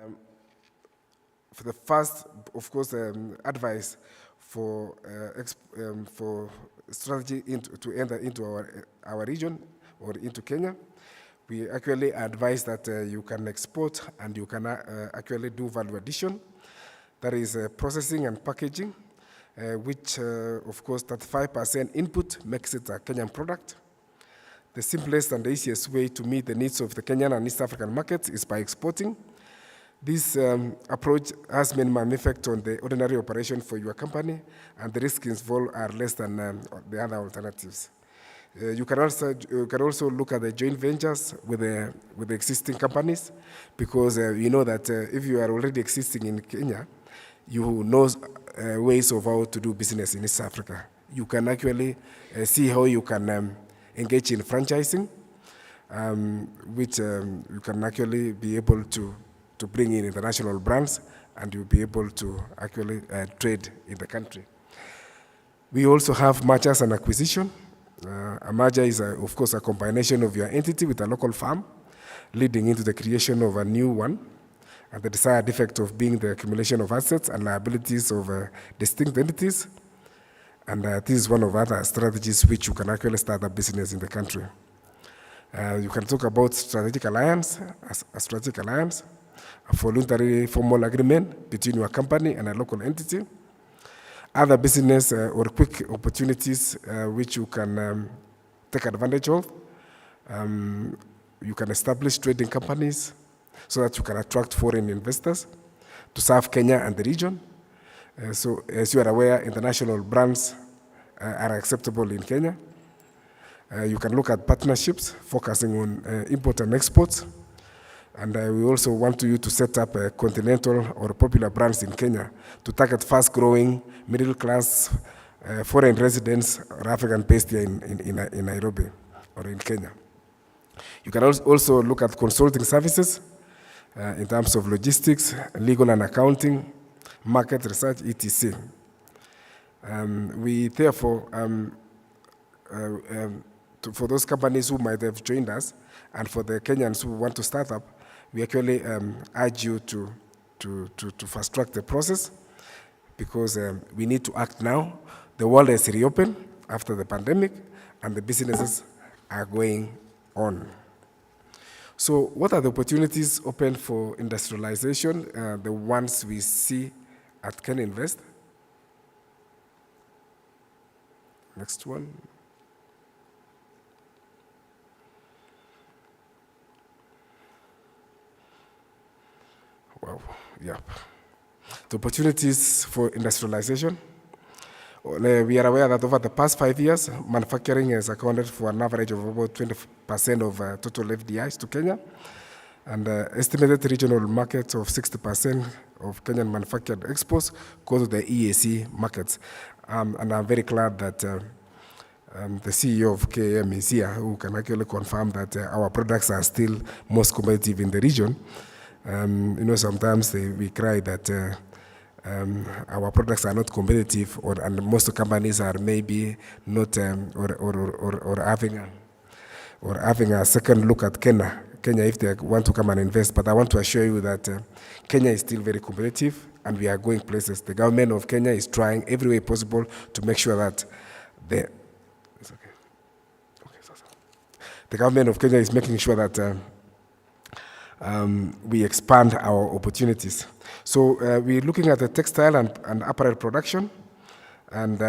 Um, for the first, of course, advice for strategy to enter into our region or into Kenya, we actually advise that you can export and you can actually do value addition. That is processing and packaging, which, of course, 35% input makes it a Kenyan product. The simplest and the easiest way to meet the needs of the Kenyan and East African markets is by exporting. This approach has minimum effect on the ordinary operation for your company, and the risks involved are less than the other alternatives. You can also look at the joint ventures with the existing companies, because you know that if you are already existing in Kenya, you know ways of how to do business in East Africa. You can actually see how you can engage in franchising, which you can actually be able to bring in international brands, and you'll be able to actually trade in the country. We also have mergers and acquisition. A merger is, of course, a combination of your entity with a local firm, leading into the creation of a new one, and the desired effect of being the accumulation of assets and liabilities of distinct entities. And this is one of other strategies which you can actually start a business in the country. You can talk about strategic alliance, a strategic alliance, a voluntary formal agreement between your company and a local entity, other business or quick opportunities which you can take advantage of. You can establish trading companies so that you can attract foreign investors to serve Kenya and the region. So as you are aware, international brands are acceptable in Kenya. You can look at partnerships focusing on import and exports. And we also want you to set up continental or popular brands in Kenya to target fast-growing, middle-class foreign residents or African-based here in Nairobi or in Kenya. You can also look at consulting services in terms of logistics, legal and accounting, market research, etc. We therefore, for those companies who might have joined us, and for the Kenyans who want to start up, we actually urge you to fast-track the process, because we need to act now. The world has reopened after the pandemic, and the businesses are going on. So what are the opportunities open for industrialization, the ones we see at Ken Invest? Next one. Wow, yeah. The opportunities for industrialization. We are aware that over the past 5 years, manufacturing has accounted for an average of about 20% of total FDIs to Kenya, and estimated regional markets of 60% of Kenyan manufactured exports go to the EAC markets. And I'm very glad that the CEO of KM is here, who can actually confirm that our products are still most competitive in the region. You know, sometimes we cry that our products are not competitive, and most companies are maybe not, or having a second look at Kenya if they want to come and invest. But I want to assure you that Kenya is still very competitive, and we are going places. The government of Kenya is trying every way possible to make sure that the government of Kenya is making sure that we expand our opportunities. So we're looking at the textile and apparel production, and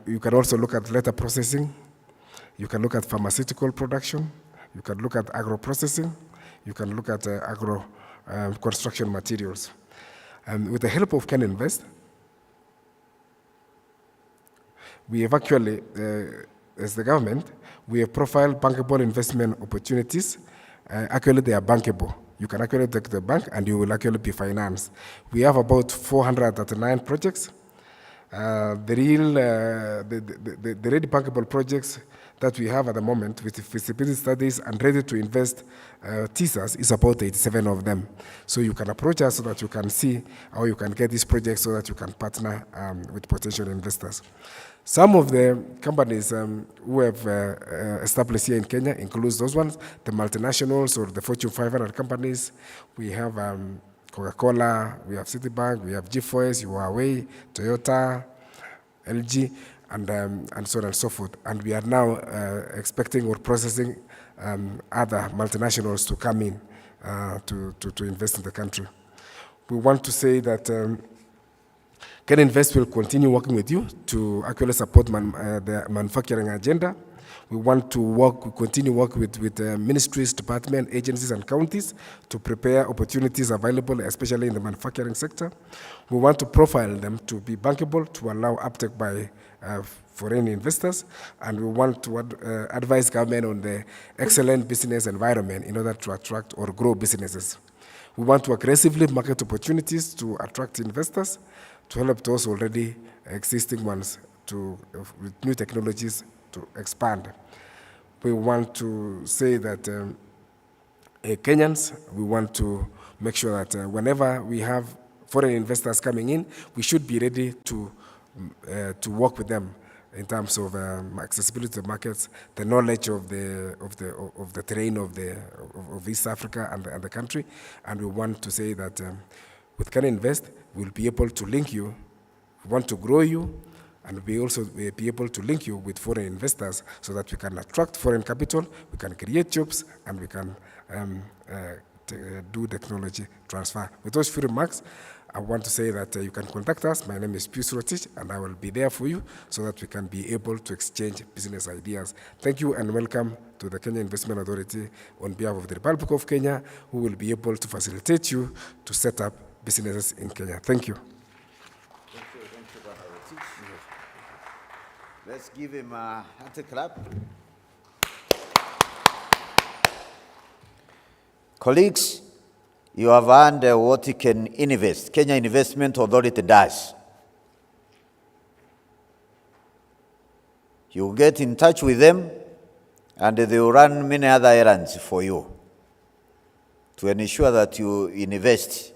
you can also look at leather processing. You can look at pharmaceutical production. You can look at agro-processing. You can look at construction materials. With the help of Ken Invest, we have actually, as the government, we have profiled bankable investment opportunities. Actually, they are bankable. You can actually take the bank and you will actually be financed. We have about 439 projects. The ready bankable projects that we have at the moment with feasibility studies and ready to invest teasers is about 87 of them. So you can approach us so that you can see how you can get these projects so that you can partner with potential investors. Some of the companies who have established here in Kenya includes those ones, the multinationals or the Fortune 500 companies. We have Coca-Cola, we have Citibank, we have G4S, Huawei, Toyota, LG, and so on and so forth. And we are now expecting or processing other multinationals to come in to invest in the country. We want to say that Kenya Invest will continue working with you to actually support the manufacturing agenda. We want to continue work with ministries, departments, agencies, and counties to prepare opportunities available, especially in the manufacturing sector. We want to profile them to be bankable, to allow uptake by foreign investors, and we want to advise government on the excellent business environment in order to attract or grow businesses. We want to aggressively market opportunities to attract investors, to help those already existing ones with new technologies to expand. We want to say that Kenyans, we want to make sure that whenever we have foreign investors coming in, we should be ready to work with them in terms of accessibility to the markets, the knowledge of the terrain of East Africa and the country, and we want to say that with Kenya Invest, we'll be able to link you. We want to grow you, and we also will be able to link you with foreign investors so that we can attract foreign capital, we can create jobs, and we can do technology transfer. With those few remarks, I want to say that you can contact us. My name is Pius Rotich, and I will be there for you so that we can be able to exchange business ideas. Thank you and welcome to the Kenya Investment Authority on behalf of the Republic of Kenya, who will be able to facilitate you to set up businesses in Kenya. Thank you. Thank you, Bwana Rotich. Let's give him a hand clap. Colleagues, you have heard what Kenya Investment Authority does. You get in touch with them, and they will run many other errands for you to ensure that you invest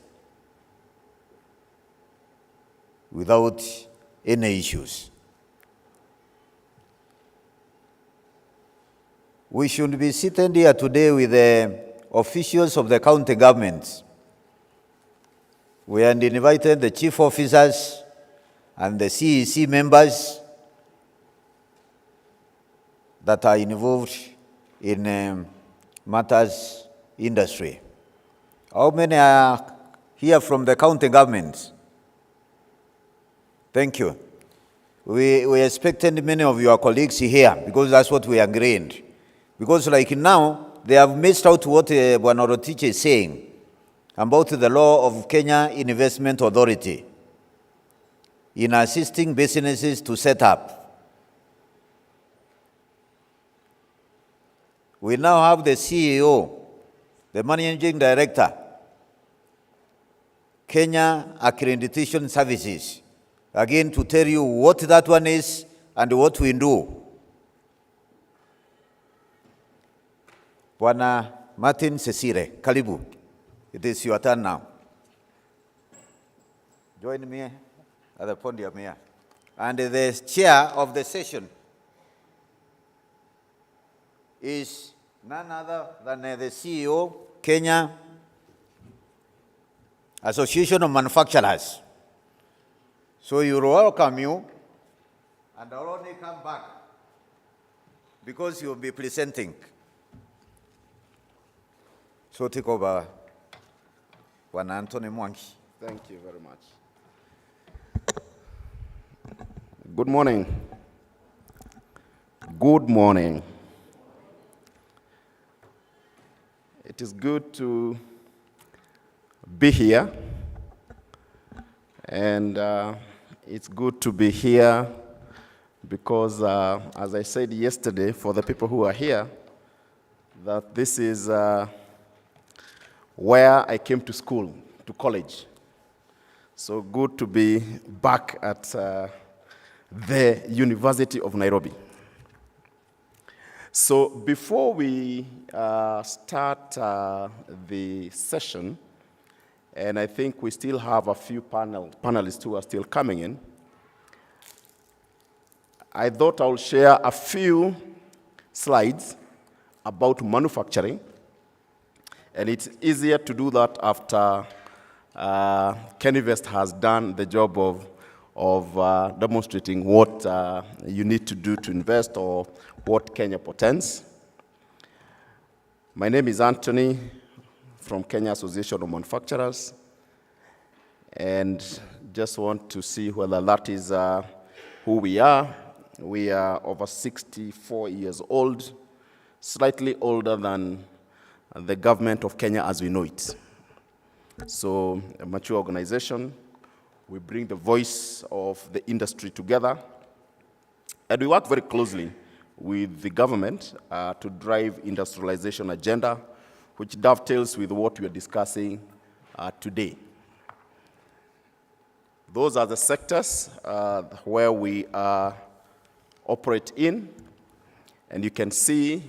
without any issues. We should be sitting here today with the officials of the county governments. We had invited the chief officers and the CEC members that are involved in matters industry. How many are here from the county governments? Thank you. We expected many of your colleagues here because that's what we agreed. Because like now, they have missed out what Bwana Rotich is saying about the law of Kenya Investment Authority in assisting businesses to set up. We now have the CEO, the Managing Director, Kenya Accreditation Services, again to tell you what that one is and what we do. Bwana Martin Sesire, karibu. It is your turn now. Join me at the podium here. And the chair of the session is none other than the CEO, Kenya Association of Manufacturers. So you welcome you, and I'll only come back because you'll be presenting. So take over, Bwana Anthony Mwangi. Thank you very much. Good morning. Good morning. It is good to be here, and it's good to be here because, as I said yesterday, for the people who are here, that this is where I came to school, to college. So good to be back at the University of Nairobi. So before we start the session, and I think we still have a few panelists who are still coming in, I thought I'll share a few slides about manufacturing. And it's easier to do that after Kenivest has done the job of demonstrating what you need to do to invest or what Kenya portends. My name is Anthony from Kenya Association of Manufacturers, and just want to see whether that is who we are. We are over 64 years old, slightly older than the government of Kenya as we know it. So, a mature organization. We bring the voice of the industry together, and we work very closely with the government to drive industrialization agenda, which dovetails with what we are discussing today. Those are the sectors where we operate in, and you can see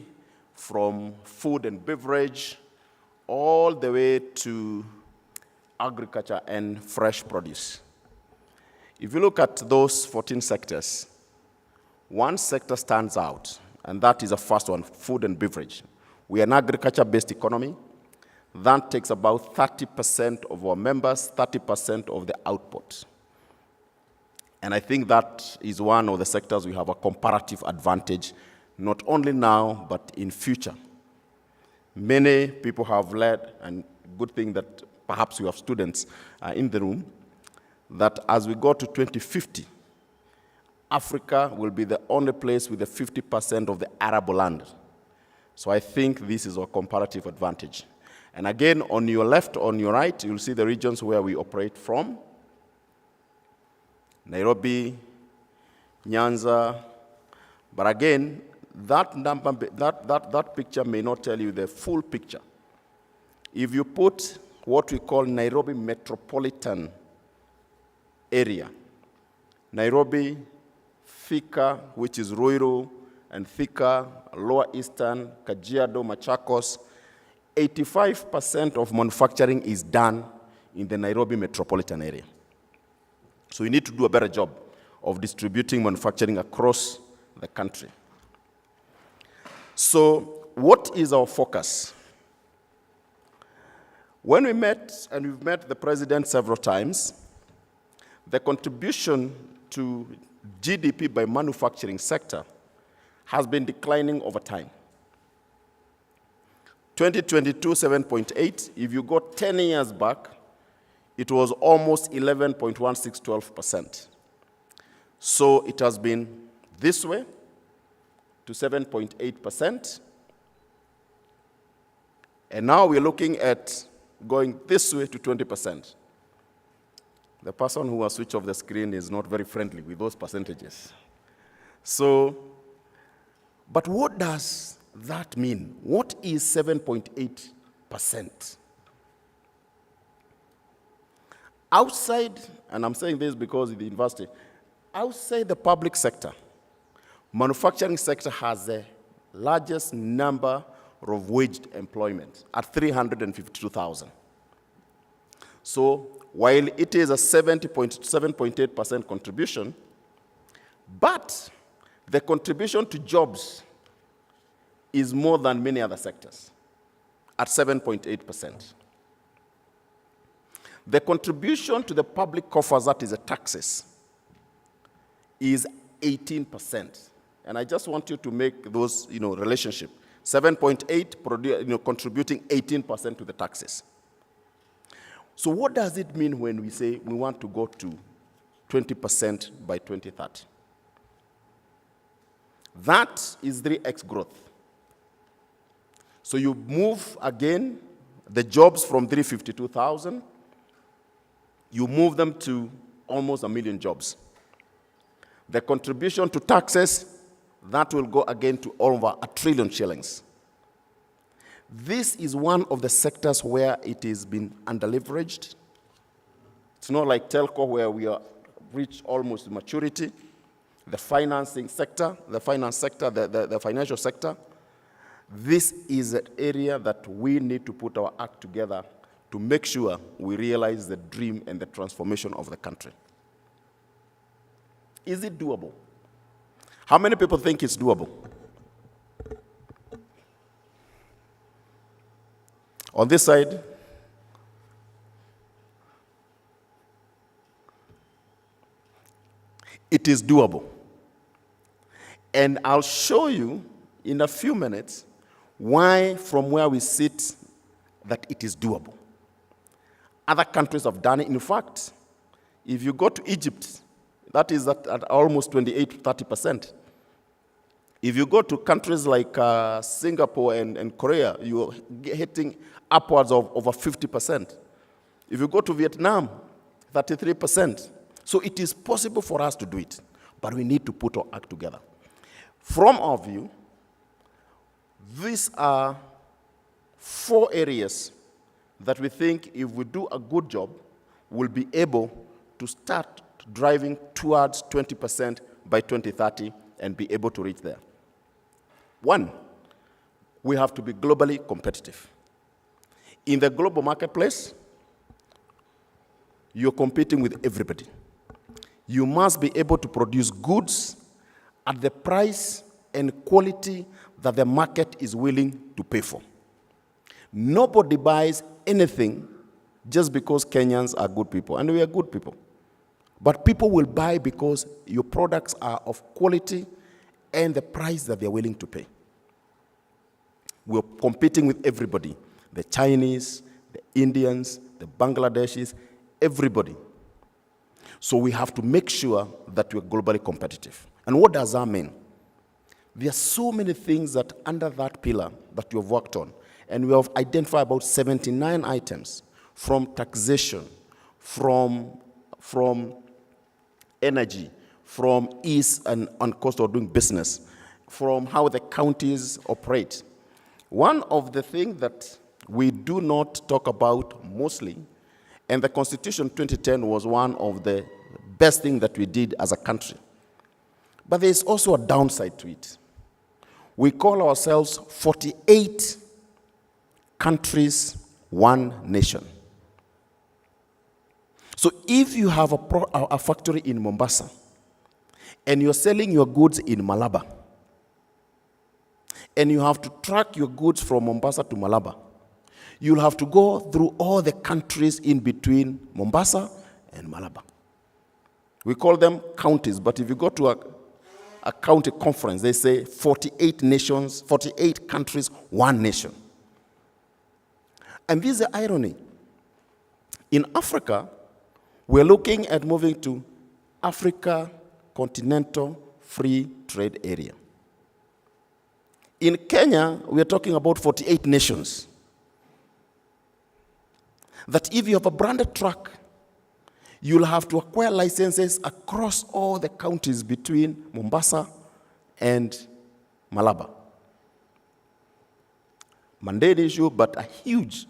from food and beverage all the way to agriculture and fresh produce. If you look at those 14 sectors, one sector stands out, and that is the first one, food and beverage. We are an agriculture-based economy. That takes about 30% of our members, 30% of the output. And I think that is one of the sectors we have a comparative advantage, not only now, but in future. Many people have led, and good thing that perhaps we have students in the room, that as we go to 2050, Africa will be the only place with the 50% of the arable land. So I think this is our comparative advantage. And again, on your left, on your right, you'll see the regions where we operate from. Nairobi, Nyanza. But again, that number, that picture may not tell you the full picture. If you put what we call Nairobi metropolitan area, Nairobi, Thika, which is Ruiru, and Thika, Lower Eastern, Kajiado, Machakos, 85% of manufacturing is done in the Nairobi metropolitan area. So we need to do a better job of distributing manufacturing across the country. So what is our focus? When we met, and we've met the president several times, the contribution to GDP by manufacturing sector has been declining over time. 2022, 7.8. If you go 10 years back, it was almost 11.1612%. So it has been this way to 7.8%. And now we're looking at going this way to 20%. The person who has switched off the screen is not very friendly with those percentages. So, but what does that mean? What is 7.8%? Outside, and I'm saying this because of the university, outside the public sector, manufacturing sector has the largest number of waged employment at 352,000. So while it is a 7.8% contribution, but the contribution to jobs is more than many other sectors at 7.8%. The contribution to the public coffers, that is the taxes, is 18%. And I just want you to make those, relationship. 7.8 contributing 18% to the taxes. So what does it mean when we say we want to go to 20% by 2030? That is 3x growth. So you move again the jobs from 352,000, you move them to almost 1 million jobs. The contribution to taxes, that will go again to over 1 trillion shillings. This is one of the sectors where it has been underleveraged. It's not like telco where we are reached almost maturity. The financing sector, the finance sector, the financial sector, this is an area that we need to put our act together to make sure we realize the dream and the transformation of the country. Is it doable? How many people think it's doable? On this side, It is doable. And I'll show you in a few minutes why, from where we sit, that it is doable. Other countries have done it. In fact, if you go to Egypt, that is at almost 28 to 30%. If you go to countries like Singapore and Korea, you're hitting upwards of over 50%. If you go to Vietnam, 33%. So it is possible for us to do it, but we need to put our act together. From our view, these are 4 areas that we think if we do a good job, we'll be able to start driving towards 20% by 2030 and be able to reach there. 1, we have to be globally competitive. In the global marketplace, you're competing with everybody. You must be able to produce goods at the price and quality that the market is willing to pay for. Nobody buys anything just because Kenyans are good people, and we are good people. But people will buy because your products are of quality and the price that they're willing to pay. We're competing with everybody, the Chinese, the Indians, the Bangladeshis, everybody. So we have to make sure that we're globally competitive. And what does that mean? There are so many things that under that pillar that you have worked on, and we have identified about 79 items, from taxation, from energy, from ease and cost of doing business, from how the counties operate. One of the things that we do not talk about mostly, and the Constitution 2010 was one of the best things that we did as a country. But there's also a downside to it. We call ourselves 48 countries, one nation. So if you have a factory in Mombasa and you're selling your goods in Malaba, and you have to track your goods from Mombasa to Malaba, you'll have to go through all the countries in between Mombasa and Malaba. We call them counties, but if you go to a county conference, they say 48 nations, 48 countries, one nation. And this is the irony. In Africa, we're looking at moving to Africa Continental Free Trade Area. In Kenya, we're talking about 48 nations. That if you have a branded truck, you'll have to acquire licenses across all the counties between Mombasa and Malaba. Mundane issue, but a huge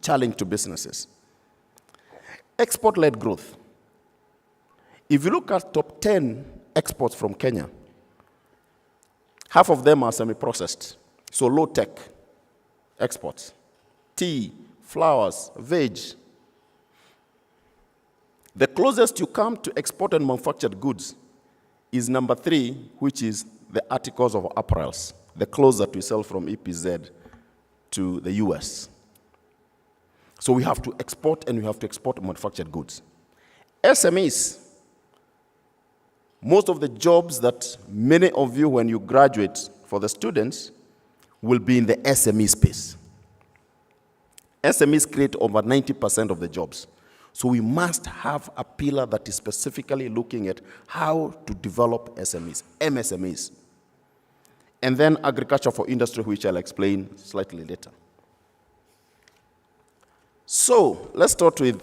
challenge to businesses. Export-led growth. If you look at top 10 exports from Kenya, half of them are semi-processed, so low-tech exports. Tea, flowers, veg. The closest you come to export and manufactured goods is number 3, which is the articles of apparels, the clothes that we sell from EPZ to the US. So we have to export, and we have to export manufactured goods. SMEs. Most of the jobs that many of you, when you graduate for the students, will be in the SME space. SMEs create over 90% of the jobs. So we must have a pillar that is specifically looking at how to develop SMEs, MSMEs. And then agriculture for industry, which I'll explain slightly later. So let's start with,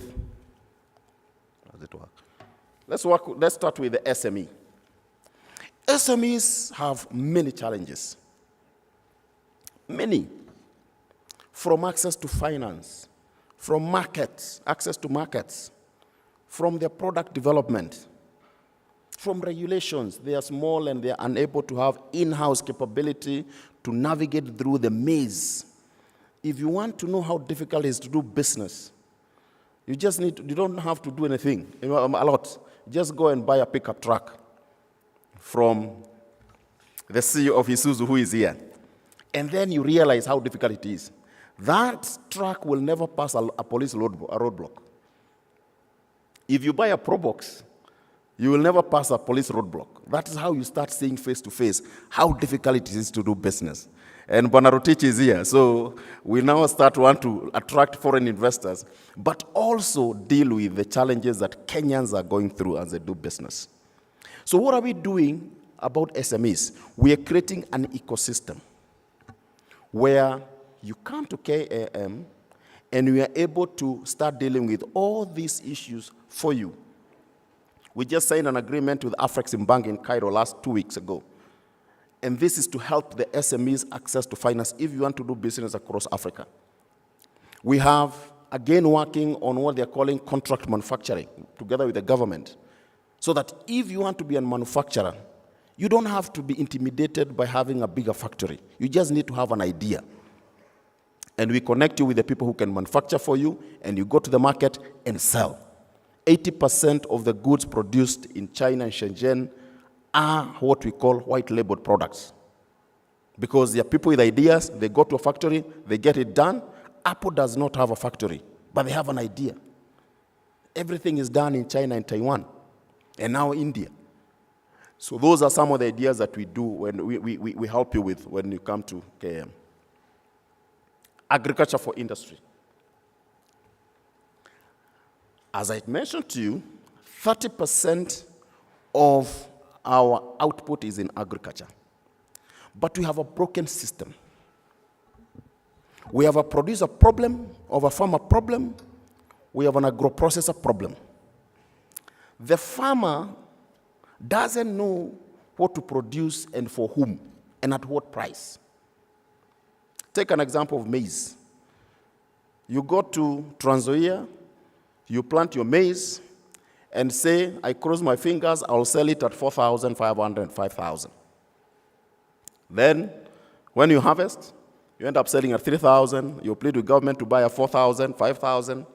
how does it work? Let's start with the SME. SMEs have many challenges. Many. From access to finance, from markets, access to markets, from their product development, from regulations. They are small and they are unable to have in-house capability to navigate through the maze. If you want to know how difficult it is to do business, you don't have to do anything, a lot. Just go and buy a pickup truck from the CEO of Isuzu who is here. And then you realize how difficult it is. That truck will never pass a police roadblock. If you buy a Probox, You will never pass a police roadblock. That is how you start seeing face to face how difficult it is to do business. And Bwana Rotich is here, so we now want to attract foreign investors, but also deal with the challenges that Kenyans are going through as they do business. So what are we doing about SMEs? We are creating an ecosystem where you come to KAM and we are able to start dealing with all these issues for you. We just signed an agreement with AfCFTA in Cairo last 2 weeks ago. And this is to help the SMEs access to finance if you want to do business across Africa. We have, again, working on what they're calling contract manufacturing together with the government, so that if you want to be a manufacturer, you don't have to be intimidated by having a bigger factory. You just need to have an idea. And we connect you with the people who can manufacture for you, and you go to the market and sell. 80% of the goods produced in China and Shenzhen are what we call white-labeled products. Because there are people with ideas, they go to a factory, they get it done. Apple does not have a factory, but they have an idea. Everything is done in China and Taiwan, and now India. So those are some of the ideas that we do when we help you with when you come to KM. Agriculture for industry. As I mentioned to you, 30% of our output is in agriculture. But we have a broken system. We have a producer problem, of a farmer problem, we have an agro-processor problem. The farmer doesn't know what to produce and for whom, and at what price. Take an example of maize. You go to Trans Nzoia, you plant your maize, and say, I cross my fingers, I'll sell it at 4,500, 5,000. Then, when you harvest, you end up selling at 3,000, you plead with government to buy at 4,000, 5,000.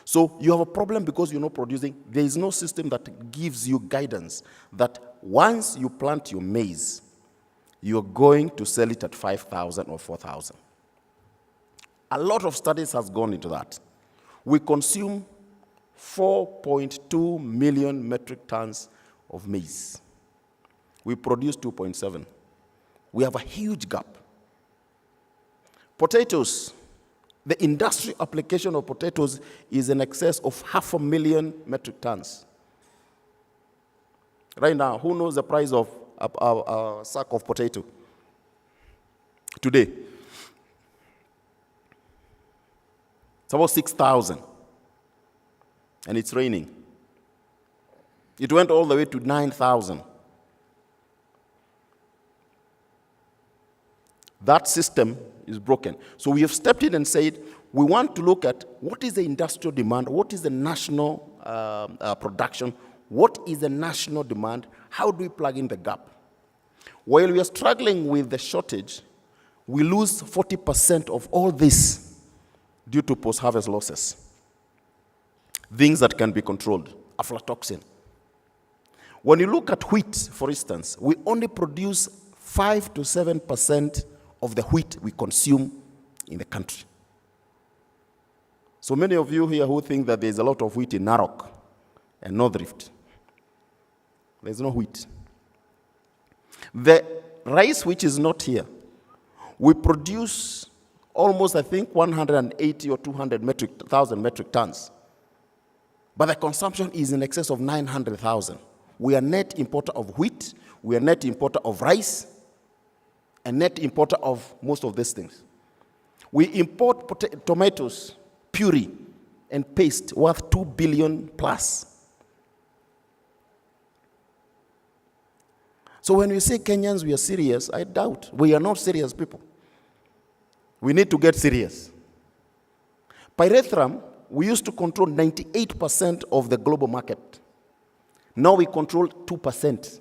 So you have a problem because you're not producing. There is no system that gives you guidance that once you plant your maize, you're going to sell it at 5,000 or 4,000. A lot of studies has gone into that. We consume 4.2 million metric tons of maize. We produce 2.7. We have a huge gap. Potatoes, the industrial application of potatoes is in excess of 500,000 metric tons. Right now, who knows the price of a sack of potato today? It's about 6,000. And it's raining. It went all the way to 9,000. That system is broken. So we have stepped in and said, we want to look at what is the industrial demand, what is the national production, what is the national demand, how do we plug in the gap? While we are struggling with the shortage, we lose 40% of all this due to post-harvest losses. Things that can be controlled, aflatoxin. When you look at wheat, for instance, we only produce 5 to 7% of the wheat we consume in the country. So many of you here who think that there's a lot of wheat in Narok and North Rift, there's no wheat. The rice, which is not here, we produce almost, I think, 180 or 200,000 metric tons. But the consumption is in excess of 900,000. We are net importer of wheat, we are net importer of rice, and net importer of most of these things. We import tomatoes, puree, and paste worth 2 billion plus. So when we say Kenyans, we are serious, I doubt. We are not serious people. We need to get serious. Pyrethrum, we used to control 98% of the global market. Now we control 2%.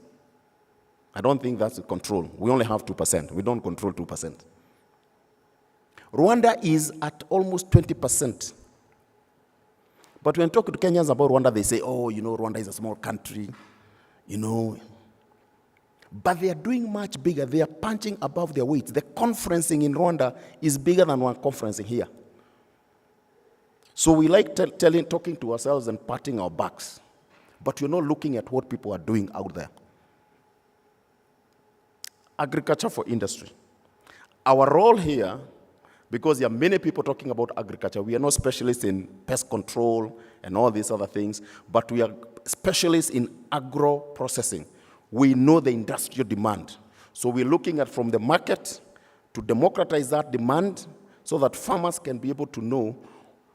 I don't think that's a control. We only have 2%. We don't control 2%. Rwanda is at almost 20%. But when talking to Kenyans about Rwanda, they say, oh, you know, Rwanda is a small country, you know. But they are doing much bigger. They are punching above their weight. The conferencing in Rwanda is bigger than one conferencing here. So we like talking to ourselves and patting our backs. but you're not looking at what people are doing out there. Agriculture for industry. Our role here, because there are many people talking about agriculture, we are not specialists in pest control and all these other things, but we are specialists in agro-processing. We know the industrial demand. So we're looking at from the market to democratize that demand so that farmers can be able to know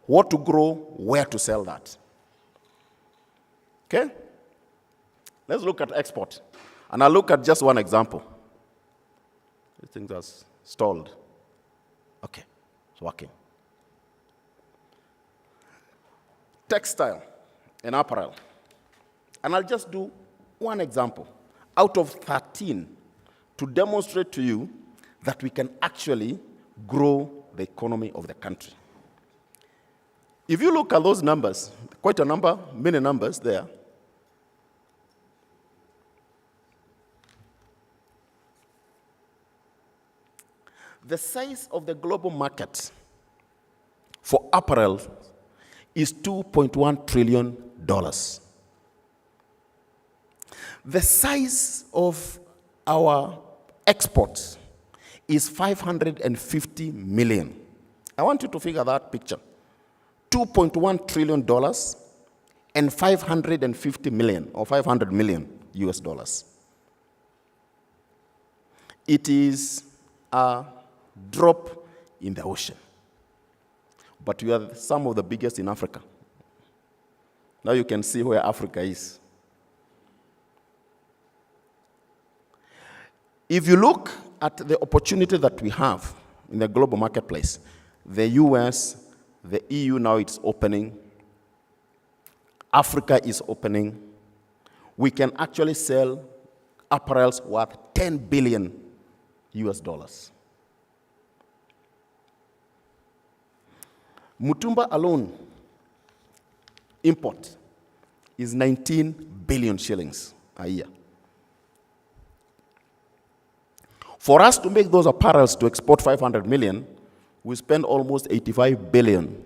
what to grow, where to sell that. Okay? Let's look at export. And I'll look at just one example. This thing has stalled. Okay, it's working. Textile and apparel. And I'll just do one example out of 13 to demonstrate to you that we can actually grow the economy of the country. If you look at those numbers, quite a number, many numbers there. The size of the global market for apparel is $2.1 trillion. The size of our exports is 550 million. I want you to figure that picture. $2.1 trillion and 550 million, or 500 million US dollars. It is a drop in the ocean. But we are some of the biggest in Africa. Now you can see where Africa is. If you look at the opportunity that we have in the global marketplace, the US, the EU now it's opening, Africa is opening, we can actually sell apparels worth 10 billion US dollars. Mutumba alone, import, is 19 billion shillings a year. For us to make those apparels to export 500 million, we spend almost 85 billion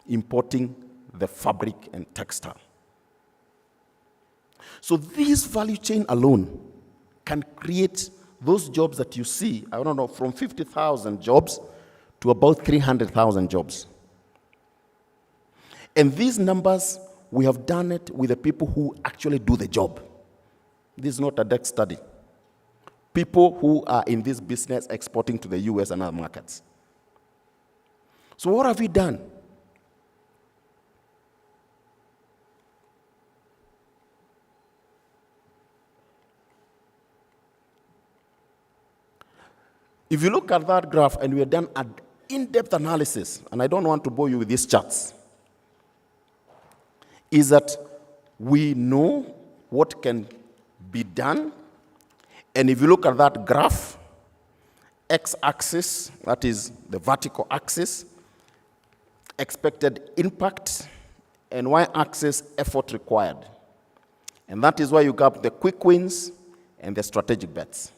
importing the fabric and textile. So this value chain alone can create those jobs that you see, I don't know, from 50,000 jobs to about 300,000 jobs. And these numbers, we have done it with the people who actually do the job. This is not a deck study. People who are in this business exporting to the US and other markets. So what have we done? If you look at that graph, and we have done an in-depth analysis, and I don't want to bore you with these charts, is that we know what can be done. And if you look at that graph, x-axis, that is the vertical axis, expected impact, and y-axis, effort required. And that is why you got the quick wins and the strategic bets.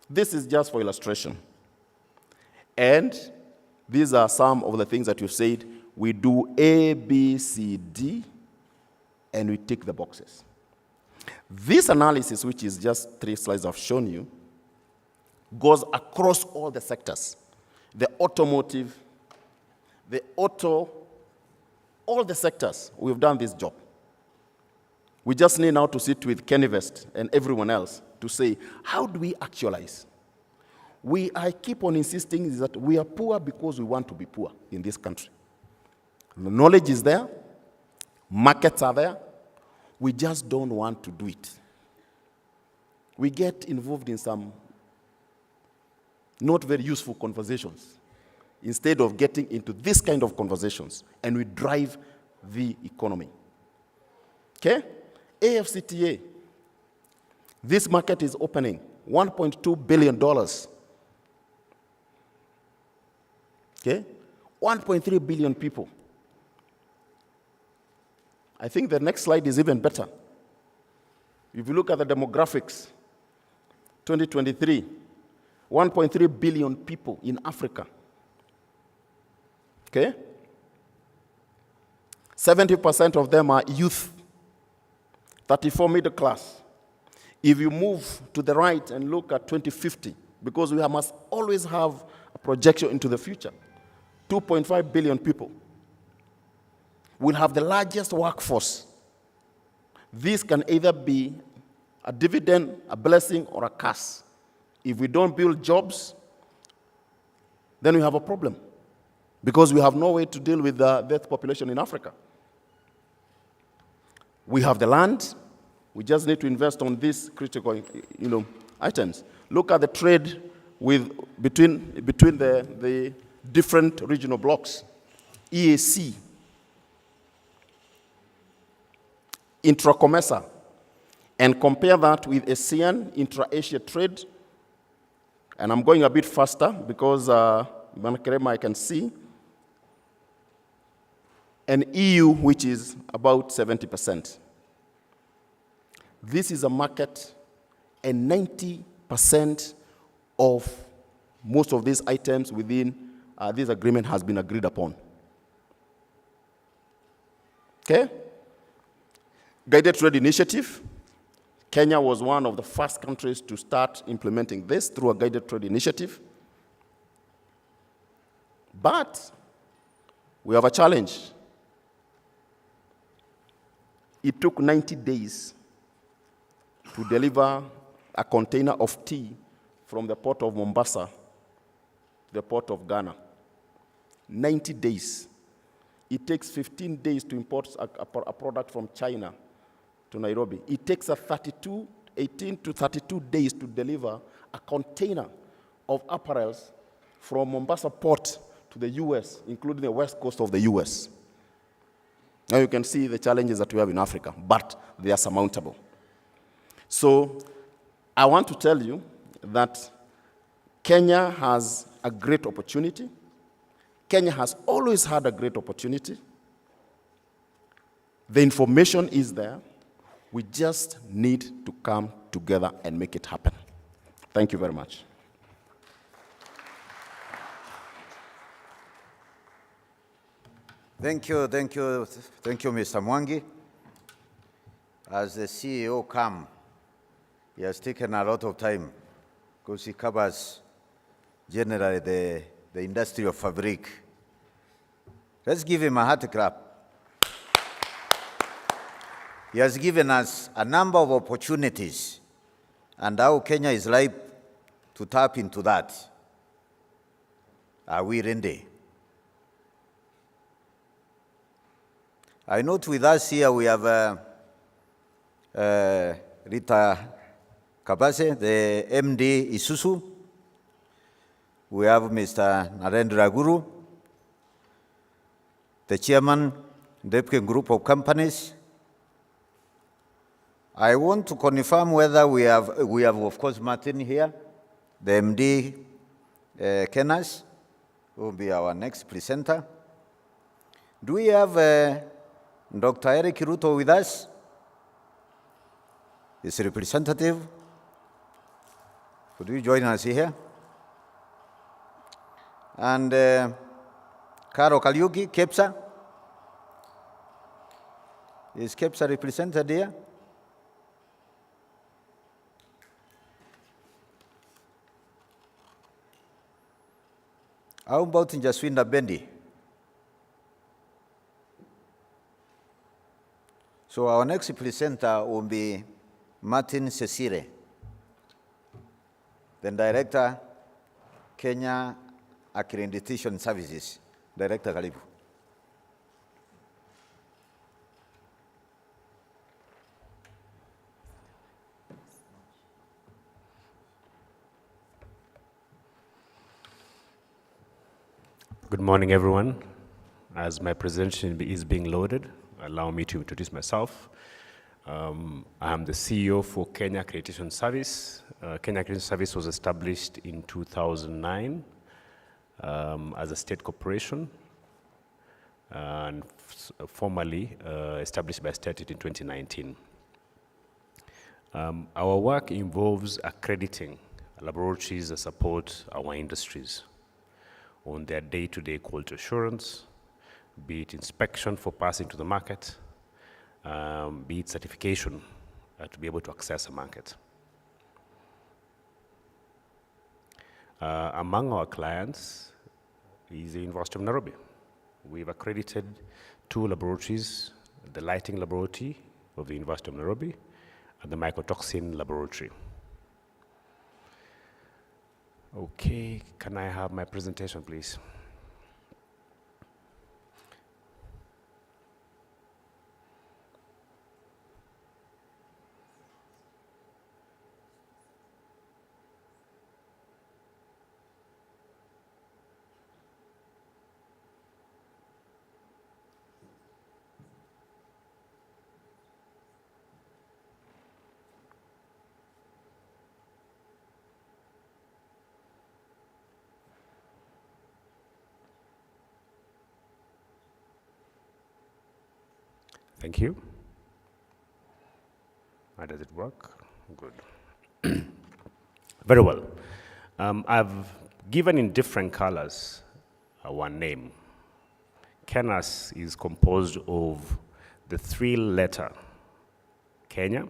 This is just for illustration. And these are some of the things that you said. We do A, B, C, D, and we tick the boxes. This analysis, which is just 3 slides I've shown you, goes across all the sectors. The automotive, the auto, all the sectors. We've done this job. We just need now to sit with Kennyvest and everyone else to say, how do we actualize? I keep on insisting is that we are poor because we want to be poor in this country. The knowledge is there. Markets are there. We just don't want to do it. We get involved in some not very useful conversations instead of getting into this kind of conversations, and we drive the economy. Okay? AfCFTA. This market is opening, $1.2 billion. Okay? 1.3 billion people. I think the next slide is even better. If you look at the demographics, 2023, 1.3 billion people in Africa. Okay? 70% of them are youth. 34 middle class. If you move to the right and look at 2050, because we must always have a projection into the future, 2.5 billion people will have the largest workforce. This can either be a dividend, a blessing, or a curse. If we don't build jobs, then we have a problem, because we have no way to deal with the death population in Africa. We have the land. We just need to invest on these critical, items. Look at the trade between the different regional blocks. EAC, intra-COMESA, and compare that with ASEAN, intra-Asia trade. And I'm going a bit faster because I can see. And EU, which is about 70%. This is a market, and 90% of most of these items within this agreement has been agreed upon. Okay? Guided Trade Initiative. Kenya was one of the first countries to start implementing this through a guided trade initiative. But we have a challenge. It took 90 days to deliver a container of tea from the port of Mombasa to the port of Ghana. 90 days. It takes 15 days to import a product from China to Nairobi. It takes 18 to 32 days to deliver a container of apparels from Mombasa port to the US, including the west coast of the US. Now you can see the challenges that we have in Africa, but they are surmountable. So I want to tell you that Kenya has a great opportunity. Kenya has always had a great opportunity. The information is there. We just need to come together and make it happen. Thank you very much. Thank you, Mr. Mwangi. As the CEO come, he has taken a lot of time because he covers generally the industry of fabric. Let's give him a hearty clap. He has given us a number of opportunities, and how Kenya is ripe to tap into that. Are we ready? I note with us here we have Rita Kabase, the MD Isuzu. We have Mr. Narendra Guru, the chairman, Deputy Group of Companies. I want to confirm whether we have of course Martin here, the MD Kenas, who will be our next presenter. Do we have Dr. Eric Ruto with us? His representative. Could you join us here? And Karo Kaliuki, KEPSA. Is KEPSA represented here? How about Jaswinda Bendi? So our next presenter will be Martin Sesire, the Director, Kenya Accreditation Services. Director, karibu. Good morning, everyone. As my presentation is being loaded, allow me to introduce myself. I am the CEO for Kenya Accreditation Service. Kenya Accreditation Service was established in 2009 as a state corporation and formally established by statute in 2019. Our work involves accrediting laboratories that support our industries on their day-to-day quality assurance, be it inspection for passing to the market, be it certification to be able to access a market. Among our clients is the University of Nairobi. We've accredited 2 laboratories, the lighting laboratory of the University of Nairobi and the mycotoxin laboratory. Okay, can I have my presentation, please? Thank you. How does it work? Good. Very well. I've given in different colors one name. KENAS is composed of the 3-letter Kenya,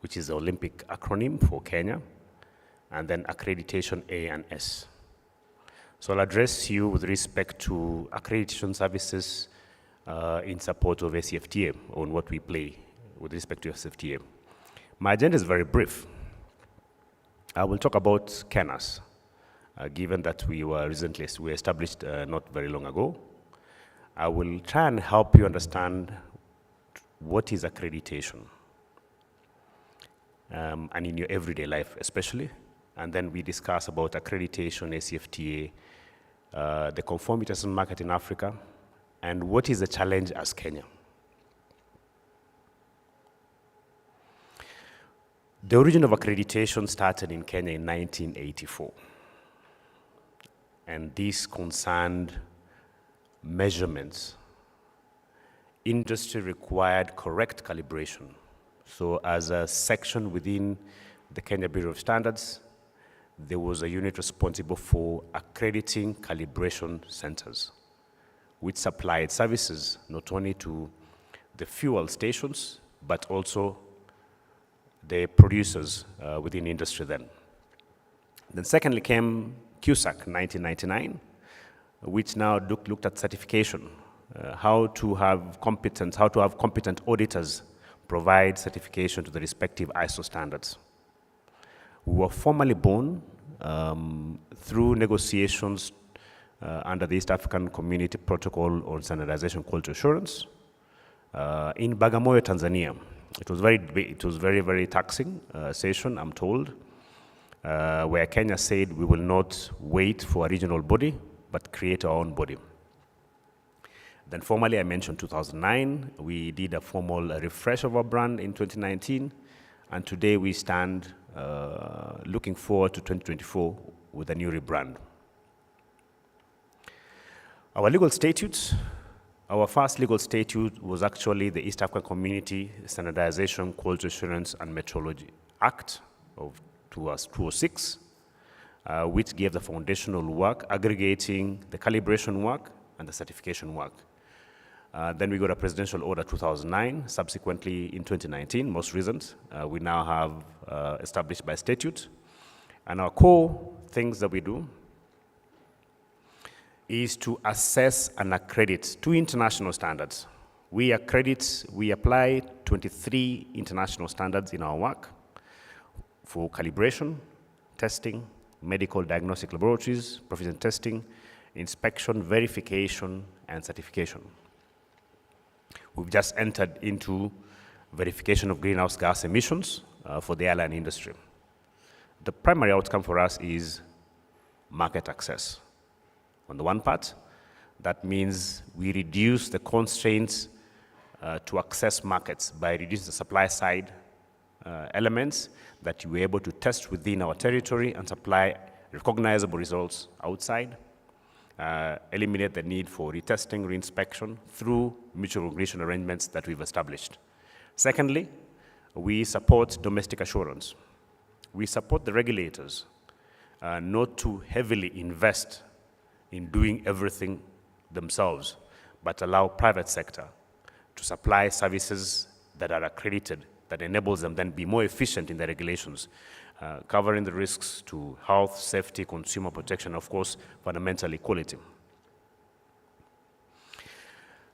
which is the Olympic acronym for Kenya, and then accreditation A and S. So I'll address you with respect to accreditation services in support of AfCFTA, on what we play with respect to AfCFTA. My agenda is very brief. I will talk about KENAS, given that we were established not very long ago. I will try and help you understand what is accreditation, and in your everyday life especially, and then we discuss about accreditation, AfCFTA, the conformity assessment market in Africa, and what is the challenge as Kenya. The origin of accreditation started in Kenya in 1984. And this concerned measurements. Industry required correct calibration. So as a section within the Kenya Bureau of Standards, there was a unit responsible for accrediting calibration centers, which supplied services not only to the fuel stations, but also the producers within industry then. Then secondly came CUSAC 1999, which now looked at certification, how to have competent auditors provide certification to the respective ISO standards. We were formally born through negotiations under the East African Community Protocol on Standardization Quality Assurance in Bagamoyo, Tanzania. It was very, very taxing session, I'm told, where Kenya said we will not wait for a regional body, but create our own body. Then formally, I mentioned 2009. We did a formal refresh of our brand in 2019, and today we stand looking forward to 2024 with a new rebrand. Our legal statutes, our first legal statute was actually the East African Community Standardization, Quality Assurance and Metrology Act of 2006, which gave the foundational work, aggregating the calibration work and the certification work. Then we got a presidential order 2009, subsequently in 2019, most recent. We now have established by statute. And our core things that we do is to assess and accredit 2 international standards. We apply 23 international standards in our work for calibration, testing, medical diagnostic laboratories, proficient testing, inspection, verification, and certification. We've just entered into verification of greenhouse gas emissions for the airline industry. The primary outcome for us is market access. On the one part, that means we reduce the constraints to access markets by reducing the supply side elements that you were able to test within our territory and supply recognizable results outside, eliminate the need for retesting, reinspection through mutual recognition arrangements that we've established. Secondly, we support domestic assurance. We support the regulators not to heavily invest in doing everything themselves, but allow private sector to supply services that are accredited that enables them then be more efficient in their regulations, covering the risks to health, safety, consumer protection, of course, fundamental equality.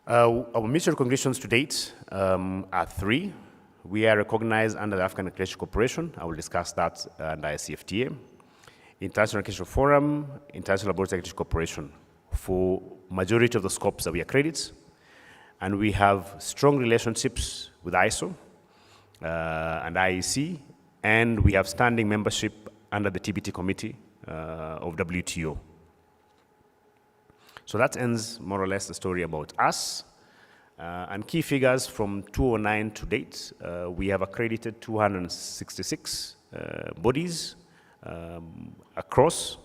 Our mutual recognitions to date are 3. We are recognized under the African Accreditation Corporation. I will discuss that under AfCFTA. International Accreditation Forum, International Laboratory Accreditation Corporation for majority of the scopes that we accredit. And we have strong relationships with ISO and IEC, and we have standing membership under the TBT committee of WTO. So that ends more or less the story about us. And key figures from 2009 to date, we have accredited 266 bodies across.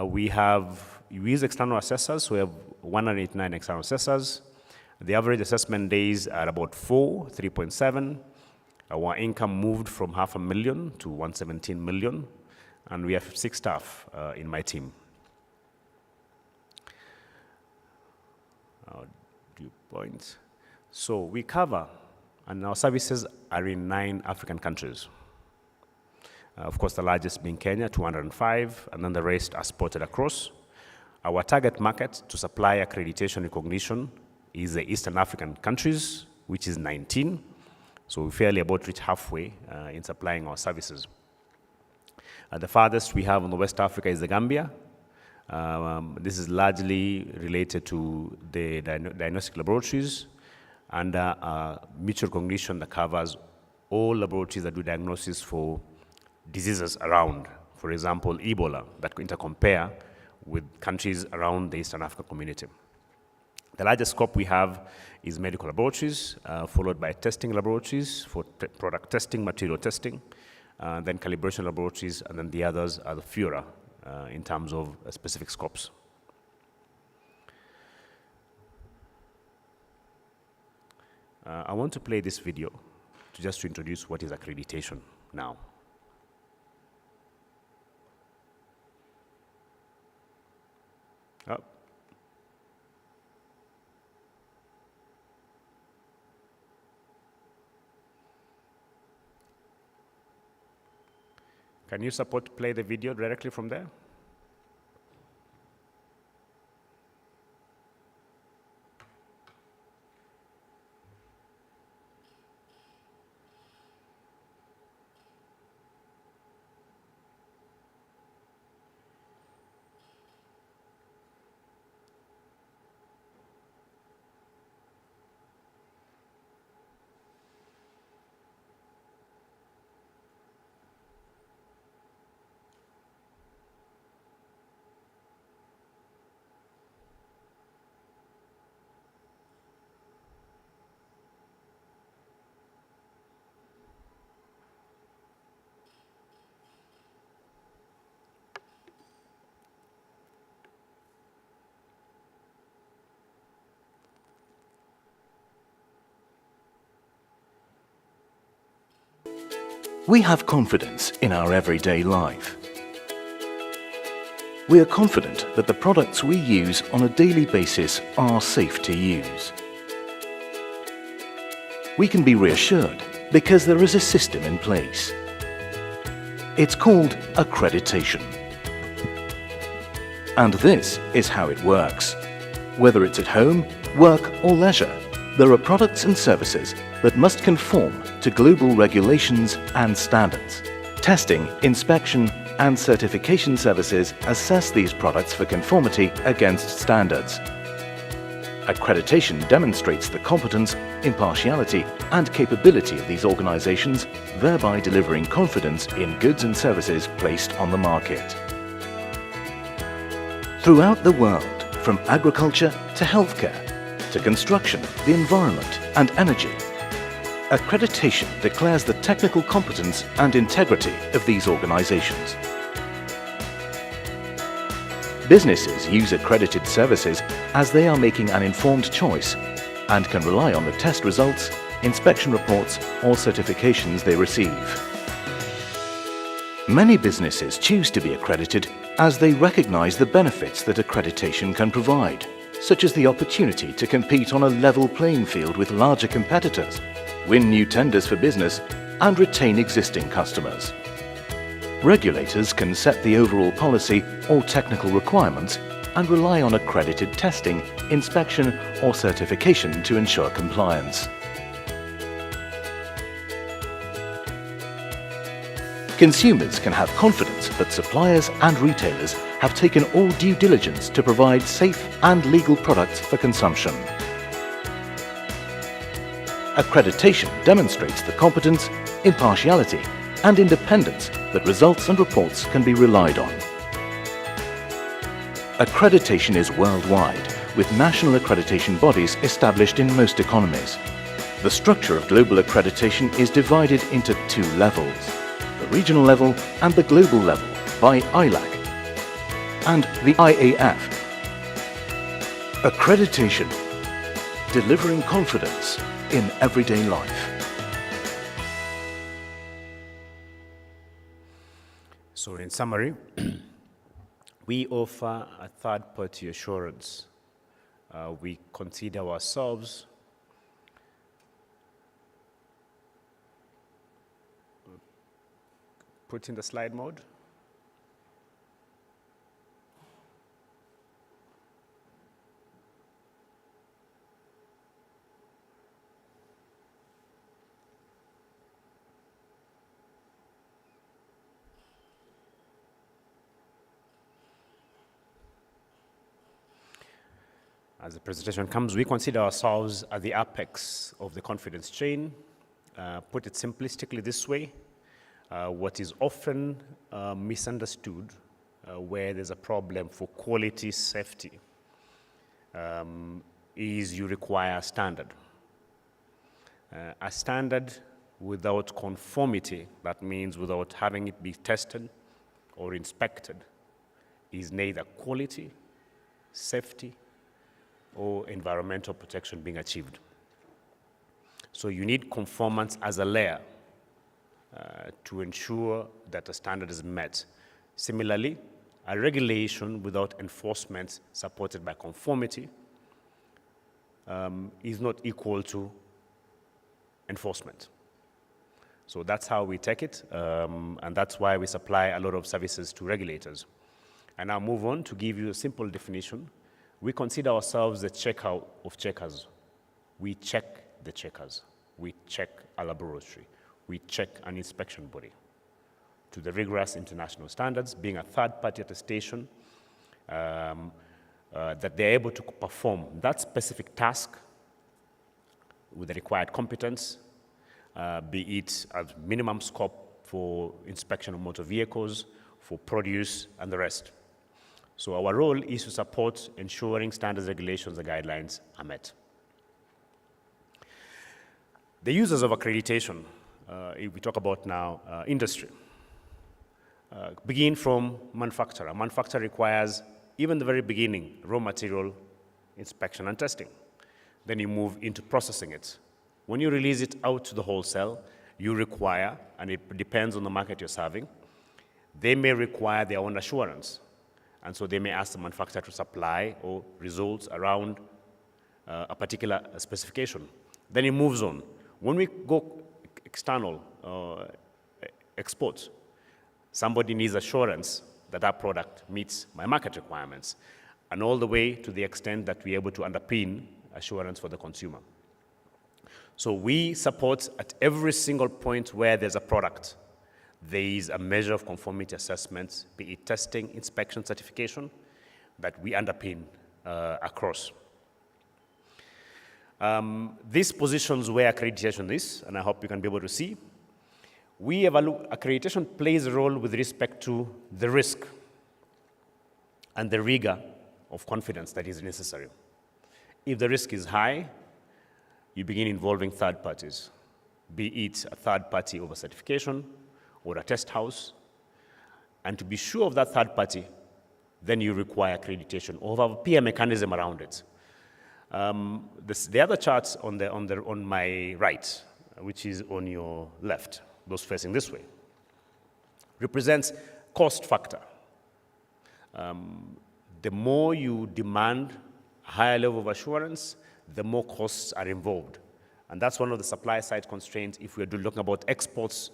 We use external assessors, so we have 189 external assessors. The average assessment days are about 3.7. Our income moved from 500,000 to 117 million, and we have 6 staff in my team. Points. So we cover, and our services are in 9 African countries. Of course, the largest being Kenya, 205, and then the rest are spotted across. Our target market to supply accreditation recognition is the Eastern African countries, which is 19. So we fairly about reach halfway in supplying our services. The farthest we have on the West Africa is the Gambia. This is largely related to the diagnostic laboratories and mutual recognition that covers all laboratories that do diagnosis for diseases around. For example, Ebola, that intercompare with countries around the Eastern African community. The largest scope we have is medical laboratories, followed by testing laboratories for product testing, material testing, then calibration laboratories, and then the others are the fewer in terms of specific scopes. I want to play this video just to introduce what is accreditation now. Can you support play the video directly from there? We have confidence in our everyday life. We are confident that the products we use on a daily basis are safe to use. We can be reassured because there is a system in place. It's called accreditation. And this is how it works. Whether it's at home, work or leisure, there are products and services that must conform to global regulations and standards. Testing, inspection and certification services assess these products for conformity against standards. Accreditation demonstrates the competence, impartiality and capability of these organizations, thereby delivering confidence in goods and services placed on the market. Throughout the world, from agriculture to healthcare, to construction, the environment and energy, accreditation declares the technical competence and integrity of these organizations. Businesses use accredited services as they are making an informed choice and can rely on the test results, inspection reports or certifications they receive. Many businesses choose to be accredited as they recognize the benefits that accreditation can provide, such as the opportunity to compete on a level playing field with larger competitors win new tenders for business, and retain existing customers. Regulators can set the overall policy or technical requirements and rely on accredited testing, inspection, or certification to ensure compliance. Consumers can have confidence that suppliers and retailers have taken all due diligence to provide safe and legal products for consumption. Accreditation demonstrates the competence, impartiality, and independence that results and reports can be relied on. Accreditation is worldwide, with national accreditation bodies established in most economies. The structure of global accreditation is divided into two levels, the regional level and the global level by ILAC and the IAF. Accreditation, delivering confidence in everyday life. So in summary, we offer a third-party assurance. We consider ourselves put in the slide mode. As the presentation comes, we consider ourselves at the apex of the confidence chain. Put it simplistically this way, what is often misunderstood where there's a problem for quality safety is you require a standard. A standard without conformity, that means without having it be tested or inspected, is neither quality, safety, or environmental protection being achieved. So you need conformance as a layer to ensure that a standard is met. Similarly, a regulation without enforcement supported by conformity is not equal to enforcement. So that's how we take it, and that's why we supply a lot of services to regulators. And I'll move on to give you a simple definition. We consider ourselves the checker of checkers. We check the checkers. We check a laboratory. We check an inspection body to the rigorous international standards, being a third-party attestation that they're able to perform that specific task with the required competence, be it a minimum scope for inspection of motor vehicles, for produce, and the rest. So our role is to support ensuring standards, regulations, and guidelines are met. The users of accreditation, if we talk about now industry, begin from manufacturer. Manufacturer requires, even the very beginning, raw material inspection and testing. Then you move into processing it. When you release it out to the wholesale, you require, and it depends on the market you're serving, they may require their own assurance. And so they may ask the manufacturer to supply or results around a particular specification. Then it moves on. When we go external exports, somebody needs assurance that that product meets my market requirements, and all the way to the extent that we're able to underpin assurance for the consumer. So we support at every single point where there's a product, there is a measure of conformity assessment, be it testing, inspection, certification, that we underpin across. These positions where accreditation is, and I hope you can be able to see, accreditation plays a role with respect to the risk and the rigor of confidence that is necessary. If the risk is high, you begin involving third parties, be it a third party over certification, or a test house, and to be sure of that third party, then you require accreditation or have a peer mechanism around it. The other charts on my right, which is on your left, those facing this way, represents cost factor. The more you demand a higher level of assurance, the more costs are involved. And that's one of the supply side constraints if we're looking about exports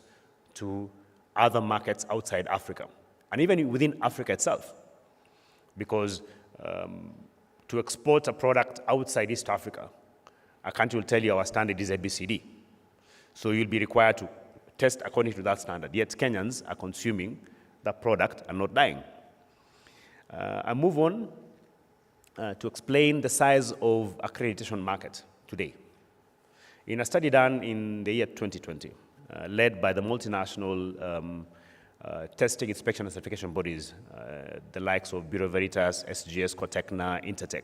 to other markets outside Africa, and even within Africa itself. Because to export a product outside East Africa, a country will tell you our standard is ABCD. So you'll be required to test according to that standard. Yet Kenyans are consuming that product and not dying. I move on to explain the size of accreditation market today. In a study done in the year 2020, led by the multinational testing, inspection, and certification bodies, the likes of Bureau Veritas, SGS, Cotecna, Intertech,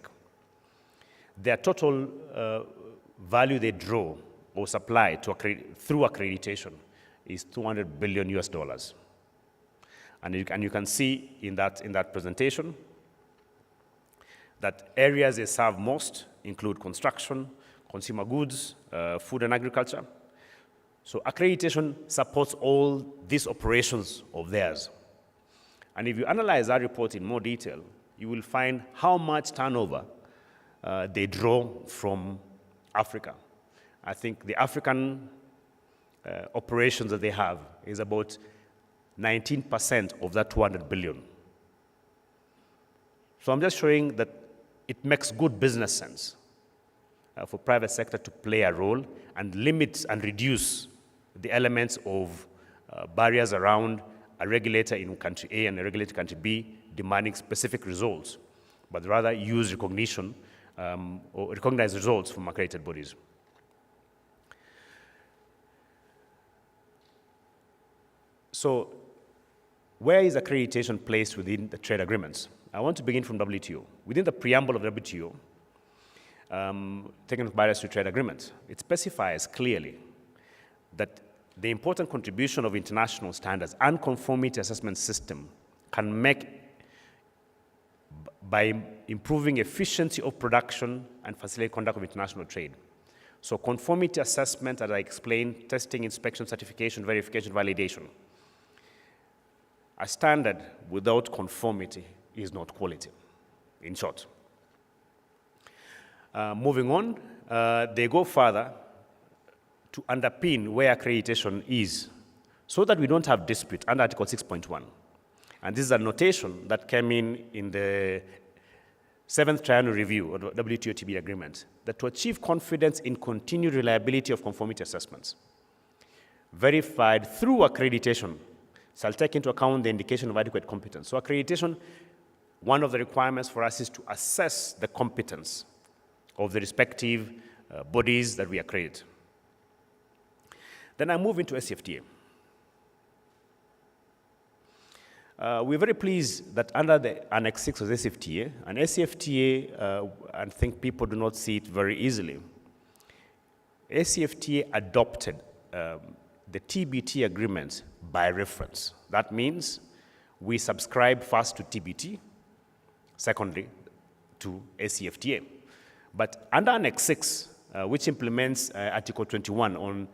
their total value they draw or supply through accreditation is $200 billion US. And you can see in that presentation that areas they serve most include construction, consumer goods, food and agriculture. So accreditation supports all these operations of theirs. And if you analyze that report in more detail, you will find how much turnover they draw from Africa. I think the African operations that they have is about 19% of that 200 billion. So I'm just showing that it makes good business sense for private sector to play a role and limit and reduce the elements of barriers around a regulator in country A and a regulator in country B demanding specific results, but rather use recognition or recognize results from accredited bodies. So where is accreditation placed within the trade agreements? I want to begin from WTO. Within the preamble of WTO, technical barriers to trade agreement, it specifies clearly that the important contribution of international standards and conformity assessment system can make by improving efficiency of production and facilitate conduct of international trade. So conformity assessment, as I explained, testing, inspection, certification, verification, validation. A standard without conformity is not quality, in short. Moving on, they go further to underpin where accreditation is so that we don't have dispute under Article 6.1. And this is a notation that came in the 7th triennial review of the WTO-TB agreement, that to achieve confidence in continued reliability of conformity assessments, verified through accreditation, shall take into account the indication of adequate competence. So accreditation, one of the requirements for us is to assess the competence of the respective bodies that we accredit. Then I move into AfCFTA. We're very pleased that under the Annex 6 of AfCFTA, and AfCFTA, I think people do not see it very easily, AfCFTA adopted the TBT agreement by reference. That means we subscribe first to TBT, secondly to AfCFTA. But under Annex 6, which implements Article 21 on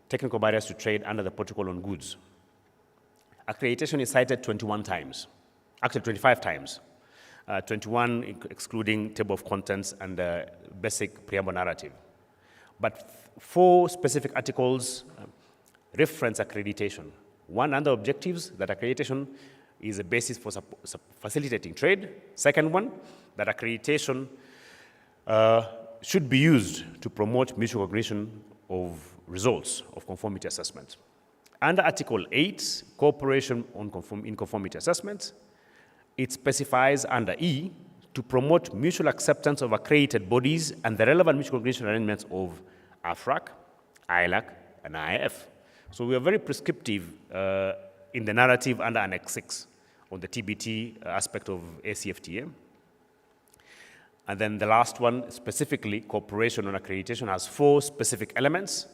technical barriers to trade under the Protocol on Goods, accreditation is cited 21 times, actually 25 times, 21 excluding table of contents and the basic preamble narrative. But 4 specific articles reference accreditation. One, under objectives, that accreditation is a basis for facilitating trade. Second one, that accreditation should be used to promote mutual recognition of results of conformity assessment. Under Article 8, cooperation in conformity assessment, it specifies under E to promote mutual acceptance of accredited bodies and the relevant mutual recognition arrangements of AFRAC, ILAC, and IIF. So we are very prescriptive in the narrative under Annex 6 on the TBT aspect of AfCFTA. And then the last one, specifically, cooperation on accreditation, has 4 specific elements.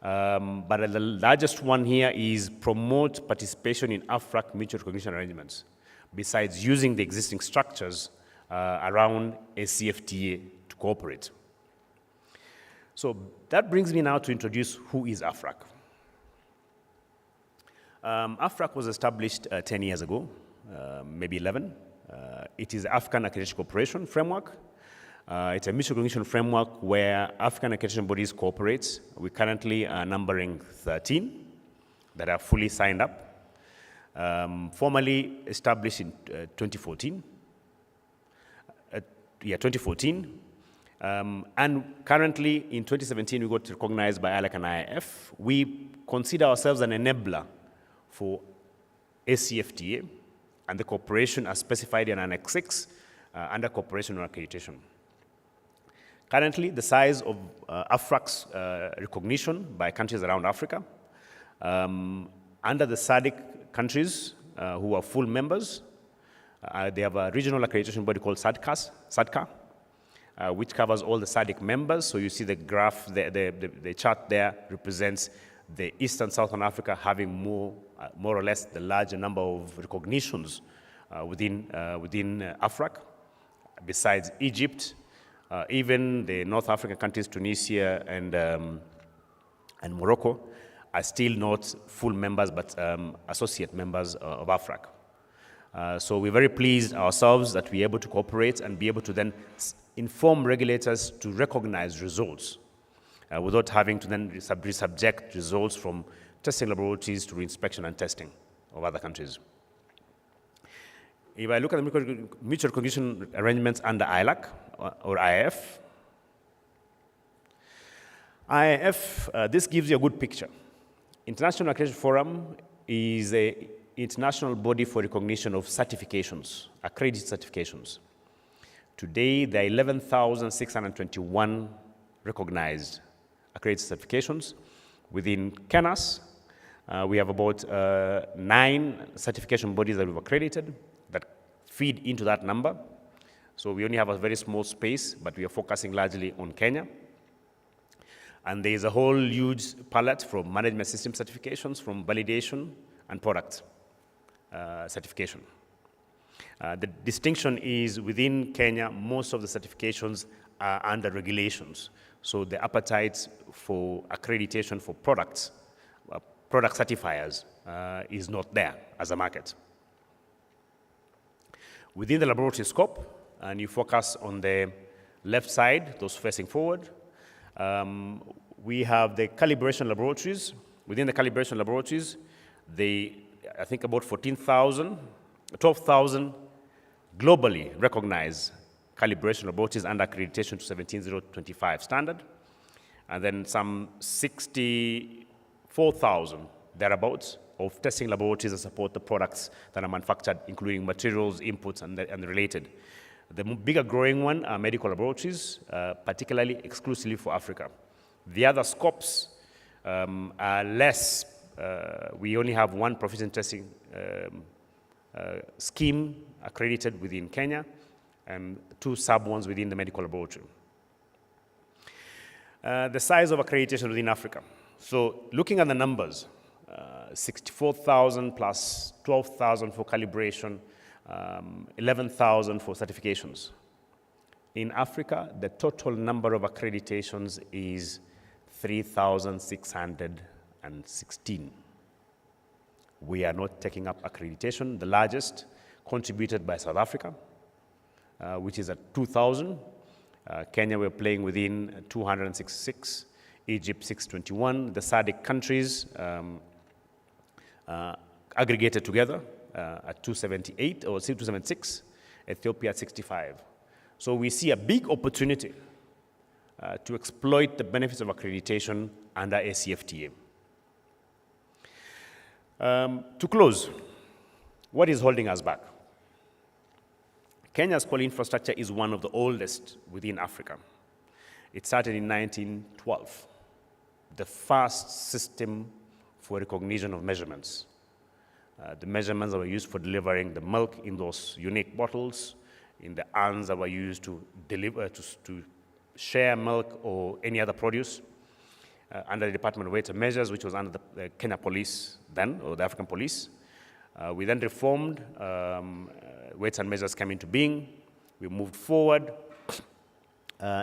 But the largest one here is promote participation in AFRAC mutual recognition arrangements, besides using the existing structures around AfCFTA to cooperate. So that brings me now to introduce who is AFRAC. AFRAC was established 10 years ago, maybe 11. It is the African Accreditation Cooperation Framework. It's a mutual recognition framework where African accreditation bodies cooperate. We currently are numbering 13 that are fully signed up, formally established in 2014. 2014. And currently, in 2017, we got recognized by ALEC and IIF. We consider ourselves an enabler for AfCFTA and the cooperation as specified in Annex 6 under cooperation on accreditation. Currently, the size of AFRAC's recognition by countries around Africa, under the SADC countries who are full members, they have a regional accreditation body called SADCA, which covers all the SADC members. So you see the graph, the chart there represents the Eastern Southern Africa having more or less the larger number of recognitions within AFRAC, besides Egypt. Even the North African countries, Tunisia and Morocco, are still not full members, but associate members of AFRAC. So we're very pleased ourselves that we're able to cooperate and be able to then inform regulators to recognize results without having to then subject results from testing laboratories to reinspection and testing of other countries. If I look at the mutual recognition arrangements under ILAC or IIF, this gives you a good picture. International Accreditation Forum is an international body for recognition of certifications, accredited certifications. Today, there are 11,621 recognized accredited certifications. Within CANAS, we have about 9 certification bodies that we've accredited that feed into that number. So we only have a very small space, but we are focusing largely on Kenya. And there is a whole huge palette from management system certifications, from validation and product certification. The distinction is within Kenya, most of the certifications are under regulations. So the appetite for accreditation for products, product certifiers, is not there as a market. Within the laboratory scope, and you focus on the left side, those facing forward, we have the calibration laboratories. Within the calibration laboratories, I think about 12,000 globally recognized calibration laboratories under accreditation to 17025 standard, and then some 64,000 thereabouts of testing laboratories that support the products that are manufactured, including materials, inputs, and the related. The bigger growing one are medical laboratories, particularly exclusively for Africa. The other scopes are less. We only have one proficient testing scheme accredited within Kenya and 2 sub-ones within the medical laboratory. The size of accreditation within Africa. So looking at the numbers, 64,000 plus 12,000 for calibration, 11,000 for certifications. In Africa, the total number of accreditations is 3,616. We are not taking up accreditation. The largest contributed by South Africa, which is at 2,000. Kenya, we're playing within 266. Egypt, 621. The SADC countries aggregated together at 278 or 276. Ethiopia at 65. So we see a big opportunity to exploit the benefits of accreditation under AfCFTA. To close, what is holding us back? Kenya's coal infrastructure is one of the oldest within Africa. It started in 1912, the first system for recognition of measurements. The measurements that were used for delivering the milk in those unique bottles, in the urns that were used to deliver, to share milk or any other produce, under the Department of Weights and Measures, which was under the Kenya Police then, or the African Police. We then reformed, Weights and Measures came into being. We moved forward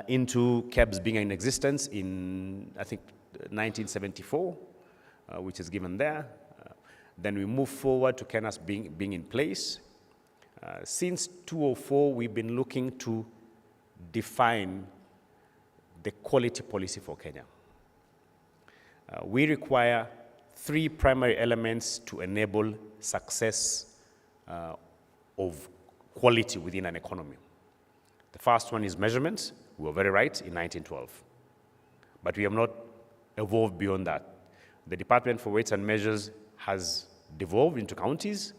into KEBS being in existence in, I think, 1974, which is given there. Then we moved forward to KENAS being in place. Since 2004, we've been looking to define the quality policy for Kenya. We require 3 primary elements to enable success of quality within an economy. The first one is measurement. We were very right in 1912. But we have not evolved beyond that. The Department for Weights and Measures has devolved into counties,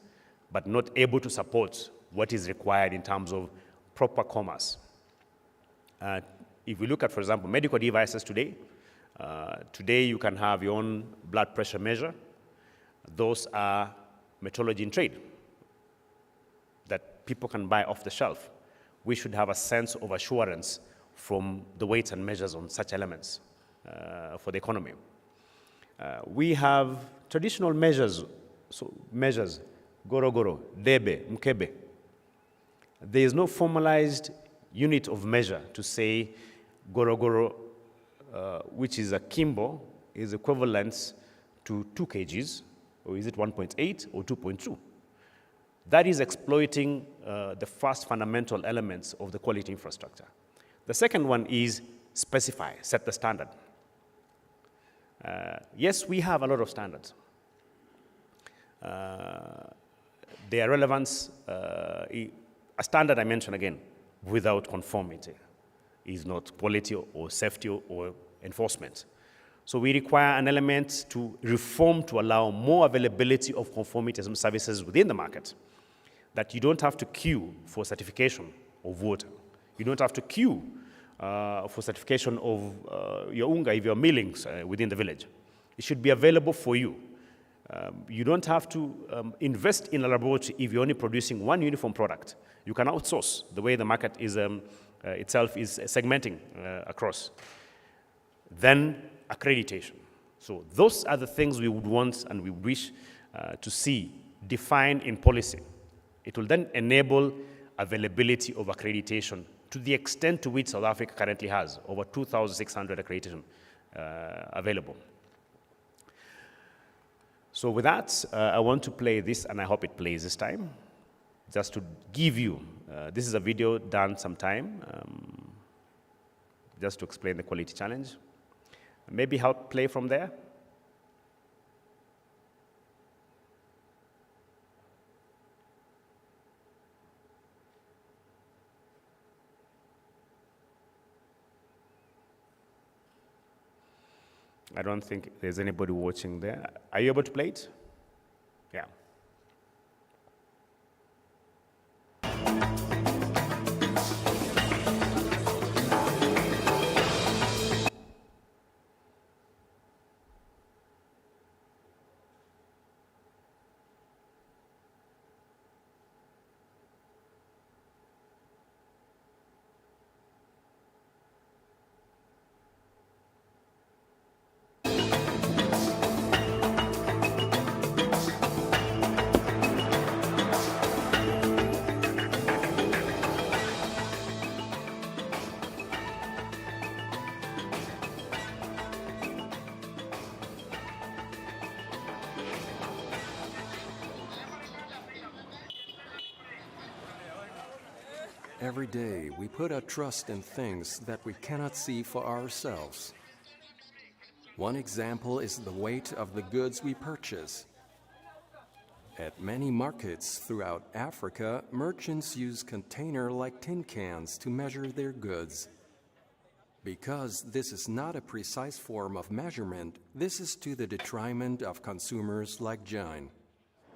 but not able to support what is required in terms of proper commerce. If we look at, for example, medical devices today, today you can have your own blood pressure measure. Those are metrology in trade that people can buy off the shelf. We should have a sense of assurance from the weights and measures on such elements for the economy. We have traditional measures, gorogoro, debe, mkebe. There is no formalized unit of measure to say gorogoro, which is a kimbo, is equivalent to 2 kgs, or is it 1.8 or 2.2? That is exploiting the first fundamental elements of the quality infrastructure. The second one is specify, set the standard. Yes, we have a lot of standards. Their relevance, a standard I mentioned again, without conformity is not quality or safety or enforcement. So we require an element to reform to allow more availability of conformity services within the market. That you don't have to queue for certification of water. You don't have to queue for certification of your unga if you're milling within the village. It should be available for you. You don't have to invest in a laboratory if you're only producing one uniform product. You can outsource the way the market is itself is segmenting across. Then accreditation. So those are the things we would want and we wish to see defined in policy. It will then enable availability of accreditation to the extent to which South Africa currently has, over 2,600 accreditation available. So with that, I want to play this, and I hope it plays this time, just to give you, this is a video done sometime, just to explain the quality challenge. Maybe help play from there. I don't think there's anybody watching there. Are you able to play it? Yeah. Every day, we put our trust in things that we cannot see for ourselves. One example is the weight of the goods we purchase. At many markets throughout Africa, merchants use container-like tin cans to measure their goods. Because this is not a precise form of measurement, this is to the detriment of consumers like Jane.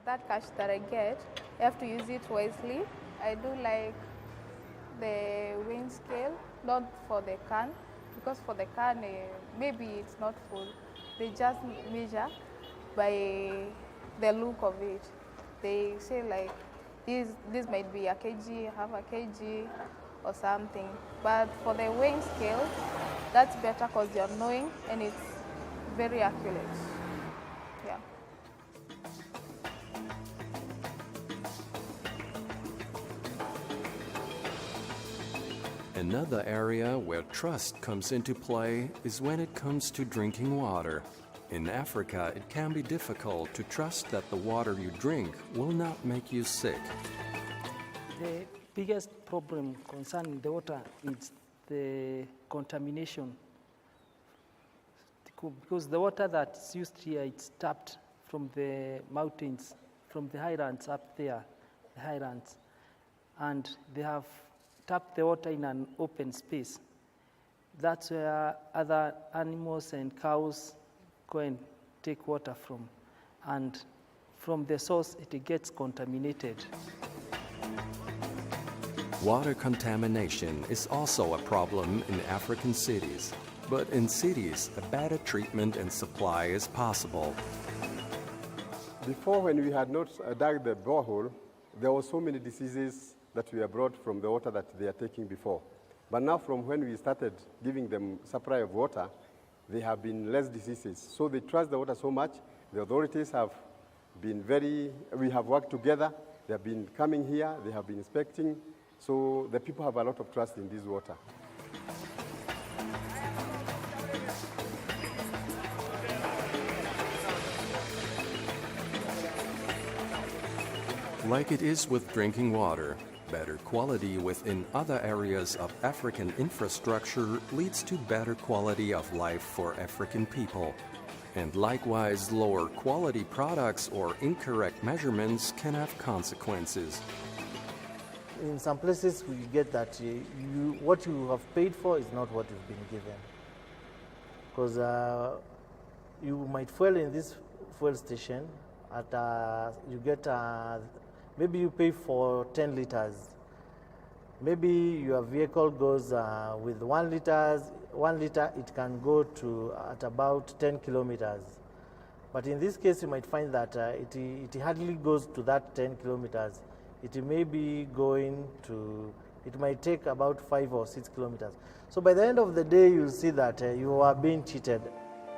That cash that I get, I have to use it wisely. I do like the weighing scale, not for the can, because for the can, maybe it's not full. They just measure by the look of it. They say like, this might be a kg, half a kg, or something. But for the weighing scale, that's better because you're knowing and it's very accurate. Yeah. Another area where trust comes into play is when it comes to drinking water. In Africa, it can be difficult to trust that the water you drink will not make you sick. The biggest problem concerning the water is the contamination. Because the water that's used here, it's tapped from the mountains, from the highlands up there, the highlands. And they have tapped the water in an open space. That's where other animals and cows go and take water from. And from the source, it gets contaminated. Water contamination is also a problem in African cities. But in cities, a better treatment and supply is possible. Before, when we had not dug the borehole, there were so many diseases that were brought from the water that they are taking before. But now from when we started giving them supply of water, there have been less diseases. So they trust the water so much. The authorities have been we have worked together. They have been coming here, they have been inspecting. So the people have a lot of trust in this water. Like it is with drinking water, better quality within other areas of African infrastructure leads to better quality of life for African people. And likewise, lower quality products or incorrect measurements can have consequences. In some places we get that what you have paid for is not what you've been given. Because you might fuel in this fuel station, you get maybe you pay for 10 liters. Maybe your vehicle goes with 1 liter, it can go to at about 10 kilometers. But in this case, you might find that it hardly goes to that 10 kilometers. It may be it might take about 5 or 6 kilometers. So by the end of the day, you'll see that you are being cheated.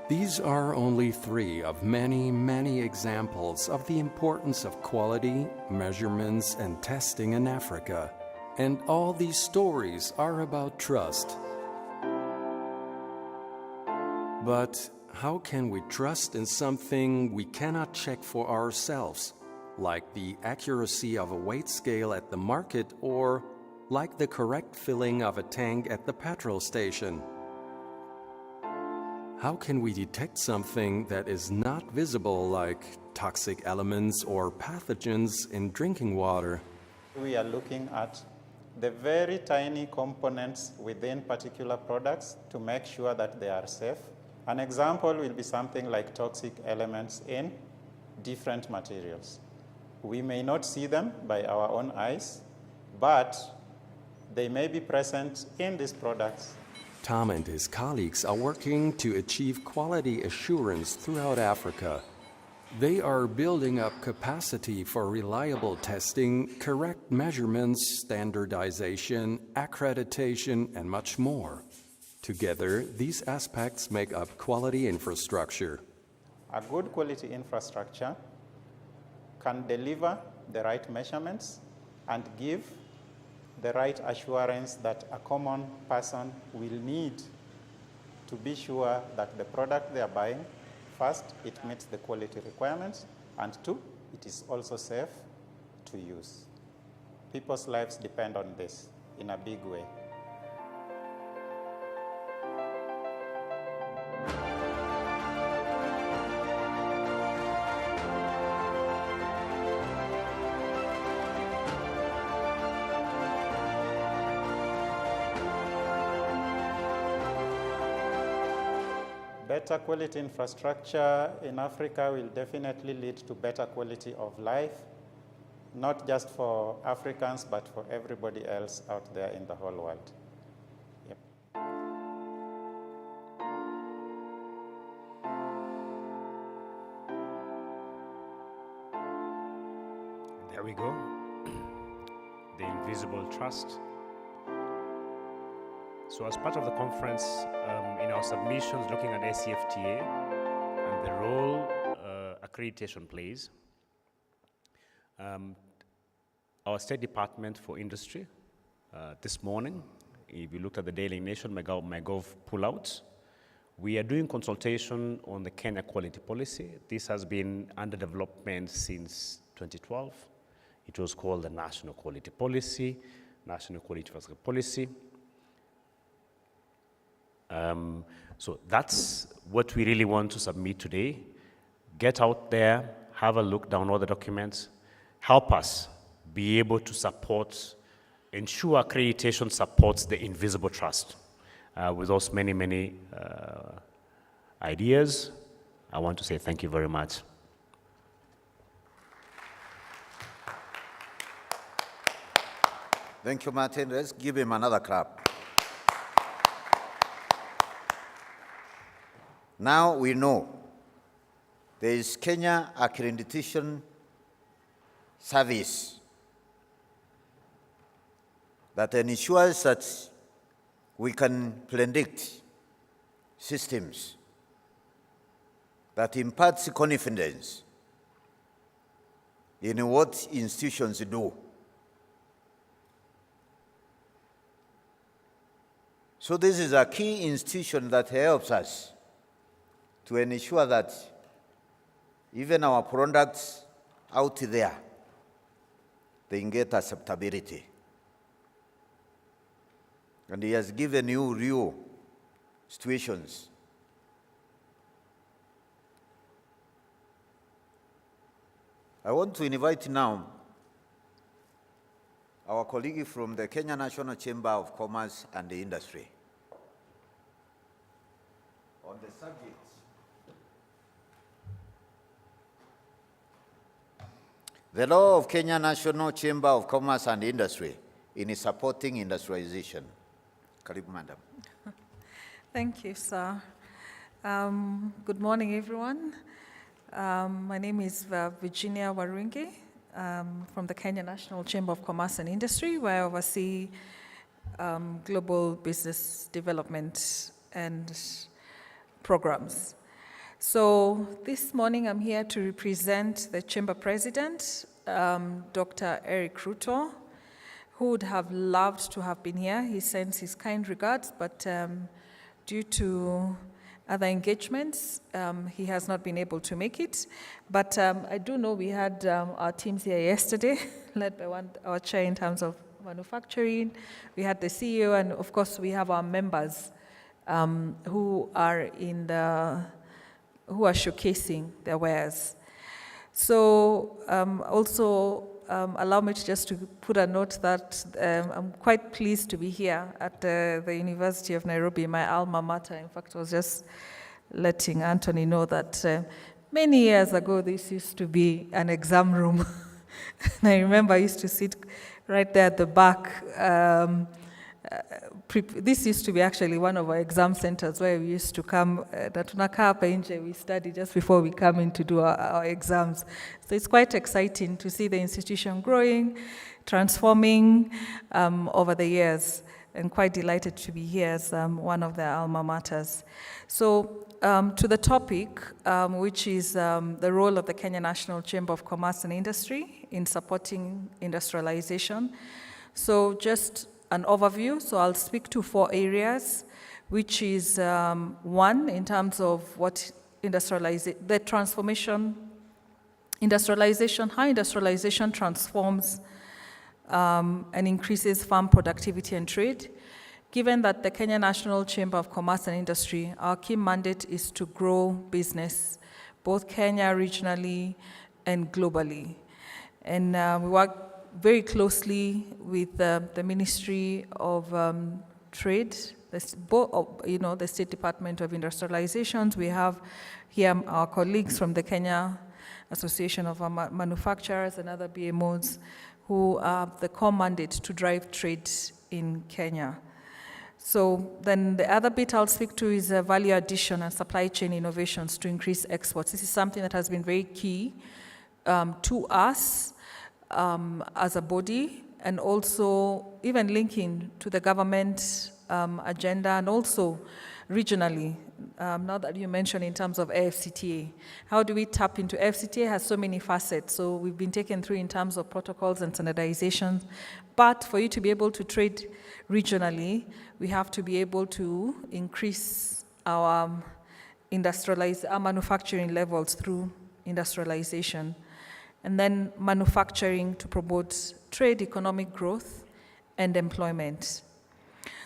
These are only 3 of many, many examples of the importance of quality, measurements, and testing in Africa. And all these stories are about trust. But how can we trust in something we cannot check for ourselves, like the accuracy of a weight scale at the market or like the correct filling of a tank at the petrol station? How can we detect something that is not visible, like toxic elements or pathogens in drinking water? We are looking at the very tiny components within particular products to make sure that they are safe. An example will be something like toxic elements in different materials. We may not see them by our own eyes, but they may be present in these products. Tom and his colleagues are working to achieve quality assurance throughout Africa. They are building up capacity for reliable testing, correct measurements, standardization, accreditation, and much more. Together, these aspects make up quality infrastructure. A good quality infrastructure can deliver the right measurements and give the right assurance that a common person will need to be sure that the product they are buying, first, it meets the quality requirements, and 2, it is also safe to use. People's lives depend on this in a big way. Better quality infrastructure in Africa will definitely lead to better quality of life, not just for Africans, but for everybody else out there in the whole world. Yep. There we go. The invisible trust. So as part of the conference, in our submissions looking at AfCFTA and the role accreditation plays, our State Department for Industry, this morning, if you looked at the Daily Nation, MyGov pullouts, we are doing consultation on the Kenya Quality Policy. This has been under development since 2012. It was called the National Quality Policy. national quality infrastructure policy. So that's what we really want to submit today. Get out there, have a look down all the documents, help us be able to support, ensure accreditation supports the invisible trust. With those many ideas, I want to say thank you very much. Thank you, Martin. Let's give him another clap. Now we know there is Kenya Accreditation Service that ensures that we can predict systems that imparts confidence in what institutions do. So this is a key institution that helps us to ensure that even our products out there, they get acceptability. And he has given you real situations. I want to invite now our colleague from the Kenya National Chamber of Commerce and Industry on the subject. The law of Kenya National Chamber of Commerce and Industry in supporting industrialization. Karibu, Madam. Thank you, sir. Good morning, everyone. My name is Virginia Warungi from the Kenya National Chamber of Commerce and Industry, where I oversee global business development and programs. So this morning I'm here to represent the Chamber President, Dr. Eric Ruto, who would have loved to have been here. He sends his kind regards, but due to other engagements, he has not been able to make it. But I do know we had our teams here yesterday, led by our chair in terms of manufacturing. We had the CEO, and of course we have our members who are showcasing their wares. So also allow me to just to put a note that I'm quite pleased to be here at the University of Nairobi, my alma mater. In fact, I was just letting Anthony know that many years ago, this used to be an exam room. And I remember I used to sit right there at the back. This used to be actually one of our exam centers where we used to come, we study just before we come in to do our exams. So it's quite exciting to see the institution growing, transforming over the years, and quite delighted to be here as one of their alma maters. So to the topic, which is the role of the Kenya National Chamber of Commerce and Industry in supporting industrialization. So just an overview, so I'll speak to 4 areas, which is one, in terms of what the transformation, how industrialization transforms and increases farm productivity and trade. Given that the Kenya National Chamber of Commerce and Industry, our key mandate is to grow business, both Kenya regionally and globally. And we work very closely with the Ministry of Trade, the State Department of Industrialization. We have here our colleagues from the Kenya Association of Manufacturers and other BMOs who have the core mandate to drive trade in Kenya. So then the other bit I'll speak to is value addition and supply chain innovations to increase exports. This is something that has been very key to us as a body, and also even linking to the government agenda, and also regionally, now that you mentioned in terms of AfCFTA. How do we tap into AfCFTA? Has so many facets, so we've been taken through in terms of protocols and standardization, but for you to be able to trade regionally, we have to be able to increase our manufacturing levels through industrialization. And then manufacturing to promote trade, economic growth, and employment.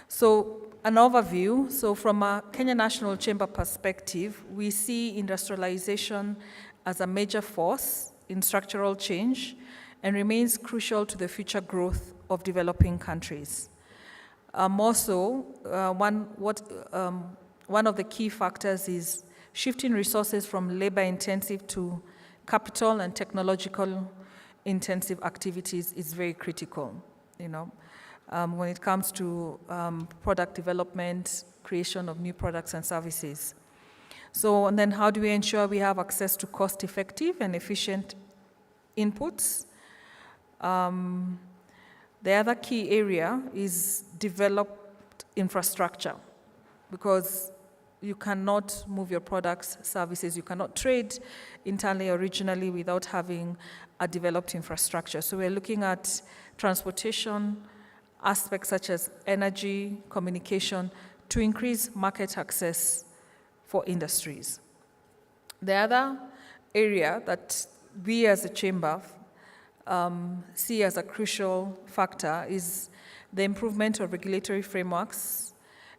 So an overview, so from a Kenya National Chamber perspective, we see industrialization as a major force in structural change and remains crucial to the future growth of developing countries. More so, one of the key factors is shifting resources from labor-intensive to capital and technological-intensive activities is very critical, when it comes to product development, creation of new products and services. So, and then how do we ensure we have access to cost-effective and efficient inputs? The other key area is developed infrastructure, because you cannot move your products, services, you cannot trade internally or regionally without having a developed infrastructure. So we're looking at transportation, aspects such as energy, communication, to increase market access for industries. The other area that we as a chamber see as a crucial factor is the improvement of regulatory frameworks,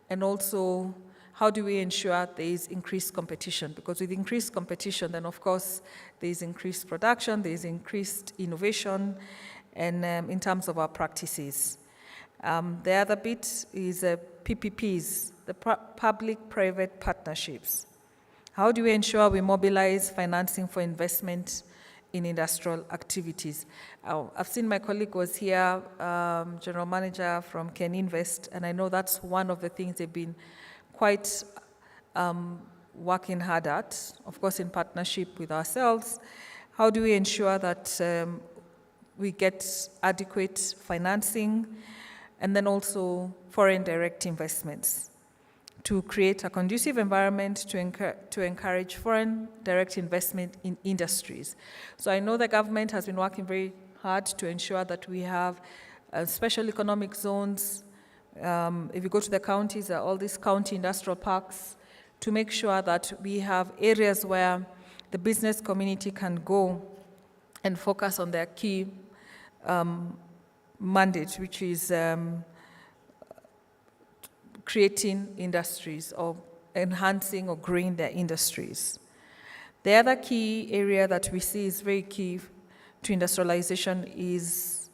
and also how do we ensure there is increased competition? Because with increased competition, then of course there is increased production, there is increased innovation, and in terms of our practices. The other bit is PPPs, the public-private partnerships. How do we ensure we mobilize financing for investment in industrial activities? I've seen my colleague was here, General Manager from Ken Invest, and I know that's one of the things they've been quite working hard at, of course in partnership with ourselves. How do we ensure that we get adequate financing, and then also foreign direct investments to create a conducive environment to encourage foreign direct investment in industries. So I know the government has been working very hard to ensure that we have special economic zones. If you go to the counties, there are all these county industrial parks, to make sure that we have areas where the business community can go and focus on their key mandate, which is creating industries or enhancing or growing their industries. The other key area that we see is very key to industrialization is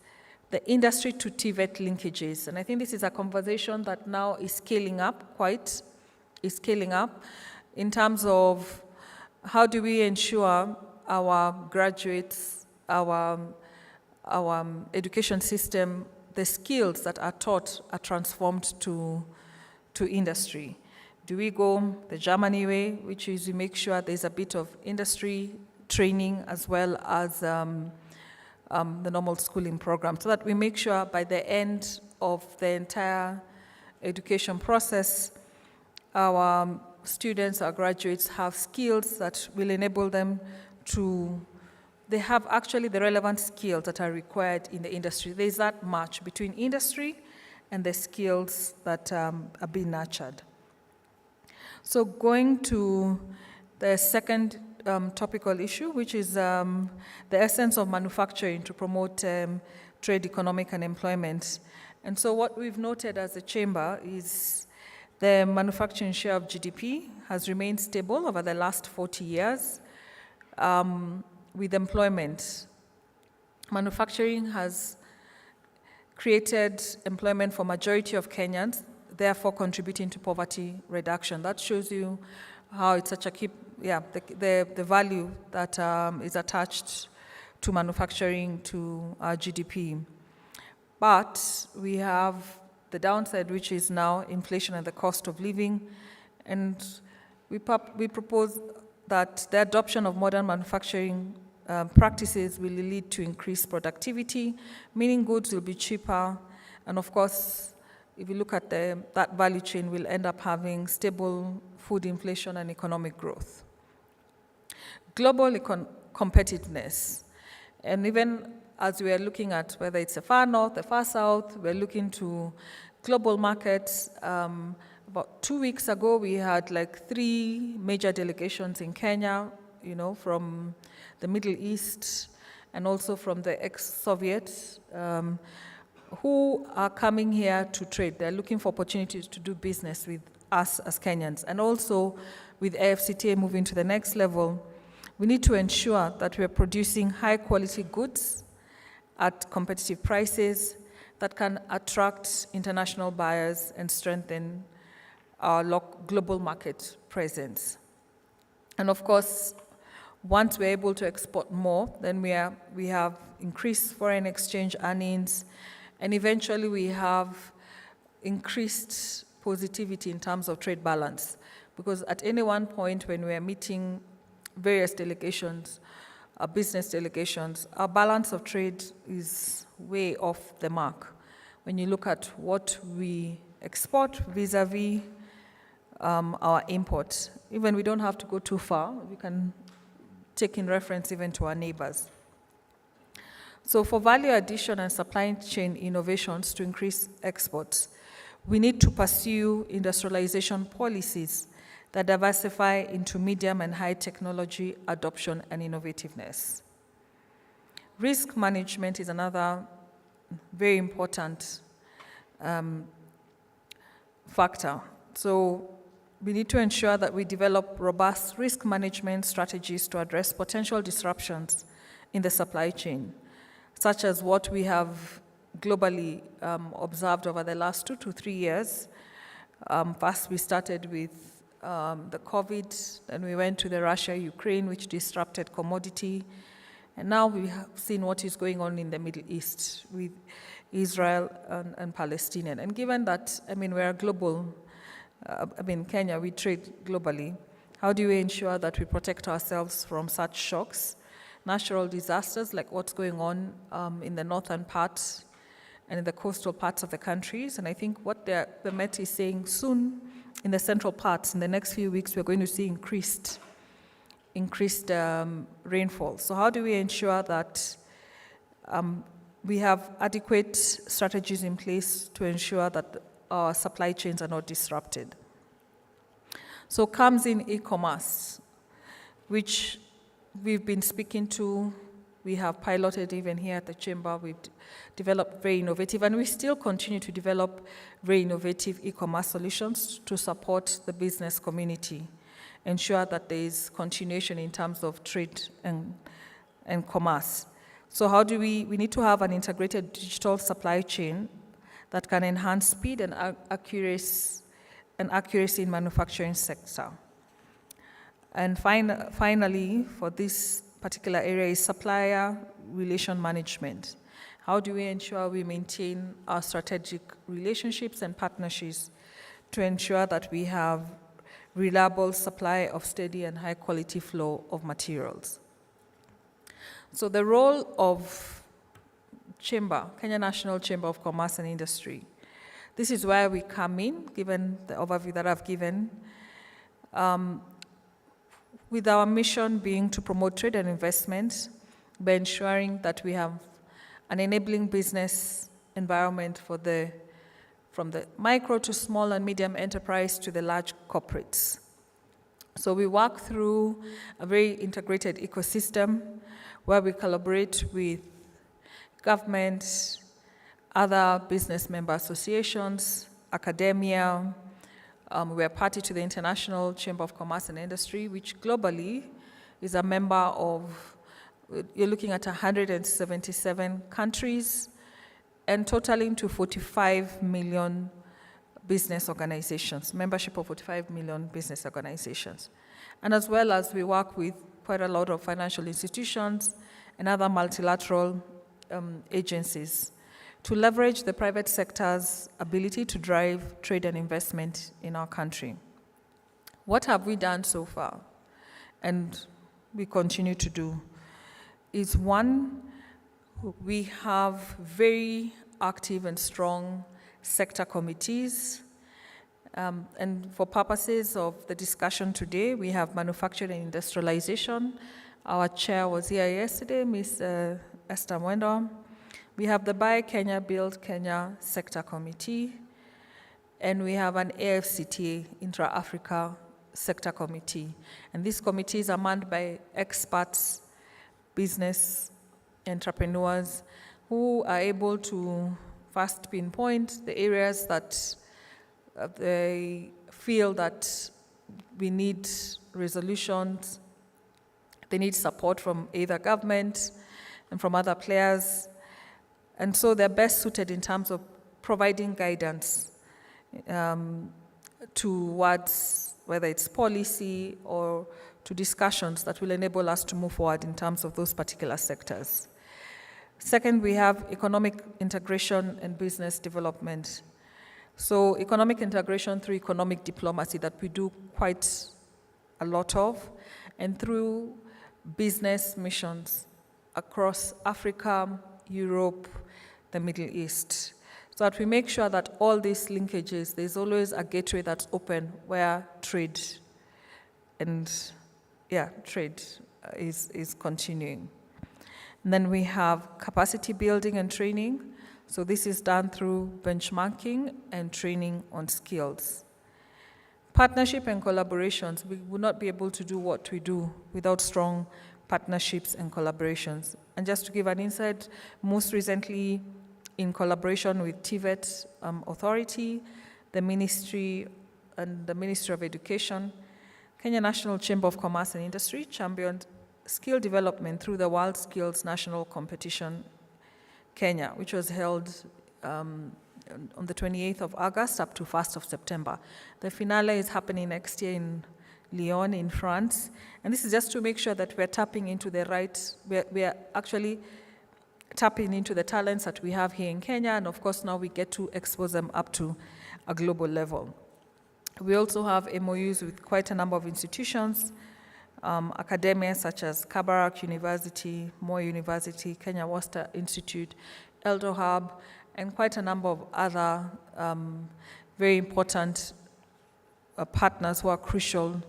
the industry to TVET linkages. And I think this is a conversation that now is scaling up in terms of how do we ensure our graduates, our education system, the skills that are taught are transformed to industry. Do we go the Germany way, which is we make sure there's a bit of industry training as well as the normal schooling program, so that we make sure by the end of the entire education process, our students, our graduates have skills that will enable them to, they have actually the relevant skills that are required in the industry. There's that match between industry and the skills that are being nurtured. So going to the second topical issue, which is the essence of manufacturing to promote trade, economic, and employment. And so what we've noted as a chamber is the manufacturing share of GDP has remained stable over the last 40 years. With employment, manufacturing has created employment for majority of Kenyans, therefore contributing to poverty reduction. That shows you how it's such a key, the value that is attached to manufacturing to our GDP. But we have the downside, which is now inflation and the cost of living. And we propose that the adoption of modern manufacturing practices will lead to increased productivity, meaning goods will be cheaper. And of course, if you look at that value chain, we'll end up having stable food inflation and economic growth. Global competitiveness. And even as we are looking at whether it's the far north, the far south, we're looking to global markets. About 2 weeks ago, we had like 3 major delegations in Kenya, from the Middle East and also from the ex-Soviet, who are coming here to trade. They're looking for opportunities to do business with us as Kenyans. And also with AfCFTA moving to the next level, we need to ensure that we're producing high quality goods at competitive prices that can attract international buyers and strengthen our global market presence. And of course, once we're able to export more, then we have increased foreign exchange earnings, and eventually we have increased positivity in terms of trade balance. Because at any one point when we are meeting various delegations, business delegations, our balance of trade is way off the mark. When you look at what we export vis-a-vis our import, even we don't have to go too far, we can take in reference even to our neighbors. So for value addition and supply chain innovations to increase exports, we need to pursue industrialization policies that diversify into medium and high technology adoption and innovativeness. Risk management is another very important factor. So we need to ensure that we develop robust risk management strategies to address potential disruptions in the supply chain, such as what we have globally observed over the last 2 to 3 years. First, we started with the COVID, then we went to the Russia-Ukraine, which disrupted commodity, and now we have seen what is going on in the Middle East with Israel and Palestinian. And given that, we're global, Kenya, we trade globally, how do we ensure that we protect ourselves from such shocks? Natural disasters like what's going on in the northern parts and in the coastal parts of the countries. And I think what the Met is saying soon in the central parts, in the next few weeks, we're going to see increased rainfall. So how do we ensure that we have adequate strategies in place to ensure that our supply chains are not disrupted? So comes in e-commerce, which we've been speaking to, we have piloted even here at the Chamber, we've developed very innovative, and we still continue to develop very innovative e-commerce solutions to support the business community, ensure that there is continuation in terms of trade and commerce. So how do we need to have an integrated digital supply chain that can enhance speed and accuracy in manufacturing sector. And finally, for this particular area is supplier relation management. How do we ensure we maintain our strategic relationships and partnerships to ensure that we have reliable supply of steady and high quality flow of materials? So the role of Kenya National Chamber of Commerce and Industry, this is where we come in, given the overview that I've given, with our mission being to promote trade and investment by ensuring that we have an enabling business environment from the micro to small and medium enterprise to the large corporates. So we work through a very integrated ecosystem where we collaborate with government, other business member associations, academia. We are party to the International Chamber of Commerce and Industry, which globally is a member of, you're looking at 177 countries and totaling to 45 million business organizations, membership of 45 million business organizations. And as well as we work with quite a lot of financial institutions and other multilateral agencies to leverage the private sector's ability to drive trade and investment in our country. What have we done so far? And we continue to do is, one, we have very active and strong sector committees. And for purposes of the discussion today, we have manufacturing and industrialization. Our chair was here yesterday, Ms. Esther Mwendo. We have the Buy Kenya, Build Kenya Sector Committee, and we have an AfCFTA, Intra-Africa Sector Committee. And these committees are manned by experts, business entrepreneurs, who are able to first pinpoint the areas that they feel that we need resolutions, they need support from either government and from other players. And so they're best suited in terms of providing guidance towards whether it's policy or to discussions that will enable us to move forward in terms of those particular sectors. Second, we have economic integration and business development. So economic integration through economic diplomacy that we do quite a lot of, and through business missions across Africa, Europe, the Middle East, so that we make sure that all these linkages, there's always a gateway that's open where trade is continuing. And then we have capacity building and training. So this is done through benchmarking and training on skills. Partnership and collaborations. We would not be able to do what we do without strong partnerships and collaborations. And just to give an insight, most recently in collaboration with TVET Authority, the Ministry and the Ministry of Education, Kenya National Chamber of Commerce and Industry championed skill development through the World Skills National Competition Kenya, which was held on the 28th of August up to 1st of September. The finale is happening next year in Lyon in France. And this is just to make sure that we're tapping into the we're actually tapping into the talents that we have here in Kenya. And of course, now we get to expose them up to a global level. We also have MOUs with quite a number of institutions, academia such as Kabarak University, Moi University, Kenya Worcester Institute, Eldo Hub, and quite a number of other very important partners who are crucial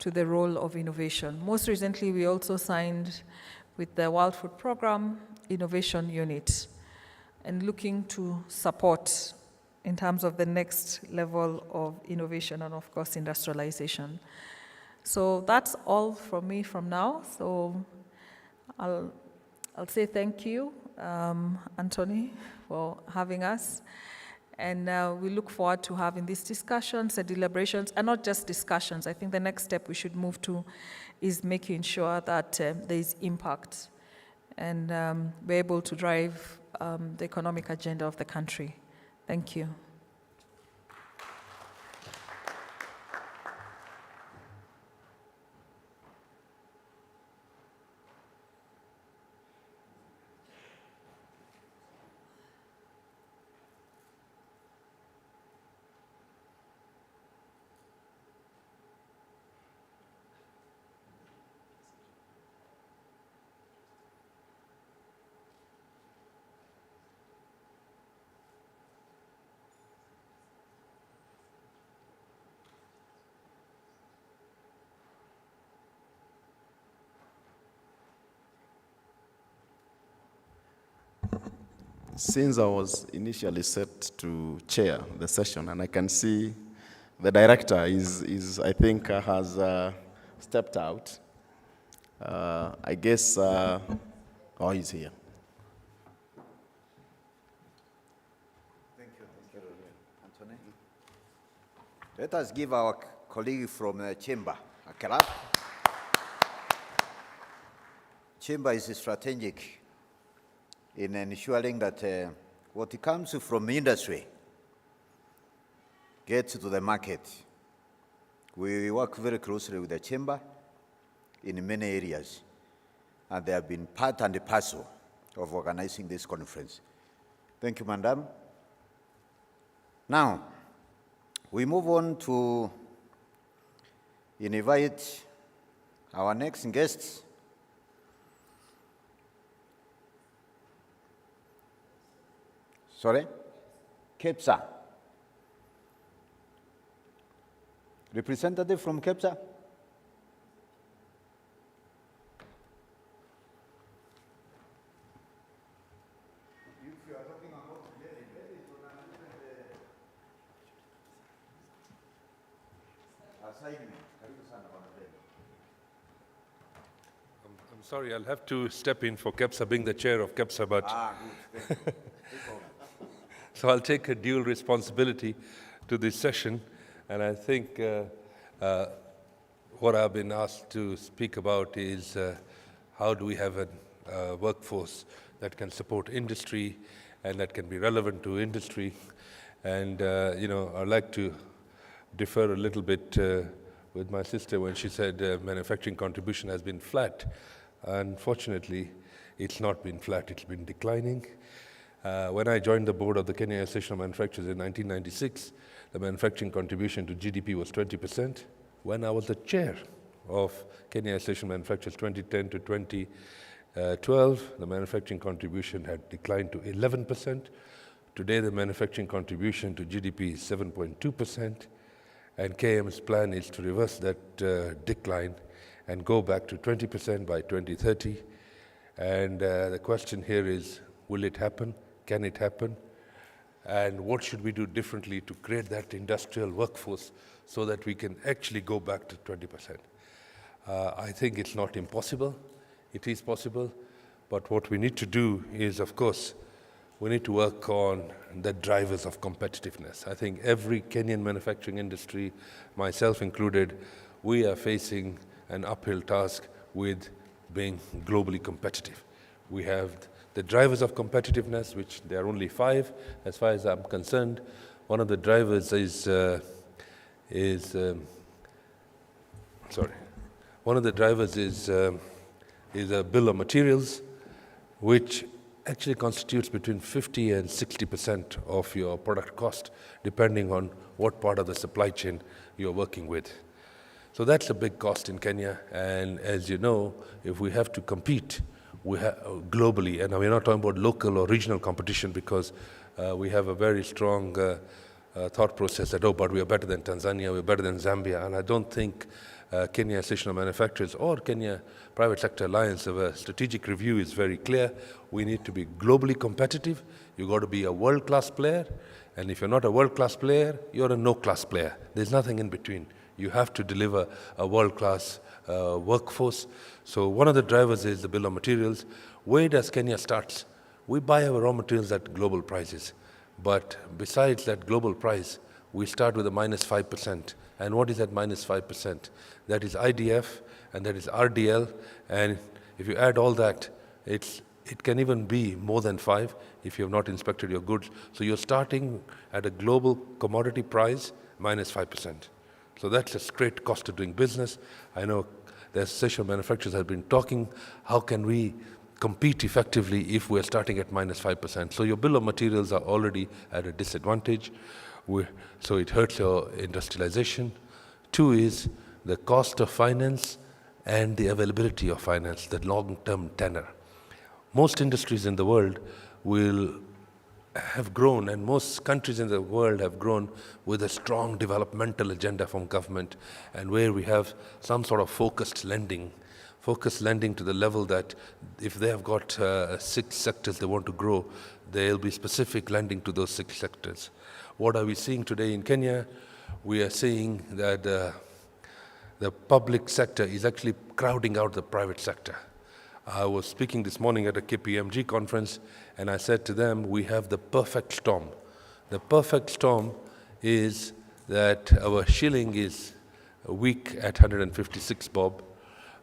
to the role of innovation. Most recently, we also signed with the World Food Programme Innovation Unit and looking to support in terms of the next level of innovation and, of course, industrialization. So that's all from me from now. So I'll say thank you, Anthony, for having us. And we look forward to having these discussions and deliberations, and not just discussions. I think the next step we should move to is making sure that there is impact and we're able to drive the economic agenda of the country. Thank you. Since I was initially set to chair the session, and I can see the director is I think, has stepped out. I guess, oh, he's here. Thank you, Anthony. Let us give our colleague from the chamber a clap. Chamber is strategic in ensuring that what comes from industry gets to the market. We work very closely with the chamber in many areas, and they have been part and parcel of organizing this conference. Thank you, Madam. Now, we move on to invite our next guests. Sorry? KEPSA. Representative from KEPSA? If you are talking about assignment, I'm sorry, I'll have to step in for KEPSA, being the chair of KEPSA, but... good. So I'll take a dual responsibility to this session, and I think what I've been asked to speak about is how do we have a workforce that can support industry and that can be relevant to industry. And, I'd like to differ a little bit with my sister when she said manufacturing contribution has been flat. Unfortunately, it's not been flat, it's been declining. When I joined the board of the Kenya Association of Manufacturers in 1996, the manufacturing contribution to GDP was 20%. When I was the chair of Kenya Association of Manufacturers 2010 to 2012, the manufacturing contribution had declined to 11%. Today, the manufacturing contribution to GDP is 7.2%, and KM's plan is to reverse that decline and go back to 20% by 2030. And the question here is, will it happen? Can it happen? And what should we do differently to create that industrial workforce so that we can actually go back to 20%? I think it's not impossible. It is possible. But what we need to do is, of course, we need to work on the drivers of competitiveness. I think every Kenyan manufacturing industry, myself included, we are facing an uphill task with being globally competitive. We have the drivers of competitiveness, which there are only 5 as far as I'm concerned. One of the drivers is a bill of materials, which actually constitutes between 50 and 60% of your product cost, depending on what part of the supply chain you're working with. So that's a big cost in Kenya, and as you know, if we have to compete globally, and we're not talking about local or regional competition, because we have a very strong thought process that, but we are better than Tanzania, we're better than Zambia, and I don't think Kenya Association of Manufacturers or Kenya Private Sector Alliance of a strategic review is very clear. We need to be globally competitive. You've got to be a world-class player, and if you're not a world-class player, you're a no-class player. There's nothing in between. You have to deliver a world-class workforce. So one of the drivers is the bill of materials. Where does Kenya start? We buy our raw materials at global prices. But besides that global price, we start with a minus 5%. And what is that minus 5%? That is IDF and that is RDL. And if you add all that, it can even be more than 5 if you have not inspected your goods. So you're starting at a global commodity price minus 5%. So that's a straight cost of doing business. I know the Association of Manufacturers has been talking, how can we compete effectively if we're starting at minus 5%? So your bill of materials are already at a disadvantage. So it hurts your industrialization. 2 is the cost of finance and the availability of finance, the long-term tenor. Most industries in the world will have grown, and most countries in the world have grown with a strong developmental agenda from government, and where we have some sort of focused lending to the level that if they have got 6 sectors they want to grow, there'll be specific lending to those 6 sectors. What are we seeing today in Kenya? We are seeing that the public sector is actually crowding out the private sector. I was speaking this morning at a KPMG conference, and I said to them, we have the perfect storm. The perfect storm is that our shilling is weak at 156 bob.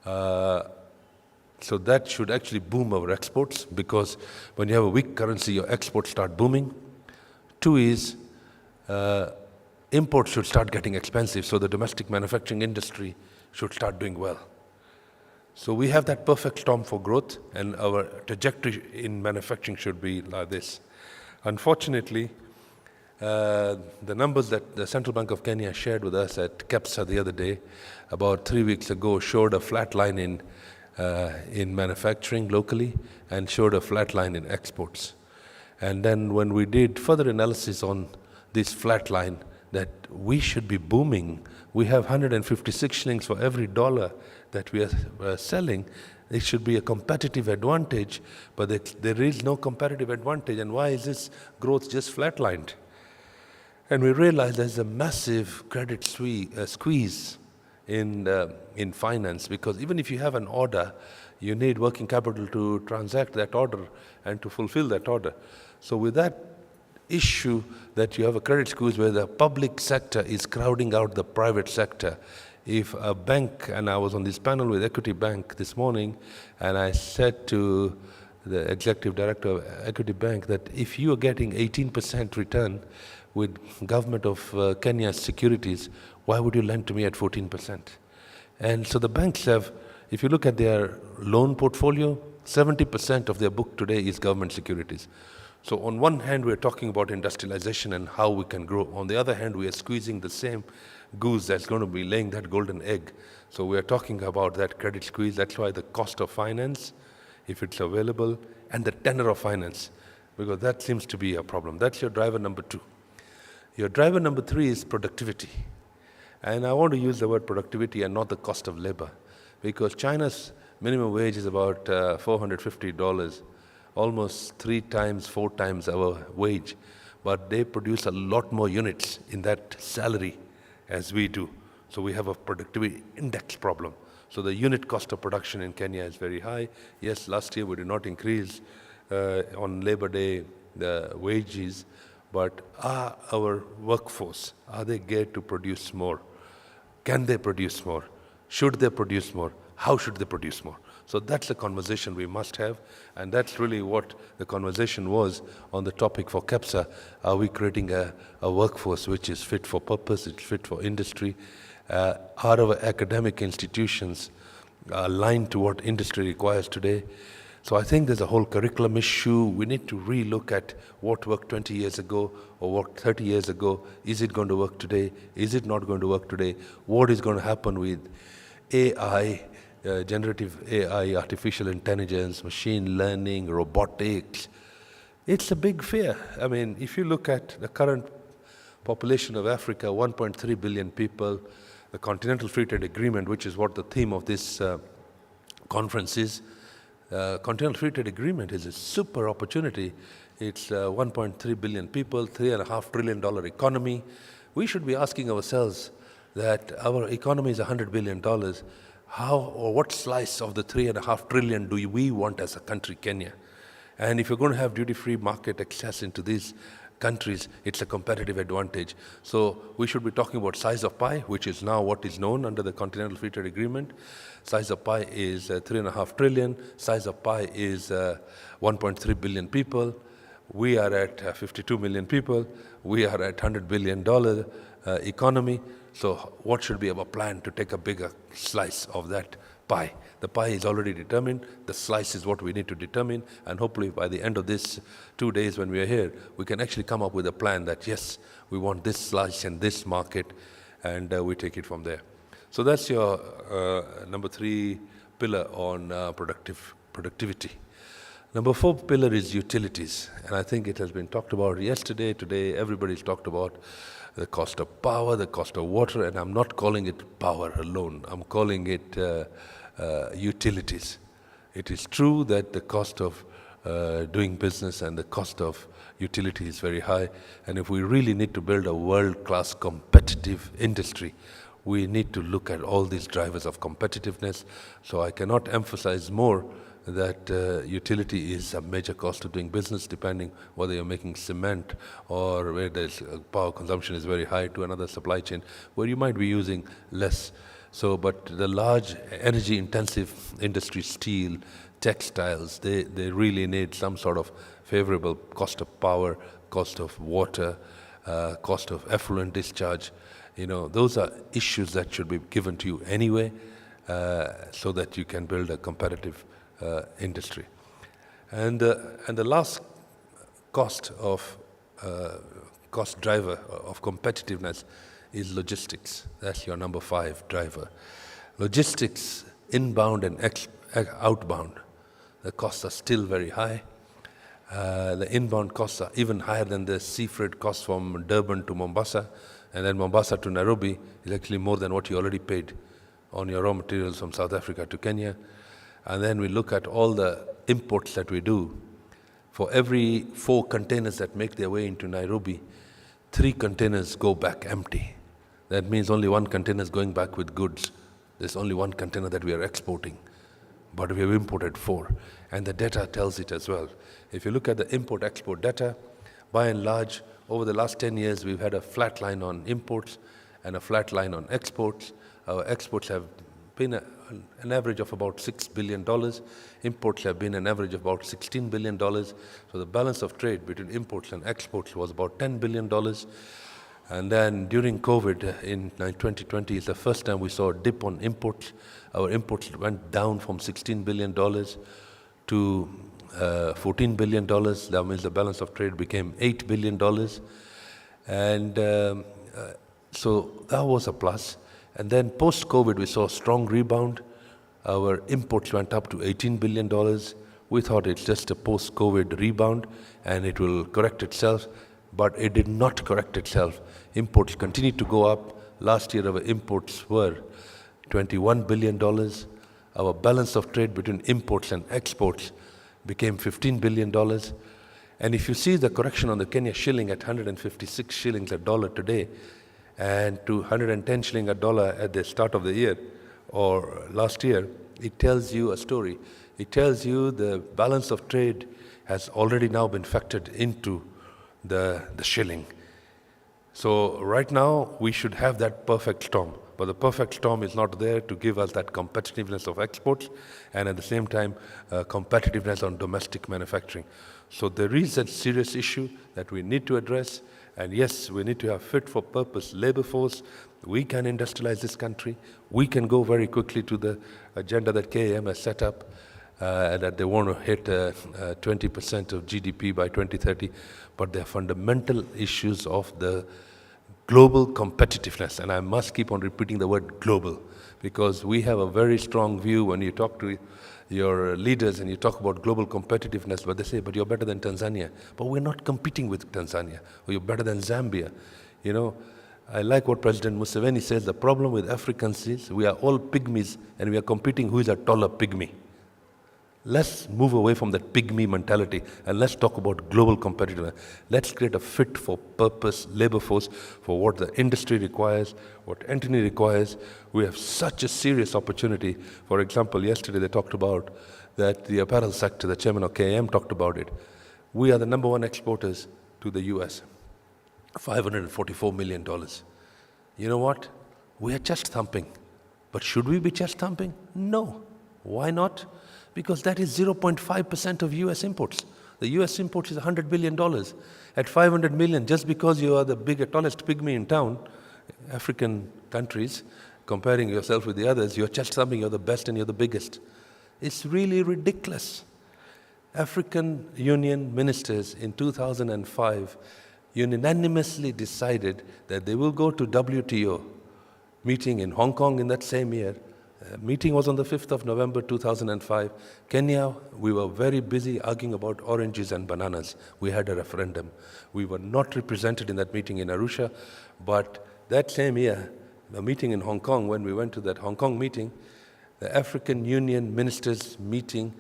So that should actually boom our exports, because when you have a weak currency, your exports start booming. 2 is imports should start getting expensive, so the domestic manufacturing industry should start doing well. So we have that perfect storm for growth, and our trajectory in manufacturing should be like this. Unfortunately, the numbers that the Central Bank of Kenya shared with us at KEPSA the other day, about 3 weeks ago, showed a flat line in manufacturing locally and showed a flat line in exports. And then when we did further analysis on this flat line, that we should be booming. We have 156 shillings for every dollar that we are selling. It should be a competitive advantage, but there is no competitive advantage. And why is this growth just flatlined? And we realize there's a massive credit squeeze in finance, because even if you have an order, you need working capital to transact that order and to fulfill that order. So with that issue that you have a credit squeeze where the public sector is crowding out the private sector. If a bank, and I was on this panel with Equity Bank this morning, and I said to the executive director of Equity Bank that if you are getting 18% return with government of Kenya's securities, why would you lend to me at 14%? And so the banks have, if you look at their loan portfolio, 70% of their book today is government securities. So on one hand, we're talking about industrialization and how we can grow. On the other hand, we are squeezing the same goose that's going to be laying that golden egg. So we are talking about that credit squeeze. That's why the cost of finance, if it's available, and the tenor of finance, because that seems to be a problem. That's your driver number 2. Your driver number 3 is productivity. And I want to use the word productivity and not the cost of labor, because China's minimum wage is about $450, almost 3 times, 4 times our wage. But they produce a lot more units in that salary as we do. So we have a productivity index problem. So the unit cost of production in Kenya is very high. Yes, last year we did not increase on Labor Day the wages, but are our workforce, are they geared to produce more? Can they produce more? Should they produce more? How should they produce more? So that's the conversation we must have, and that's really what the conversation was on the topic for KEPSA. Are we creating a workforce which is fit for purpose, it's fit for industry? Are our academic institutions aligned to what industry requires today? So I think there's a whole curriculum issue. We need to relook at what worked 20 years ago or what 30 years ago. Is it going to work today? Is it not going to work today? What is going to happen with AI, generative AI, artificial intelligence, machine learning, robotics? It's a big fear. I mean, if you look at the current population of Africa, 1.3 billion people, the Continental Free Trade Agreement, which is what the theme of this conference is, Continental Free Trade Agreement is a super opportunity. It's 1.3 billion people, $3.5 trillion economy. We should be asking ourselves that our economy is $100 billion. How or what slice of the $3.5 trillion do we want as a country, Kenya? And if you're going to have duty-free market access into these countries, it's a competitive advantage. So we should be talking about size of pie, which is now what is known under the Continental Free Trade Agreement. Size of pie is 3.5 trillion. Size of pie is 1.3 billion people. We are at 52 million people. We are at $100 billion economy. So what should be our plan to take a bigger slice of that pie? The pie is already determined. The slice is what we need to determine. And hopefully by the end of this 2 days when we are here, we can actually come up with a plan that, yes, we want this slice and this market, and we take it from there. So that's your number 3 pillar on productivity. Number 4 pillar is utilities. And I think it has been talked about yesterday, today, everybody's talked about the cost of power, the cost of water, and I'm not calling it power alone. I'm calling it utilities. It is true that the cost of doing business and the cost of utility is very high, and if we really need to build a world-class competitive industry, we need to look at all these drivers of competitiveness. So I cannot emphasize more that utility is a major cost of doing business, depending whether you're making cement or where there's power consumption is very high to another supply chain where you might be using less. So, but the large energy intensive industry, steel, textiles, they really need some sort of favorable cost of power, cost of water, cost of effluent discharge. You know, those are issues that should be given to you anyway, so that you can build a competitive industry. And the last cost driver of competitiveness is logistics. That's your number 5 driver. Logistics, inbound and outbound, the costs are still very high. The inbound costs are even higher than the sea freight costs from Durban to Mombasa, and then Mombasa to Nairobi is actually more than what you already paid on your raw materials from South Africa to Kenya. And then we look at all the imports that we do. For every 4 containers that make their way into Nairobi, 3 containers go back empty. That means only 1 container is going back with goods. There's only 1 container that we are exporting, but we have imported 4. And the data tells it as well. If you look at the import-export data, By and large, over the last 10 years, we've had a flat line on imports and a flat line on exports. Our exports have been an average of about $6 billion. Imports have been an average of about $16 billion. So the balance of trade between imports and exports was about $10 billion. And then during COVID in 2020 is the first time we saw a dip on imports. Our imports went down from $16 billion to $14 billion. That means the balance of trade became $8 billion. And so that was a plus. And then post-COVID, we saw a strong rebound. Our imports went up to $18 billion. We thought it's just a post-COVID rebound and it will correct itself, but it did not correct itself. Imports continued to go up. Last year, our imports were $21 billion. Our balance of trade between imports and exports became $15 billion. And if you see the correction on the Kenya shilling at 156 shillings a dollar today, and to 110 shilling a dollar at the start of the year or last year, it tells you a story. It tells you the balance of trade has already now been factored into the shilling. So right now, we should have that perfect storm. But the perfect storm is not there to give us that competitiveness of exports and at the same time, competitiveness on domestic manufacturing. So there is a serious issue that we need to address. And yes, we need to have fit-for-purpose labor force. We can industrialize this country. We can go very quickly to the agenda that KAM has set up, that they want to hit 20% of GDP by 2030. But there are fundamental issues of the global competitiveness. And I must keep on repeating the word global, because we have a very strong view when you talk to your leaders and you talk about global competitiveness, but they say, but you're better than Tanzania. But we're not competing with Tanzania. Or you're better than Zambia. You know, I like what President Museveni says, the problem with Africans is we are all pygmies and we are competing who is a taller pygmy. Let's move away from that pygmy mentality and let's talk about global competitiveness. Let's create a fit-for-purpose labor force for what the industry requires, what Antony requires. We have such a serious opportunity. For example, yesterday they talked about that the apparel sector, the chairman of KAM talked about it. We are the #1 exporters to the US, $544 million. You know what? We are chest thumping. But should we be chest thumping? No. Why not? Because that is 0.5% of US imports. The US imports is $100 billion. At 500 million, just because you are the tallest pygmy in town, African countries, comparing yourself with the others, you're just thumping, you're the best and you're the biggest. It's really ridiculous. African Union ministers in 2005 unanimously decided that they will go to WTO meeting in Hong Kong in that same year. Meeting was on the 5th of November 2005. Kenya, we were very busy arguing about oranges and bananas. We had a referendum. We were not represented in that meeting in Arusha, but that same year, the meeting in Hong Kong, when we went to that Hong Kong meeting, the African Union ministers meeting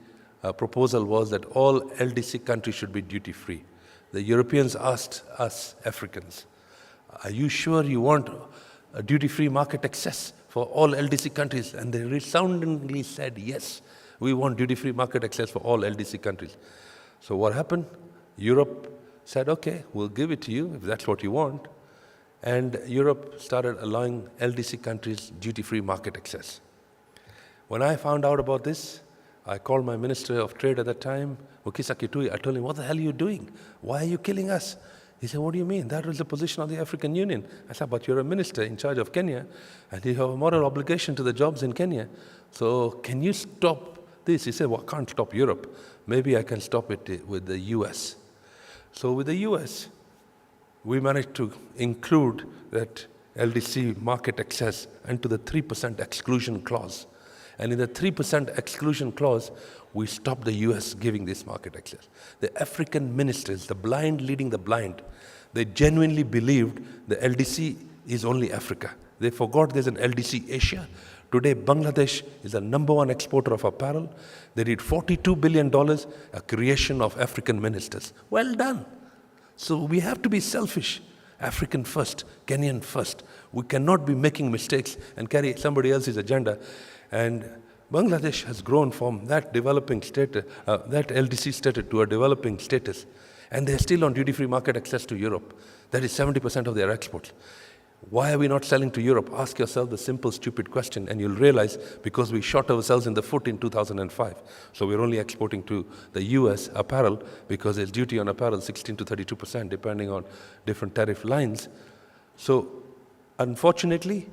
proposal was that all LDC countries should be duty-free. The Europeans asked us, Africans, are you sure you want a duty-free market access for all LDC countries? And they resoundingly said, yes, we want duty-free market access for all LDC countries. So what happened? Europe said, okay, we'll give it to you if that's what you want. And Europe started allowing LDC countries duty-free market access. When I found out about this, I called my Minister of Trade at that time, Mukisa Kitui. I told him, what the hell are you doing? Why are you killing us? He said, what do you mean? That was the position of the African Union. I said, but you're a minister in charge of Kenya, and you have a moral obligation to the jobs in Kenya. So can you stop this? He said, well, I can't stop Europe. Maybe I can stop it with the US. So with the US, we managed to include that LDC market access into the 3% exclusion clause. And in the 3% exclusion clause, we stopped the US giving this market access. The African ministers, the blind leading the blind, they genuinely believed the LDC is only Africa. They forgot there's an LDC Asia. Today, Bangladesh is the #1 exporter of apparel. They did $42 billion, a creation of African ministers. Well done. So we have to be selfish. African first, Kenyan first. We cannot be making mistakes and carry somebody else's agenda. And Bangladesh has grown from that developing status, that LDC status to a developing status. And they're still on duty-free market access to Europe. That is 70% of their exports. Why are we not selling to Europe? Ask yourself the simple, stupid question, and you'll realize because we shot ourselves in the foot in 2005. So we're only exporting to the US apparel because there's duty on apparel 16 to 32%, depending on different tariff lines. So unfortunately,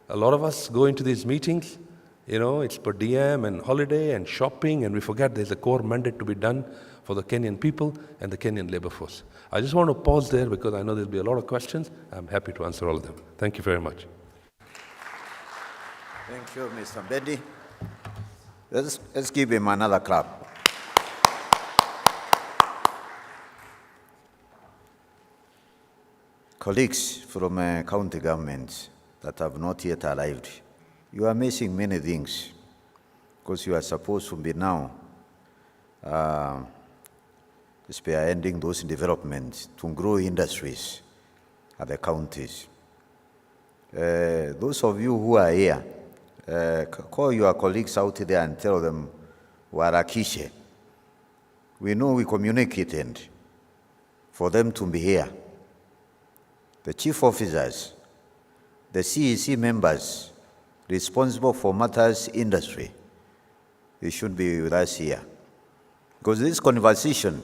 a lot of us go into these meetings, it's per diem and holiday and shopping, and we forget there's a core mandate to be done for the Kenyan people and the Kenyan labor force. I just want to pause there because I know there'll be a lot of questions. I'm happy to answer all of them. Thank you very much. Thank you, Mr. Mbedi. Let's give him another clap. Colleagues from county governments that have not yet arrived, you are missing many things because you are supposed to be now spearheading those developments to grow industries at the counties. Those of you who are here, call your colleagues out there and tell them, warakishe. We know we communicated for them to be here. The chief officers, the CEC members responsible for matters industry, they should be with us here. Because this conversation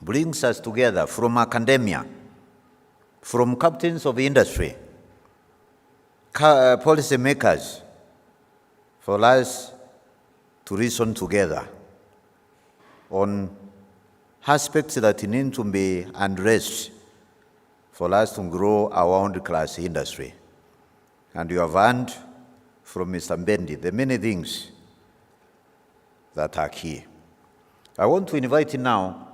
brings us together from academia, from captains of industry, policy makers, for us to reason together on aspects that need to be addressed for us to grow our own class industry. And you have learned from Mr. Mbedi the many things that are key. I want to invite now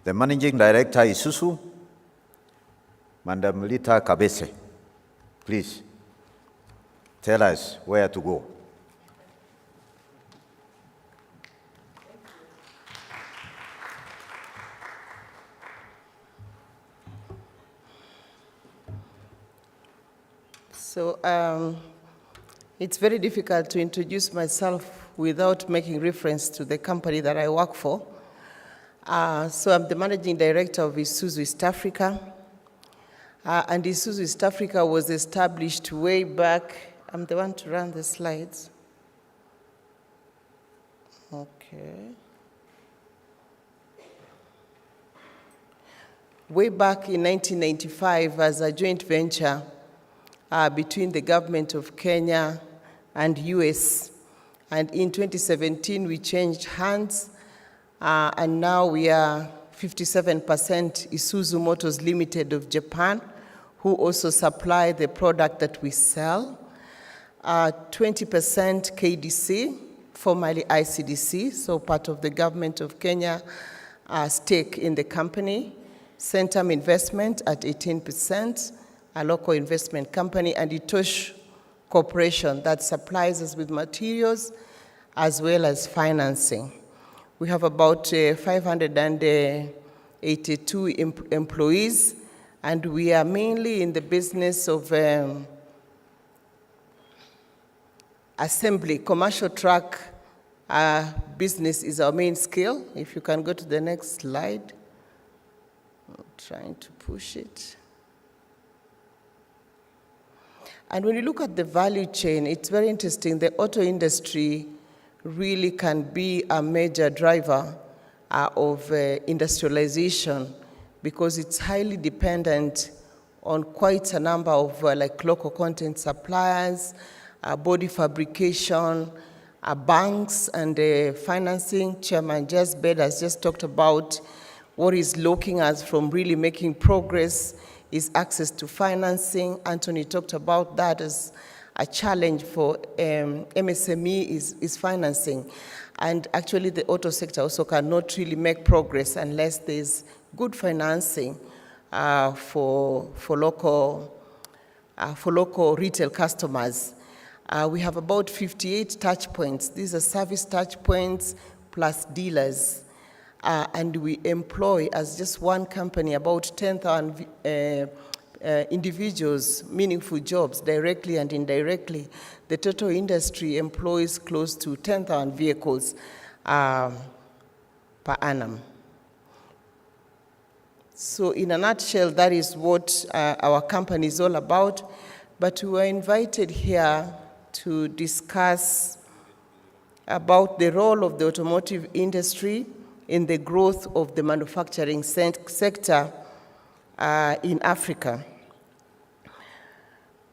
the Managing Director, Isuzu, Madam Lita Kabese. Please, tell us where to go. So it's very difficult to introduce myself without making reference to the company that I work for. So I'm the Managing Director of Isuzu East Africa. And Isuzu East Africa was established way back. I'm the one to run the slides. Okay. Way back in 1995 as a joint venture between the government of Kenya and US. And in 2017, we changed hands, and now we are 57% Isuzu Motors Limited of Japan, who also supply the product that we sell. 20% KDC, formerly ICDC, so part of the government of Kenya, stake in the company. Centum Investment at 18%, a local investment company, and Itosh Corporation that supplies us with materials as well as financing. We have about 582 employees, and we are mainly in the business of assembly. Commercial truck business is our main skill. If you can go to the next slide. I'm trying to push it. And when you look at the value chain, it's very interesting. The auto industry really can be a major driver of industrialization because it's highly dependent on quite a number of like local content suppliers, body fabrication, banks, and financing. Chairman Jasbed has just talked about what is looking at from really making progress is access to financing. Anthony talked about that as a challenge for MSME is financing. And actually the auto sector also cannot really make progress unless there's good financing for local retail customers. We have about 58 touch points. These are service touch points plus dealers. And we employ, as just one company, about 10,000 individuals, meaningful jobs, directly and indirectly. The total industry employs close to 10,000 vehicles per annum. So in a nutshell, that is what our company is all about. But we were invited here to discuss about the role of the automotive industry in the growth of the manufacturing sector in Africa.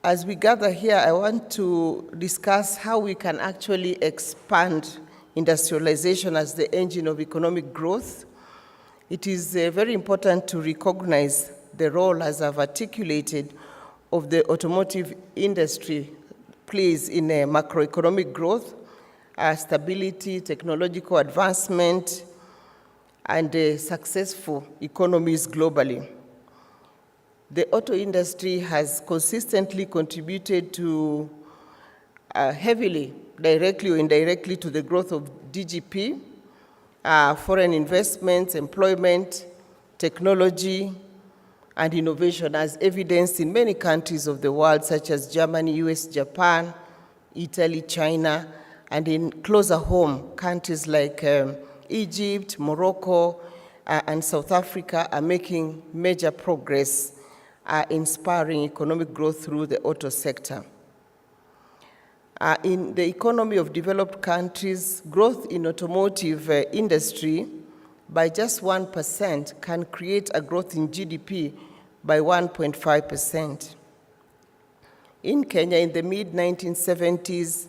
As we gather here, I want to discuss how we can actually expand industrialization as the engine of economic growth. It is very important to recognize the role, as I've articulated, of the automotive industry plays in macroeconomic growth, stability, technological advancement, and successful economies globally. The auto industry has consistently contributed to heavily, directly or indirectly, to the growth of GDP, foreign investments, employment, technology, and innovation, as evidenced in many countries of the world, such as Germany, US, Japan, Italy, China, and in closer home, countries like Egypt, Morocco, and South Africa are making major progress, inspiring economic growth through the auto sector. In the economy of developed countries, growth in automotive industry by just 1% can create a growth in GDP by 1.5%. In Kenya, in the mid-1970s,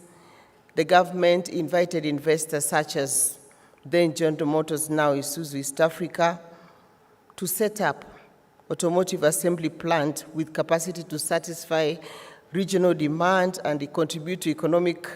the government invited investors such as then General Motors, now Isuzu East Africa, to set up automotive assembly plant with capacity to satisfy regional demand and contribute to economic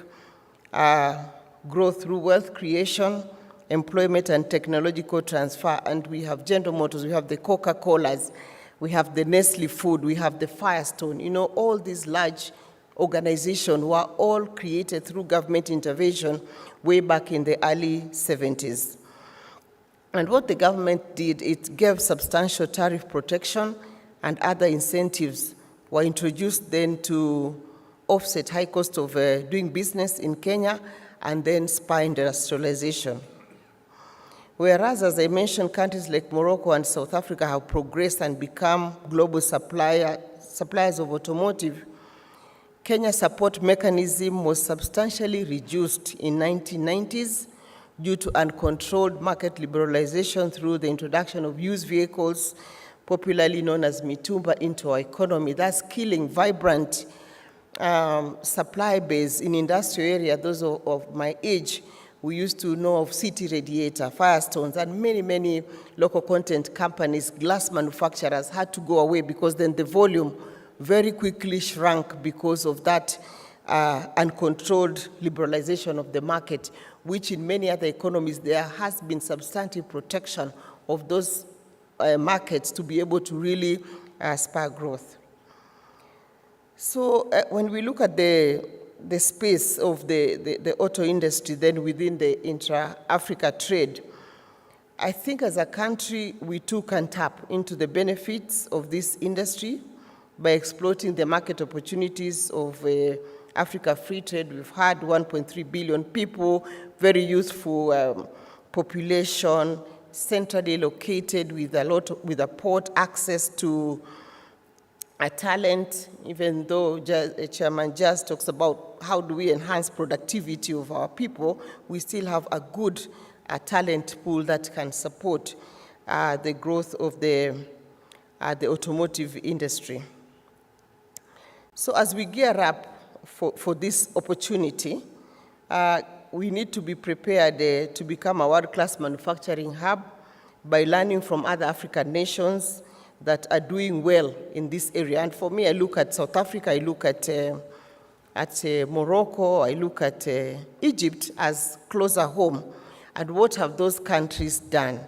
growth through wealth creation, employment, and technological transfer. And we have General Motors, we have the Coca-Colas, we have the Nestle Food, we have the Firestone. You know, all these large organizations were all created through government intervention way back in the early 70s. And what the government did, it gave substantial tariff protection and other incentives were introduced then to offset high cost of doing business in Kenya and then spur industrialization. Whereas, as I mentioned, countries like Morocco and South Africa have progressed and become global suppliers of automotive, Kenya's support mechanism was substantially reduced in 1990s due to uncontrolled market liberalization through the introduction of used vehicles, popularly known as mitumba, into our economy, thus killing vibrant supply base in industrial area. Those of my age, we used to know of City Radiator, Firestones, and many, many local content companies, glass manufacturers had to go away because then the volume very quickly shrunk because of that uncontrolled liberalization of the market, which in many other economies there has been substantive protection of those markets to be able to really spur growth. So when we look at the space of the auto industry then within the intra-Africa trade, I think as a country we too can tap into the benefits of this industry by exploiting the market opportunities of Africa free trade. We've had 1.3 billion people, very youthful population, centrally located with a port access to a talent, even though Chairman just talks about how do we enhance productivity of our people, we still have a good talent pool that can support the growth of the automotive industry. So as we gear up for this opportunity, we need to be prepared to become a world-class manufacturing hub by learning from other African nations that are doing well in this area. And for me, I look at South Africa, I look at Morocco, I look at Egypt as closer home. And what have those countries done?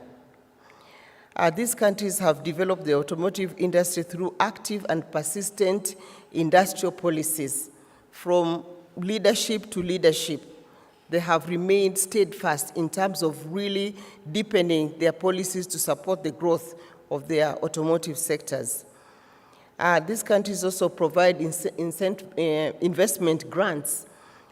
These countries have developed the automotive industry through active and persistent industrial policies. From leadership to leadership, they have remained steadfast in terms of really deepening their policies to support the growth of their automotive sectors. These countries also provide investment grants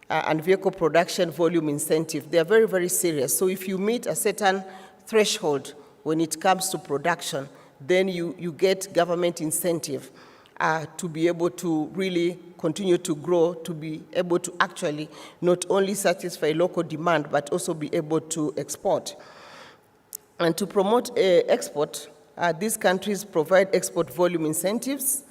and vehicle production volume incentive. They are very, very serious. So if you meet a certain threshold when it comes to production, then you get government incentive to be able to really continue to grow, to be able to actually not only satisfy local demand, but also be able to export. And to promote export, these countries provide export volume incentives,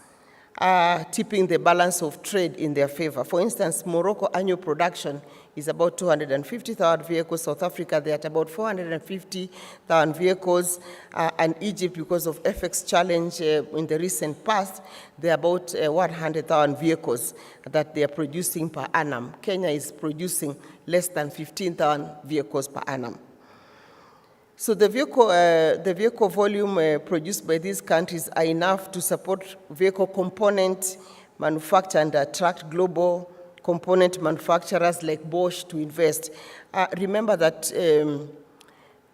tipping the balance of trade in their favor. For instance, Morocco annual production is about 250,000 vehicles. South Africa, they're at about 450,000 vehicles. And Egypt, because of FX challenge in the recent past, they're about 100,000 vehicles that they are producing per annum. Kenya is producing less than 15,000 vehicles per annum. So the vehicle volume produced by these countries are enough to support vehicle component manufacture and attract global component manufacturers like Bosch to invest. Remember that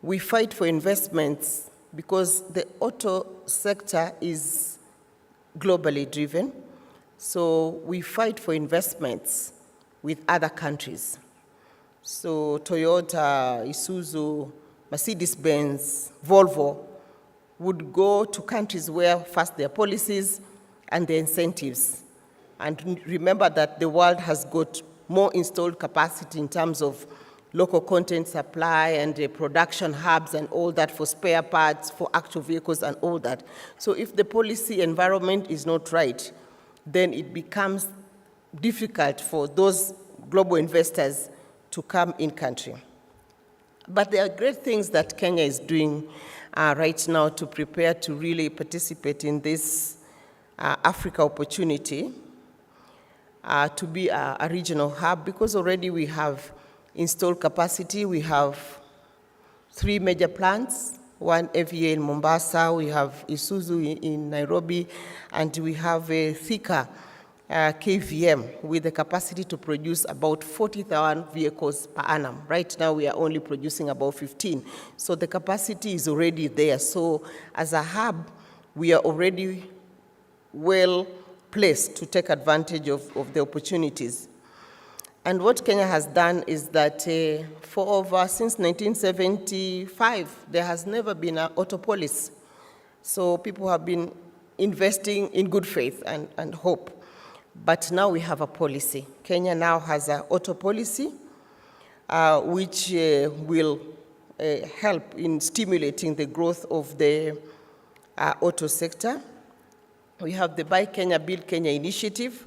we fight for investments because the auto sector is globally driven. So we fight for investments with other countries. So Toyota, Isuzu, Mercedes-Benz, Volvo would go to countries where first their policies and their incentives. And remember that the world has got more installed capacity in terms of local content supply and production hubs and all that for spare parts, for actual vehicles and all that. So if the policy environment is not right, then it becomes difficult for those global investors to come in country. But there are great things that Kenya is doing right now to prepare to really participate in this Africa opportunity to be a regional hub, because already we have installed capacity. We have 3 major plants, one FEA in Mombasa, we have Isuzu in Nairobi, and we have a Thika KVM with the capacity to produce about 40,000 vehicles per annum. Right now, we are only producing about 15. So the capacity is already there. So as a hub, we are already well placed to take advantage of the opportunities. And what Kenya has done is that since 1975, there has never been an auto policy. So people have been investing in good faith and hope. But now we have a policy. Kenya now has an auto policy, which will help in stimulating the growth of the auto sector. We have the Buy Kenya, Build Kenya initiative,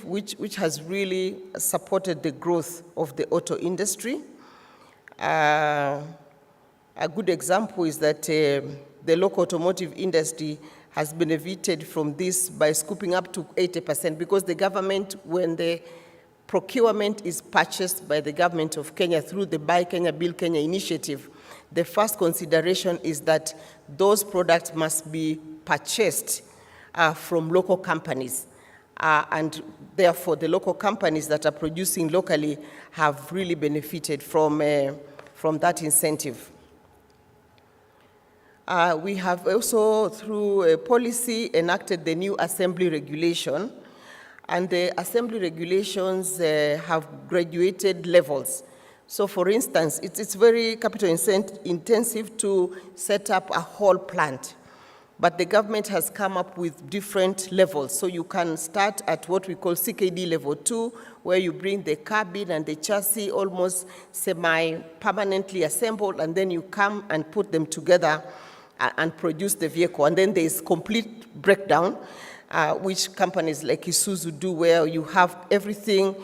which has really supported the growth of the auto industry. A good example is that the local automotive industry has benefited from this by scooping up to 80%, because the government, when the procurement is purchased by the government of Kenya through the Buy Kenya, Build Kenya initiative, the first consideration is that those products must be purchased from local companies. And therefore, the local companies that are producing locally have really benefited from that incentive. We have also, through a policy, enacted the new assembly regulation. And the assembly regulations have graduated levels. So for instance, it's very capital intensive to set up a whole plant. But the government has come up with different levels. So you can start at what we call CKD level 2, where you bring the cabin and the chassis almost semi-permanently assembled, and then you come and put them together and produce the vehicle. And then there is complete breakdown, which companies like Isuzu do, where you have everything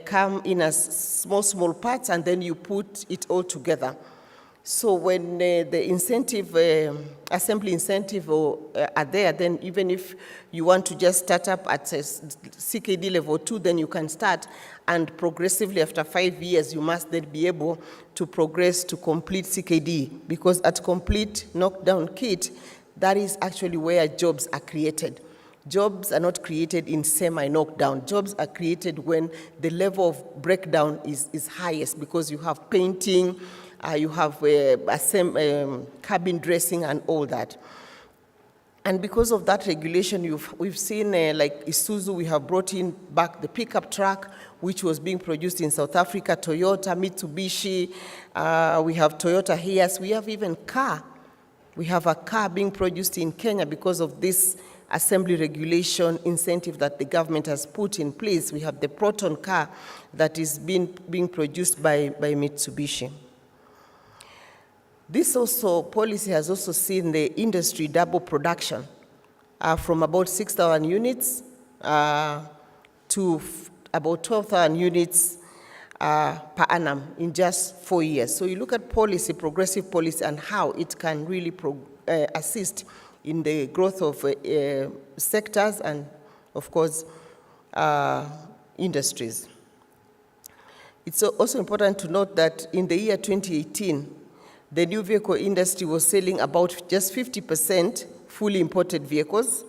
come in as small parts, and then you put it all together. So when the incentive, assembly incentive are there, then even if you want to just start up at CKD level 2, then you can start, and progressively after 5 years, you must then be able to progress to complete CKD, because at complete knockdown kit, that is actually where jobs are created. Jobs are not created in semi-knockdown. Jobs are created when the level of breakdown is highest, because you have painting, you have cabin dressing and all that. And because of that regulation, we've seen like Isuzu, we have brought in back the pickup truck, which was being produced in South Africa, Toyota, Mitsubishi, we have Toyota Hiace, we have even car We have a car being produced in Kenya because of this assembly regulation incentive that the government has put in place. We have the Proton car that is being produced by Mitsubishi. This policy has also seen the industry double production from about 6,000 units to about 12,000 units per annum in just 4 years. So you look at policy, progressive policy, and how it can really assist in the growth of sectors and, of course, industries. It's also important to note that in the year 2018, the new vehicle industry was selling about just 50% fully imported vehicles,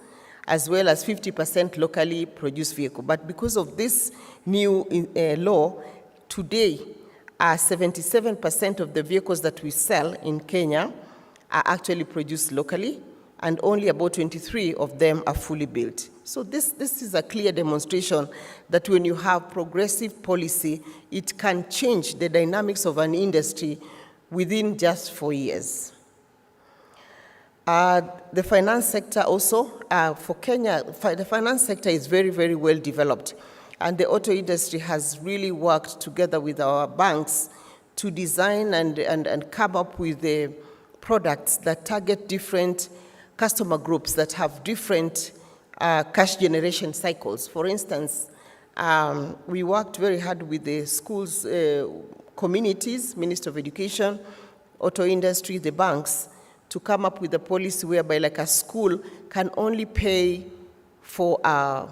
as well as 50% locally produced vehicles. But because of this new law, today, 77% of the vehicles that we sell in Kenya are actually produced locally, and only about 23 of them are fully built. So this is a clear demonstration that when you have progressive policy, it can change the dynamics of an industry within just 4 years. The finance sector also, for Kenya, the finance sector is very, very well developed. And the auto industry has really worked together with our banks to design and come up with the products that target different customer groups that have different cash generation cycles. For instance, we worked very hard with the schools, communities, Minister of Education, auto industry, the banks, to come up with a policy whereby like a school can only pay for a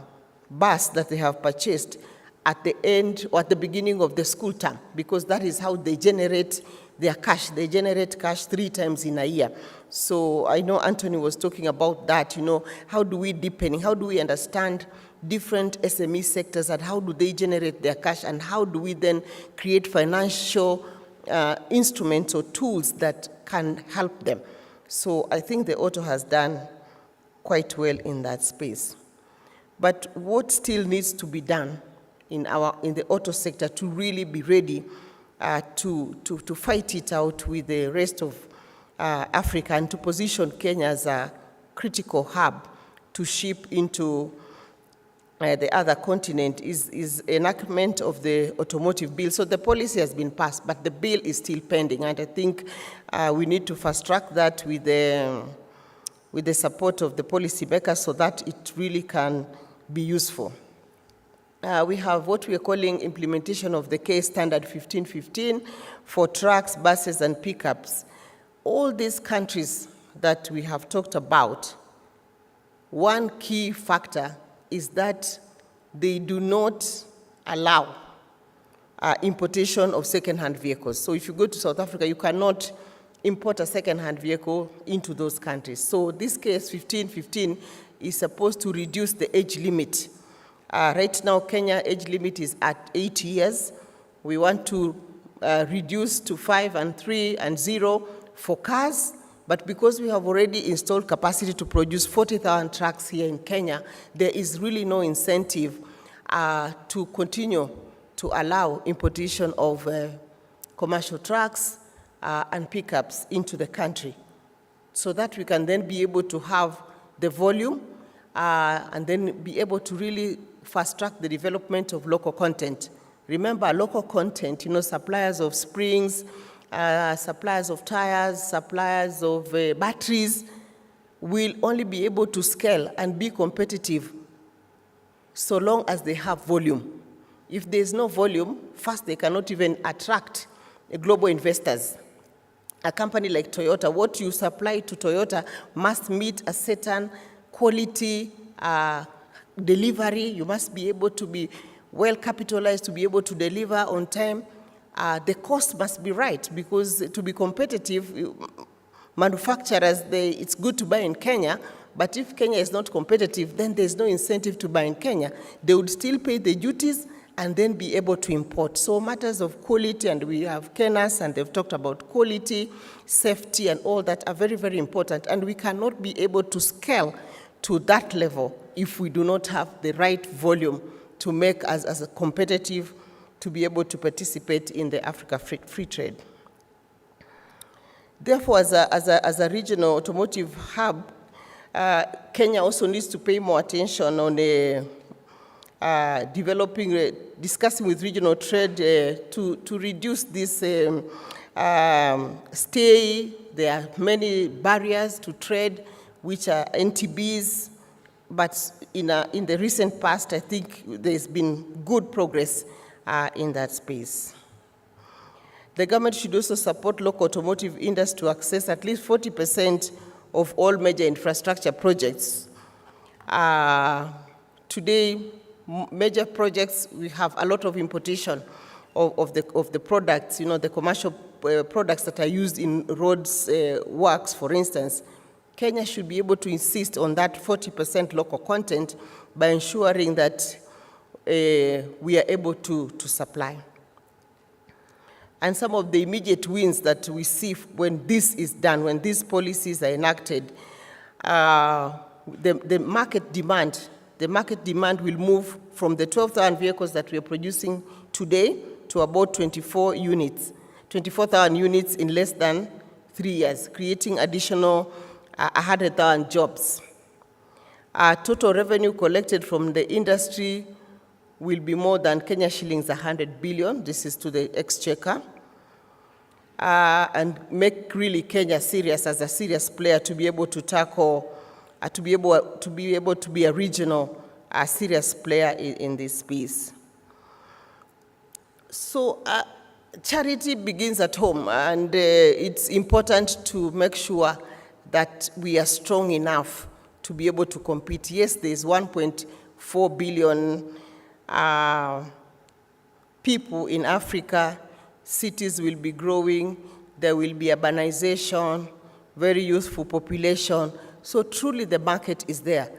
bus that they have purchased at the end or at the beginning of the school term, because that is how they generate their cash. They generate cash 3 times in a year. So I know Anthony was talking about that, how do we deepen, how do we understand different SME sectors and how do they generate their cash, and how do we then create financial instruments or tools that can help them. So I think the auto has done quite well in that space. But what still needs to be done in the auto sector to really be ready to fight it out with the rest of Africa and to position Kenya as a critical hub to ship into the other continent is enactment of the automotive bill. So the policy has been passed, but the bill is still pending, and I think we need to fast track that with the support of the policy makers so that it really can be useful. We have what we are calling implementation of the K Standard 1515 for trucks, buses, and pickups. All these countries that we have talked about, one key factor is that they do not allow importation of second-hand vehicles. So if you go to South Africa, you cannot import a second-hand vehicle into those countries. So this case 1515 is supposed to reduce the age limit. Right now, Kenya age limit is at 8 years. We want to reduce to 5 and 3 and 0 for cars. But because we have already installed capacity to produce 40,000 trucks here in Kenya, there is really no incentive to continue to allow importation of commercial trucks and pickups into the country, so that we can then be able to have the volume and then be able to really fast-track the development of local content. Remember, local content, suppliers of springs, suppliers of tires, suppliers of batteries will only be able to scale and be competitive so long as they have volume. If there's no volume, first they cannot even attract global investors. A company like Toyota, what you supply to Toyota must meet a certain quality delivery. You must be able to be well capitalized to be able to deliver on time. The cost must be right, because to be competitive, manufacturers, it's good to buy in Kenya, but if Kenya is not competitive, then there's no incentive to buy in Kenya. They would still pay the duties and then be able to import. So matters of quality, and we have Kenas, and they've talked about quality, safety, and all that are very, very important. And we cannot be able to scale to that level if we do not have the right volume to make us as a competitive to be able to participate in the Africa free trade. Therefore, as a regional automotive hub, Kenya also needs to pay more attention on discussing with regional trade to reduce this stay. There are many barriers to trade, which are NTBs, but in the recent past, I think there's been good progress in that space. The government should also support local automotive industry to access at least 40% of all major infrastructure projects. Today, major projects, we have a lot of importation of the products, the commercial products that are used in roads works, for instance. Kenya should be able to insist on that 40% local content by ensuring that we are able to supply. And some of the immediate wins that we see when this is done, when these policies are enacted, the market demand will move from the 12,000 vehicles that we are producing today to about 24,000 units in less than 3 years, creating additional 100,000 jobs. Total revenue collected from the industry will be more than Kenya shillings 100 billion. This is to the exchequer. And make really Kenya serious as a serious player to be able to tackle, to be able to be a regional serious player in this space. So charity begins at home, and it's important to make sure that we are strong enough to be able to compete. Yes, there's 1.4 billion people in Africa. Cities will be growing, there will be urbanization, very youthful population. So truly the market is there.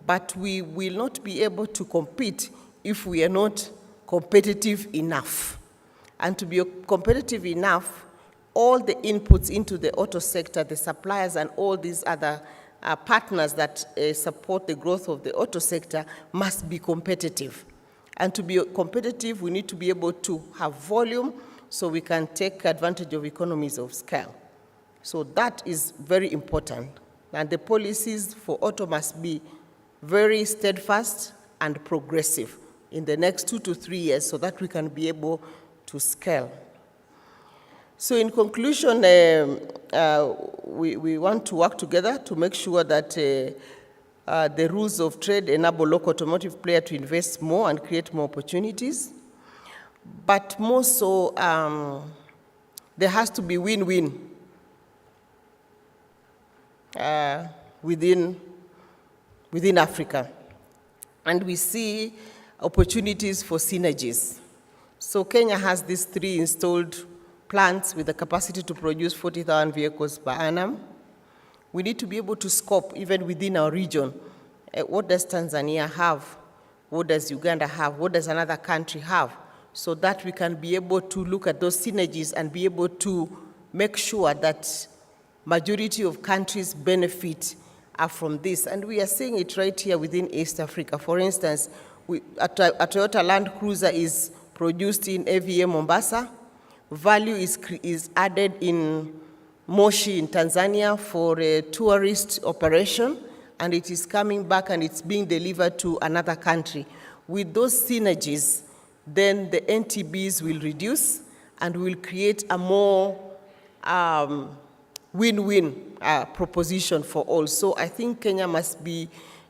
But we will not be able to compete if we are not competitive enough. And to be competitive enough, all the inputs into the auto sector, the suppliers and all these other partners that support the growth of the auto sector must be competitive. And to be competitive, we need to be able to have volume so we can take advantage of economies of scale. So that is very important. And the policies for auto must be very steadfast and progressive in the next 2 to 3 years so that we can be able to scale. So in conclusion, we want to work together to make sure that the rules of trade enable local automotive players to invest more and create more opportunities. But more so, there has to be win-win within Africa. And we see opportunities for synergies. So Kenya has these 3 installed plants with the capacity to produce 40,000 vehicles per annum. We need to be able to scope even within our region. What does Tanzania have? What does Uganda have? What does another country have? So that we can be able to look at those synergies and be able to make sure that majority of countries benefit from this. And we are seeing it right here within East Africa. For instance, a Toyota Land Cruiser is produced in AVA Mombasa. Value is added in Moshi in Tanzania for a tourist operation, and it is coming back and it's being delivered to another country. With those synergies, then the NTBs will reduce and will create a more win-win proposition for all. So I think Kenya must be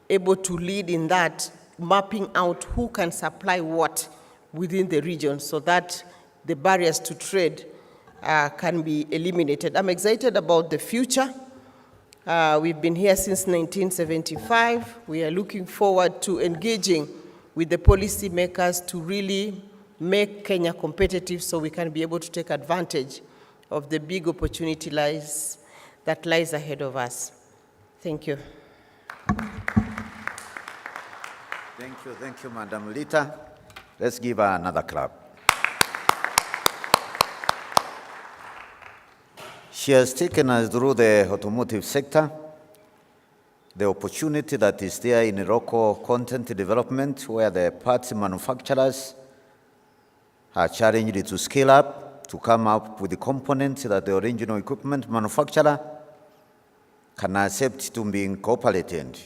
able to lead in that, mapping out who can supply what within the region so that the barriers to trade can be eliminated. I'm excited about the future. We've been here since 1975. We are looking forward to engaging with the policy makers to really make Kenya competitive so we can be able to take advantage of the big opportunity that lies ahead of us. Thank you. Thank you, Madam Lita. Let's give her another clap. She has taken us through the automotive sector, the opportunity that is there in local content development, where the parts manufacturers are challenged to scale up to come up with the components that the original equipment manufacturer can accept to be incorporated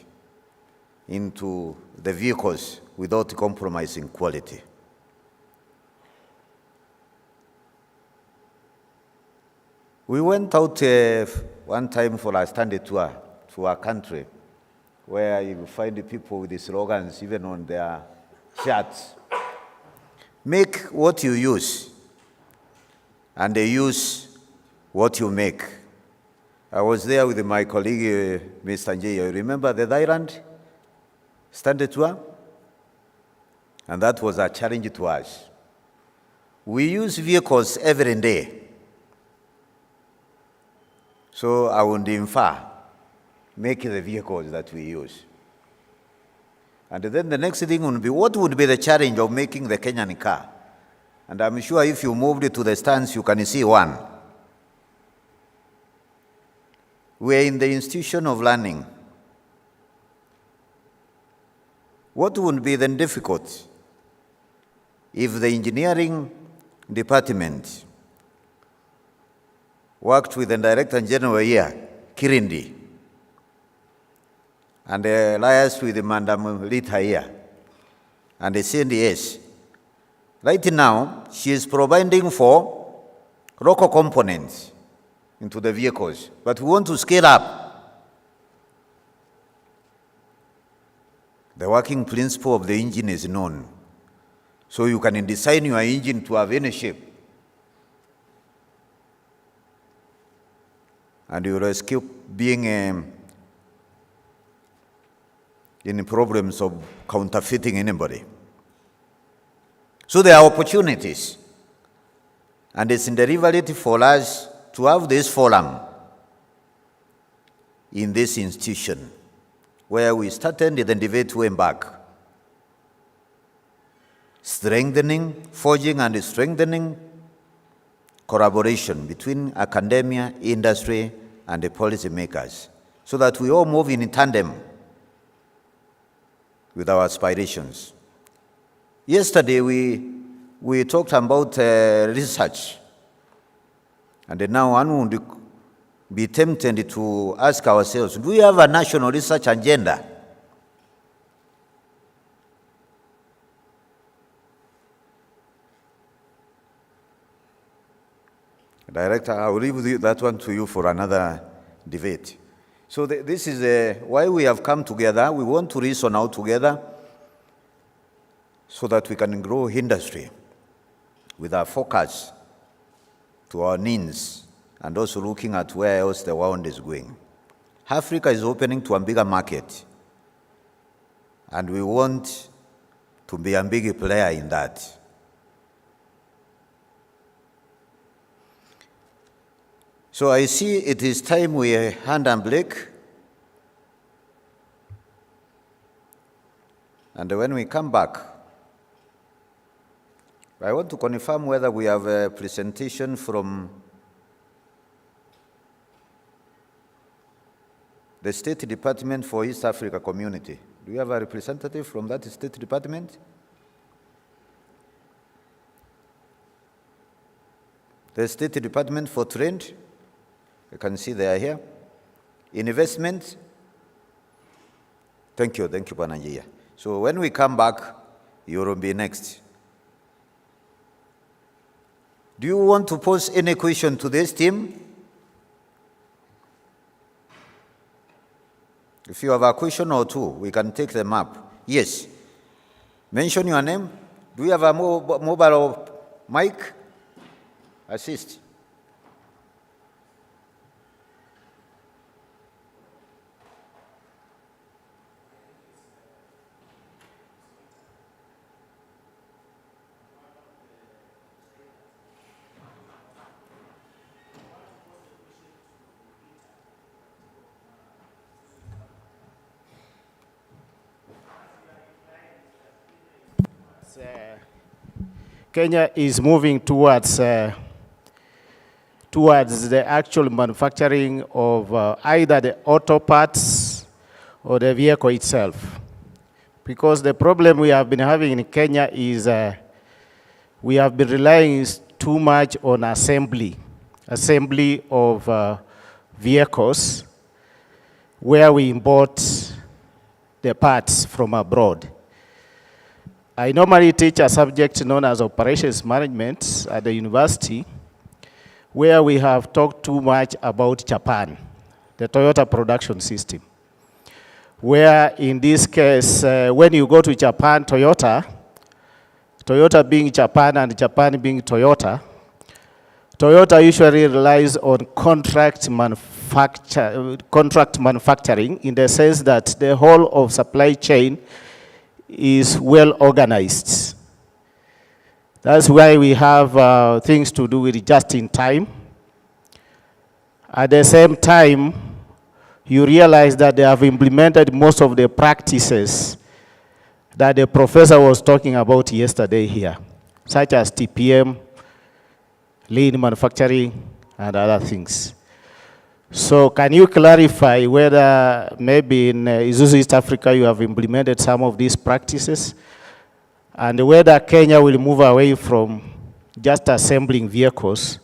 into the vehicles without compromising quality. We went out one time for a study tour to a country where you find the people with the slogans even on their shirts. Make what you use, and they use what you make. I was there with my colleague, Mr. Njay. You remember the Thailand study tour? And that was a challenge to us. We use vehicles every day. So I would infer, make the vehicles that we use. And then the next thing would be, what would be the challenge of making the Kenyan car? And I'm sure if you moved to the stands, you can see one. We're in the institution of learning. What would be then difficult if the engineering department worked with the Director General here, Kirindi, and liaised with Madam Lita here, and they said yes. Right now, she is providing for local components into the vehicles, but we want to scale up. The working principle of the engine is known. So you can design your engine to have any shape. And you will escape being in problems of counterfeiting anybody. So there are opportunities. And it's derivative for us to have this forum in this institution where we started the debate way back. Strengthening, forging and strengthening collaboration between academia, industry, and the policy makers, so that we all move in tandem with our aspirations. Yesterday, we talked about research, and now one would be tempted to ask ourselves, do we have a national research agenda? Director, I will leave that one to you for another debate. So this is why we have come together. We want to reason out together so that we can grow industry with our focus to our needs and also looking at where else the world is going. Africa is opening to a bigger market, and we want to be a big player in that. So I see it is time we hand and break. And when we come back, I want to confirm whether we have a presentation from the State Department for East Africa Community. Do you have a representative from that State Department? The State Department for Trade, you can see they are here. Investment, thank you, Panajia. So when we come back, you will be next. Do you want to pose any question to this team? If you have a question or two, we can take them up. Yes. Mention your name. Do you have a mobile mic? Assist. Kenya is moving towards the actual manufacturing of either the auto parts or the vehicle itself. Because the problem we have been having in Kenya is we have been relying too much on assembly of vehicles, where we import the parts from abroad. I normally teach a subject known as operations management at the university, where we have talked too much about Japan, the Toyota production system. Where in this case, when you go to Japan, Toyota being Japan and Japan being Toyota, Toyota usually relies on contract manufacturing in the sense that the whole of supply chain is well organized. That's why we have things to do with just in time. At the same time, you realize that they have implemented most of the practices that the professor was talking about yesterday here, such as TPM, lean manufacturing, and other things. So can you clarify whether maybe in Isuzu East Africa you have implemented some of these practices, and whether Kenya will move away from just assembling vehicles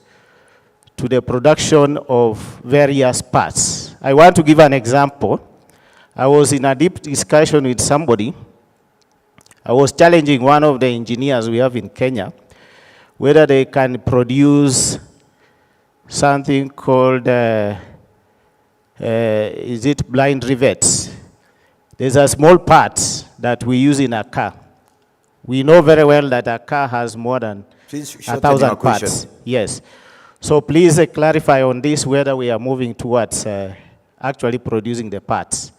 to the production of various parts? I want to give an example. I was in a deep discussion with somebody. I was challenging one of the engineers we have in Kenya whether they can produce something called is it blind rivets? There's a small part that we use in a car. We know very well that a car has more than 1,000 parts. Yes. So please clarify on this whether we are moving towards actually producing the parts.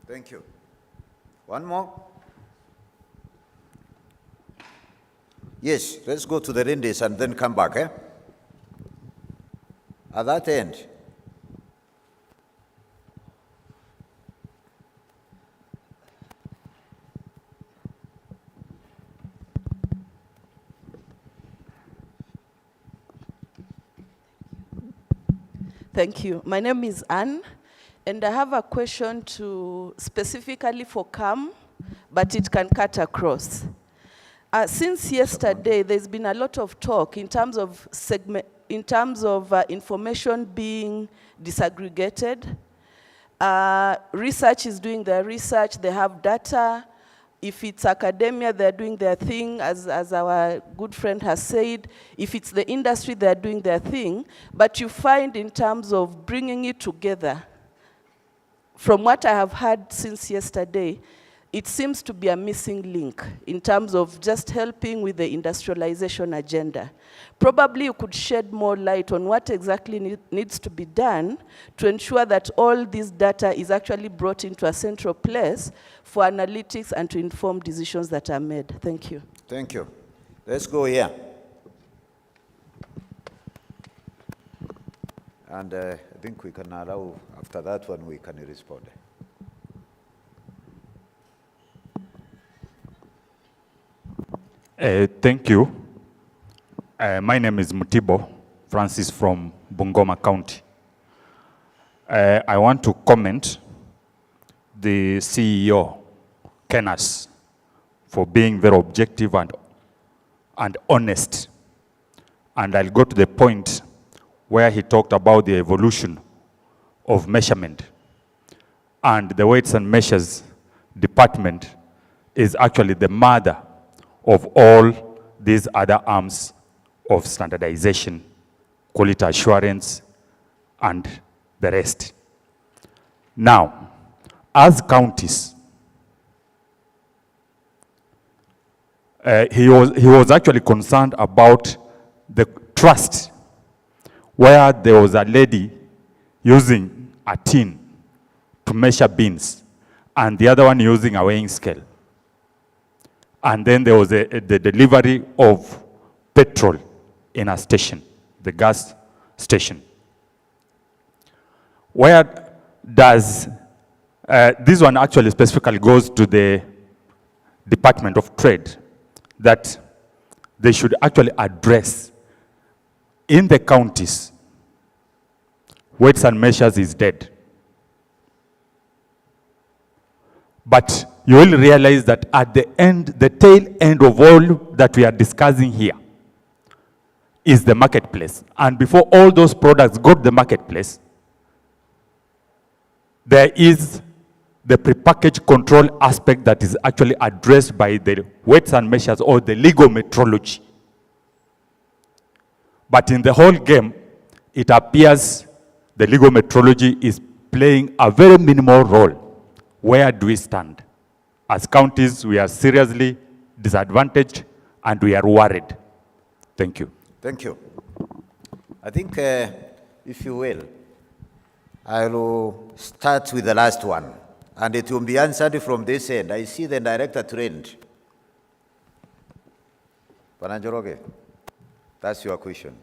Thank you. One more? Yes, let's go to the Rindis and then come back. At that end. Thank you. My name is Anne, and I have a question specifically for CAM, but it can cut across. Since yesterday, there's been a lot of talk in terms of information being disaggregated. Research is doing their research. They have data. If it's academia, they're doing their thing, as our good friend has said. If it's the industry, they're doing their thing. But you find in terms of bringing it together, from what I have heard since yesterday, it seems to be a missing link in terms of just helping with the industrialization agenda. Probably you could shed more light on what exactly needs to be done to ensure that all this data is actually brought into a central place for analytics and to inform decisions that are made. Thank you. Thank you. Let's go here. And I think we can allow, after that one, we can respond. Thank you. My name is Mutibo Francis from Bungoma County. I want to comment the CEO, Kenas, for being very objective and honest. And I'll go to the point where he talked about the evolution of measurement. And the weights and measures department is actually the mother of all these other arms of standardization, quality assurance, and the rest. Now, as counties, he was actually concerned about the trust, where there was a lady using a tin to measure beans, and the other one using a weighing scale. And then there was the delivery of petrol in a station, the gas station. Where does, this one actually specifically goes to the Department of Trade, that they should actually address in the counties, weights and measures is dead. But you will realize that at the end, the tail end of all that we are discussing here, is the marketplace. And before all those products go to the marketplace, there is the prepackaged control aspect that is actually addressed by the weights and measures or the legal metrology. But in the whole game, it appears the legal metrology is playing a very minimal role. Where do we stand? As counties, we are seriously disadvantaged and we are worried. Thank you. Thank you. I think, if you will, I will start with the last one, and it will be answered from this end. I see the director trend. Pananjoroge, that's your question.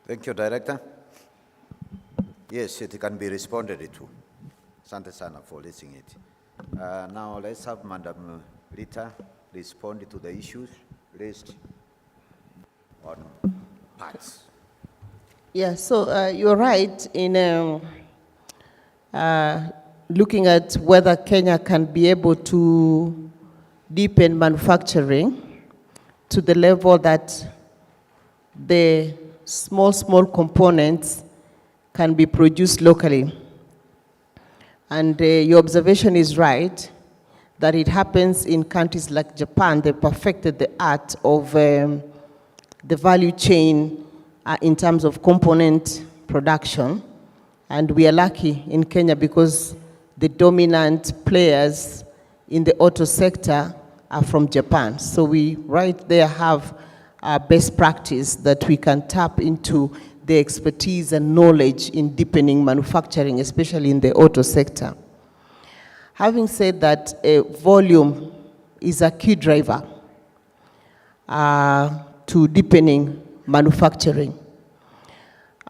Thank you, Director. Yes, it can be responded to. Asante sana for listening it. Now let's have Madam Rita respond to the issues raised on parts. Yeah, so you're right in looking at whether Kenya can be able to deepen manufacturing to the level that the small components can be produced locally. And your observation is right, that it happens in countries like Japan. They perfected the art of the value chain in terms of component production. And we are lucky in Kenya because the dominant players in the auto sector are from Japan. So we right there have our best practice that we can tap into the expertise and knowledge in deepening manufacturing, especially in the auto sector. Having said that, volume is a key driver to deepening manufacturing.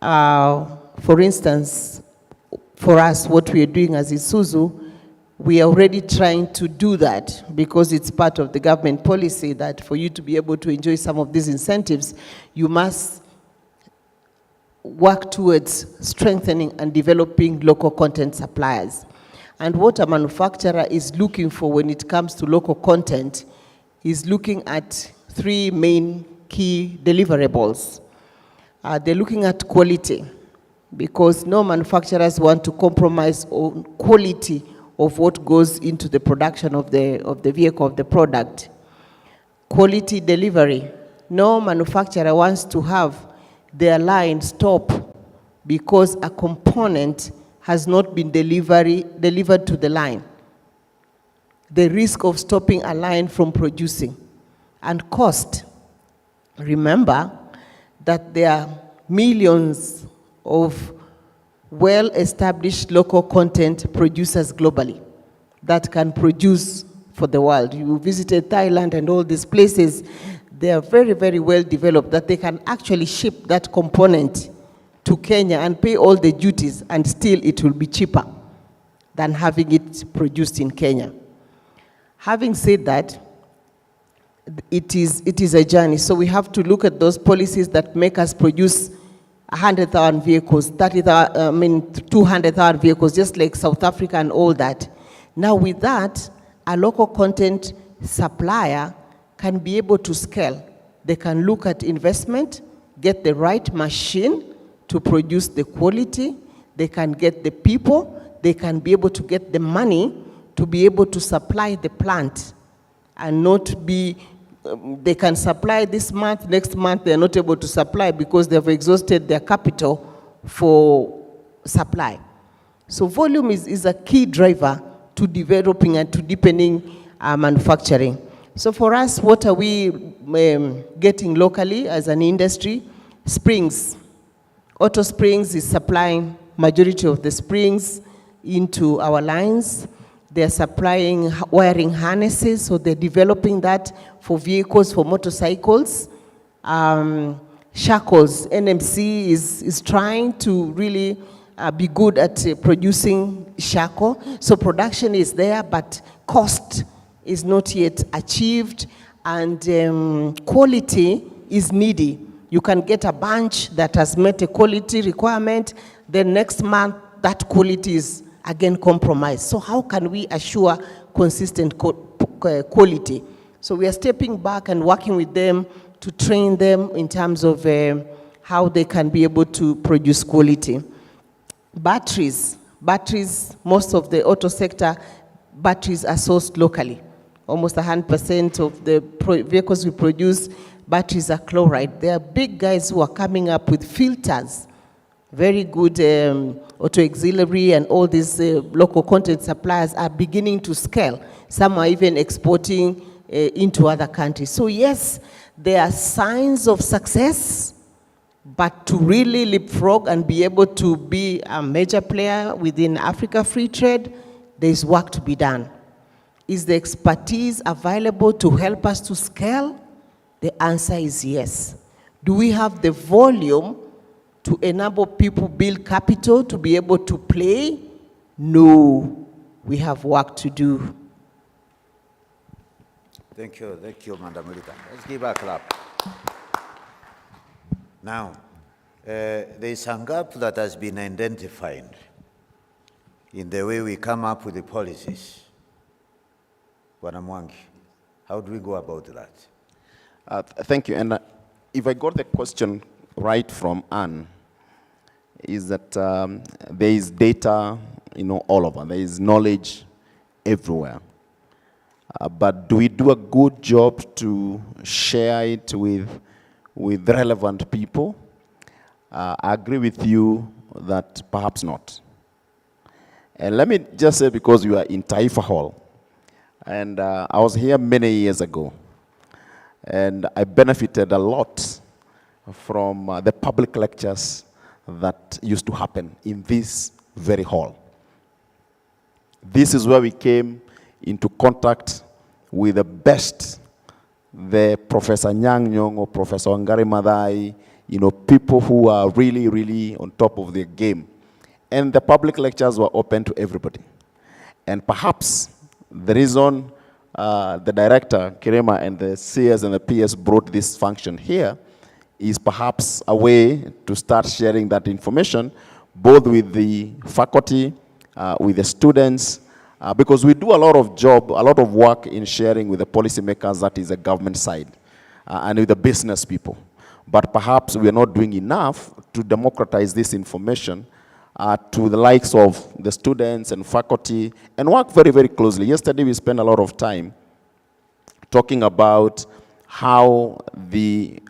For instance, for us, what we are doing as Isuzu, we are already trying to do that because it's part of the government policy that for you to be able to enjoy some of these incentives, you must work towards strengthening and developing local content suppliers. And what a manufacturer is looking for when it comes to local content is looking at three main key deliverables. They're looking at quality, because no manufacturers want to compromise on quality of what goes into the production of the vehicle, of the product. Quality delivery. No manufacturer wants to have their line stop because a component has not been delivered to the line. The risk of stopping a line from producing. And cost. Remember that there are millions of well-established local content producers globally that can produce for the world. You visited Thailand and all these places, they are very, very well developed that they can actually ship that component to Kenya and pay all the duties, and still it will be cheaper than having it produced in Kenya. Having said that, it is a journey, so we have to look at those policies that make us produce 100,000 vehicles, 200,000 vehicles, just like South Africa and all that. Now with that, a local content supplier can be able to scale. They can look at investment, get the right machine to produce the quality, they can get the people, they can be able to get the money to be able to supply the plant and not be, they can supply this month, next month they're not able to supply because they've exhausted their capital for supply. So volume is a key driver to developing and to deepening manufacturing. So for us, what are we getting locally as an industry? Springs. Auto Springs is supplying majority of the springs into our lines. They're supplying wiring harnesses, so they're developing that for vehicles, for motorcycles. Shackles, NMC is trying to really be good at producing shackle. So production is there, but cost is not yet achieved, and quality is needy. You can get a bunch that has met a quality requirement, then next month that quality is again compromised. So how can we assure consistent quality? So we are stepping back and working with them to train them in terms of how they can be able to produce quality. Batteries, most of the auto sector, batteries are sourced locally. Almost 100% of the vehicles we produce, batteries are chloride. There are big guys who are coming up with filters, very good auto auxiliary, and all these local content suppliers are beginning to scale. Some are even exporting into other countries. So yes, there are signs of success, but to really leapfrog and be able to be a major player within Africa Free Trade, there's work to be done. Is the expertise available to help us to scale? The answer is yes. Do we have the volume to enable people build capital to be able to play? No, we have work to do. Thank you, Madam Rita. Let's give her a clap. Now, there is a gap that has been identified in the way we come up with the policies. Bwana Mwangi, how do we go about that? Thank you. And if I got the question right from Anne, is that there is data, all over. There is knowledge everywhere. But do we do a good job to share it with relevant people? I agree with you that perhaps not. And let me just say, because you are in Taifa Hall, and I was here many years ago, and I benefited a lot from the public lectures that used to happen in this very hall. This is where we came into contact with the best, the Professor Nyang Nyong or Professor Wangari Maathai, people who are really, really on top of their game. And the public lectures were open to everybody. And perhaps the reason the director, Kirema, and the CS and the PS brought this function here is perhaps a way to start sharing that information, both with the faculty, with the students, Because we do a lot of work in sharing with the policymakers, that is the government side, and with the business people. But perhaps we are not doing enough to democratize this information to the likes of the students and faculty, and work very, very closely. Yesterday we spent a lot of time talking about how the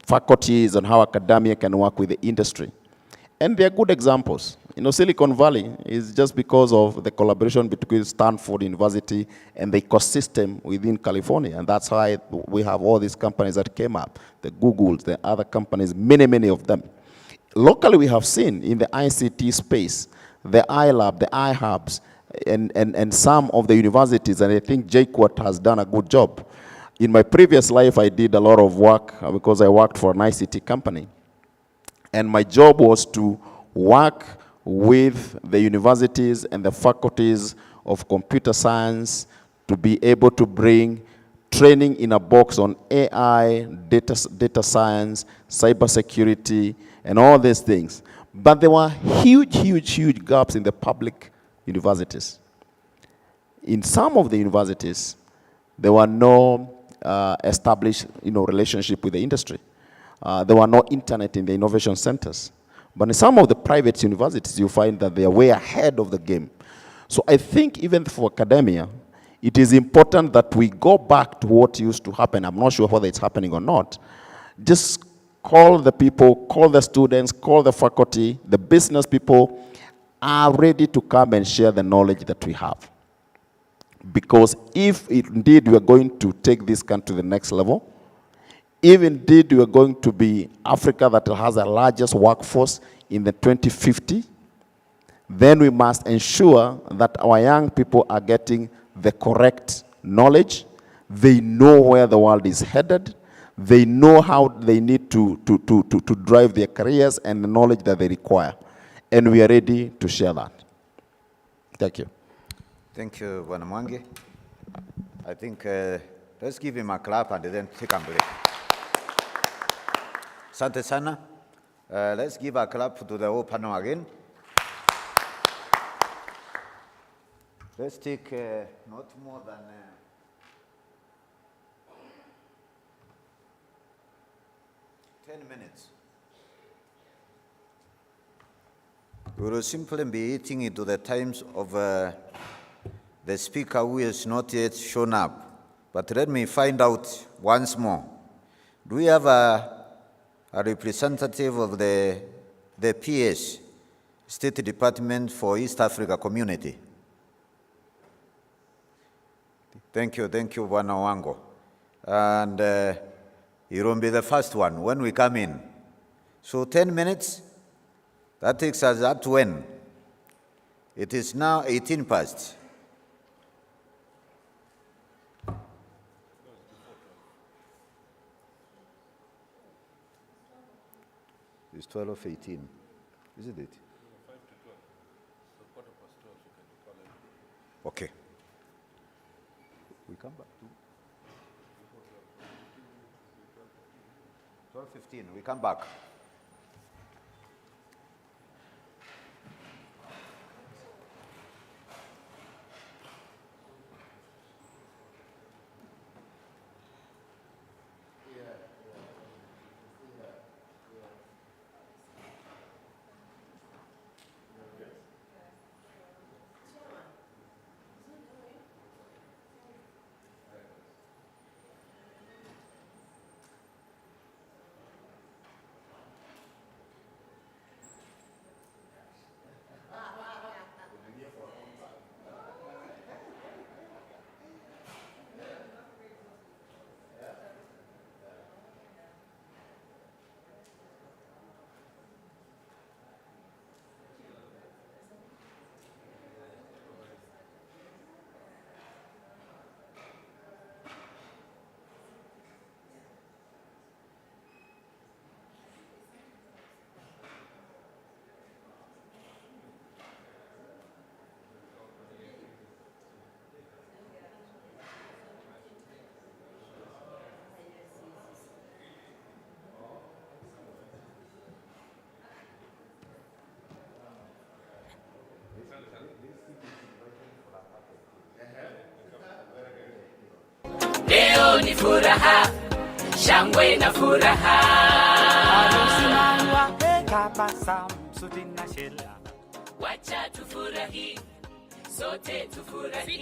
faculties and how academia can work with the industry. And they are good examples. You know, Silicon Valley is just because of the collaboration between Stanford University and the ecosystem within California. And that's why we have all these companies that came up, the Googles, the other companies, many, many of them. Locally, we have seen in the ICT space, the iLab, the iHubs, and some of the universities, and I think JQuat has done a good job. In my previous life, I did a lot of work because I worked for an ICT company. And my job was to work with the universities and the faculties of computer science to be able to bring training in a box on AI, data science, cybersecurity, and all these things. But there were huge, huge, huge gaps in the public universities. In some of the universities, there were no established relationship with the industry. There were no internet in the innovation centers. But in some of the private universities, you find that they are way ahead of the game. So I think even for academia, it is important that we go back to what used to happen. I'm not sure whether it's happening or not. Just call the people, call the students, call the faculty, the business people are ready to come and share the knowledge that we have. Because if indeed we are going to take this country to the next level, if indeed we are going to be Africa that has the largest workforce in the 2050, then we must ensure that our young people are getting the correct knowledge. They know where the world is headed. They know how they need to drive their careers and the knowledge that they require. And we are ready to share that. Thank you. Thank you, Bwana Mwangi. I think let's give him a clap and then take a break. Asante sana. Let's give a clap to the whole panel again. Let's take not more than 10 minutes. We will simply be eating into the times of the speaker who has not yet shown up. But let me find out once more. Do we have a representative of the PS, State Department for East Africa Community? Thank you, Bwana Wango. And you will be the first one when we come in. So 10 minutes, that takes us up to when? It is now 18 past. It's 12 of 18, isn't it? 5 to 12. So quarter past 12, you can call it. Okay. We come back to 12:15. We come back. furaha, shangwe na furaha. Harusi maua, tabasamu, suti na shela. Wacha tufurahi, sote tufurahi.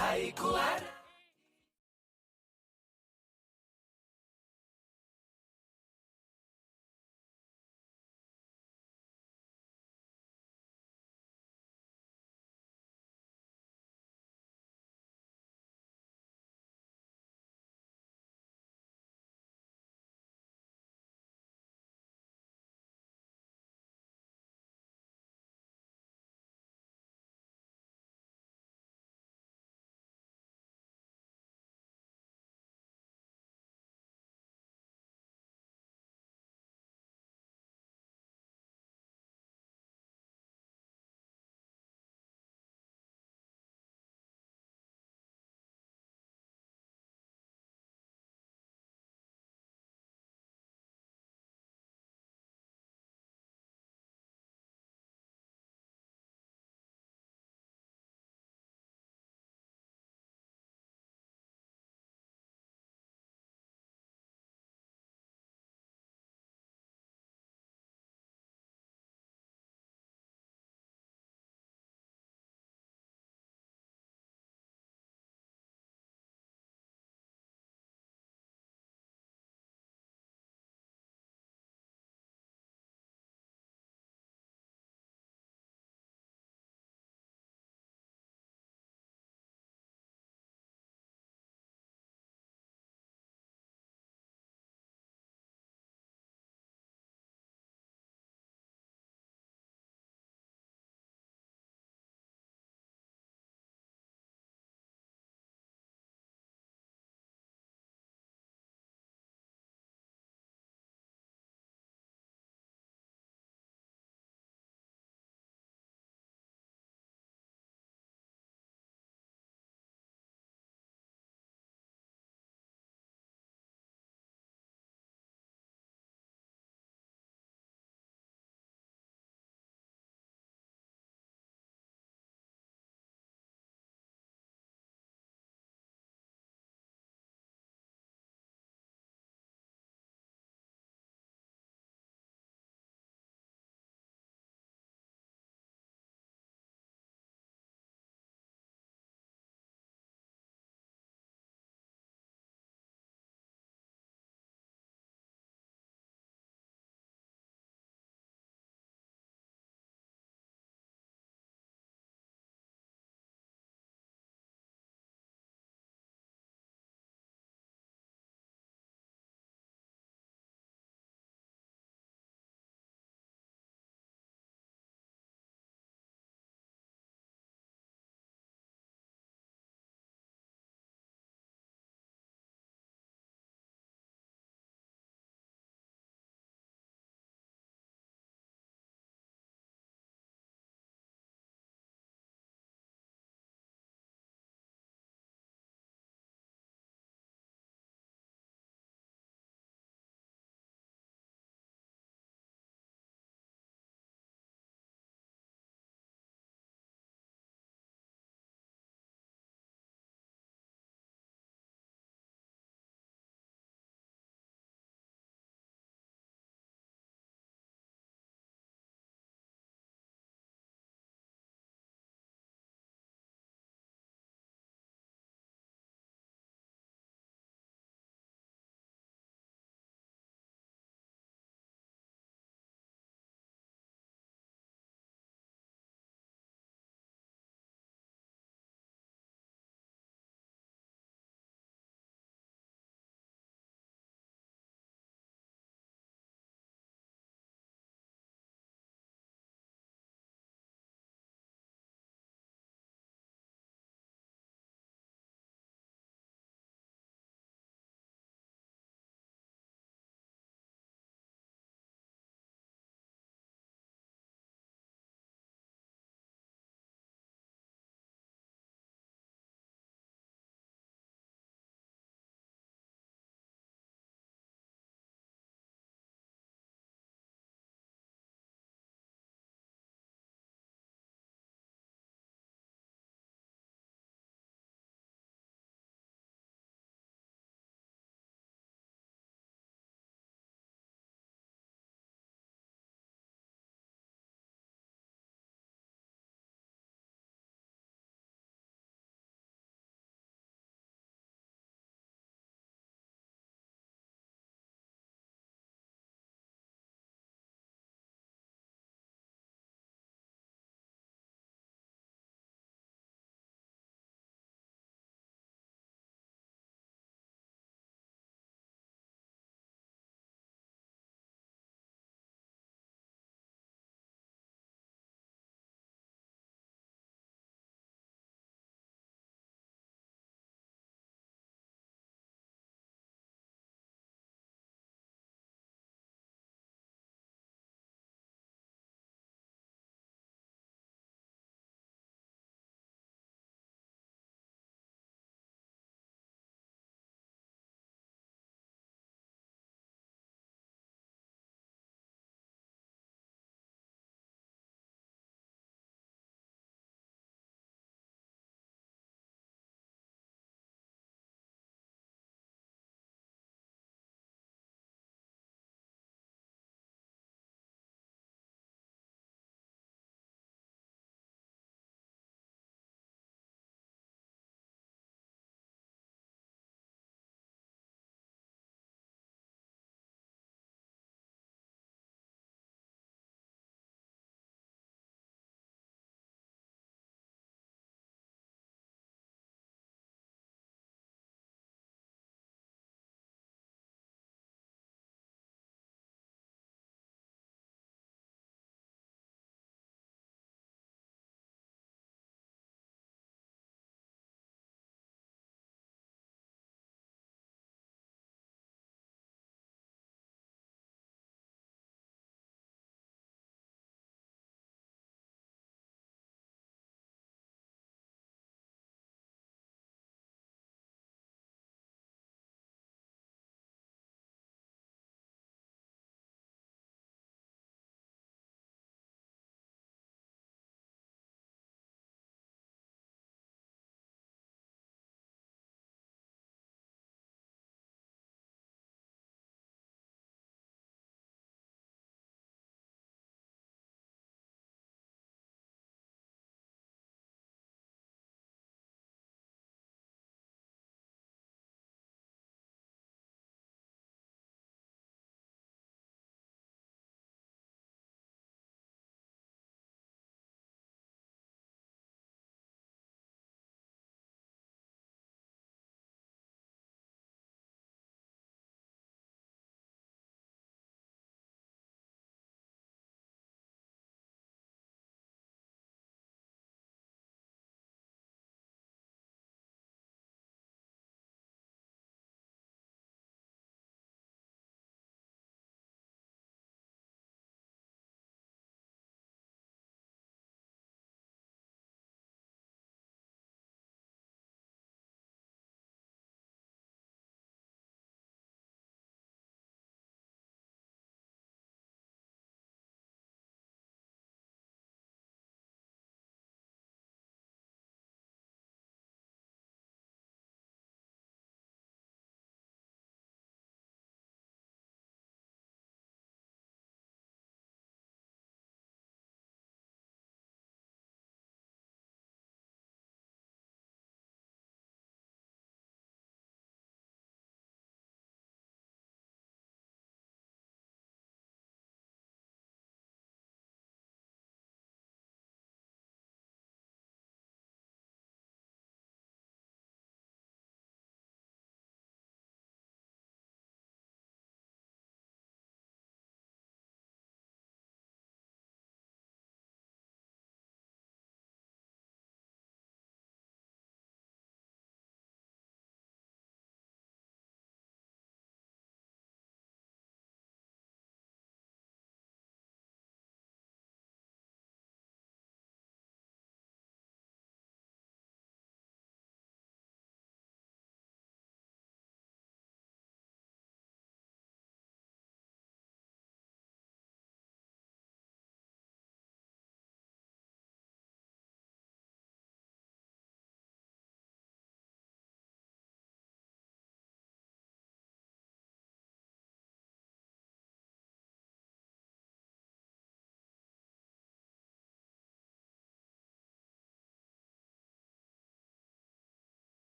Haikuwa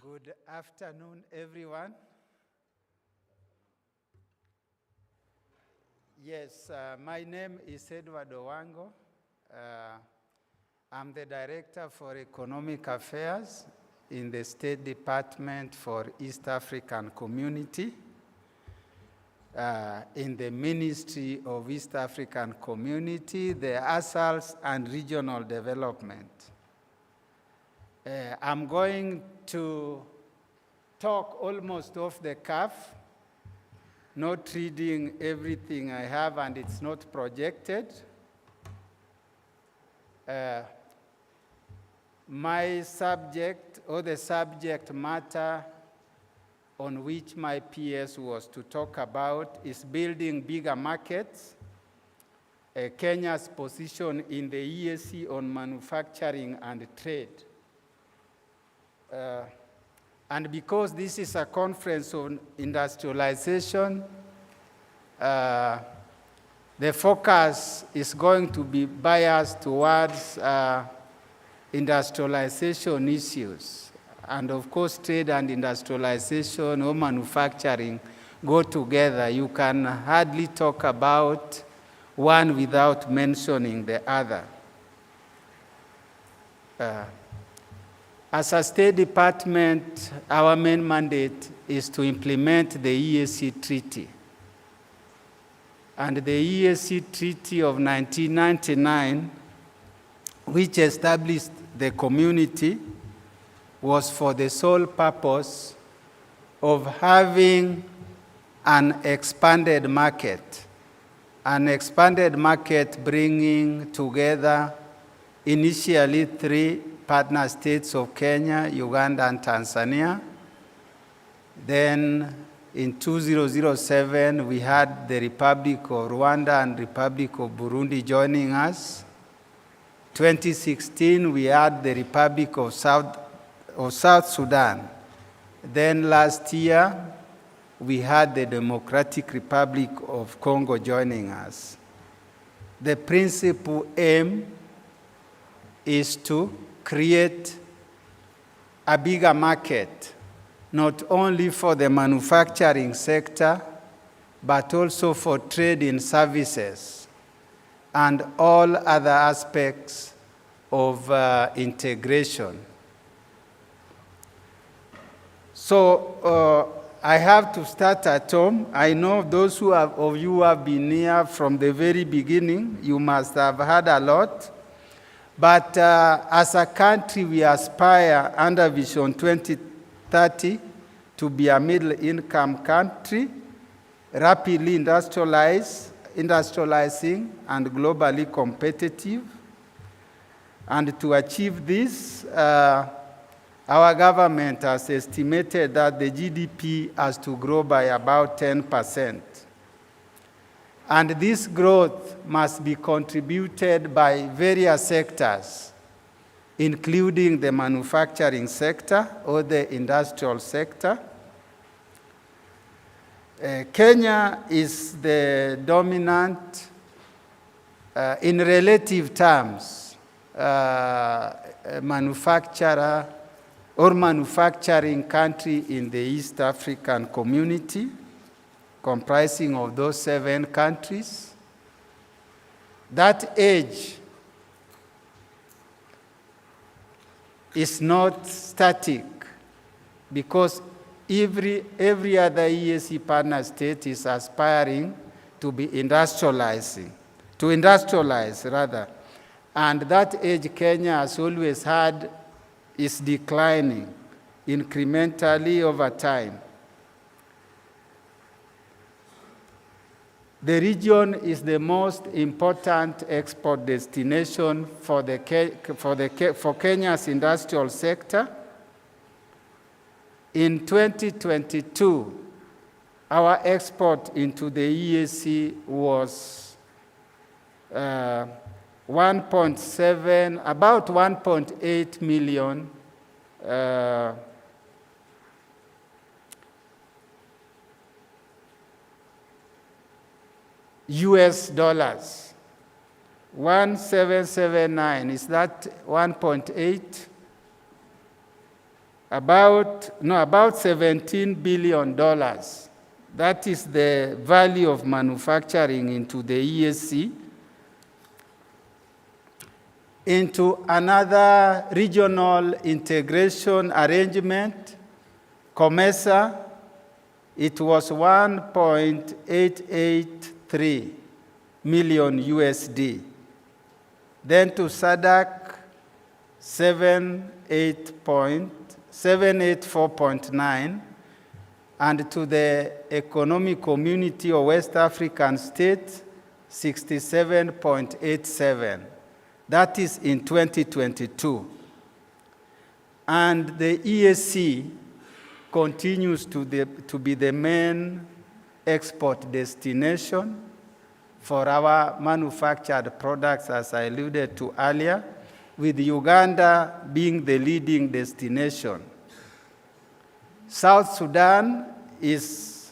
Good afternoon, everyone. Yes, my name is Edward Owango. I'm the Director for Economic Affairs in the State Department for East African Community in the Ministry of East African Community, the ASALs and Regional Development. I'm going to talk almost off the cuff, not reading everything I have, and it's not projected. My subject, or the subject matter on which my PS was to talk about, is building bigger markets, Kenya's position in the EAC on manufacturing and trade. And because this is a conference on industrialization, the focus is going to be biased towards industrialization issues. And of course, trade and industrialization or manufacturing go together. You can hardly talk about one without mentioning the other. As a State Department, our main mandate is to implement the EAC Treaty. And the EAC Treaty of 1999, which established the community, was for the sole purpose of having an expanded market bringing together initially 3 partner states of Kenya, Uganda, and Tanzania. Then in 2007, we had the Republic of Rwanda and Republic of Burundi joining us. 2016, we had the Republic of South Sudan. Then last year, we had the Democratic Republic of Congo joining us. The principal aim is to create a bigger market, not only for the manufacturing sector, but also for trade in services and all other aspects of integration. So I have to start at home. I know those of you who have been here from the very beginning, you must have heard a lot. But as a country, we aspire under Vision 2030 to be a middle-income country, rapidly industrializing and globally competitive. And to achieve this, our government has estimated that the GDP has to grow by about 10%. And this growth must be contributed by various sectors, including the manufacturing sector or the industrial sector. Kenya is the dominant, in relative terms, manufacturer or manufacturing country in the East African community, comprising of those 7 countries. That age is not static because every other EAC partner state is aspiring to be industrialize rather. And that age Kenya has always had is declining incrementally over time. The region is the most important export destination for Kenya's industrial sector. In 2022, our export into the EAC was about 1.8 million US dollars. 1779, is that 1.8? about $17 billion. That is the value of manufacturing into the EAC. Into another regional integration arrangement, COMESA, it was 1.883 million USD. Then to SADC, 784.9, and to the Economic Community of West African States, 67.87. That is in 2022. And the EAC continues to be the main export destination for our manufactured products, as I alluded to earlier, with Uganda being the leading destination. South Sudan is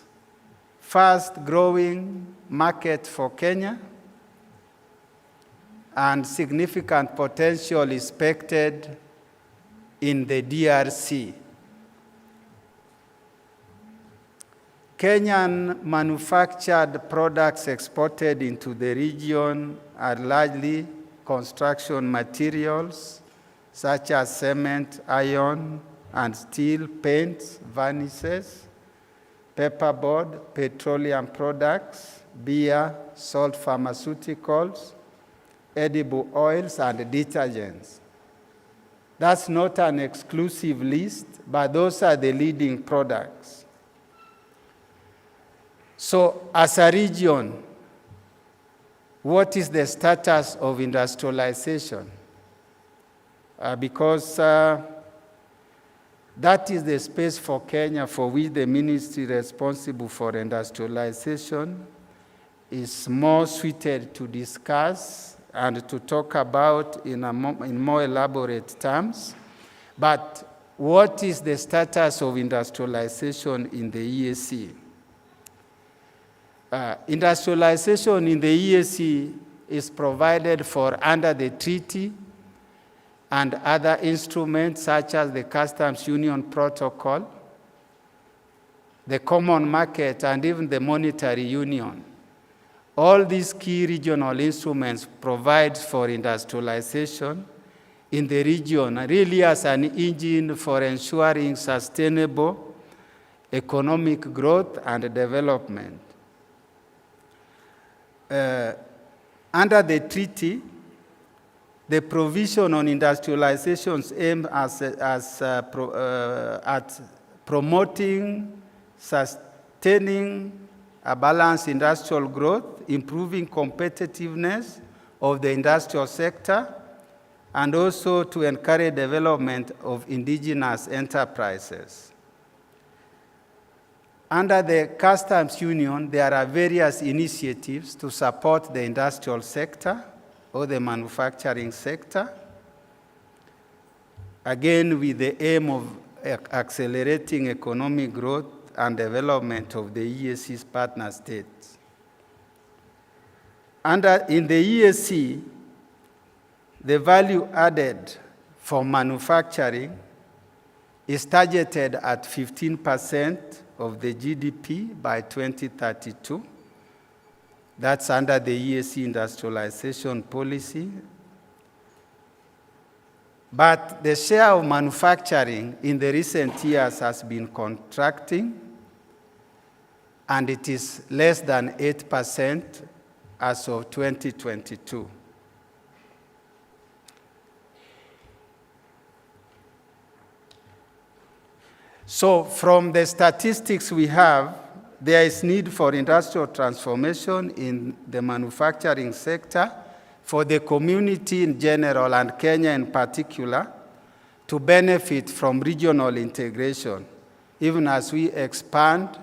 fast-growing market for Kenya, and significant potential expected in the DRC. Kenyan manufactured products exported into the region are largely construction materials, such as cement, iron, and steel, paints, varnishes, paperboard, petroleum products, beer, salt pharmaceuticals, edible oils, and detergents. That's not an exclusive list, but those are the leading products. So as a region, what is the status of industrialization? Because that is the space for Kenya for which the ministry responsible for industrialization is more suited to discuss and to talk about in more elaborate terms. But what is the status of industrialization in the EAC? Industrialization in the EAC is provided for under the treaty and other instruments such as the Customs Union Protocol, the Common Market, and even the Monetary Union. All these key regional instruments provide for industrialization in the region, really as an engine for ensuring sustainable economic growth and development. Under the treaty, the provision on industrialization's aim at promoting, sustaining a balanced industrial growth, improving competitiveness of the industrial sector, and also to encourage development of indigenous enterprises. Under the Customs Union, there are various initiatives to support the industrial sector or the manufacturing sector, again with the aim of accelerating economic growth and development of the EAC's partner states. In the EAC, the value added for manufacturing is targeted at 15% of the GDP by 2032. That's under the EAC industrialization policy. But the share of manufacturing in the recent years has been contracting, and it is less than 8% as of 2022. So from the statistics we have, there is need for industrial transformation in the manufacturing sector for the community in general and Kenya in particular to benefit from regional integration, even as we expand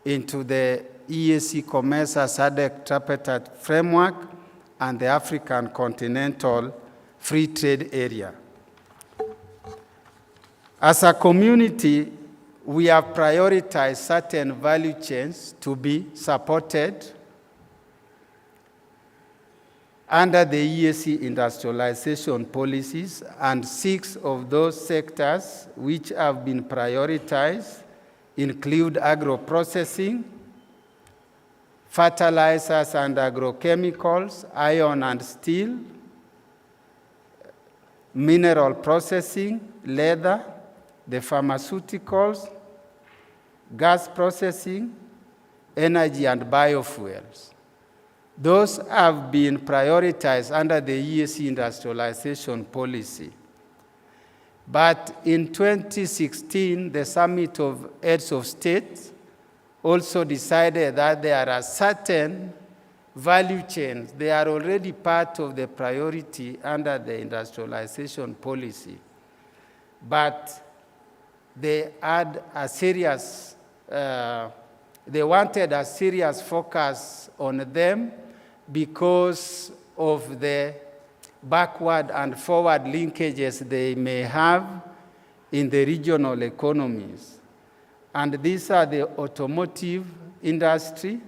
into the EAC COMESA SADC tripartite framework and the African Continental Free Trade Area. As a community, we have prioritized certain value chains to be supported. under the EAC industrialization policies, and 6 of those sectors which have been prioritized include agro-processing, fertilizers and agrochemicals, iron and steel, mineral processing, leather, the pharmaceuticals, gas processing, energy and biofuels. Those have been prioritized under the EAC industrialization policy. But in 2016, the Summit of Heads of State also decided that there are certain value chains. They are already part of the priority under the industrialization policy. But they had a serious, they wanted a serious focus on them because of the backward and forward linkages they may have in the regional economies. And these are the automotive industry,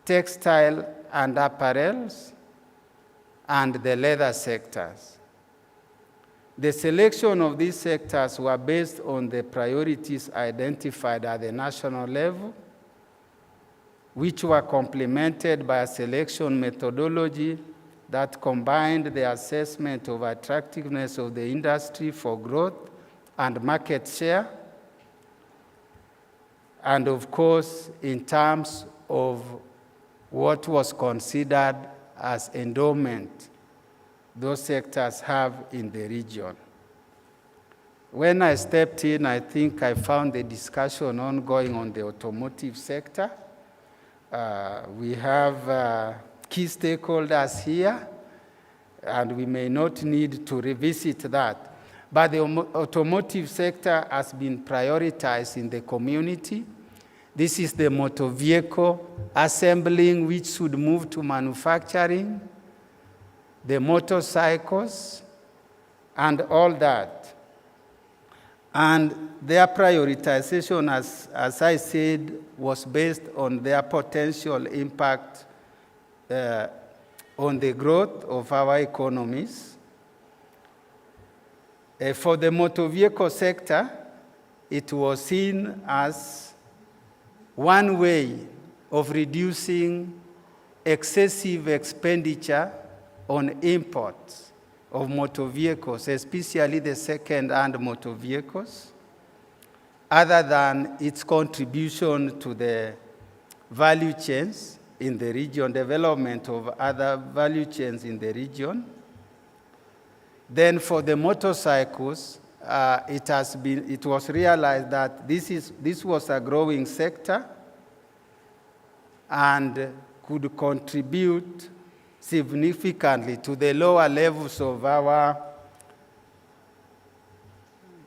textile and apparels, and the leather sectors. The selection of these sectors were based on the priorities identified at the national level, which were complemented by a selection methodology that combined the assessment of attractiveness of the industry for growth and market share, and of course, in terms of what was considered as endowment those sectors have in the region. When I stepped in, I think I found the discussion ongoing on the automotive sector. We have key stakeholders here, and we may not need to revisit that. But the automotive sector has been prioritized in the community. This is the motor vehicle assembling which should move to manufacturing, the motorcycles, and all that. And their prioritization, as I said, was based on their potential impact on the growth of our economies. For the motor vehicle sector, it was seen as one way of reducing excessive expenditure on imports of motor vehicles, especially the second-hand motor vehicles, other than its contribution to the value chains in the region, development of other value chains in the region. Then for the motorcycles, it was realized that this was a growing sector and could contribute significantly to the lower levels of our,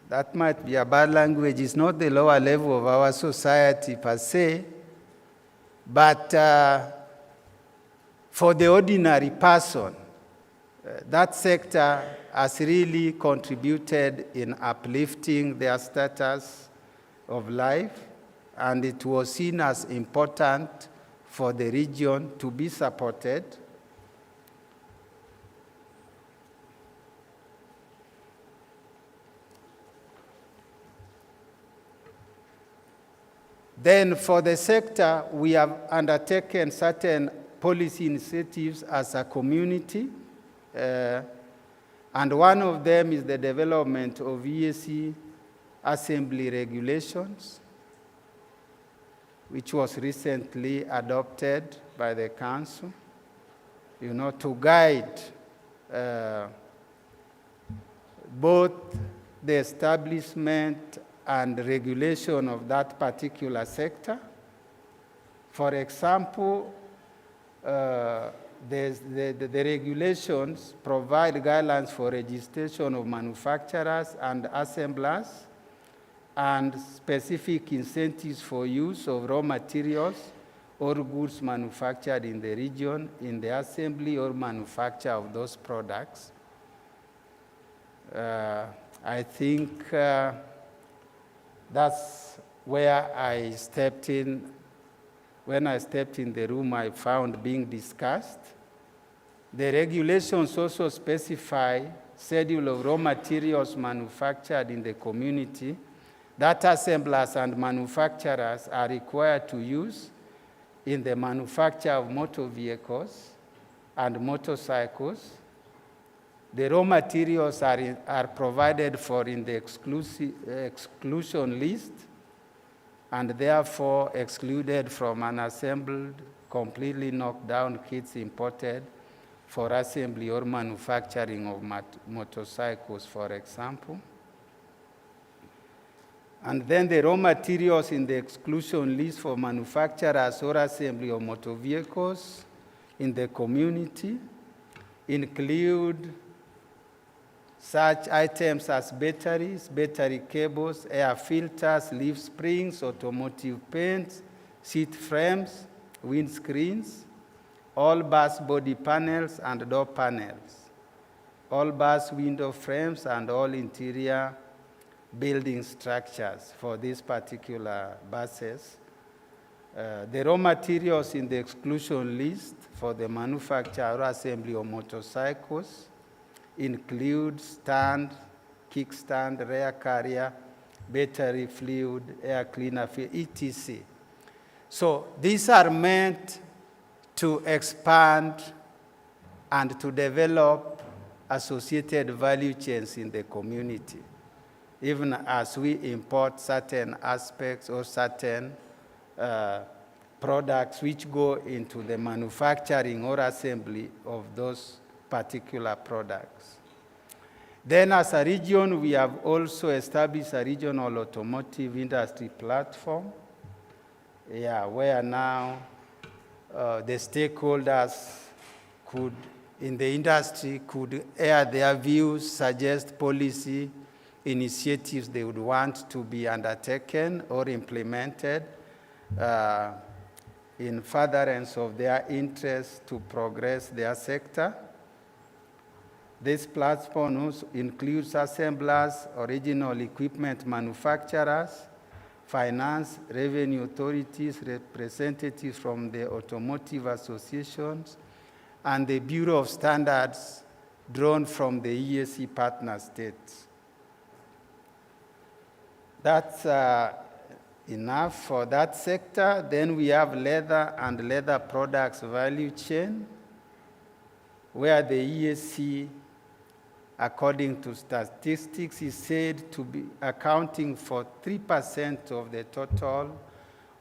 that might be a bad language, it's not the lower level of our society per se, but for the ordinary person, that sector has really contributed in uplifting their status of life, and it was seen as important for the region to be supported. Then for the sector, we have undertaken certain policy initiatives as a community, and one of them is the development of EAC assembly regulations, which was recently adopted by the Council, to guide both the establishment and regulation of that particular sector. For example, the regulations provide guidelines for registration of manufacturers and assemblers and specific incentives for use of raw materials or goods manufactured in the region in the assembly or manufacture of those products. I think that's where I stepped in. When I stepped in the room, I found being discussed. The regulations also specify schedule of raw materials manufactured in the community that assemblers and manufacturers are required to use in the manufacture of motor vehicles and motorcycles. The raw materials are provided for in the exclusion list and therefore excluded from unassembled, completely knocked down kits imported for assembly or manufacturing of motorcycles, for example. And then the raw materials in the exclusion list for manufacturers or assembly of motor vehicles in the community include such items as batteries, battery cables, air filters, leaf springs, automotive paints, seat frames, windscreens, all bus body panels and door panels, all bus window frames, and all interior building structures for these particular buses. The raw materials in the exclusion list for the manufacture or assembly of motorcycles include stand, kickstand, rear carrier, battery fluid, air cleaner, etc. So these are meant to expand and to develop associated value chains in the community, even as we import certain aspects or certain products which go into the manufacturing or assembly of those particular products. Then as a region, we have also established a regional automotive industry platform, where now the stakeholders in the industry could air their views, suggest policy initiatives they would want to be undertaken or implemented in furtherance of their interests to progress their sector. This platform also includes assemblers, original equipment manufacturers, finance, revenue authorities, representatives from the automotive associations, and the Bureau of Standards drawn from the EAC partner states. That's enough for that sector. Then we have leather and leather products value chain, where the EAC, according to statistics, is said to be accounting for 3% of the total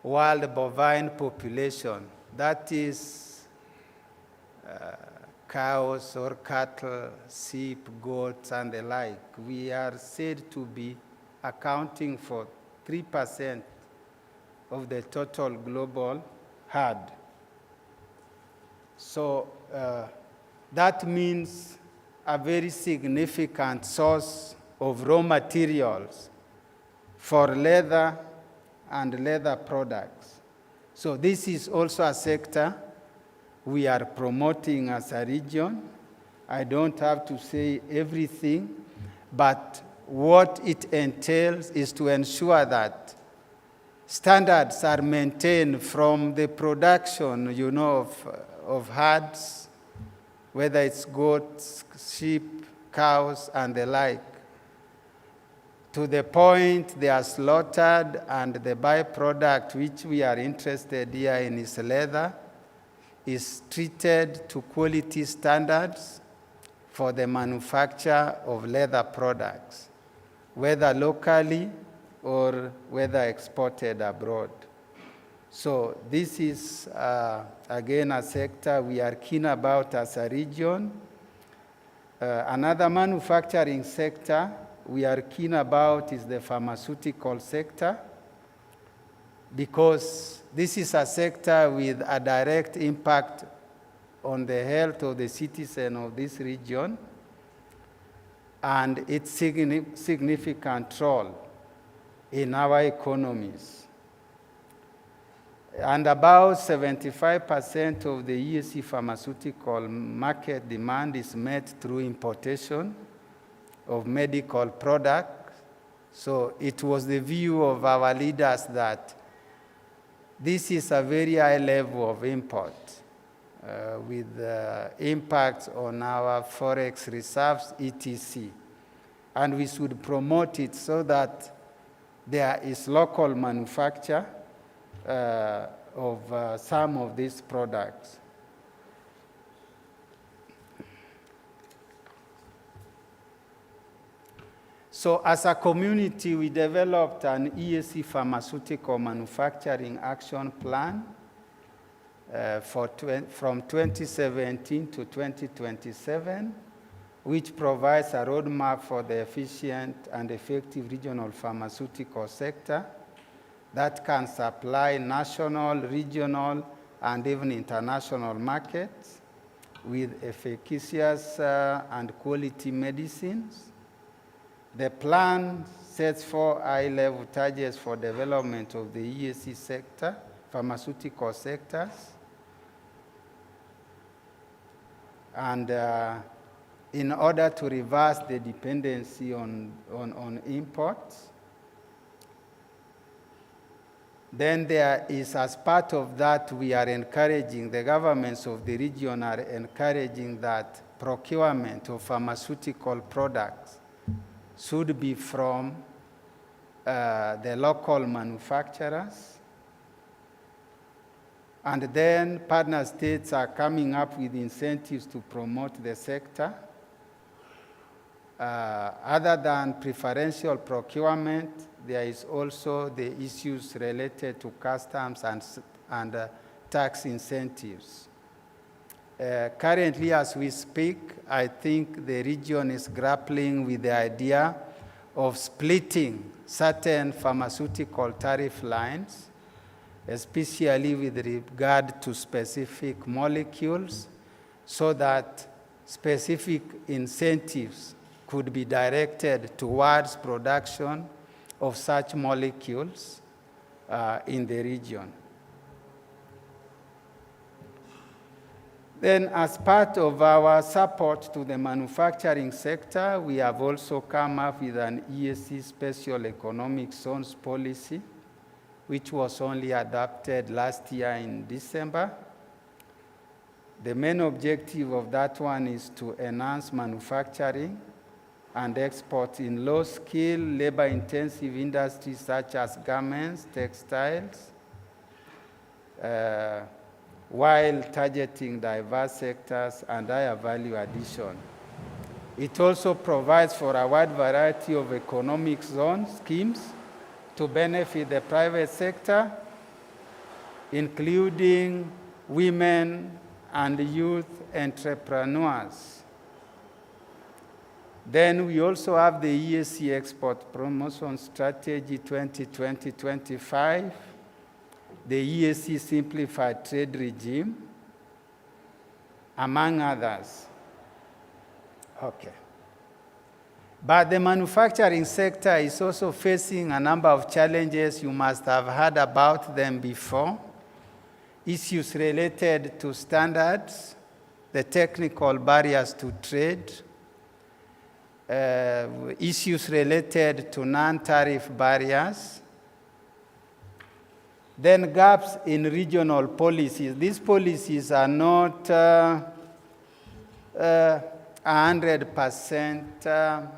world bovine population. That is cows or cattle, sheep, goats, and the like. We are said to be accounting for 3% of the total global herd. So that means a very significant source of raw materials for leather and leather products. So this is also a sector we are promoting as a region. I don't have to say everything, but what it entails is to ensure that standards are maintained from the production, of herds, whether it's goats, sheep, cows, and the like, to the point they are slaughtered, and the byproduct which we are interested here in is leather, is treated to quality standards for the manufacture of leather products, whether locally or whether exported abroad. So this is, again, a sector we are keen about as a region. Another manufacturing sector we are keen about is the pharmaceutical sector, because this is a sector with a direct impact on the health of the citizen of this region and its significant role in our economies. And about 75% of the EAC pharmaceutical market demand is met through importation of medical products. So it was the view of our leaders that this is a very high level of import with impacts on our forex reserves, etc. And we should promote it so that there is local manufacture of some of these products. So as a community, we developed an EAC pharmaceutical manufacturing action plan from 2017 to 2027, which provides a roadmap for the efficient and effective regional pharmaceutical sector that can supply national, regional, and even international markets with efficacious and quality medicines. The plan sets 4 high-level targets for development of the EAC sector, pharmaceutical sectors, and in order to reverse the dependency on imports. Then there is, as part of that, we are encouraging, the governments of the region are encouraging that procurement of pharmaceutical products should be from the local manufacturers. And then partner states are coming up with incentives to promote the sector. Other than preferential procurement, there is also the issues related to customs and tax incentives. Currently, as we speak, I think the region is grappling with the idea of splitting certain pharmaceutical tariff lines, especially with regard to specific molecules, so that specific incentives could be directed towards production of such molecules in the region. Then, as part of our support to the manufacturing sector, we have also come up with an EAC Special Economic Zones policy, which was only adopted last year in December. The main objective of that one is to enhance manufacturing and export in low-skill, labor-intensive industries such as garments, textiles, while targeting diverse sectors and higher value addition. It also provides for a wide variety of economic zone schemes to benefit the private sector, including women and youth entrepreneurs. Then we also have the EAC Export Promotion Strategy 2020-25, the EAC Simplified Trade Regime, among others. Okay. But the manufacturing sector is also facing a number of challenges. You must have heard about them before. Issues related to standards, the technical barriers to trade, issues related to non-tariff barriers, then gaps in regional policies. These policies are not 100%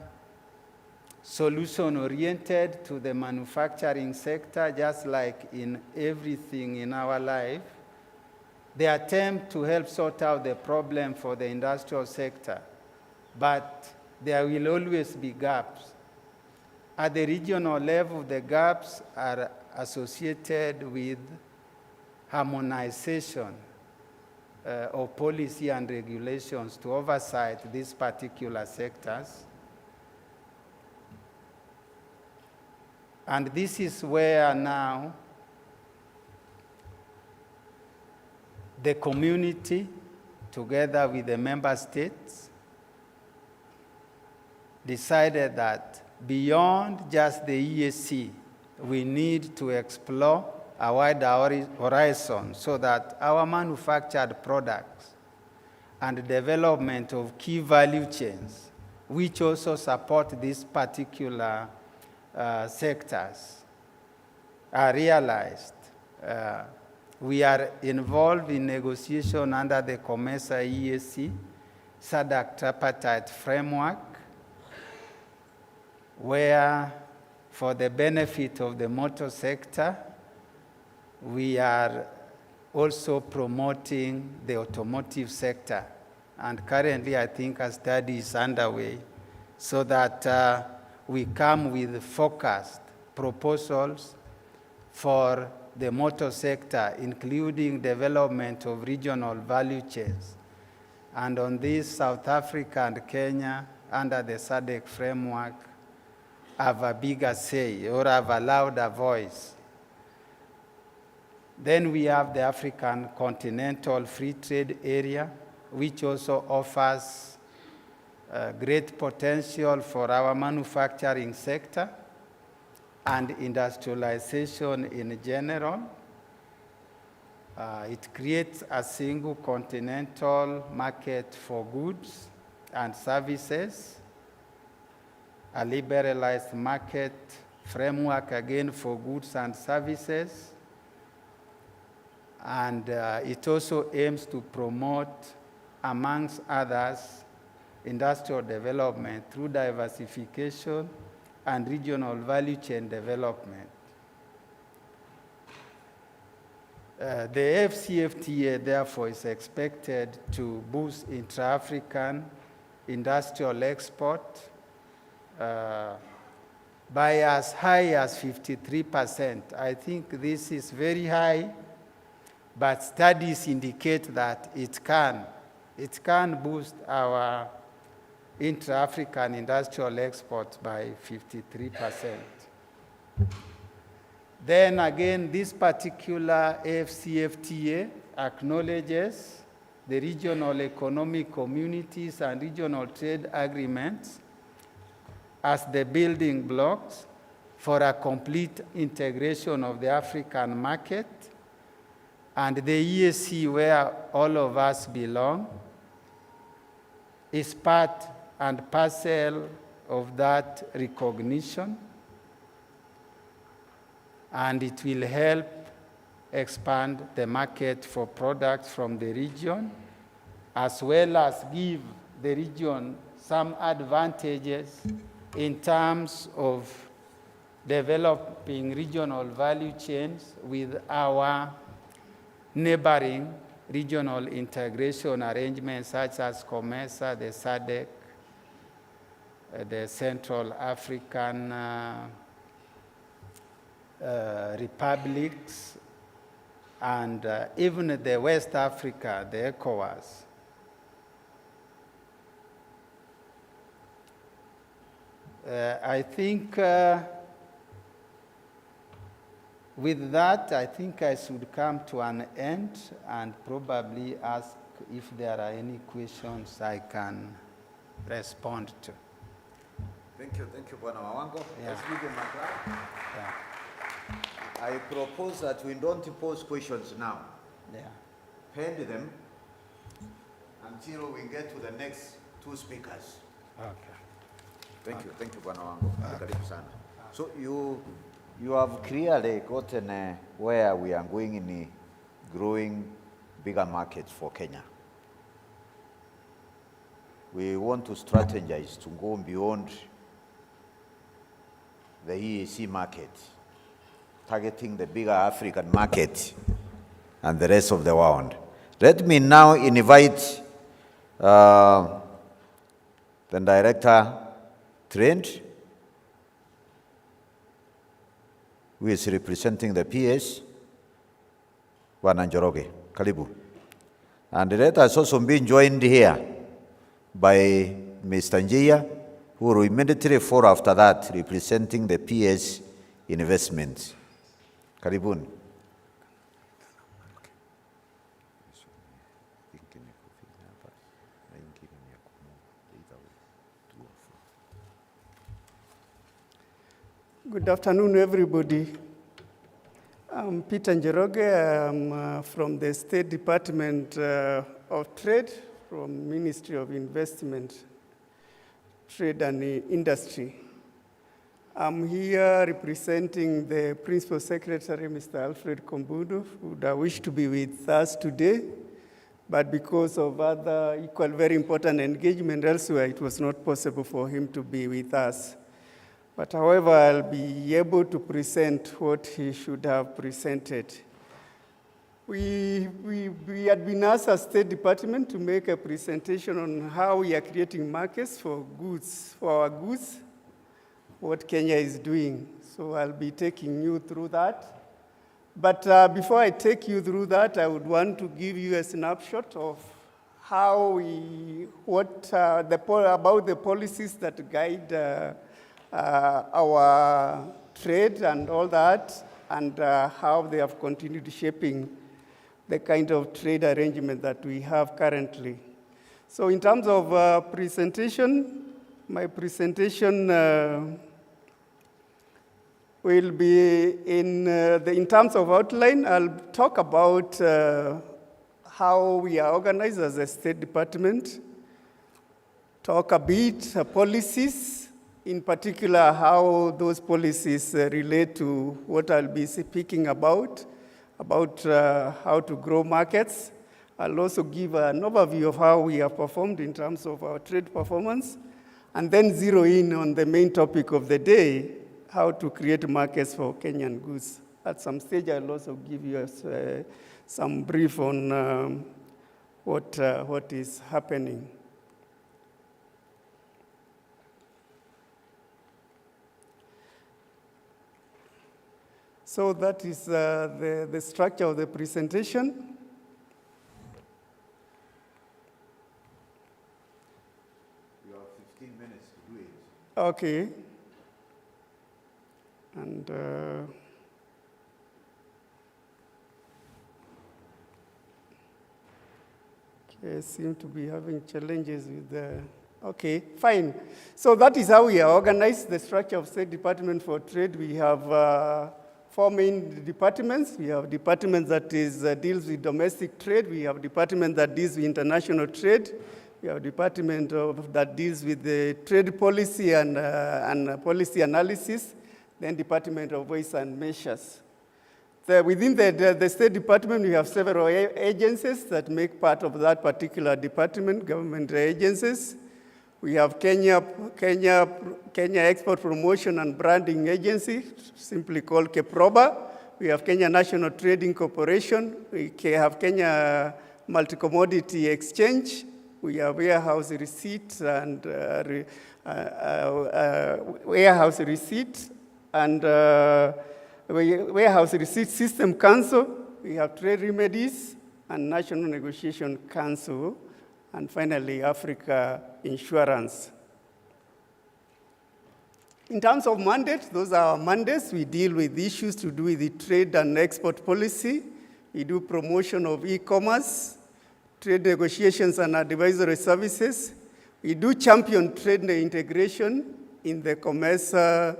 solution-oriented to the manufacturing sector, just like in everything in our life. They attempt to help sort out the problem for the industrial sector, but there will always be gaps. At the regional level, the gaps are associated with harmonization of policy and regulations to oversight these particular sectors. And this is where now the community, together with the member states, decided that beyond just the EAC, we need to explore a wider horizon so that our manufactured products and the development of key value chains, which also support these particular sectors, are realized We are involved in negotiation under the COMESA EAC SADC tripartite framework, where for the benefit of the motor sector, we are also promoting the automotive sector. And currently, I think a study is underway so that we come with focused proposals for the motor sector, including development of regional value chains. And on this, South Africa and Kenya, under the SADC framework, have a bigger say or have a louder voice. Then we have the African Continental Free Trade Area, which also offers great potential for our manufacturing sector and industrialization in general. It creates a single continental market for goods and services, a liberalized market framework again for goods and services, and it also aims to promote, amongst others, industrial development through diversification and regional value chain development. The AfCFTA, therefore, is expected to boost intra-African industrial export by as high as 53%. I think this is very high, but studies indicate that it can boost our intra-African industrial exports by 53%. Then again, this particular AfCFTA acknowledges the regional economic communities and regional trade agreements as the building blocks for a complete integration of the African market, and the EAC, where all of us belong, is part and parcel of that recognition, and it will help expand the market for products from the region, as well as give the region some advantages in terms of developing regional value chains with our neighboring regional integration arrangements such as COMESA, the SADC, the Central African republics, and even the West Africa, the ECOWAS. I think with that, I think I should come to an end and probably ask if there are any questions I can respond to. Thank you, Bwana Wawango. Yeah. Let's give him a clap. Yeah. I propose that we don't pose questions now. Yeah. Pen them until we get to the next two speakers. Okay. Thank you, Bwana Wawango. Karibu sana. So you have clearly gotten where we are going in growing bigger markets for Kenya. We want to strategize to go beyond the EAC market, targeting the bigger African market and the rest of the world. Let me now invite the Director, Trade, who is representing the PS, Bwana Njoroge. Karibu. And let us also be joined here by Mr. Njia, who will immediately follow after that, representing the PS Investments. Karibuni. Good afternoon, everybody. I'm Peter Njoroge. I'm from the State Department of Trade, from Ministry of Investment, Trade and Industry. I'm here representing the Principal Secretary, Mr. Alfred Kombudu, who would have wished to be with us today, but because of other equal, very important engagement elsewhere, it was not possible for him to be with us. But however, I'll be able to present what he should have presented. We had been asked as State Department to make a presentation on how we are creating markets for goods, for our goods, what Kenya is doing. So I'll be taking you through that. But before I take you through that, I would want to give you a snapshot of how about the policies that guide our trade and all that, and how they have continued shaping the kind of trade arrangement that we have currently. So in terms of presentation, my presentation will be in terms of outline. I'll talk about how we are organized as a State Department, talk a bit policies, in particular how those policies relate to what I'll be speaking about how to grow markets. I'll also give an overview of how we have performed in terms of our trade performance, and then zero in on the main topic of the day, how to create markets for Kenyan goods. At some stage, I'll also give you some brief on what is happening. So that is the structure of the presentation. You have 15 minutes to do it. Okay. And okay, I seem to be having challenges with the, okay, fine. So that is how we are organized, the structure of State Department for Trade. We have 4 main departments. We have department that deals with domestic trade. We have department that deals with international trade. We have department that deals with the trade policy and policy analysis. Then Department of Voice and Measures. Within the State Department, we have several agencies that make part of that particular department, government agencies. We have Kenya Export Promotion and Branding Agency, simply called KEPROBA. We have Kenya National Trading Corporation. We have Kenya Multi-Commodity Exchange. We have warehouse receipt and warehouse receipt system council. We have trade remedies and national negotiation council. And finally, Africa Insurance. In terms of mandates, those are our mandates. We deal with issues to do with the trade and export policy. We do promotion of e-commerce, trade negotiations and advisory services. We do champion trade integration in the COMESA,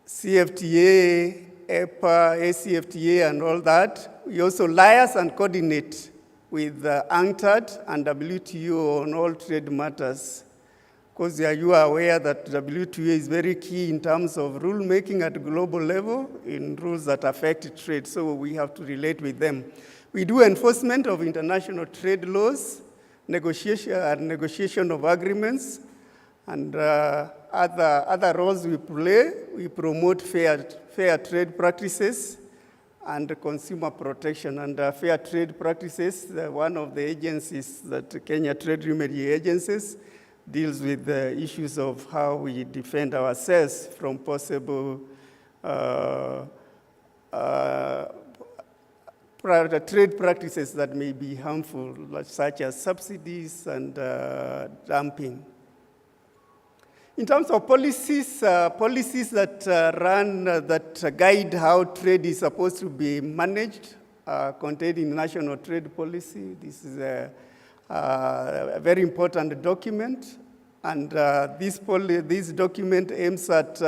CFTA, EPA, ACFTA, and all that. We also liaise and coordinate with UNCTAD and WTO on all trade matters. Because you are aware that WTO is very key in terms of rulemaking at global level in rules that affect trade, so we have to relate with them. We do enforcement of international trade laws, negotiation of agreements, and other roles we play. We promote fair trade practices and consumer protection. And fair trade practices, one of the agencies that Kenya Trade Remedy Agencies deals with the issues of how we defend ourselves from possible trade practices that may be harmful, such as subsidies and dumping. In terms of policies, policies that that guide how trade is supposed to be managed, contained in national trade policy. This is a very important document, and this document aims at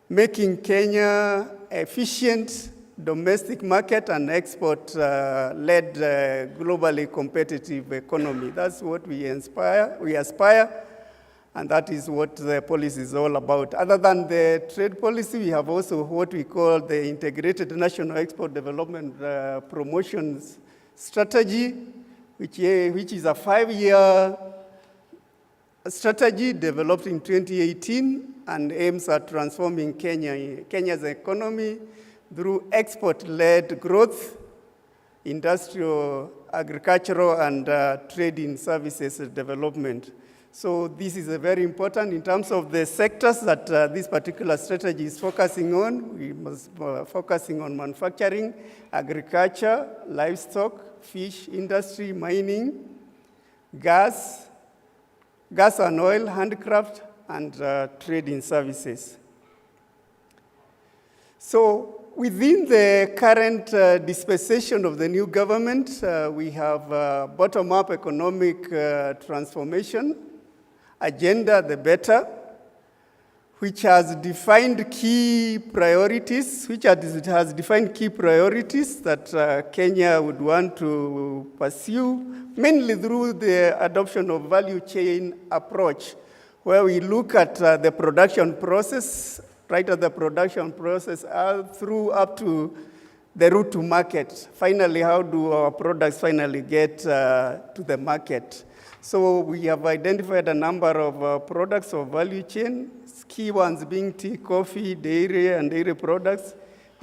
making Kenya efficient domestic market and export-led globally competitive economy. That's what we aspire. And that is what the policy is all about. Other than the trade policy, we have also what we call the Integrated National Export Development Promotions Strategy, which is a 5-year strategy developed in 2018 and aims at transforming Kenya's economy through export-led growth, industrial, agricultural, and trade in services development. So this is very important in terms of the sectors that this particular strategy is focusing on. We must focusing on manufacturing, agriculture, livestock, fish industry, mining, gas and oil, handicraft, and trade in services. So within the current dispensation of the new government, we have bottom-up economic transformation agenda, the better, which has defined key priorities, that Kenya would want to pursue, mainly through the adoption of value chain approach, where we look at the production process, right at the production process, through up to the route to market. Finally, how do our products finally get to the market? So we have identified a number of products of value chain, key ones being tea, coffee, dairy and dairy products,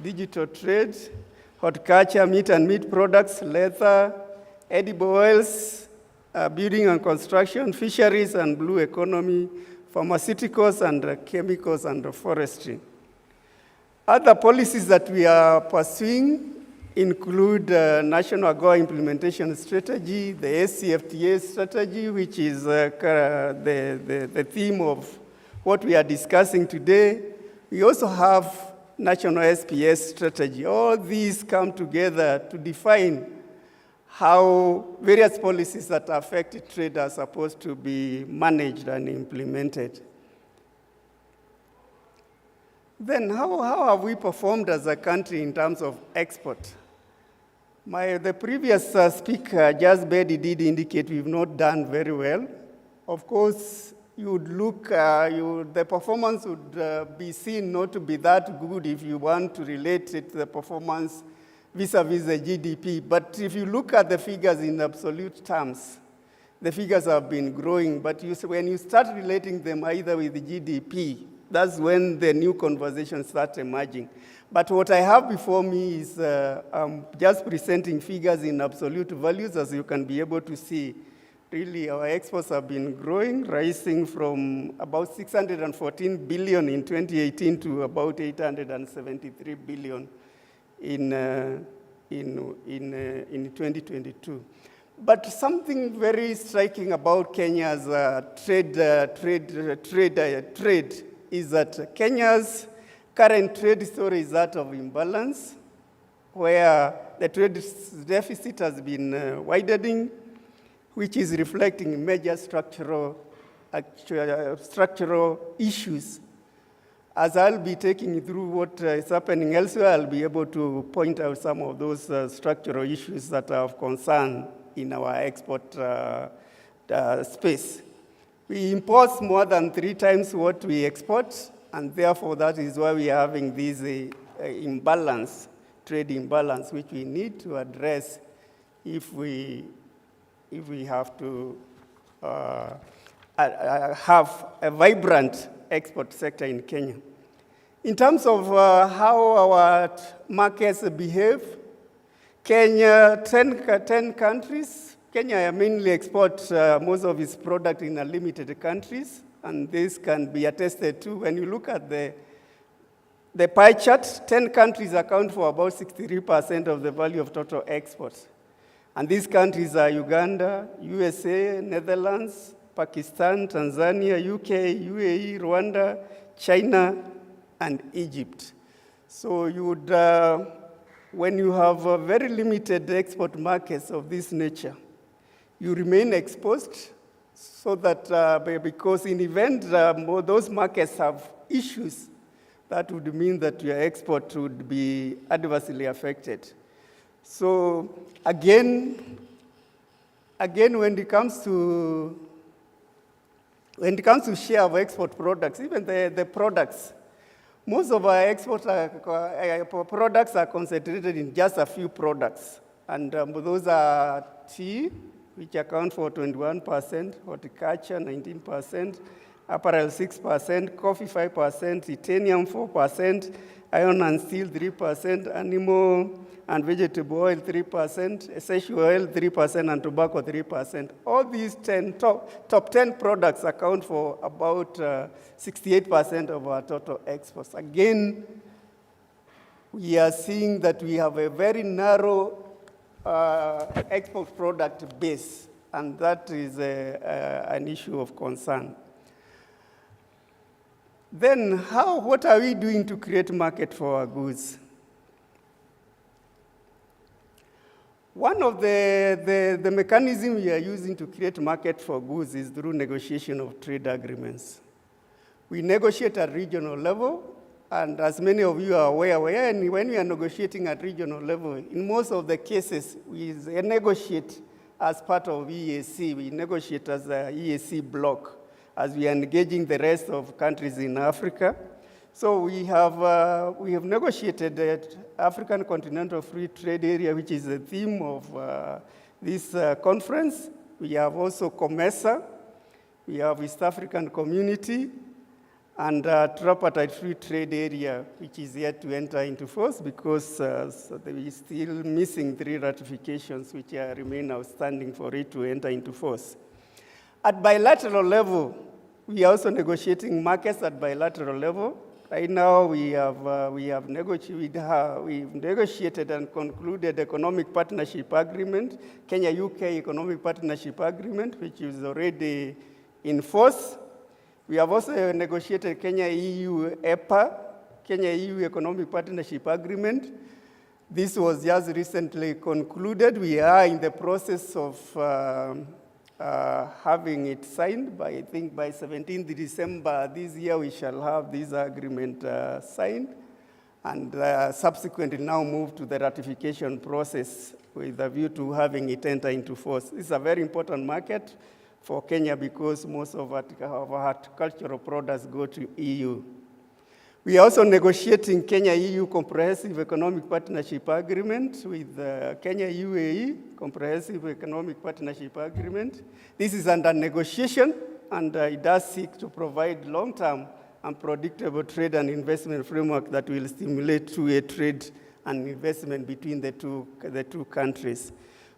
digital trade, horticulture, meat and meat products, leather, edible oils, building and construction, fisheries and blue economy, pharmaceuticals and chemicals and forestry. Other policies that we are pursuing include National AGOA Implementation Strategy, the AfCFTA strategy, which is the theme of what we are discussing today. We also have National SPS strategy. All these come together to define how various policies that affect trade are supposed to be managed and implemented. Then how have we performed as a country in terms of export? The previous speaker, Just Bedi, did indicate we've not done very well. Of course, you would look, the performance would be seen not to be that good if you want to relate it to the performance vis-a-vis the GDP. But if you look at the figures in absolute terms, the figures have been growing. But when you start relating them either with the GDP, that's when the new conversations start emerging. But what I have before me is just presenting figures in absolute values, as you can be able to see. Really, our exports have been growing, rising from about 614 billion in 2018 to about 873 billion in 2022. But something very striking about Kenya's trade is that Kenya's current trade story is that of imbalance, where the trade deficit has been widening, which is reflecting major structural issues. As I'll be taking you through what is happening elsewhere, I'll be able to point out some of those structural issues that are of concern in our export space. We import more than 3 times what we export, and therefore that is why we are having this imbalance, trade imbalance, which we need to address if we have to have a vibrant export sector in Kenya. In terms of how our markets behave, Kenya, 10 countries. Kenya mainly exports most of its product in limited countries, and this can be attested to. When you look at the pie chart, 10 countries account for about 63% of the value of total exports. And these countries are Uganda, USA, Netherlands, Pakistan, Tanzania, UK, UAE, Rwanda, China, and Egypt. So you would, when you have very limited export markets of this nature, you remain exposed so that, because in event those markets have issues, that would mean that your export would be adversely affected. So again, when it comes to When it comes to share of export products, even the products, most of our export products are concentrated in just a few products. And those are tea, which account for 21%, horticulture 19%, apparel 6%, coffee 5%, titanium 4%, iron and steel 3%, animal and vegetable oil 3%, essential oil 3%, and tobacco 3%. All these top 10 products account for about 68% of our total exports. Again, we are seeing that we have a very narrow export product base, and that is an issue of concern. Then what are we doing to create market for our goods? One of the mechanisms we are using to create market for goods is through negotiation of trade agreements. We negotiate at regional level, and as many of you are aware, when we are negotiating at regional level, in most of the cases, we negotiate as part of EAC. We negotiate as a EAC bloc, as we are engaging the rest of countries in Africa. So we have negotiated the African Continental Free Trade Area, which is the theme of this conference. We have also COMESA, we have East African Community, and Tripartite Free Trade Area, which is yet to enter into force because we are still missing 3 ratifications which remain outstanding for it to enter into force. At bilateral level, we are also negotiating markets at bilateral level. Right now, we've negotiated and concluded economic partnership agreement, Kenya-UK economic partnership agreement, which is already in force. We have also negotiated Kenya-EU EPA, Kenya-EU economic partnership agreement. This was just recently concluded. We are in the process of having it signed. I think by 17th December this year, we shall have this agreement signed, and subsequently now move to the ratification process with a view to having it enter into force. This is a very important market for Kenya because most of our horticultural products go to EU. We are also negotiating Kenya-EU Comprehensive Economic Partnership Agreement with Kenya-UAE Comprehensive Economic Partnership Agreement. This is under negotiation, and it does seek to provide long-term and predictable trade and investment framework that will stimulate two-way trade and investment between the two countries.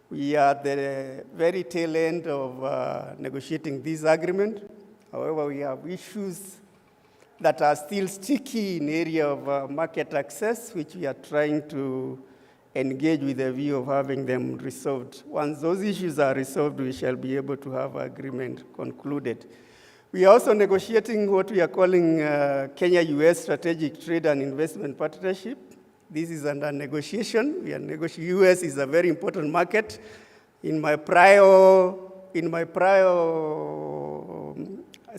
We are at the very tail end of negotiating this agreement. However, we have issues that are still sticky in area of market access, which we are trying to engage with a view of having them resolved. Once those issues are resolved, we shall be able to have agreement concluded. We are also negotiating what we are calling Kenya-US Strategic Trade and Investment Partnership. This is under negotiation. US is a very important market. In my prior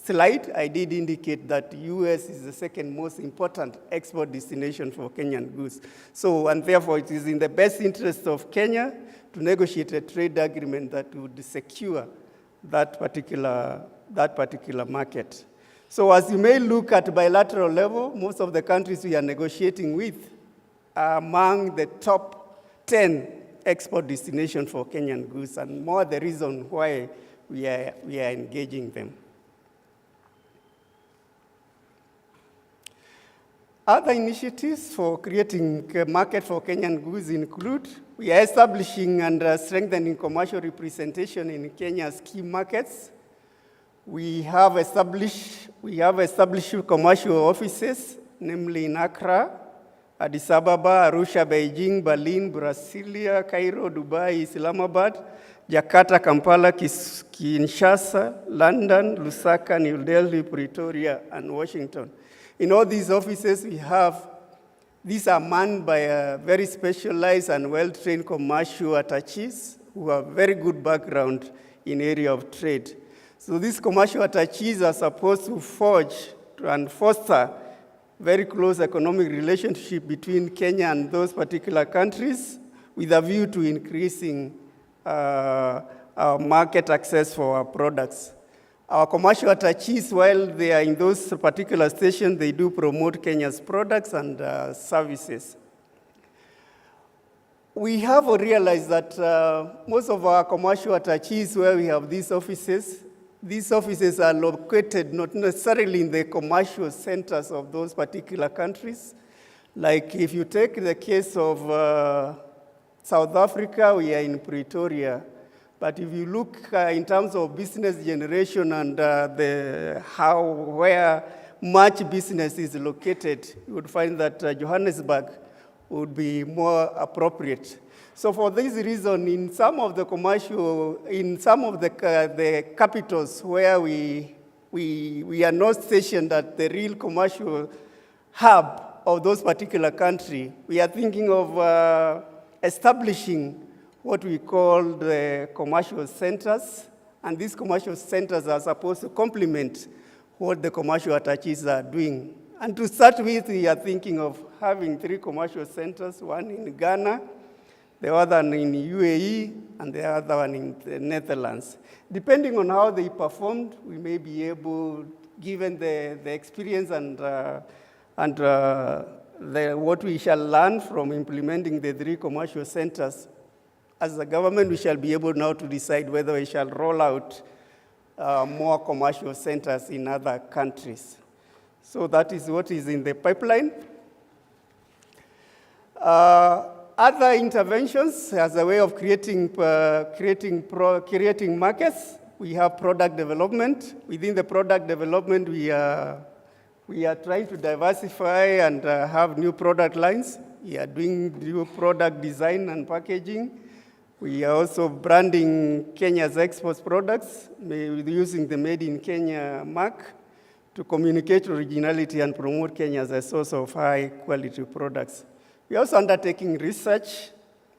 slide, I did indicate that US is the second most important export destination for Kenyan goods. So, and therefore it is in the best interest of Kenya to negotiate a trade agreement that would secure that particular market. So as you may look at bilateral level, most of the countries we are negotiating with are among the top 10 export destinations for Kenyan goods, and more the reason why we are engaging them. Other initiatives for creating a market for Kenyan goods include, we are establishing and strengthening commercial representation in Kenya's key markets. We have established commercial offices, namely in Accra, Addis Ababa, Arusha, Beijing, Berlin, Brasilia, Cairo, Dubai, Islamabad, Jakarta, Kampala, Kinshasa, London, Lusaka, New Delhi, Pretoria, and Washington. In all these offices, these are manned by very specialized and well-trained commercial attaches who have very good background in area of trade. So these commercial attaches are supposed to forge and foster very close economic relationship between Kenya and those particular countries with a view to increasing our market access for our products. Our commercial attaches, while they are in those particular stations, they do promote Kenya's products and services. We have realized that most of our commercial attaches where we have these offices are located not necessarily in the commercial centers of those particular countries. Like if you take the case of South Africa, we are in Pretoria. But if you look in terms of business generation and where much business is located, you would find that Johannesburg would be more appropriate. So for this reason, in some of the capitals where we are not stationed at the real commercial hub of those particular countries, we are thinking of establishing what we call the commercial centers, and these commercial centers are supposed to complement what the commercial attaches are doing. And to start with, we are thinking of having 3 commercial centers, one in Ghana, the other one in UAE, and the other one in the Netherlands. Depending on how they performed, we may be able, given the experience and what we shall learn from implementing the 3 commercial centers, as a government, we shall be able now to decide whether we shall roll out more commercial centers in other countries. So that is what is in the pipeline. Other interventions as a way of creating markets, we have product development. Within the product development, we are trying to diversify and have new product lines. We are doing new product design and packaging. We are also branding Kenya's export products using the Made in Kenya mark to communicate originality and promote Kenya as a source of high-quality products. We are also undertaking research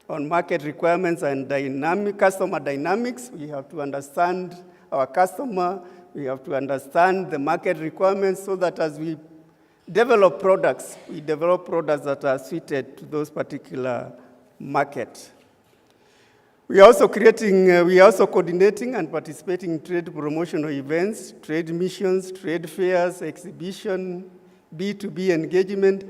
on market requirements and customer dynamics. We have to understand our customer. We have to understand the market requirements so that as we develop products that are suited to those particular markets. We are also coordinating and participating in trade promotional events, trade missions, trade fairs, exhibition, B2B engagement,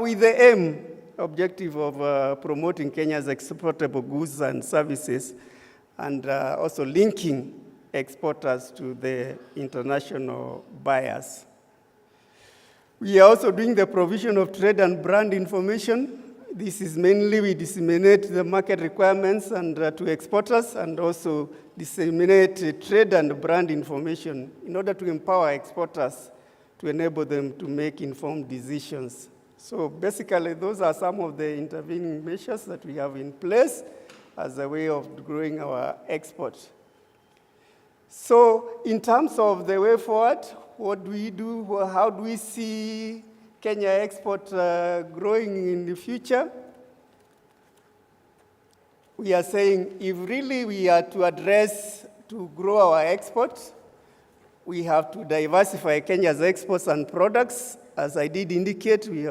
with the objective of promoting Kenya's exportable goods and services, and also linking exporters to the international buyers. We are also doing the provision of trade and brand information. This is mainly we disseminate the market requirements and to exporters, and also disseminate trade and brand information in order to empower exporters to enable them to make informed decisions. So basically, those are some of the intervening measures that we have in place as a way of growing our export. So in terms of the way forward, what do we do? How do we see Kenya export growing in the future? We are saying if really we are to grow our exports, we have to diversify Kenya's exports and products. As I did indicate, we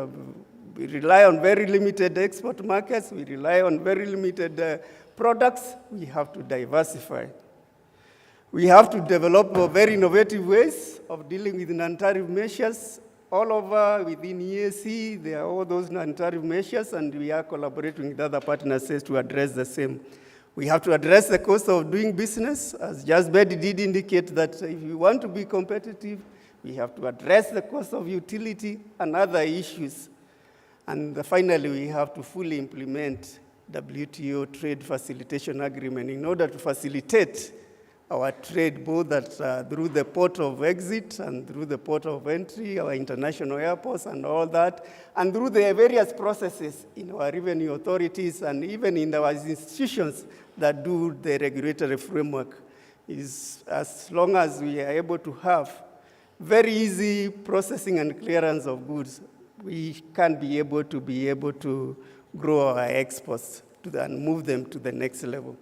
rely on very limited export markets. We rely on very limited products. We have to diversify. We have to develop very innovative ways of dealing with non-tariff measures. All over within EAC, there are all those non-tariff measures, and we are collaborating with other partners to address the same. We have to address the cost of doing business. As Just Betty did indicate that if we want to be competitive, we have to address the cost of utility and other issues. And finally, we have to fully implement WTO trade facilitation agreement in order to facilitate our trade, both through the port of exit and through the port of entry, our international airports and all that, and through the various processes in our revenue authorities and even in our institutions that do the regulatory framework. As long as we are able to have very easy processing and clearance of goods, we can be able to grow our exports and move them to the next level.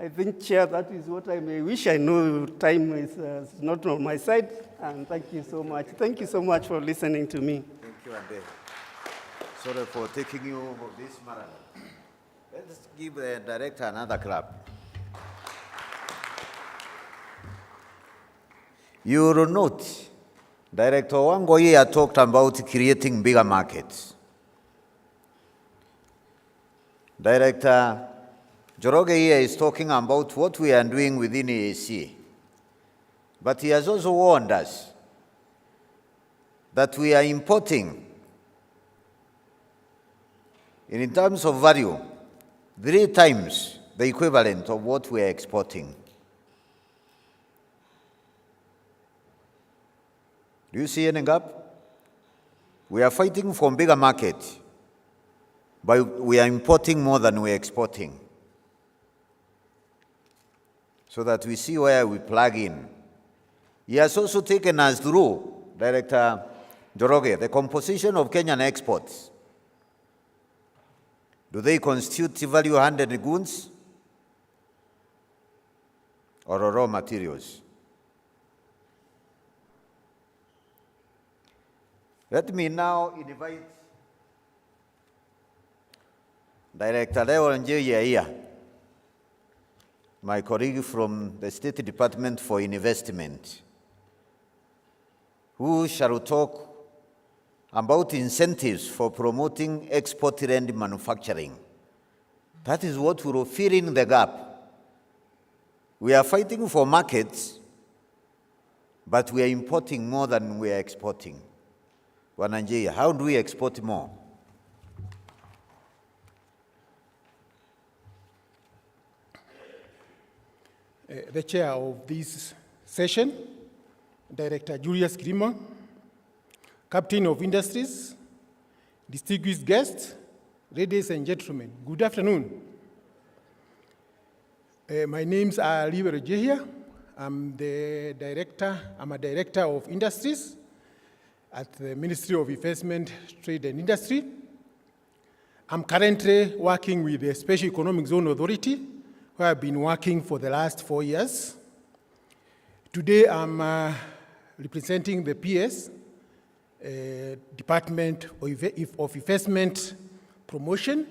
I think, Chair, that is what I may wish. I know time is not on my side, and thank you so much. Thank you so much for listening to me. Thank you, Ande. Sorry for taking you over this marathon. Let's give the director another clap. You will note, Director Wangoi talked about creating bigger markets. Director Joroge here is talking about what we are doing within AAC. But he has also warned us that we are importing, in terms of value, 3 times the equivalent of what we are exporting. Do you see any gap? We are fighting for a bigger market, but we are importing more than we are exporting. So that we see where we plug in. He has also taken us through, Director Joroge, the composition of Kenyan exports. Do they constitute value-added goods or raw materials? Let me now invite Director Leo Njia here, my colleague from the State Department for Investment, who shall talk about incentives for promoting export-led manufacturing. That is what will fill in the gap. We are fighting for markets, but we are importing more than we are exporting. Wananjia, how do we export more? The chair of this session, Director Julius Grima, Captain of Industries, distinguished guests, ladies and gentlemen, good afternoon. My name's Liber Jehia. I'm a Director of Industries at the Ministry of Investment, Trade and Industry. I'm currently working with the Special Economic Zone Authority, where I've been working for the last 4 years. Today, I'm representing the PS, Department of Investment Promotion,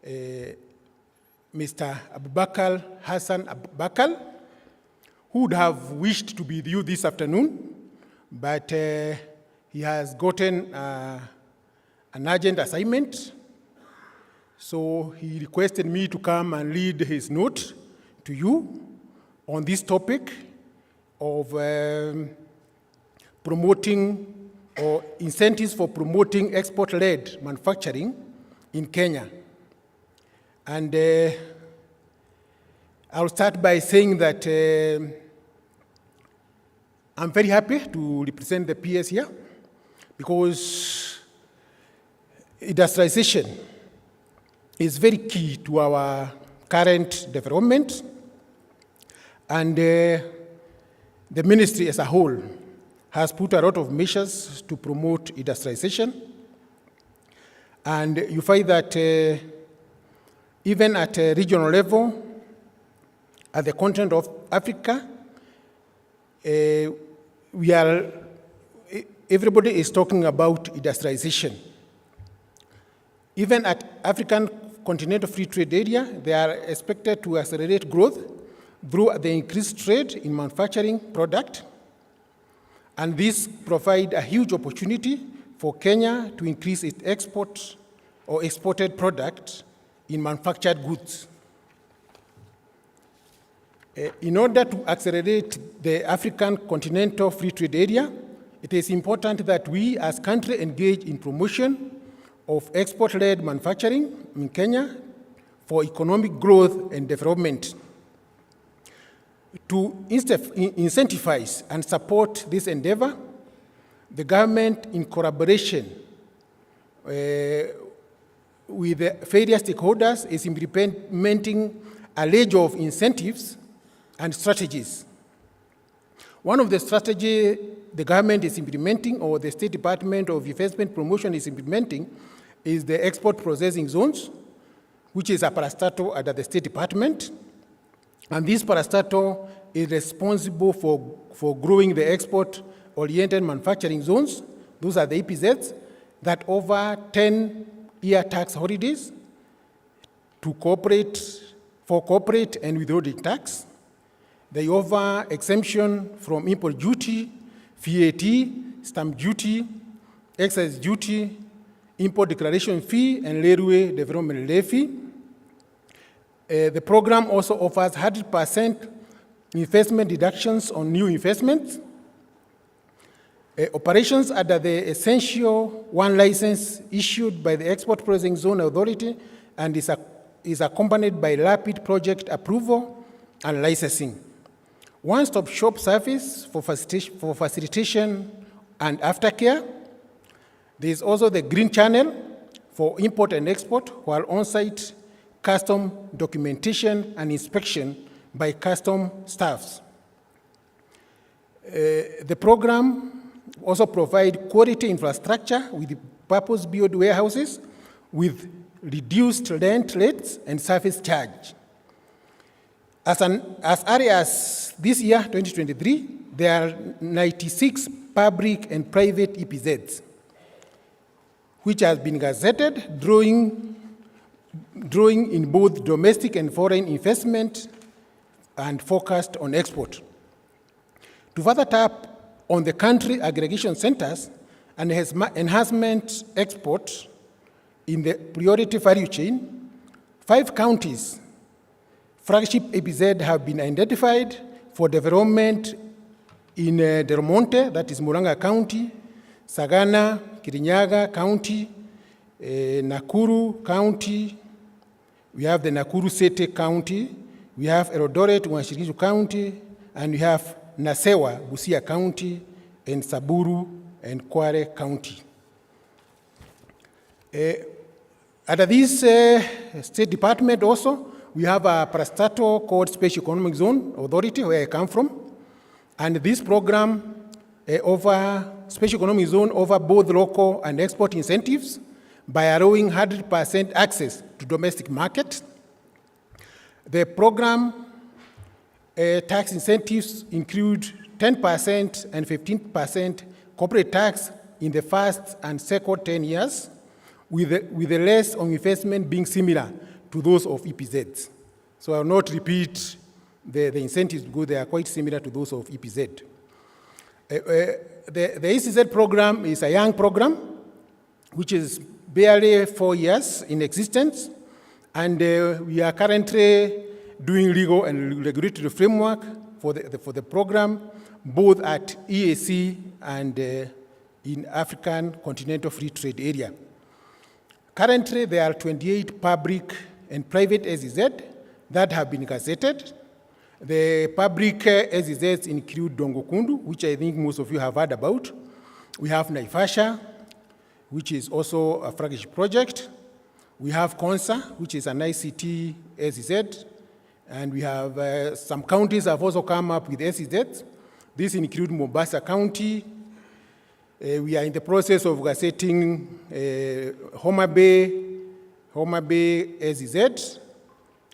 Mr. Abubakar Hassan Abubakar, who would have wished to be with you this afternoon, but he has gotten an urgent assignment. So he requested me to come and read his note to you on this topic of promoting or incentives for promoting export-led manufacturing in Kenya. And I'll start by saying that I'm very happy to represent the PS here because industrialization is very key to our current development, and the ministry as a whole has put a lot of measures to promote industrialization. And you find that even at a regional level, at the continent of Africa, everybody is talking about industrialization. Even at African Continental Free Trade Area, they are expected to accelerate growth through the increased trade in manufacturing product. And this provides a huge opportunity for Kenya to increase its export or exported product in manufactured goods. In order to accelerate the African Continental Free Trade Area, it is important that we as country engage in promotion of export-led manufacturing in Kenya for economic growth and development. To incentivize and support this endeavor, the government, in collaboration with the various stakeholders, is implementing a range of incentives and strategies. One of the strategies the government is implementing, or the State Department of Investment Promotion is implementing, is the export processing zones, which is a parastatal under the State Department. And this parastatal is responsible for growing the export-oriented manufacturing zones. Those are the EPZs that over 10-year tax holidays for corporate and withholding tax. They offer exemption from import duty, VAT, stamp duty, excise duty, import declaration fee, and railway development levy. The program also offers 100% investment deductions on new investments. Operations under the Essential One license issued by the Export Processing Zone Authority and is accompanied by rapid project approval and licensing. One-stop shop service for facilitation and aftercare. There is also the Green Channel for import and export, while on-site custom documentation and inspection by custom staffs. The program also provides quality infrastructure with purpose-built warehouses with reduced rent rates and service charge. As early as this year, 2023, there are 96 public and private EPZs, which has been gazetted, drawing in both domestic and foreign investment and focused on export. To further tap on the country aggregation centers and enhancement export in the priority value chain, 5 counties flagship EPZ have been identified for development in Del Monte, that is Muranga County, Sagana, Kirinyaga County, Nakuru County, we have the Nakuru City County, we have Eldoret, Uasin County, and we have Nasewa, Busia County, and Saburu and Kware County. Under this State Department also, we have a parastatal called Special Economic Zone Authority, where I come from. And this program over Special Economic Zone over both local and export incentives by allowing 100% access to domestic market. The program tax incentives include 10% and 15% corporate tax in the first and second 10 years, with the less on investment being similar to those of EPZs. So I will not repeat the incentives because they are quite similar to those of EPZ. The ECZ program is a young program, which is barely 4 years in existence, and we are currently doing legal and regulatory framework for the program, both at EAC and in African Continental Free Trade Area. Currently, there are 28 public and private SEZ that have been gazetted. The public SEZs include Dongokundu, which I think most of you have heard about. We have Naivasha, which is also a flagship project. We have Konsa, which is an ICT SEZ. And we have some counties have also come up with SEZs. These include Mombasa County. We are in the process of gazetting Homa Bay SEZ.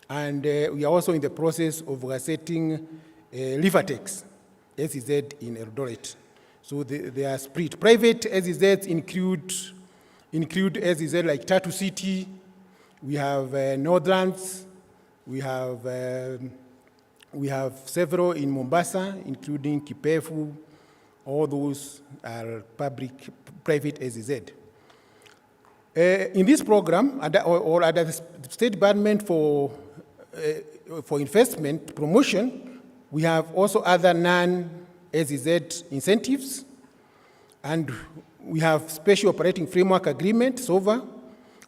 And we are also in the process of gazetting Livertex SEZ in Eldoret. So they are split. Private SEZs include SEZ like Tatu City. We have Northlands. We have several in Mombasa, including Kipefu. All those are private SEZ. In this program, or at the State Department for investment promotion, we have also other non-SEZ incentives, and we have special operating framework agreement, SOVA.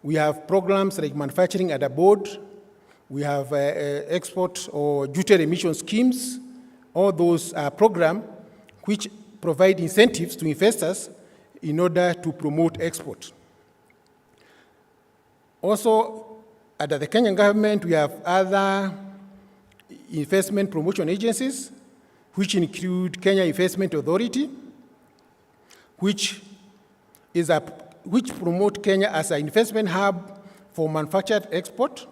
We have programs like manufacturing at a board. We have export or duty emission schemes. All those are programs which provide incentives to investors in order to promote export. Also, under the Kenyan government, we have other investment promotion agencies, which include Kenya Investment Authority, which promote Kenya as an investment hub for manufactured export,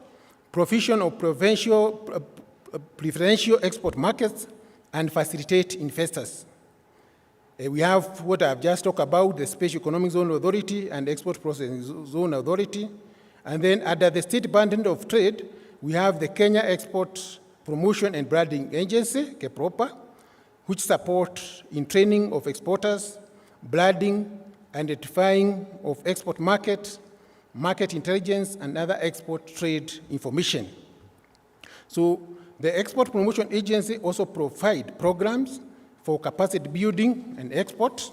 provision of preferential export markets, and facilitate investors. We have what I've just talked about, the Special Economic Zone Authority and Export Processing Zone Authority. And then under the State Department of Trade, we have the Kenya Export Promotion and Branding Agency, KEPROPA, which support in training of exporters, branding, identifying of export market, market intelligence, and other export trade information. So the Export Promotion Agency also provide programs for capacity building and export,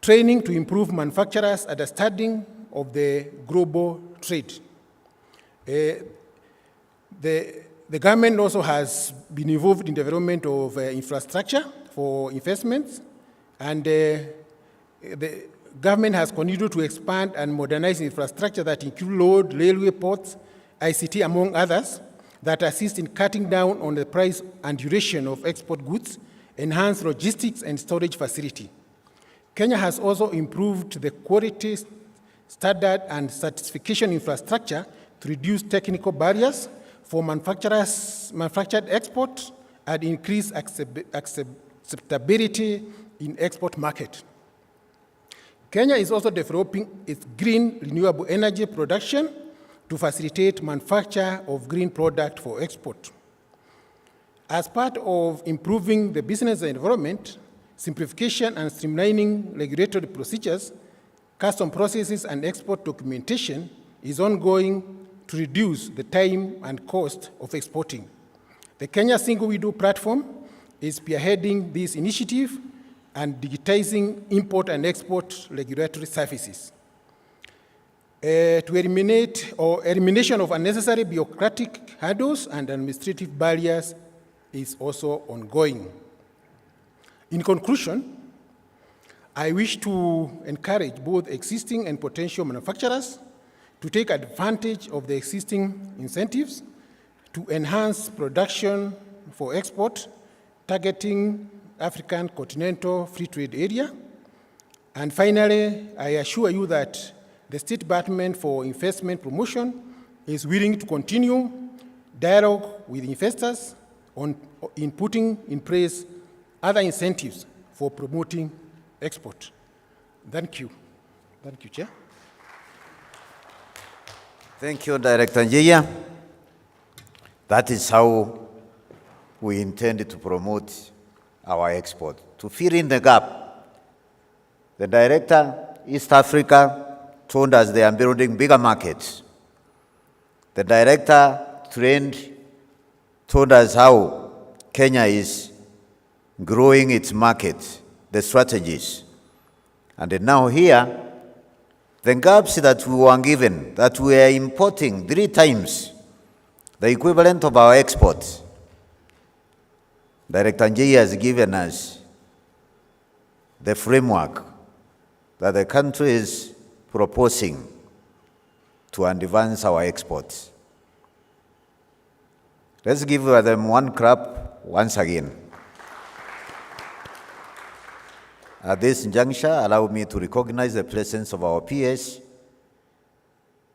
training to improve manufacturers' understanding of the global trade. The government also has been involved in development of infrastructure for investments, and the government has continued to expand and modernize infrastructure that include road, railway, ports, ICT, among others, that assist in cutting down on the price and duration of export goods, enhance logistics and storage facility. Kenya has also improved the quality standard and certification infrastructure to reduce technical barriers for manufactured export and increase acceptability in export market. Kenya is also developing its green renewable energy production to facilitate manufacture of green product for export. As part of improving the business environment, simplification and streamlining regulatory procedures, custom processes, and export documentation is ongoing to reduce the time and cost of exporting. The Kenya Single Window platform is spearheading this initiative and digitizing import and export regulatory services. Elimination of unnecessary bureaucratic hurdles and administrative barriers is also ongoing. In conclusion, I wish to encourage both existing and potential manufacturers to take advantage of the existing incentives to enhance production for export, targeting African Continental Free Trade Area. And finally, I assure you that the State Department for Investment Promotion is willing to continue dialogue with investors in putting in place other incentives for promoting export. Thank you. Thank you, Chair. Thank you, Director Njia. That is how we intend to promote our export, to fill in the gap. The Director, East Africa, told us they are building bigger markets. The Director, Trade, told us how Kenya is growing its market, the strategies. And now here, the gaps that we were given, that we are importing 3 times the equivalent of our exports, Director Njia has given us the framework that the country is proposing to advance our exports. Let's give them one clap once again. At this juncture, allow me to recognize the presence of our PS,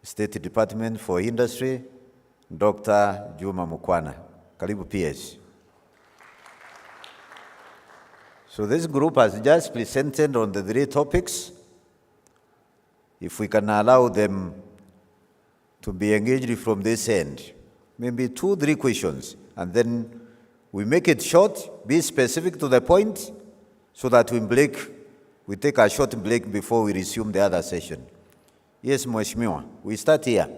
State Department for Industry, Dr. Juma Mukwana. Karibu PS. So this group has just presented on the 3 topics. If we can allow them to be engaged from this end, maybe 2-3 questions, and then we make it short, be specific to the point, so that we take a short break before we resume the other session. Yes, Mheshimiwa, we start here.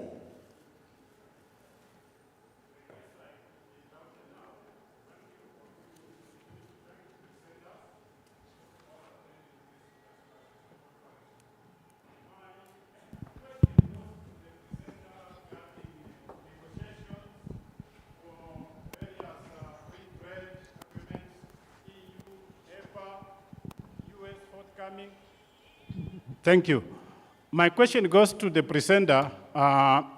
Thank you. My question goes to the presenter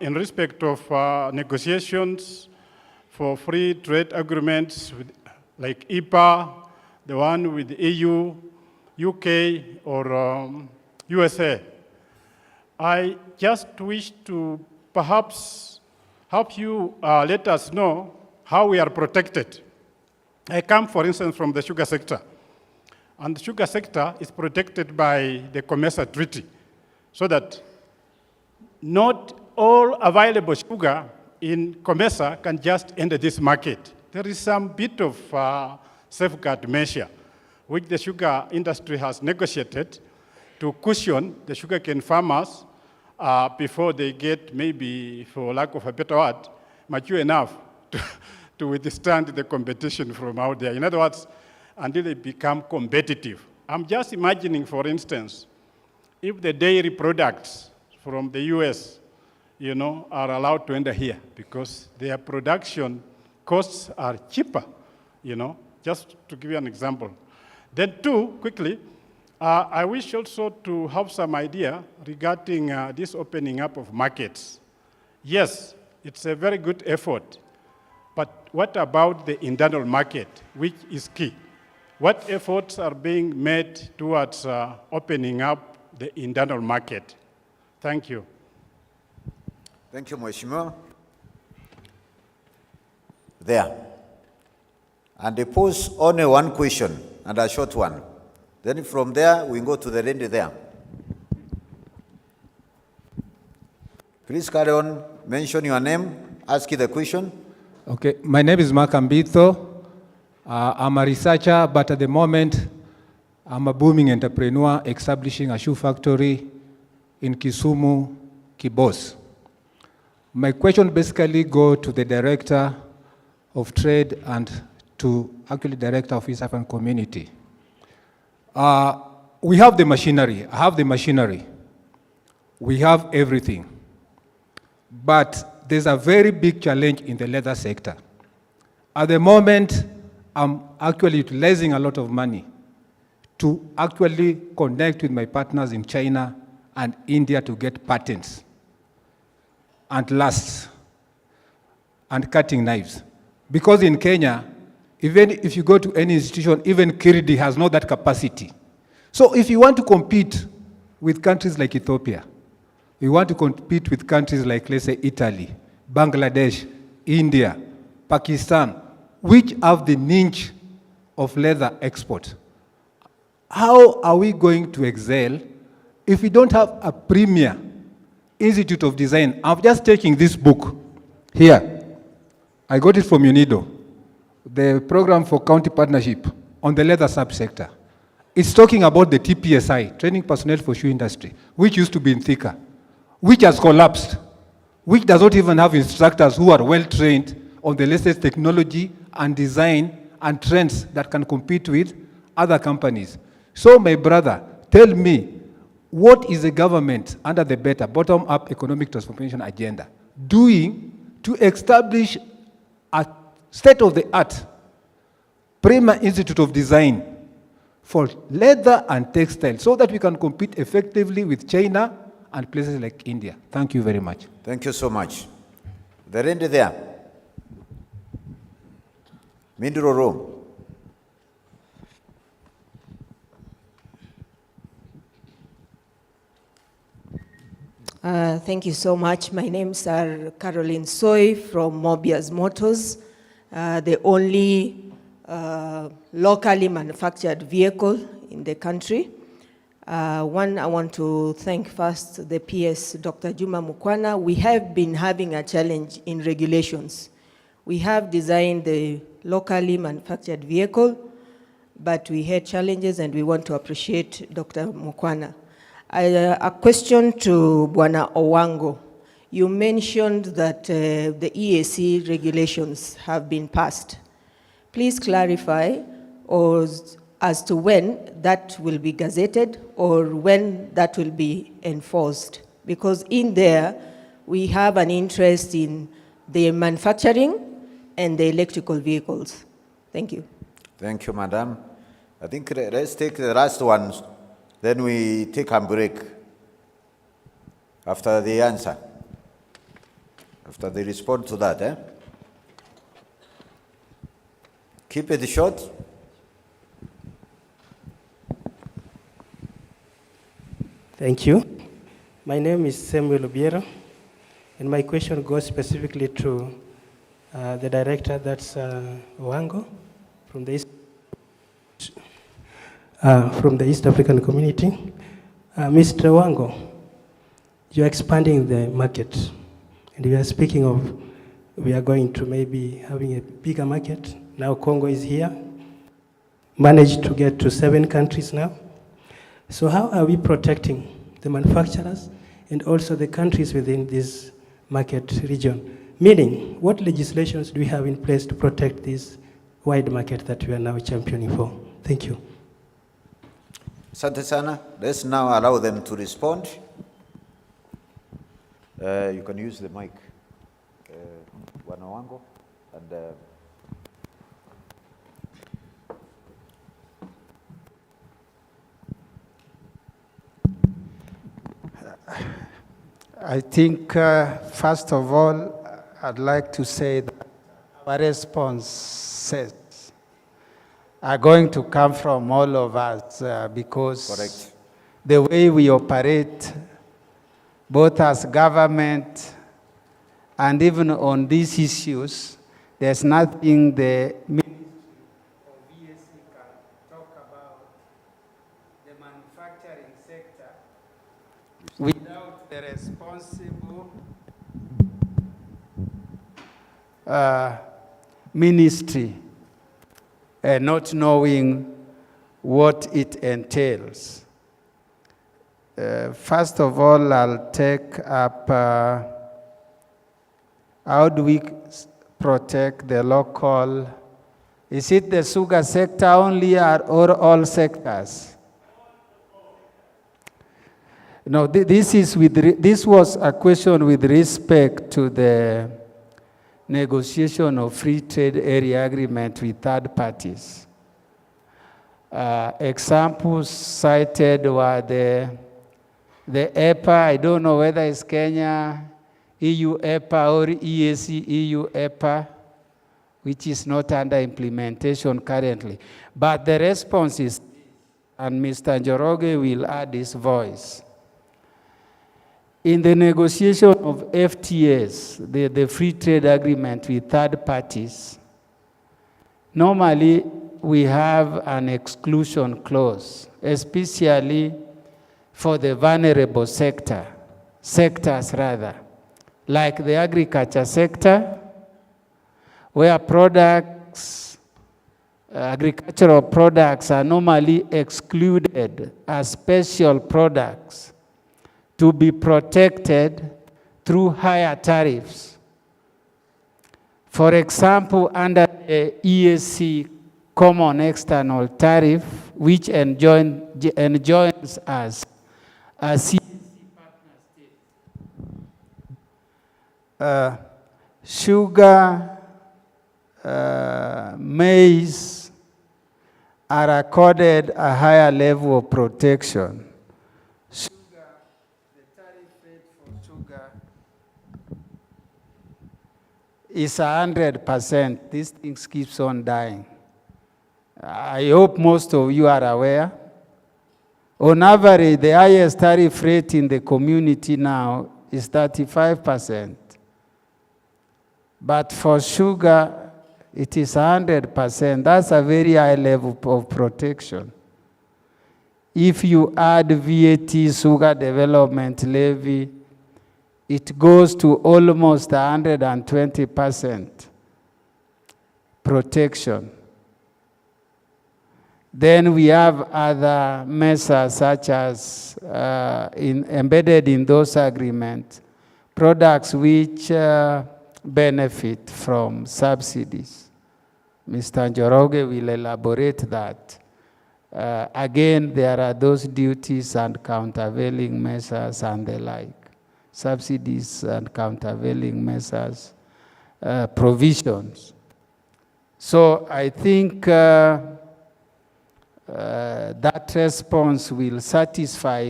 in respect of negotiations for free trade agreements with, like EPA, the one with the EU, UK, or USA. I just wish to perhaps help you let us know how we are protected. I come, for instance, from the sugar sector. And the sugar sector is protected by the COMESA Treaty, so that not all available sugar in COMESA can just enter this market. There is some bit of safeguard measure which the sugar industry has negotiated to cushion the sugarcane farmers before they get, maybe for lack of a better word, mature enough to withstand the competition from out there. In other words, until they become competitive. I'm just imagining, for instance, if the dairy products from the US, are allowed to enter here because their production costs are cheaper, just to give you an example. Then two, quickly, I wish also to have some idea regarding this opening up of markets. Yes, it's a very good effort, but what about the internal market, which is key? What efforts are being made towards opening up the internal market? Thank you. Thank you, Mheshimiwa. There. And they pose only one question and a short one. Then from there, we go to the lady there. Please carry on, mention your name, ask you the question. Okay, my name is Mark Ambito. I'm a researcher, but at the moment, I'm a booming entrepreneur establishing a shoe factory in Kisumu, Kibos. My question basically goes to the Director of Trade and to actually Director of East African Community. We have the machinery. I have the machinery. We have everything. But there's a very big challenge in the leather sector. At the moment, I'm actually utilizing a lot of money to actually connect with my partners in China and India to get patents and lasts and cutting knives. Because in Kenya, even if you go to any institution, even Kiridi has not that capacity. So if you want to compete with countries like Ethiopia, you want to compete with countries like, let's say, Italy, Bangladesh, India, Pakistan, which have the niche of leather export. How are we going to excel if we don't have a premier Institute of Design? I'm just taking this book here. I got it from UNIDO, the Program for County Partnership on the leather subsector. It's talking about the TPSI, Training Personnel for Shoe Industry, which used to be in Thika, which has collapsed, which does not even have instructors who are well-trained on the latest technology and design and trends that can compete with other companies. So my brother, tell me, what is the government under the better bottom-up economic transformation agenda doing to establish a state-of-the-art premier institute of design for leather and textile so that we can compete effectively with China and places like India? Thank you very much. Thank you so much. The lady there. Middle row. Thank you so much. My name is Caroline Soy from Mobius Motors, the only locally manufactured vehicle in the country. I want to thank first the PS, Dr. Juma Mukwana. We have been having a challenge in regulations. We have designed the locally manufactured vehicle, but we had challenges, and we want to appreciate Dr. Mukwana. A question to Bwana Owango. You mentioned that the EAC regulations have been passed. Please clarify as to when that will be gazetted or when that will be enforced. Because in there, we have an interest in the manufacturing and the electrical vehicles. Thank you. Thank you, madam. I think let's take the last one, then we take a break after the answer, after they respond to that. Keep it short. Thank you. My name is Samuel Obiero, and my question goes specifically to the director, that's Wango, from the East African Community. Mr. Wango, you're expanding the market, and you are speaking of we are going to maybe having a bigger market. Now Congo is here, managed to get to 7 countries now. So how are we protecting the manufacturers and also the countries within this market region? Meaning, what legislations do we have in place to protect this wide market that we are now championing for? Thank you. Asante sana. Let's now allow them to respond. You can use the mic. Bwana Wango and I think, first of all, I'd like to say that our responses are going to come from all of us because correct. The way we operate, both as government and even on these issues, there's nothing the Ministry of VSC can talk about the manufacturing sector without the responsible ministry not knowing what it entails. First of all, I'll take up how do we protect the local, is it the sugar sector only or all sectors? No, this was a question with respect to the negotiation of free trade area agreement with third parties. Examples cited were the EPA, I don't know whether it's Kenya, EU EPA or EAC EU EPA, which is not under implementation currently. But the response is, and Mr. Njoroge will add his voice. In the negotiation of FTAs, the free trade agreement with third parties, normally we have an exclusion clause, especially for the vulnerable sectors, like the agriculture sector, where agricultural products are normally excluded as special products to be protected through higher tariffs. For example, under the EAC Common External Tariff, which enjoins us as sugar, maize are accorded a higher level of protection. Sugar, the tariff rate for sugar is 100%. These things keeps on dying. I hope most of you are aware. On average, the highest tariff rate in the community now is 35%. But for sugar, it is 100%. That's a very high level of protection. If you add VAT, sugar development levy, it goes to almost 120% protection. Then we have other measures such as embedded in those agreements, products which benefit from subsidies. Mr. Njoroge will elaborate that. Again, there are those duties and countervailing measures and the like. Subsidies and countervailing measures, provisions. So I think that response will satisfy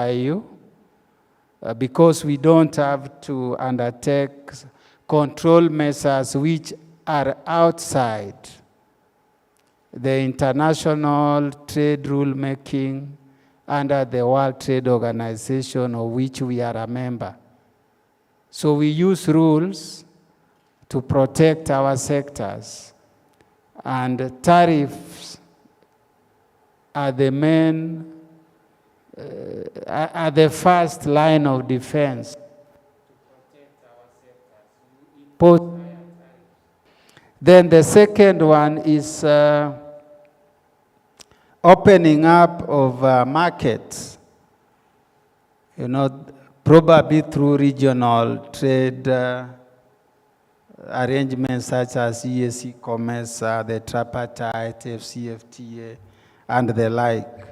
you because we don't have to undertake control measures which are outside the international trade rule making under the World Trade Organization, of which we are a member. So we use rules to protect our sectors, and tariffs are the main, are the first line of defense to protect our sectors. Then the second one is opening up of markets, you know, probably through regional trade arrangements such as EAC Commerce, the tripartite, AfCFTA, and the like.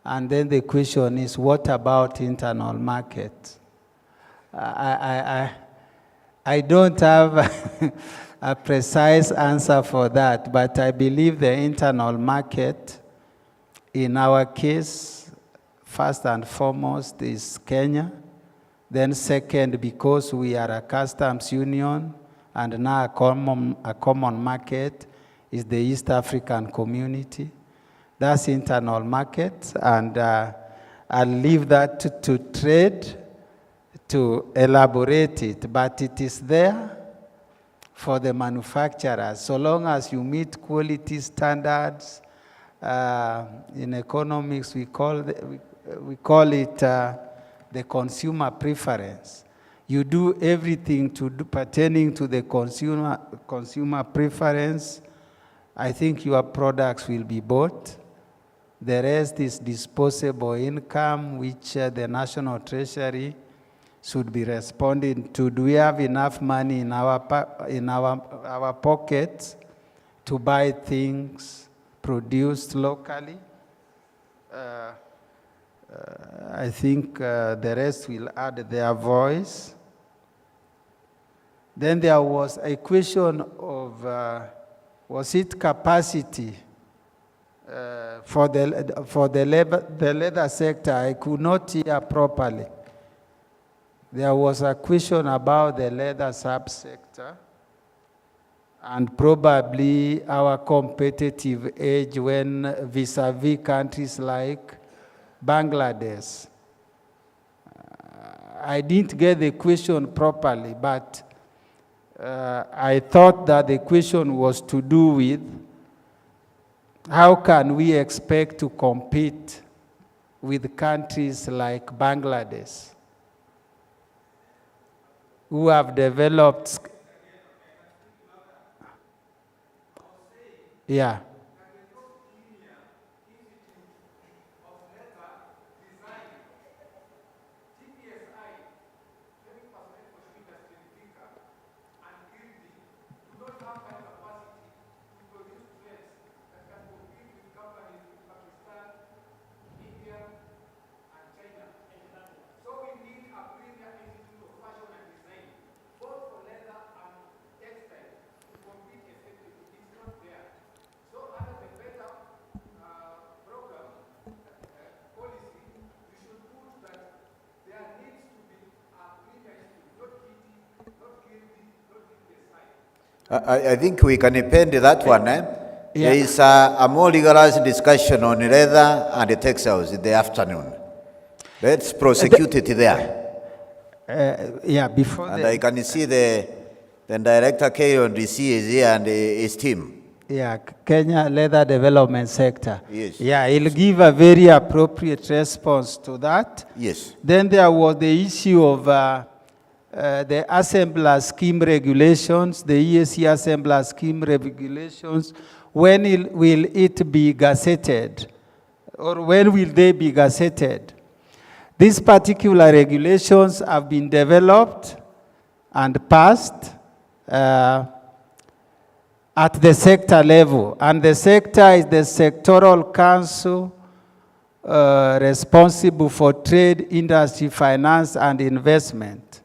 And then the question is, what about internal markets? I don't have a precise answer for that, but I believe the internal market, in our case, first and foremost is Kenya. Then second, because we are a customs union, and now a common market is the East African community. That's internal market, and I'll leave that to trade to elaborate it, but it is there for the manufacturers. So long as you meet quality standards, in economics we call it the consumer preference. You do everything pertaining to the consumer preference, I think your products will be bought. The rest is disposable income, which the National Treasury should be responding to. Do we have enough money in our pockets to buy things produced locally? I think the rest will add their voice. Then there was a question of, was it capacity for the leather sector? I could not hear properly. There was a question about the leather subsector and probably our competitive edge when vis-a-vis countries like Bangladesh. I didn't get the question properly, but I thought that the question was to do with how can we expect to compete with countries like Bangladesh, who have developed, yeah. I think we can append that one. Yeah. There is a more legalized discussion on leather and the textiles in the afternoon. Let's prosecute it there. Yeah, before and I can see the director KONDC is here and his team. Yeah, Kenya Leather Development Sector. Yes. Yeah, he'll give a very appropriate response to that. Yes. Then there was the issue of the assembler scheme regulations, the EAC assembler scheme regulations. When will it be gazetted? Or when will they be gazetted? These particular regulations have been developed and passed at the sector level. And the sector is the sectoral council responsible for trade, industry, finance, and investment.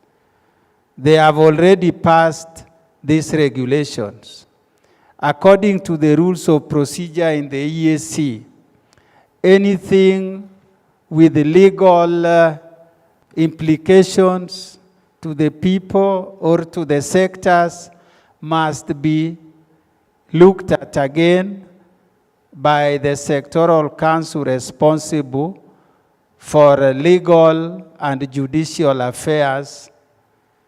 They have already passed these regulations. According to the rules of procedure in the EAC, anything with legal implications to the people or to the sectors must be looked at again by the sectoral council responsible for legal and judicial affairs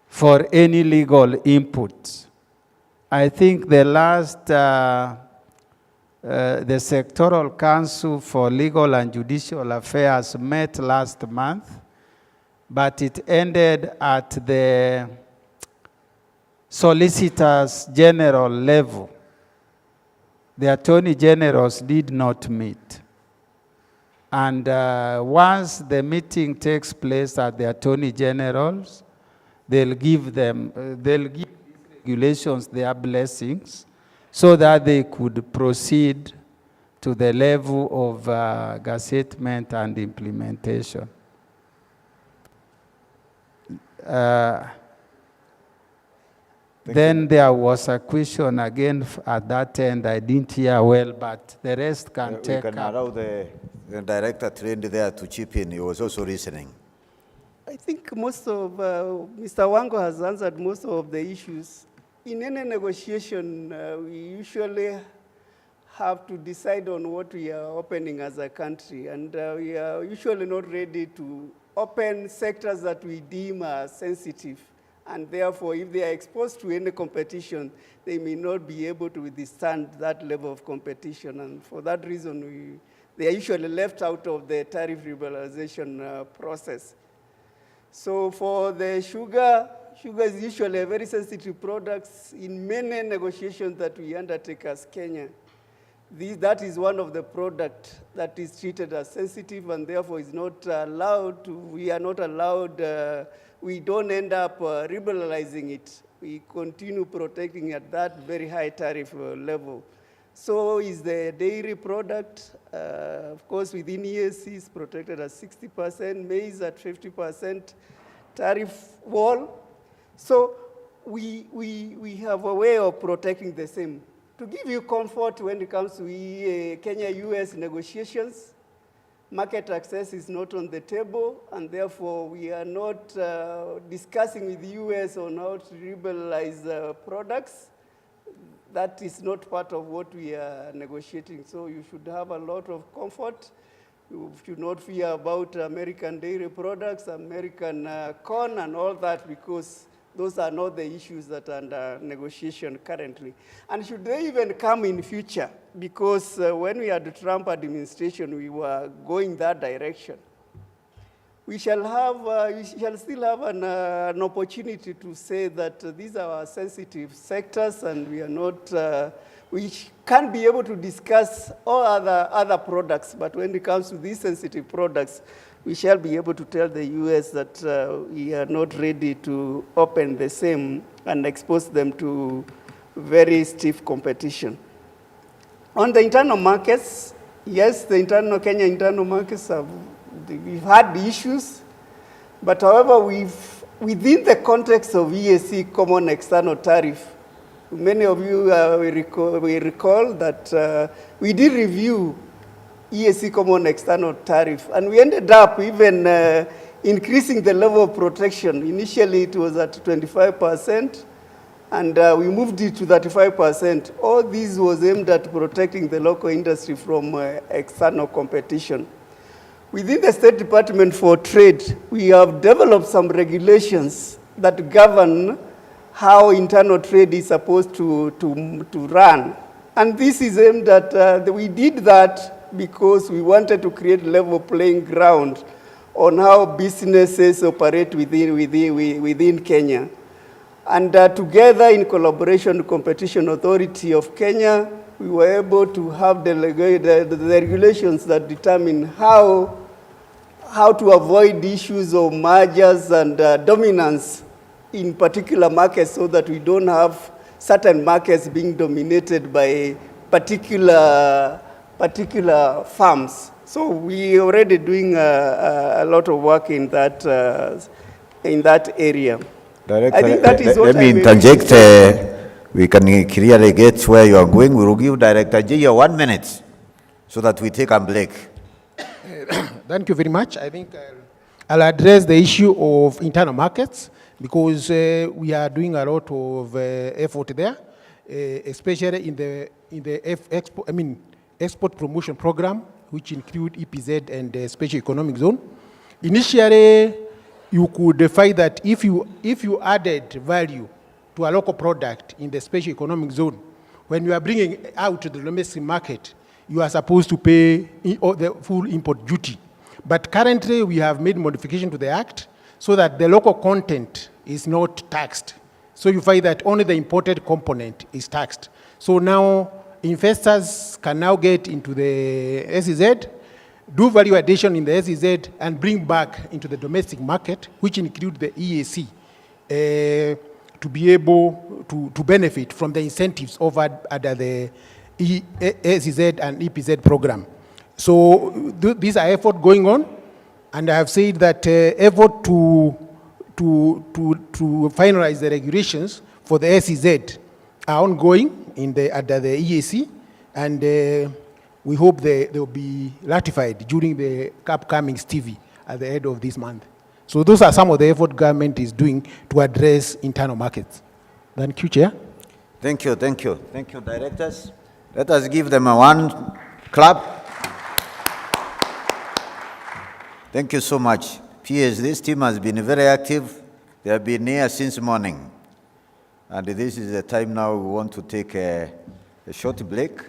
for any legal input. I think the last, the sectoral council for legal and judicial affairs met last month, but it ended at the Solicitors General level, the Attorney Generals did not meet. And once the meeting takes place at the Attorney Generals, they'll give these regulations their blessings so that they could proceed to the level of gazettement and implementation. Then there was a question again at that end. I didn't hear well, but the rest can take We can up. allow the director trained there to chip in. He was also listening. I think most of, Mr. Wango has answered most of the issues. In any negotiation, we usually have to decide on what we are opening as a country, and we are usually not ready to open sectors that we deem are sensitive, and therefore, if they are exposed to any competition, they may not be able to withstand that level of competition, and for that reason, they are usually left out of the tariff liberalization process. So for the sugar is usually a very sensitive product in many negotiations that we undertake as Kenya. That is one of the products that is treated as sensitive and therefore is not allowed to, we are not allowed, we don't end up liberalizing it. We continue protecting at that very high tariff level. So is the dairy product, of course, within EAC is protected at 60%, maize at 50% tariff wall. So we have a way of protecting the same. To give you comfort when it comes to Kenya-US negotiations, market access is not on the table, and therefore we are not discussing with the US on how to liberalize products. That is not part of what we are negotiating. So you should have a lot of comfort. You should not fear about American dairy products, American corn and all that, because those are not the issues that are under negotiation currently. And should they even come in future, because when we had the Trump administration, we were going that direction. We shall still have an opportunity to say that these are our sensitive sectors and we are not, we can't be able to discuss all other products, but when it comes to these sensitive products, we shall be able to tell the US that we are not ready to open the same and expose them to very stiff competition. On the internal markets, yes, the Kenya internal markets we've had issues, but however, within the context of EAC common external tariff, many of you will recall that we did review EAC common external tariff, and we ended up even increasing the level of protection. Initially, it was at 25%, and we moved it to 35%. All this was aimed at protecting the local industry from external competition. Within the State Department for Trade, we have developed some regulations that govern how internal trade is supposed to run. And this is aimed at, we did that because we wanted to create level playing ground on how businesses operate within Kenya. And together, in collaboration with the Competition Authority of Kenya, we were able to have the regulations that determine how to avoid issues of mergers and dominance in particular markets, so that we don't have certain markets being dominated by particular farms. So we are already doing a lot of work in that area. Director, I think that is what let me interject. We can clearly get where you are going. We will give Director J 1 minute so that we take a break. Thank you very much. I think I'll address the issue of internal markets because we are doing a lot of effort there, especially in the export promotion program, which include EPZ and the special economic zone. Initially, you could find that if you added value to a local product in the special economic zone, when you are bringing it out to the domestic market, you are supposed to pay the full import duty. But currently, we have made modification to the Act so that the local content is not taxed. So you find that only the imported component is taxed. So now investors can now get into the SEZ, do value addition in the SEZ, and bring back into the domestic market, which include the EAC, to be able to benefit from the incentives offered under the SEZ and EPZ program. So these are efforts going on, and I have said that effort to finalize the regulations for the SEZ are ongoing under the EAC, and we hope they will be ratified during the upcoming Stevie at the end of this month. So those are some of the effort government is doing to address internal markets. Thank you, Chair. Thank you, thank you. Thank you, directors. Let us give them a one clap. Thank you so much. PS, this team has been very active. They have been here since morning. And this is the time now we want to take a short break.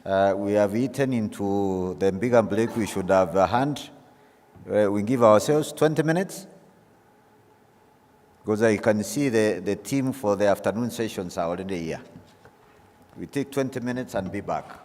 We have eaten into the bigger break. We should have a hand. We give ourselves 20 minutes. Because I can see the team for the afternoon sessions are already here. We take 20 minutes and be back.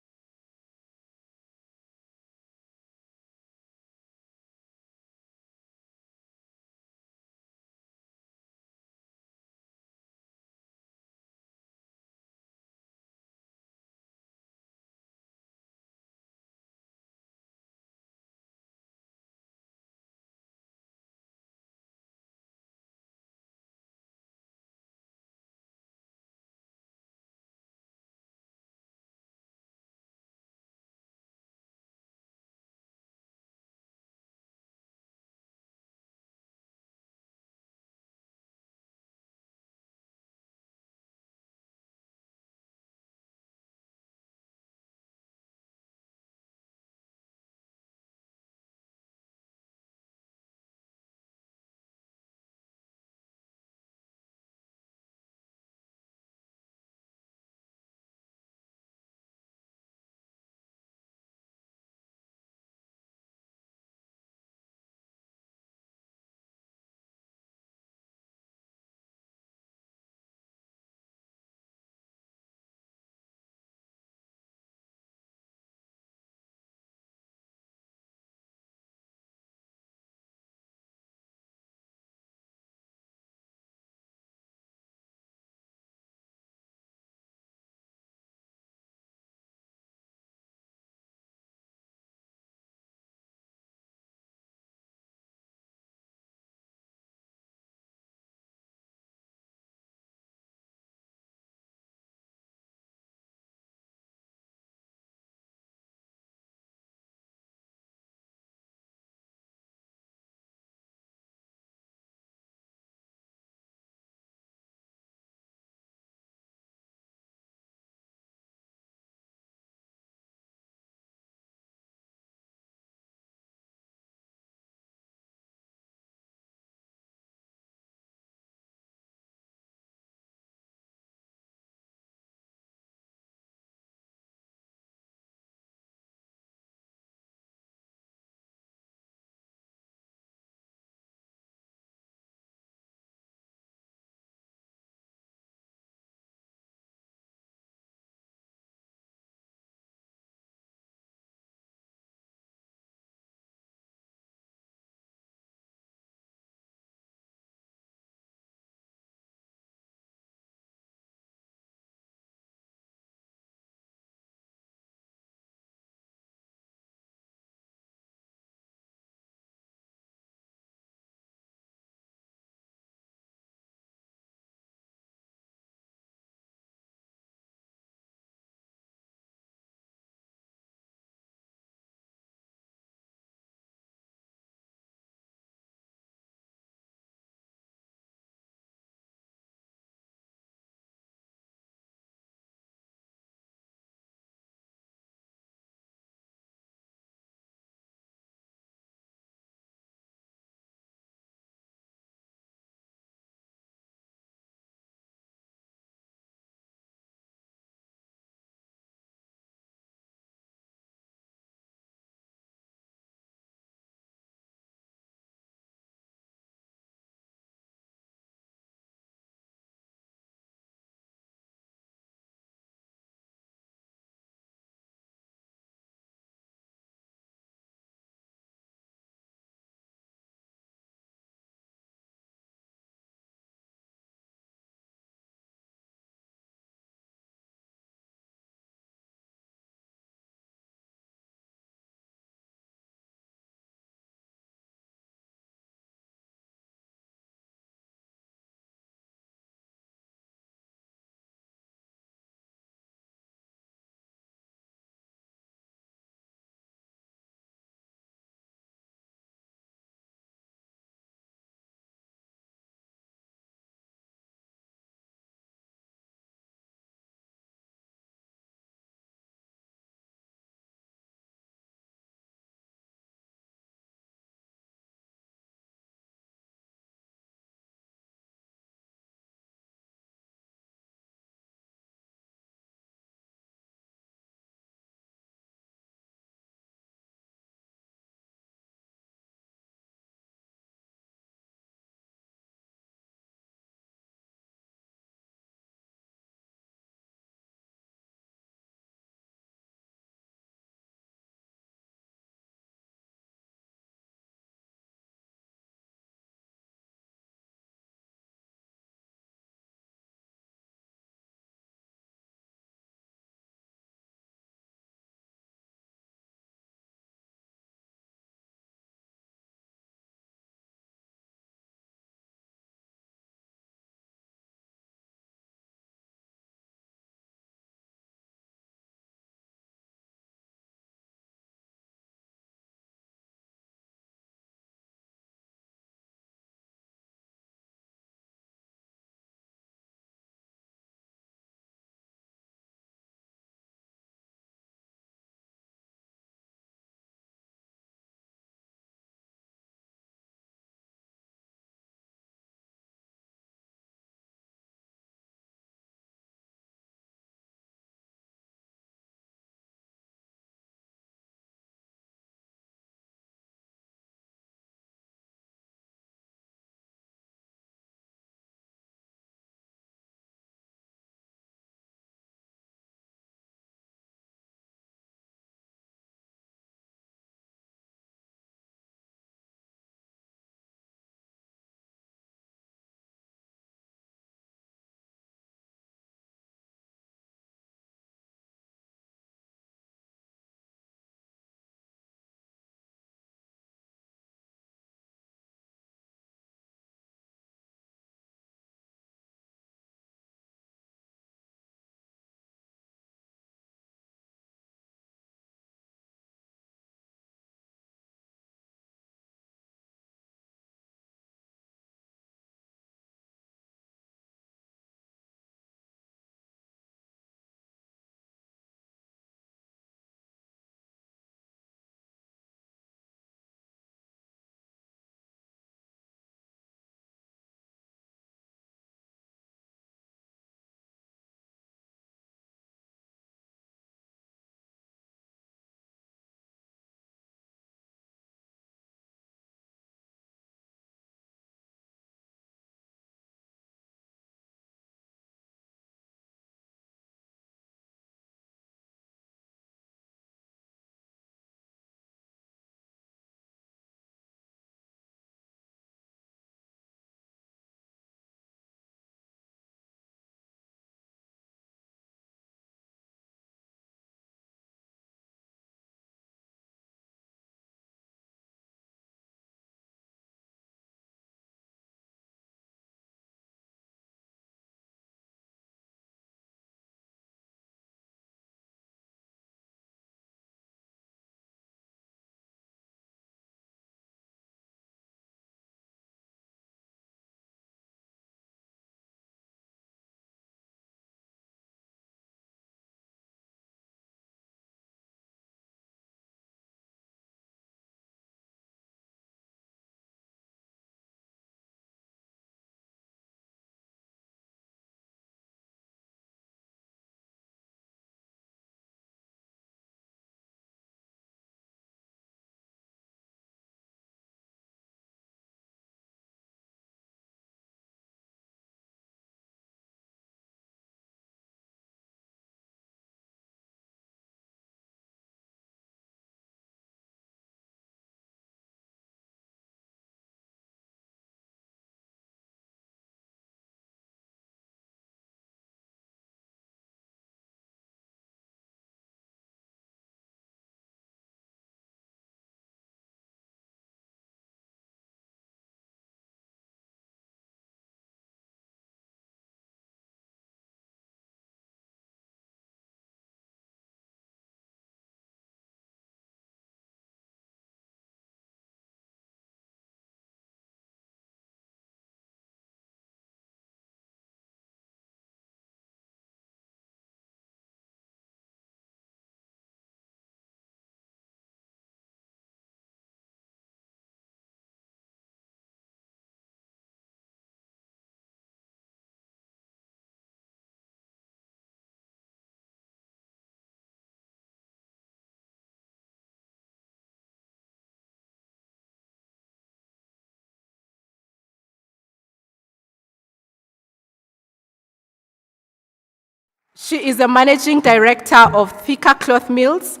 She is the managing director of Thika Cloth Mills,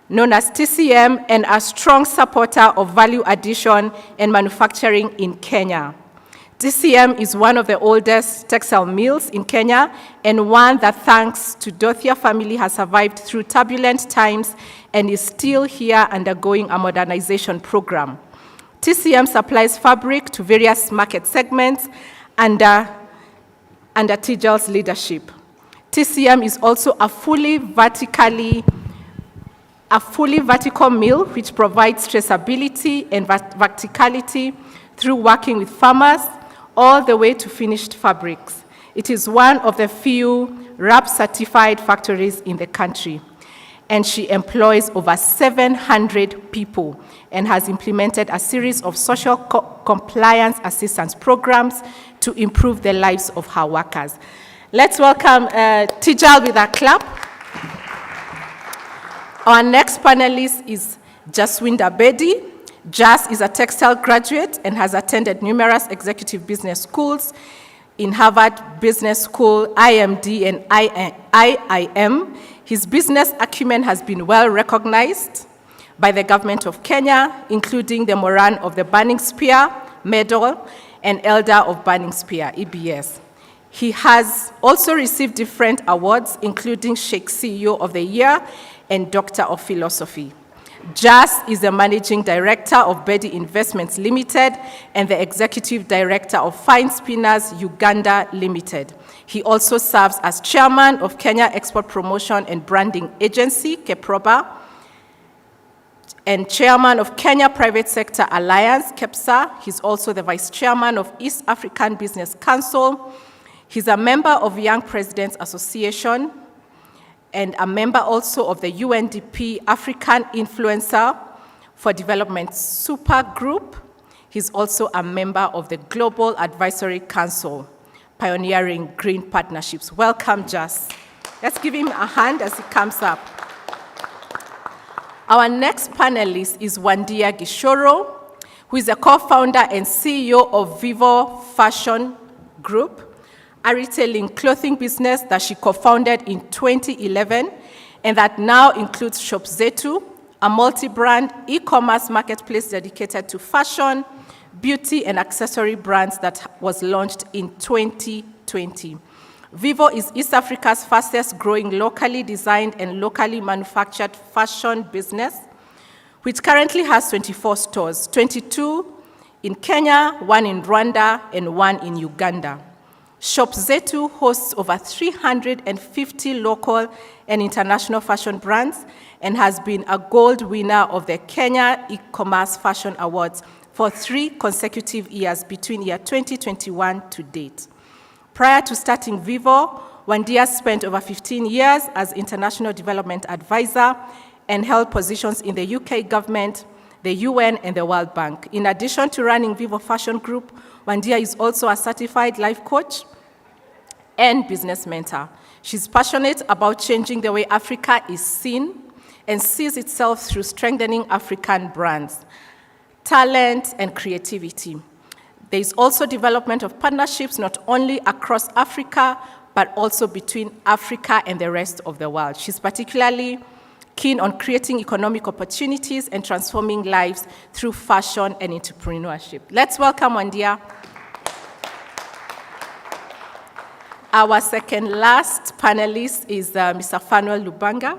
known as TCM, and a strong supporter of value addition and manufacturing in Kenya. TCM is one of the oldest textile mills in Kenya, and one that, thanks to Dothia family, has survived through turbulent times and is still here undergoing a modernization program. TCM supplies fabric to various market segments under Tijal's leadership. TCM is also a fully vertical mill which provides traceability and verticality through working with farmers all the way to finished fabrics. It is one of the few RAP-certified factories in the country, and she employs over 700 people and has implemented a series of social compliance assistance programs to improve the lives of her workers. Let's welcome Tijal with a clap. Our next panelist is Jaswinder Bedi. Jas is a textile graduate and has attended numerous executive business schools in Harvard Business School, IMD, and IIM. His business acumen has been well recognized by the government of Kenya, including the Moran of the Burning Spear Medal and Elder of Burning Spear, EBS. He has also received different awards, including Sheikh CEO of the Year and Doctor of Philosophy. Jas is the Managing Director of Bedi Investments Limited and the Executive Director of Fine Spinners Uganda Limited. He also serves as Chairman of Kenya Export Promotion and Branding Agency, KEPROBA, and Chairman of Kenya Private Sector Alliance, KEPSA. He's also the Vice Chairman of East African Business Council. He's a member of Young Presidents Association and a member also of the UNDP African Influencer for Development Super Group. He's also a member of the Global Advisory Council, pioneering green partnerships. Welcome, Jas. Let's give him a hand as he comes up. Our next panelist is Wandia Gishoro, who is a co-founder and CEO of Vivo Fashion Group, a retailing clothing business that she co-founded in 2011 and that now includes Shop Zetu, a multi-brand e-commerce marketplace dedicated to fashion, beauty, and accessory brands that was launched in 2020. Vivo is East Africa's fastest growing locally designed and locally manufactured fashion business, which currently has 24 stores, 22 in Kenya, 1 in Rwanda, and 1 in Uganda. Shop Zetu hosts over 350 local and international fashion brands and has been a gold winner of the Kenya E-Commerce Fashion Awards for 3 consecutive years between year 2021 to date. Prior to starting Vivo, Wandia spent over 15 years as International Development Advisor and held positions in the UK government, the UN, and the World Bank. In addition to running Vivo Fashion Group, Wandia is also a certified life coach and business mentor. She's passionate about changing the way Africa is seen and sees itself through strengthening African brands, talent, and creativity. There is also development of partnerships not only across Africa, but also between Africa and the rest of the world. She's particularly keen on creating economic opportunities and transforming lives through fashion and entrepreneurship. Let's welcome Wandia. Our second last panelist is Mr. Fanuel Lubanga.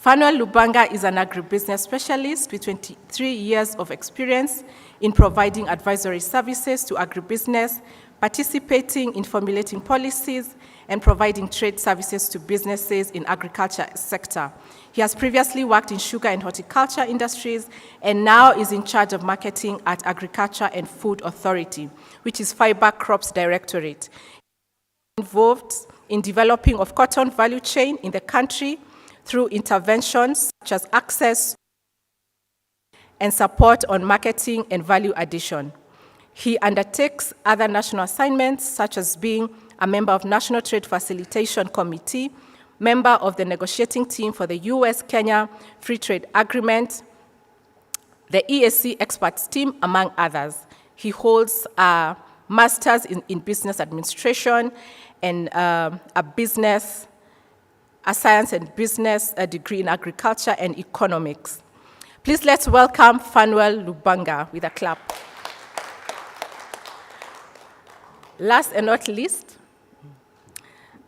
Fanuel Lubanga is an agribusiness specialist with 23 years of experience in providing advisory services to agribusiness, participating in formulating policies, and providing trade services to businesses in agriculture sector. He has previously worked in sugar and horticulture industries and now is in charge of marketing at Agriculture and Food Authority, which is Fiber Crops Directorate. Involved in developing of cotton value chain in the country through interventions such as access and support on marketing and value addition. He undertakes other national assignments such as being a member of National Trade Facilitation Committee, member of the negotiating team for the US-Kenya Free Trade Agreement, the EAC experts team, among others. He holds a master's in business administration, and a science and business degree in agriculture and economics. Please let's welcome Fanuel Lubanga with a clap. Last and not least,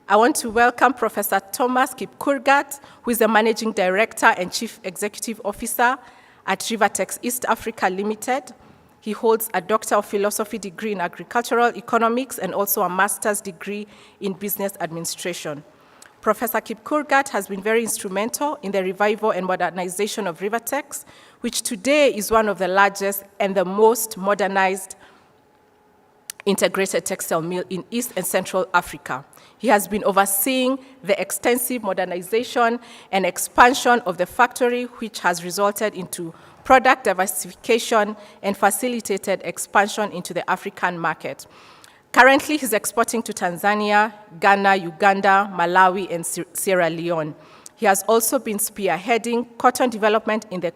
I want to welcome Professor Thomas Kipkurgat, who is the Managing Director and Chief Executive Officer at Rivertex East Africa Limited. He holds a Doctor of Philosophy degree in Agricultural Economics and also a Master's degree in Business Administration. Professor Kipkurgat has been very instrumental in the revival and modernization of Rivertex, which today is one of the largest and the most modernized integrated textile mill in East and Central Africa. He has been overseeing the extensive modernization and expansion of the factory, which has resulted into product diversification and facilitated expansion into the African market. Currently, he's exporting to Tanzania, Ghana, Uganda, Malawi, and Sierra Leone. He has also been spearheading cotton development in the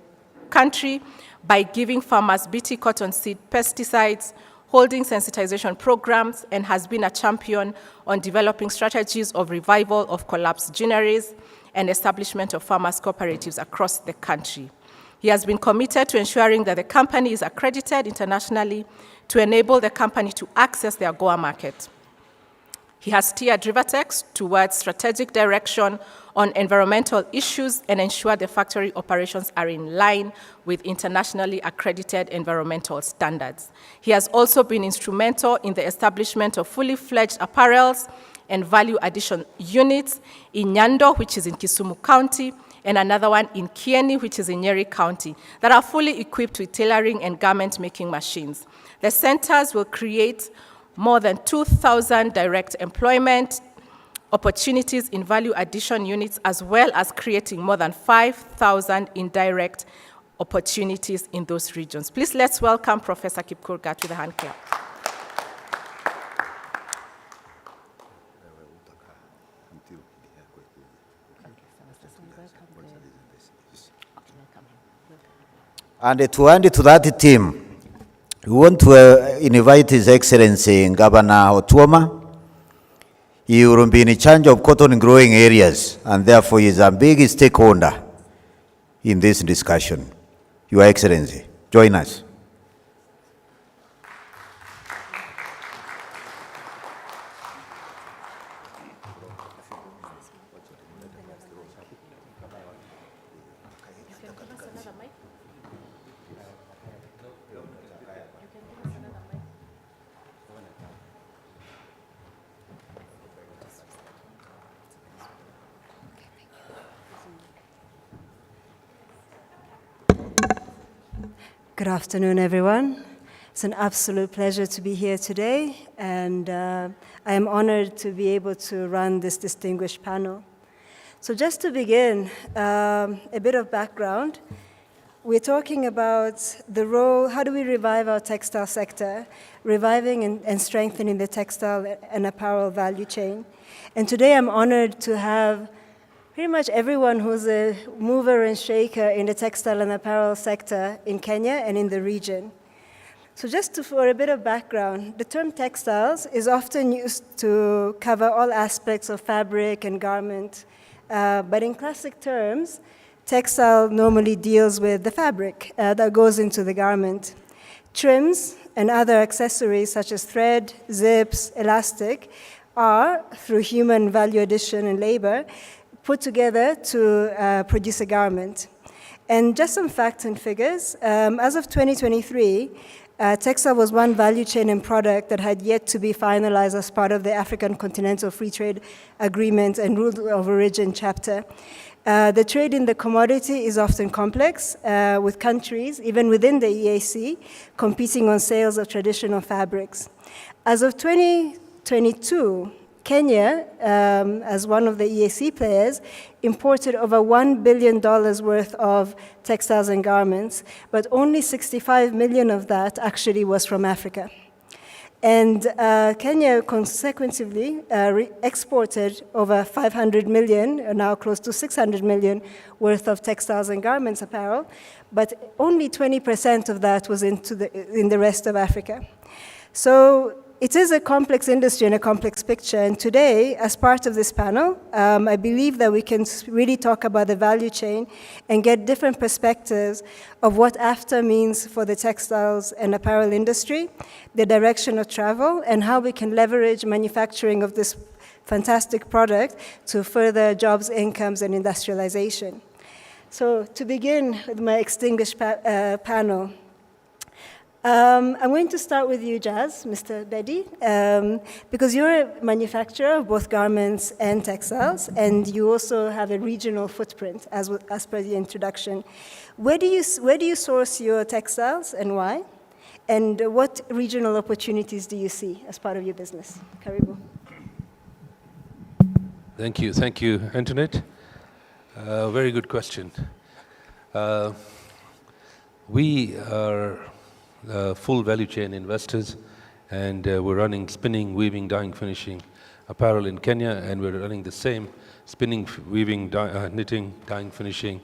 country by giving farmers Bt cotton seed pesticides, holding sensitization programs, and has been a champion on developing strategies of revival of collapsed ginneries and establishment of farmers' cooperatives across the country. He has been committed to ensuring that the company is accredited internationally to enable the company to access the AGOA market. He has steered Rivertex towards strategic direction on environmental issues and ensured the factory operations are in line with internationally accredited environmental standards. He has also been instrumental in the establishment of fully fledged apparels and value addition units in Nyando, which is in Kisumu County, and another one in Kieni, which is in Nyeri County, that are fully equipped with tailoring and garment making machines. The centers will create more than 2,000 direct employment opportunities in value addition units, as well as creating more than 5,000 indirect opportunities in those regions. Please let's welcome Professor Kipkurgat with a hand clap. And to hand it to that team, we want to invite His Excellency Governor Otuoma. He will be in charge of cotton growing areas, and therefore he is a big stakeholder in this discussion. Your Excellency, join us. Good afternoon, everyone. It's an absolute pleasure to be here today, and I am honored to be able to run this distinguished panel. So just to begin, a bit of background. We're talking about the role, how do we revive our textile sector, reviving and strengthening the textile and apparel value chain. And today I'm honored to have pretty much everyone who's a mover and shaker in the textile and apparel sector in Kenya and in the region. So just for a bit of background, the term textiles is often used to cover all aspects of fabric and garment, but in classic terms, textile normally deals with the fabric that goes into the garment. Trims and other accessories such as thread, zips, elastic are, through human value addition and labor, put together to produce a garment. And just some facts and figures. As of 2023, textile was one value chain and product that had yet to be finalized as part of the African Continental Free Trade Agreement and Rule of Origin chapter. The trade in the commodity is often complex, with countries, even within the EAC, competing on sales of traditional fabrics. As of 2022, Kenya, as one of the EAC players, imported over $1 billion worth of textiles and garments, but only 65 million of that actually was from Africa. And Kenya consequently exported over 500 million, now close to 600 million worth of textiles and garments apparel, but only 20% of that was in the rest of Africa. So it is a complex industry and a complex picture. And today, as part of this panel, I believe that we can really talk about the value chain and get different perspectives of what AfCFTA means for the textiles and apparel industry, the direction of travel, and how we can leverage manufacturing of this fantastic product to further jobs, incomes, and industrialization. So to begin with my extinguished panel, I'm going to start with you, Jazz, Mr. Bedi, because you're a manufacturer of both garments and textiles, and you also have a regional footprint, as per the introduction. Where do you source your textiles and why? And what regional opportunities do you see as part of your business? Karibu. Thank you, Antoinette. Very good question. We are full value chain investors, and we're running spinning, weaving, dyeing, finishing apparel in Kenya, and we're running the same spinning, weaving, knitting, dyeing, finishing,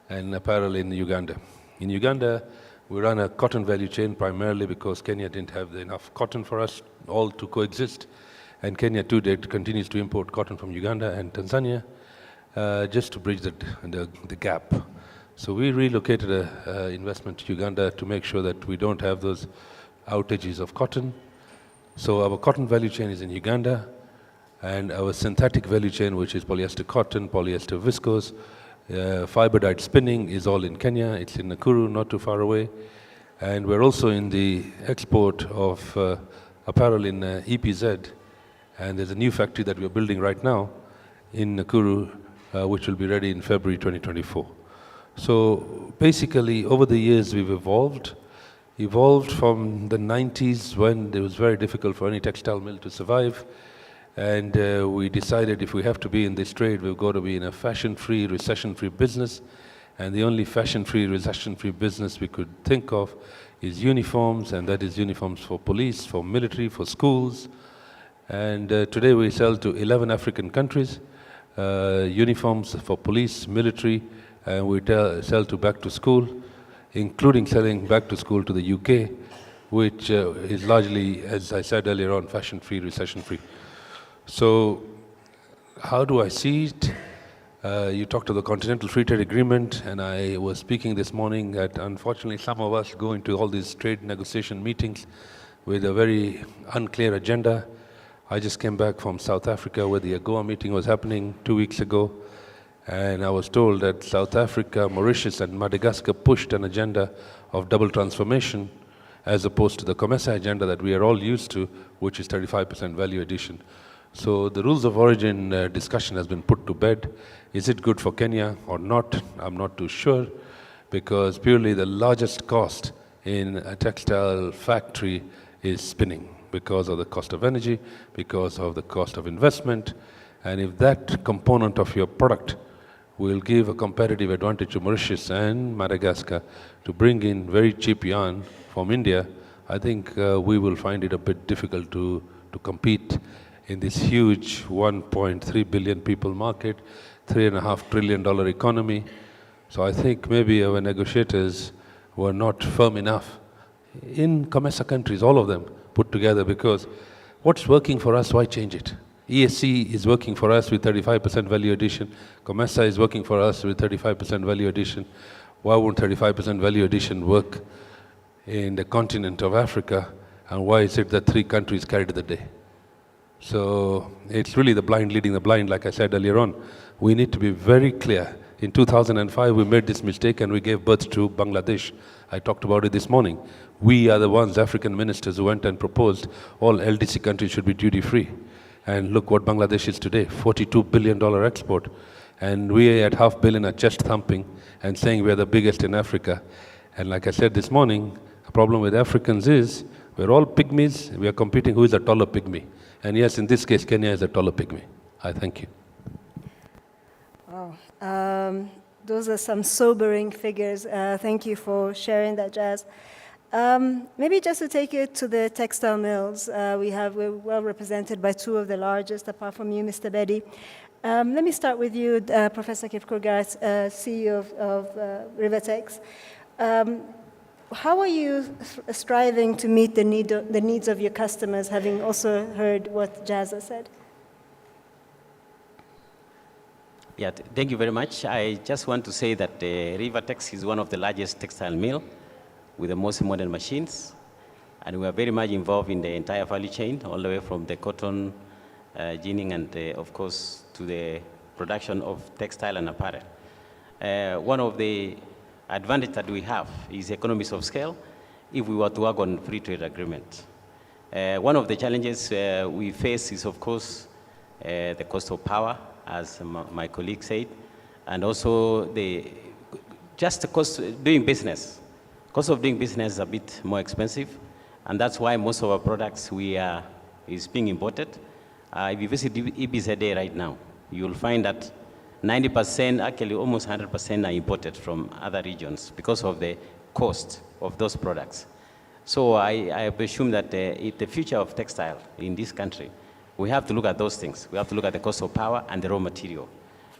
and apparel in Uganda. In Uganda, we run a cotton value chain primarily because Kenya didn't have enough cotton for us all to coexist, and Kenya too continues to import cotton from Uganda and Tanzania just to bridge the gap. So we relocated an investment to Uganda to make sure that we don't have those outages of cotton. So our cotton value chain is in Uganda, and our synthetic value chain, which is polyester cotton, polyester viscose, fiber dyed spinning, is all in Kenya. It's in Nakuru, not too far away. And we're also in the export of apparel in EPZ, and there's a new factory that we're building right now in Nakuru, which will be ready in February 2024. So basically, over the years, we've evolved from the 90s when it was very difficult for any textile mill to survive. And we decided if we have to be in this trade, we've got to be in a fashion-free, recession-free business. And the only fashion-free, recession-free business we could think of is uniforms, and that is uniforms for police, for military, for schools. And today we sell to 11 African countries, uniforms for police, military, and we sell to back to school, including selling back to school to the UK, which is largely, as I said earlier on, fashion-free, recession-free. So how do I see it? You talked of the Continental Free Trade Agreement, and I was speaking this morning that unfortunately some of us go into all these trade negotiation meetings with a very unclear agenda. I just came back from South Africa where the AGOA meeting was happening 2 weeks ago. And I was told that South Africa, Mauritius, and Madagascar pushed an agenda of double transformation as opposed to the COMESA agenda that we are all used to, which is 35% value addition. So the rules of origin discussion has been put to bed. Is it good for Kenya or not? I'm not too sure, because purely the largest cost in a textile factory is spinning because of the cost of energy, because of the cost of investment. And if that component of your product will give a competitive advantage to Mauritius and Madagascar to bring in very cheap yarn from India, I think we will find it a bit difficult to compete in this huge 1.3 billion people market, $3.5 trillion economy. So I think maybe our negotiators were not firm enough in COMESA countries, all of them put together, because what's working for us, why change it? ESC is working for us with 35% value addition. COMESA is working for us with 35% value addition. Why won't 35% value addition work in the continent of Africa? And why is it that 3 countries carried the day? So it's really the blind leading the blind, like I said earlier on. We need to be very clear. In 2005, we made this mistake and we gave birth to Bangladesh. I talked about it this morning. We are the ones, African ministers, who went and proposed all LDC countries should be duty-free. And look what Bangladesh is today, $42 billion export. And we at $500 million are chest thumping and saying we're the biggest in Africa. And like I said this morning, the problem with Africans is we're all pygmies. We are competing who is a taller pygmy. And yes, in this case, Kenya is a taller pygmy. I thank you. Wow. Those are some sobering figures. Thank you for sharing that, Jazz. Maybe just to take you to the textile mills, we're well represented by 2 of the largest, apart from you, Mr. Bedi. Let me start with you, Professor Kipkurgat, CEO of Rivertex. how are you striving to meet the needs of your customers, having also heard what Jazza said? Yeah, thank you very much. I just want to say that Rivertex is one of the largest textile mill with the most modern machines. And we are very much involved in the entire value chain, all the way from the cotton ginning and, of course, to the production of textile and apparel. One of the advantages that we have is economies of scale if we were to work on free trade agreement. One of the challenges we face is, of course, the cost of power, as my colleague said, and also just the cost of doing business. Cost of doing business is a bit more expensive, and that's why most of our products is being imported. If you visit EBZA right now, you'll find that 90%, actually almost 100% are imported from other regions because of the cost of those products. So I presume that the future of textile in this country, we have to look at those things. We have to look at the cost of power and the raw material.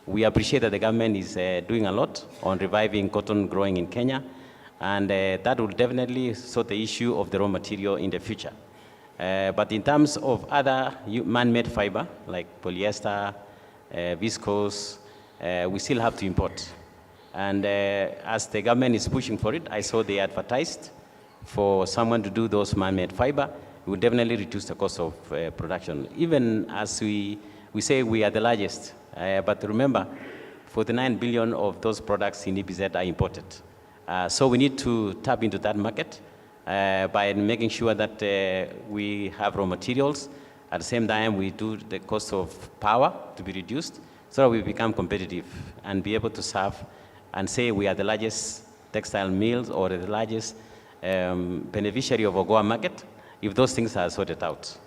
We appreciate that the government is doing a lot on reviving cotton growing in Kenya, and that will definitely sort the issue of the raw material in the future. But in terms of other man-made fiber, like polyester, viscose, we still have to import. And as the government is pushing for it, I saw they advertised for someone to do those man-made fiber. It will definitely reduce the cost of production. Even as we say we are the largest, but remember, 49 billion of those products in EBZ are imported. So we need to tap into that market by making sure that we have raw materials. At the same time, we do the cost of power to be reduced so that we become competitive and be able to serve and say we are the largest textile mills or the largest beneficiary of AGOA market if those things are sorted out.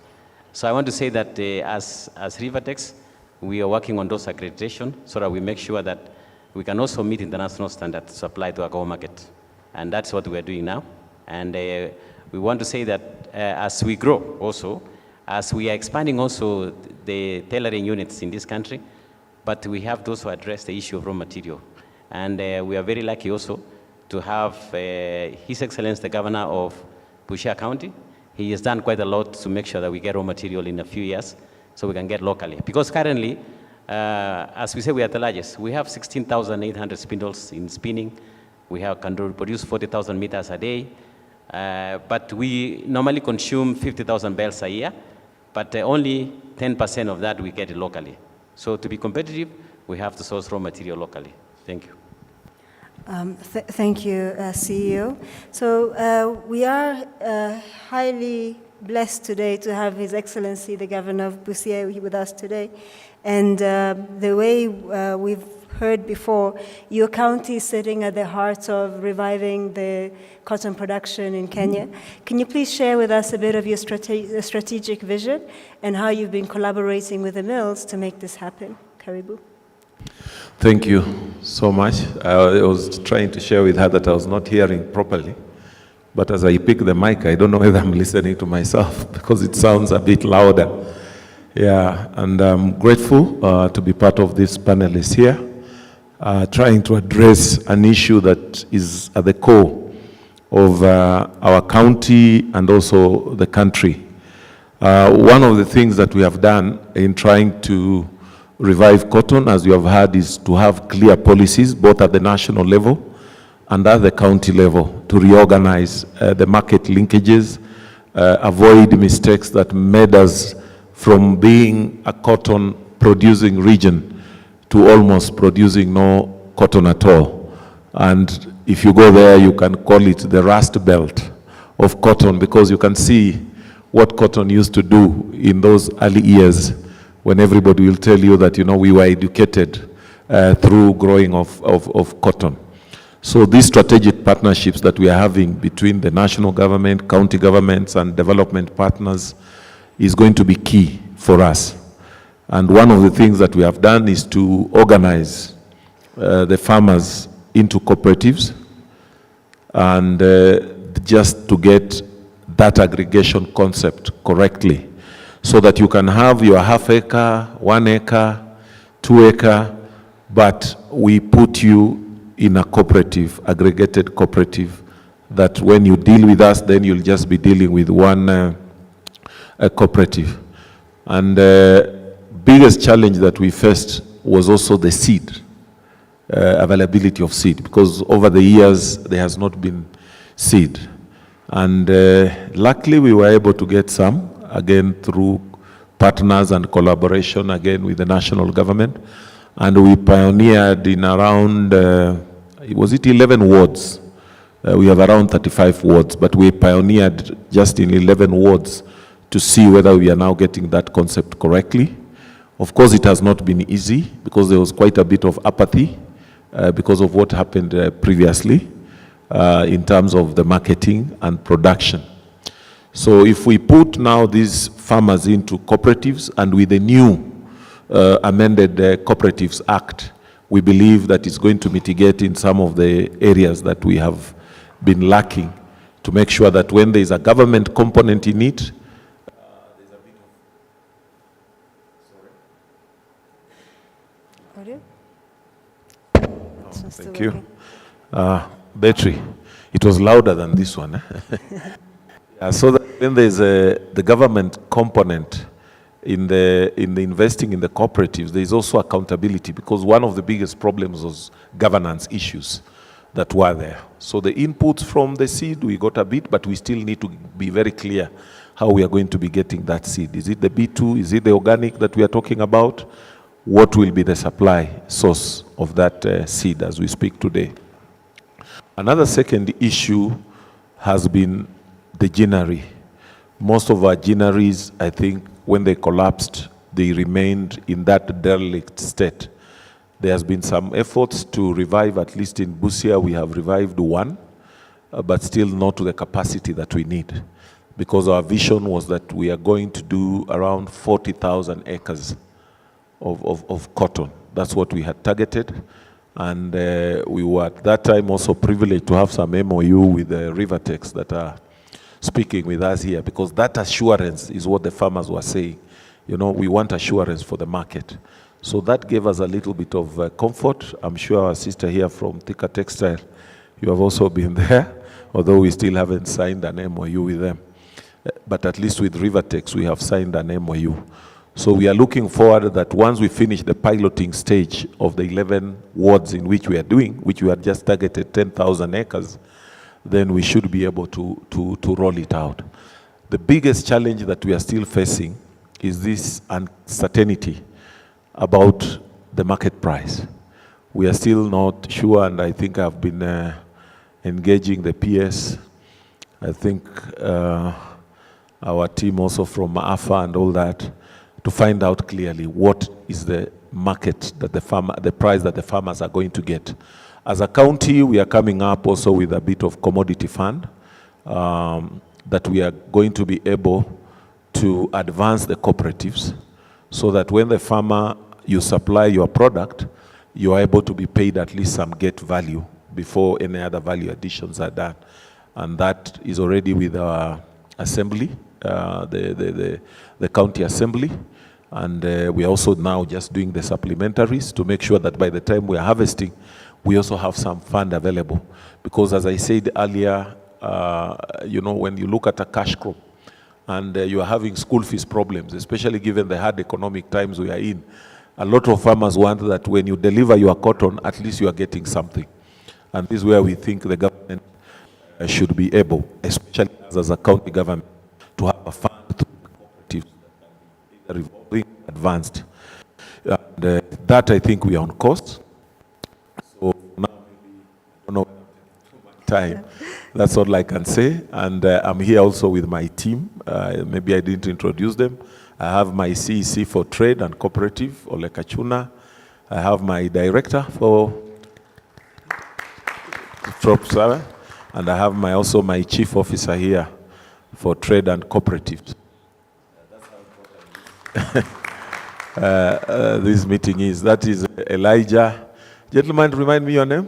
So I want to say that as Rivertex, we are working on those accreditation so that we make sure that we can also meet international standards to supply to AGOA market. And that's what we are doing now. And we want to say that as we grow also, as we are expanding also the tailoring units in this country, but we have to also address the issue of raw material. And we are very lucky also to have His Excellency the Governor of Busia County. He has done quite a lot to make sure that we get raw material in a few years so we can get locally. Because currently, as we say, we are the largest. We have 16,800 spindles in spinning. We can produce 40,000 meters a day. But we normally consume 50,000 bales a year, but only 10% of that we get locally. So to be competitive, we have to source raw material locally. Thank you. Thank you, CEO. So we are highly blessed today to have His Excellency, the Governor of Busia, with us today. And the way we've heard before, your county is sitting at the heart of reviving the cotton production in Kenya. Can you please share with us a bit of your strategic vision and how you've been collaborating with the mills to make this happen? Karibu. Thank you so much. I was trying to share with her that I was not hearing properly, but as I pick the mic, I don't know whether I'm listening to myself because it sounds a bit louder. Yeah, and I'm grateful to be part of this panelist here, trying to address an issue that is at the core of our county and also the country. One of the things that we have done in trying to revive cotton, as you have heard, is to have clear policies, both at the national level and at the county level, to reorganize the market linkages, avoid mistakes that made us from being a cotton producing region to almost producing no cotton at all. And if you go there, you can call it the rust belt of cotton, because you can see what cotton used to do in those early years, when everybody will tell you that, you know, we were educated through growing of cotton. So these strategic partnerships that we are having between the national government, county governments, and development partners is going to be key for us. And one of the things that we have done is to organize the farmers into cooperatives, and just to get that aggregation concept correctly, so that you can have your half acre, 1 acre, 2 acre, but we put you in a cooperative, aggregated cooperative, that when you deal with us, then you'll just be dealing with one cooperative. And biggest challenge that we faced was also the seed, availability of seed, because over the years there has not been seed. And luckily we were able to get some, again through partners and collaboration again with the national government. And we pioneered in around, was it 11 wards? We have around 35 wards, but we pioneered just in 11 wards to see whether we are now getting that concept correctly. Of course, it has not been easy because there was quite a bit of apathy because of what happened previously in terms of the marketing and production. So if we put now these farmers into cooperatives, and with the new amended Cooperatives Act, we believe that it's going to mitigate in some of the areas that we have been lacking, to make sure that when there is a government component in it, thank you. Battery. It was louder than this one. So that when there's the government component in the investing in the cooperatives, there is also accountability, because one of the biggest problems was governance issues that were there. So the inputs from the seed, we got a bit, but we still need to be very clear how we are going to be getting that seed. Is it the B2? Is it the organic that we are talking about? What will be the supply source of that seed as we speak today? Another second issue has been the ginnery. Most of our ginneries, I think, when they collapsed, they remained in that derelict state. There has been some efforts to revive, at least in Busia, we have revived one, but still not to the capacity that we need. Because our vision was that we are going to do around 40,000 acres of cotton. That's what we had targeted. And we were at that time also privileged to have some MOU with the Rivertex that are speaking with us here, because that assurance is what the farmers were saying. You know, we want assurance for the market. So that gave us a little bit of comfort. I'm sure our sister here from Thika Textile, you have also been there, although we still haven't signed an MOU with them. But at least with Rivertex, we have signed an MOU. So we are looking forward that once we finish the piloting stage of the 11 wards in which we are doing, which we had just targeted 10,000 acres, then we should be able to roll it out. The biggest challenge that we are still facing is this uncertainty about the market price. We are still not sure, and I think I've been engaging the PS. I think our team also from AFA and all that, to find out clearly what is the market that the price that the farmers are going to get. As a county, we are coming up also with a bit of commodity fund that we are going to be able to advance the cooperatives, so that when the farmer, you supply your product, you are able to be paid at least some get value before any other value additions are done. And that is already with our assembly, the county assembly. And we are also now just doing the supplementaries to make sure that by the time we are harvesting, we also have some fund available. Because as I said earlier, you know, when you look at a cash crop and you are having school fees problems, especially given the hard economic times we are in, a lot of farmers want that when you deliver your cotton, at least you are getting something. And this is where we think the government should be able, especially as a county government, to have a fund through the cooperatives that revolving advanced. And that, I think, we are on course. So now, maybe, I don't know, too much time. That's all I can say. And I'm here also with my team. Maybe I didn't introduce them. I have my CEC for Trade and Cooperative, Ole Kachuna. I have my director for Trop7. And I have also my chief officer here for Trade and Cooperatives. That's how important this meeting is. That is Elijah. Gentlemen, remind me your name?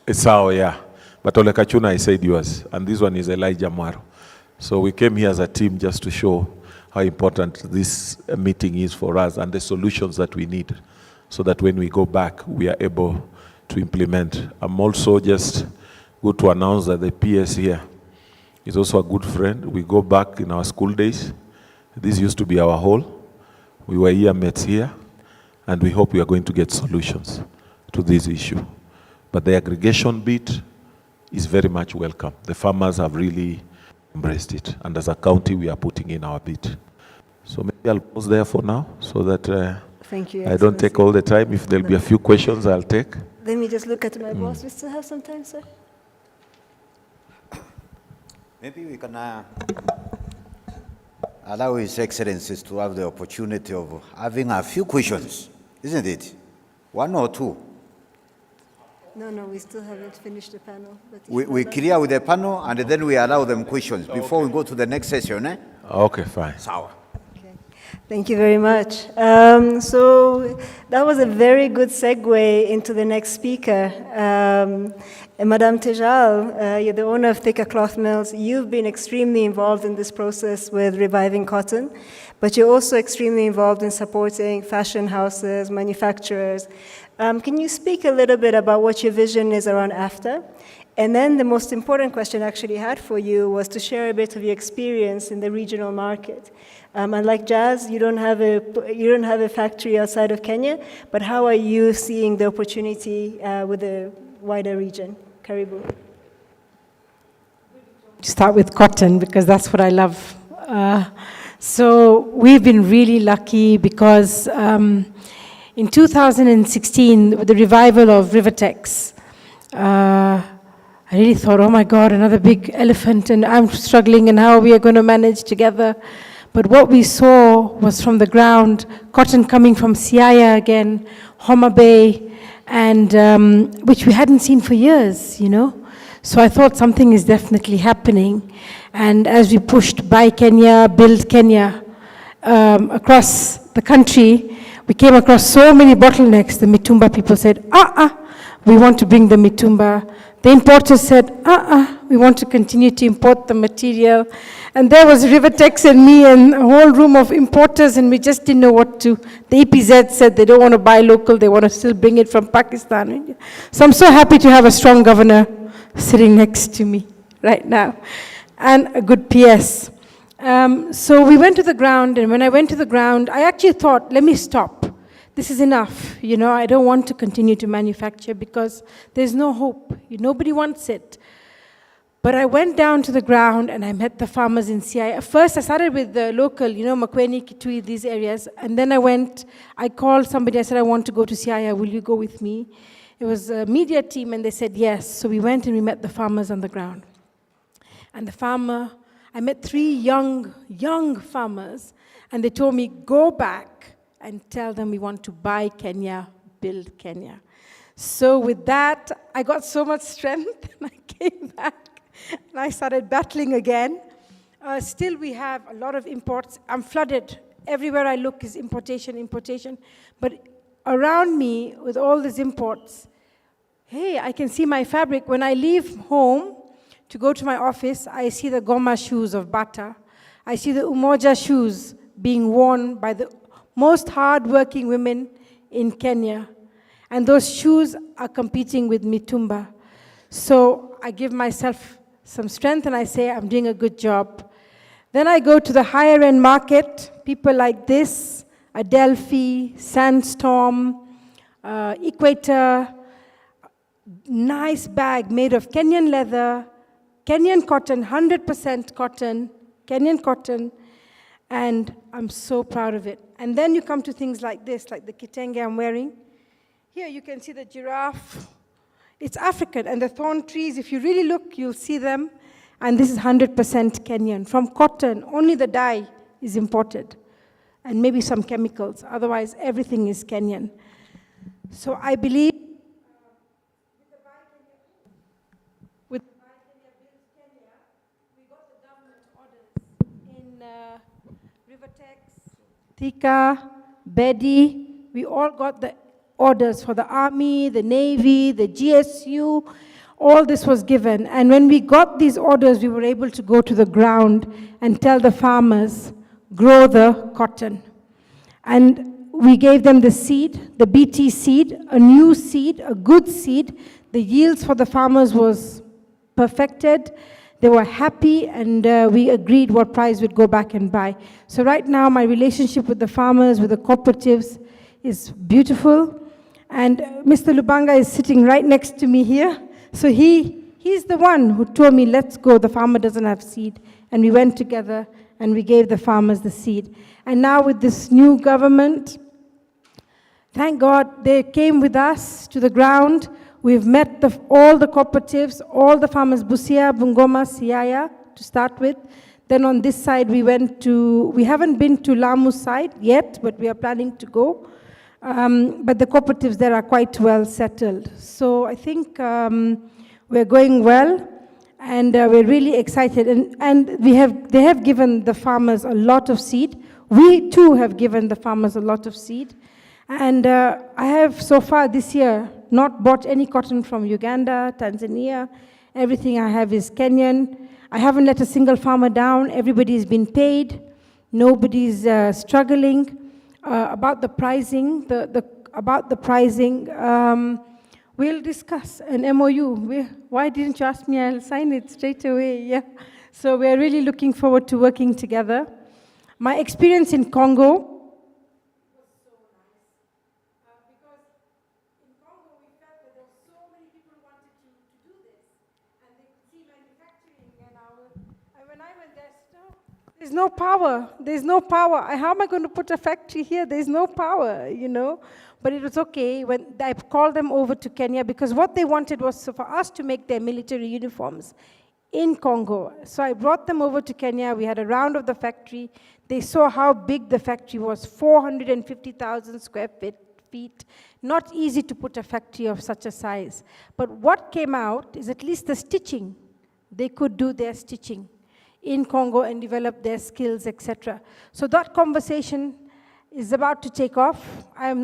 Esau, yeah. But Ole Kachuna, I said yours. And this one is Elijah Mwaro. So we came here as a team just to show how important this meeting is for us and the solutions that we need, so that when we go back, we are able to implement. I'm also just good to announce that the PS here is also a good friend. We go back in our school days. This used to be our hall. We were here mates here, and we hope we are going to get solutions to this issue. But the aggregation bit is very much welcome. The farmers have really embraced it, and as a county, we are putting in our bit. So maybe I'll pause there for now, so that Thank you, I don't take all the time. If there'll be a few questions, I'll take. Let me just look at my boss. We still have some time, sir? Maybe we can allow His Excellencies to have the opportunity of having a few questions, isn't it? One or two. No, we still haven't finished the panel. But We clear with the panel and then we allow them questions before we go to the next session. Okay, fine. Sour. Thank you very much. So that was a very good segue into the next speaker. Madame Tejal, you're the owner of Thika Cloth Mills. You've been extremely involved in this process with reviving cotton, but you're also extremely involved in supporting fashion houses, manufacturers. Can you speak a little bit about what your vision is around AfCFTA? And then the most important question I actually had for you was to share a bit of your experience in the regional market. Unlike Jazz, you don't have a factory outside of Kenya, but how are you seeing the opportunity with the wider region? Karibu. Start with cotton because that's what I love. So we've been really lucky because in 2016, with the revival of Rivertex, I really thought, oh my God, another big elephant, and I'm struggling, and how we are going to manage together. But what we saw was from the ground, cotton coming from Siaya again, Homa Bay, and which we hadn't seen for years, you know. So I thought something is definitely happening. And as we pushed Buy Kenya, Build Kenya across the country, we came across so many bottlenecks. The mitumba people said, we want to bring the mitumba. The importers said, we want to continue to import the material. And there was Rivertex and me and a whole room of importers, and we just didn't know what to. The EPZ said they don't want to buy local, they want to still bring it from Pakistan. So I'm so happy to have a strong governor sitting next to me right now, and a good PS. So we went to the ground, and when I went to the ground, I actually thought, let me stop. This is enough, you know, I don't want to continue to manufacture because there's no hope. Nobody wants it. But I went down to the ground and I met the farmers in CI. First, I started with the local, you know, Makweni, Kitui, these areas. And then I called somebody, I said, I want to go to CI, will you go with me? It was a media team and they said yes. So we went and we met the farmers on the ground. And I met 3 young farmers, and they told me, go back and tell them we want to buy Kenya, build Kenya. So with that, I got so much strength, and I came back, and I started battling again. Still, we have a lot of imports. I'm flooded. Everywhere I look is importation. But around me, with all these imports, hey, I can see my fabric. When I leave home to go to my office, I see the Goma shoes of Bata. I see the Umoja shoes being worn by the most hard-working women in Kenya. And those shoes are competing with mitumba. So I give myself some strength and I say, I'm doing a good job. Then I go to the higher-end market, people like this, Adelphi, Sandstorm, Equator, nice bag made of Kenyan leather, Kenyan cotton, 100% cotton, Kenyan cotton, and I'm so proud of it. And then you come to things like this, like the kitenge I'm wearing. Here you can see the giraffe. It's African, and the thorn trees, if you really look, you'll see them. And this is 100% Kenyan. From cotton, only the dye is imported, and maybe some chemicals. Otherwise, everything is Kenyan. So I believe with Buy Kenya, Build Kenya, we got the government orders in Rivertex, Thika, Bedi. We all got the orders for the Army, the Navy, the GSU. All this was given. And when we got these orders, we were able to go to the ground and tell the farmers, grow the cotton. And we gave them the seed, the BT seed, a new seed, a good seed. The yields for the farmers was perfected. They were happy, and we agreed what price we'd go back and buy. So right now, my relationship with the farmers, with the cooperatives, is beautiful. And Mr. Lubanga is sitting right next to me here. So he's the one who told me, let's go, the farmer doesn't have seed. And we went together and we gave the farmers the seed. And now with this new government, thank God they came with us to the ground. We've met all the cooperatives, all the farmers, Busia, Bungoma, Siaya, to start with. Then on this side, we haven't been to Lamu side yet, but we are planning to go. But the cooperatives there are quite well settled. So I think we're going well, and we're really excited. And they have given the farmers a lot of seed. We too have given the farmers a lot of seed. And I have so far this year not bought any cotton from Uganda, Tanzania. Everything I have is Kenyan. I haven't let a single farmer down. Everybody's been paid. Nobody's struggling. About the pricing, we'll discuss an MOU. Why didn't you ask me? I'll sign it straight away. Yeah. So we're really looking forward to working together. My experience in Congo. There's no power. There's no power. How am I going to put a factory here? There's no power, you know. But it was okay when I called them over to Kenya, because what they wanted was for us to make their military uniforms in Congo. So I brought them over to Kenya. We had a round of the factory. They saw how big the factory was, 450,000 square feet. Not easy to put a factory of such a size. But what came out is at least the stitching. They could do their stitching in Congo and develop their skills, etc. So that conversation is about to take off. I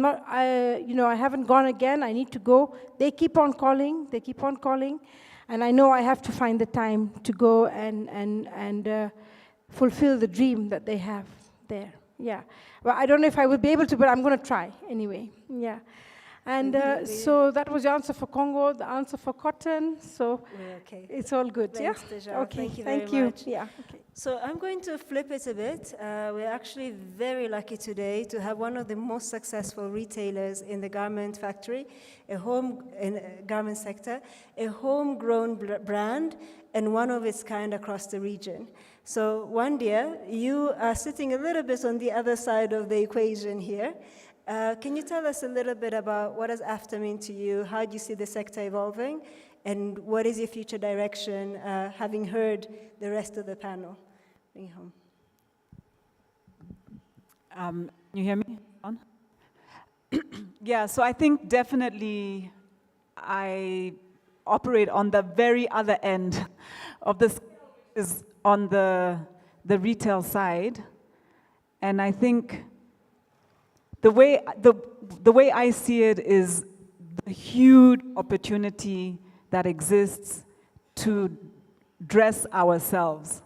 haven't gone again. I need to go. They keep on calling. And I know I have to find the time to go and fulfill the dream that they have there. Yeah. Well, I don't know if I will be able to, but I'm going to try anyway. Yeah. And so that was the answer for Congo, the answer for cotton. So it's all good. Thanks, yeah. Deja. Okay. Thank you very much. Yeah. Okay. So I'm going to flip it a bit. We're actually very lucky today to have one of the most successful retailers in the garment factory, garment sector, a homegrown brand, and one of its kind across the region. So Wandia, you are sitting a little bit on the other side of the equation here. Can you tell us a little bit about what does AfCFTA mean to you? How do you see the sector evolving? And what is your future direction, having heard the rest of the panel? Bring it home. Can you hear me? On? Yeah, so I think definitely I operate on the very other end of this, is on the retail side. And I think the way I see it is the huge opportunity that exists to dress ourselves.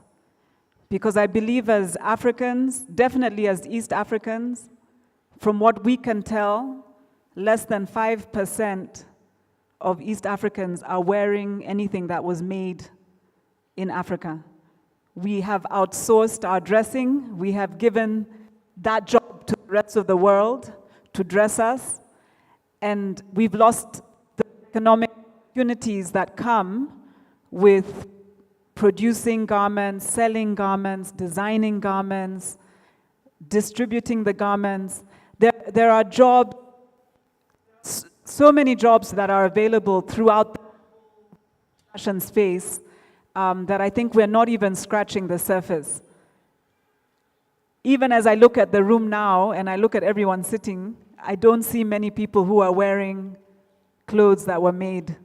Because I believe as Africans, definitely as East Africans, from what we can tell, less than 5% of East Africans are wearing anything that was made in Africa. We have outsourced our dressing. We have given that job to the rest of the world to dress us, and we've lost the economic opportunities that come with producing garments, selling garments, designing garments, distributing the garments. There are jobs, so many jobs that are available throughout the fashion space that I think we're not even scratching the surface. Even as I look at the room now and I look at everyone sitting, I don't see many people who are wearing clothes that were made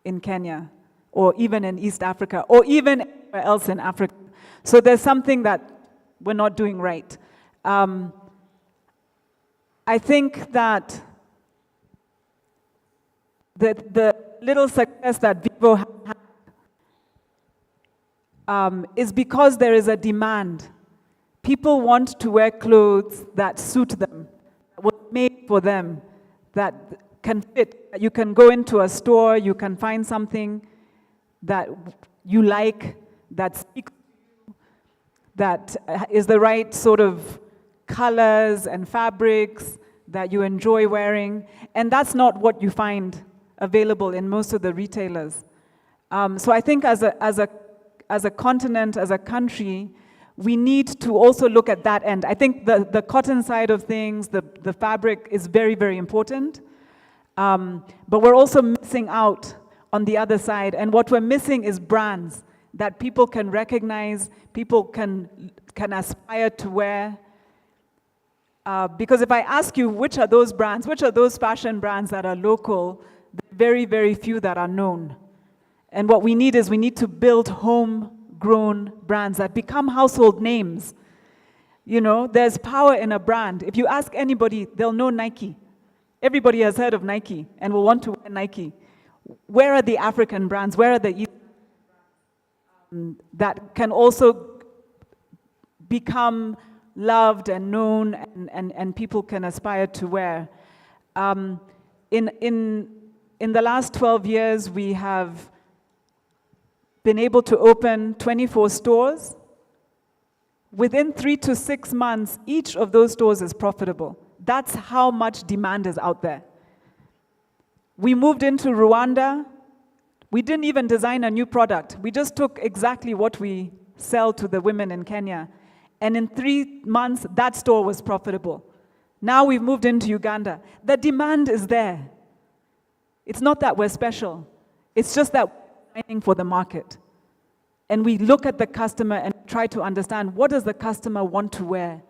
in Kenya or even in East Africa or even anywhere else in Africa. So there's something that we're not doing right. I think that the little success that Vivo had is because there is a demand. People want to wear clothes that suit them, that were made for them, that can fit. You can go into a store, you can find something that you like, that speaks, that is the right sort of colors and fabrics that you enjoy wearing. And that's not what you find available in most of the retailers. So I think as a continent, as a country, we need to also look at that end. I think the cotton side of things, the fabric is very, very important. But we're also missing out on the other side. And what we're missing is brands that people can recognize, people can aspire to wear. Because if I ask you which are those brands, which are those fashion brands that are local, very, very few that are known. And what we need is we need to build homegrown brands that become household names. You know, there's power in a brand. If you ask anybody, they'll know Nike. Everybody has heard of Nike and will want to wear Nike. Where are the African brands? Where are the East that can also become loved and known and people can aspire to wear? In the last 12 years, we have been able to open 24 stores. Within 3 to 6 months, each of those stores is profitable. That's how much demand is out there. We moved into Rwanda. We didn't even design a new product. We just took exactly what we sell to the women in Kenya. And in 3 months, that store was profitable. Now we've moved into Uganda. The demand is there. It's not that we're special. It's just that we're designing for the market. And we look at the customer and try to understand, what does the customer want to wear?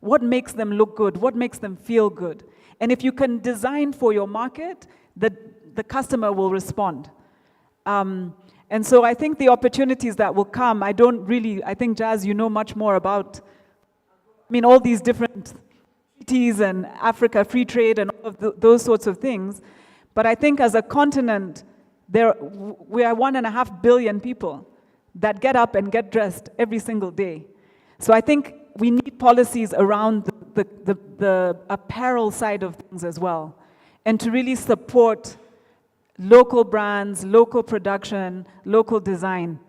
What makes them look good? What makes them feel good? And if you can design for your market, the customer will respond. And so I think the opportunities that will come, I think, Jazz, you know much more about, all these different treaties and Africa free trade and all of those sorts of things. But I think as a continent, we are 1.5 billion people that get up and get dressed every single day. So I think we need policies around the apparel side of things as well, and to really support local brands, local production, local design.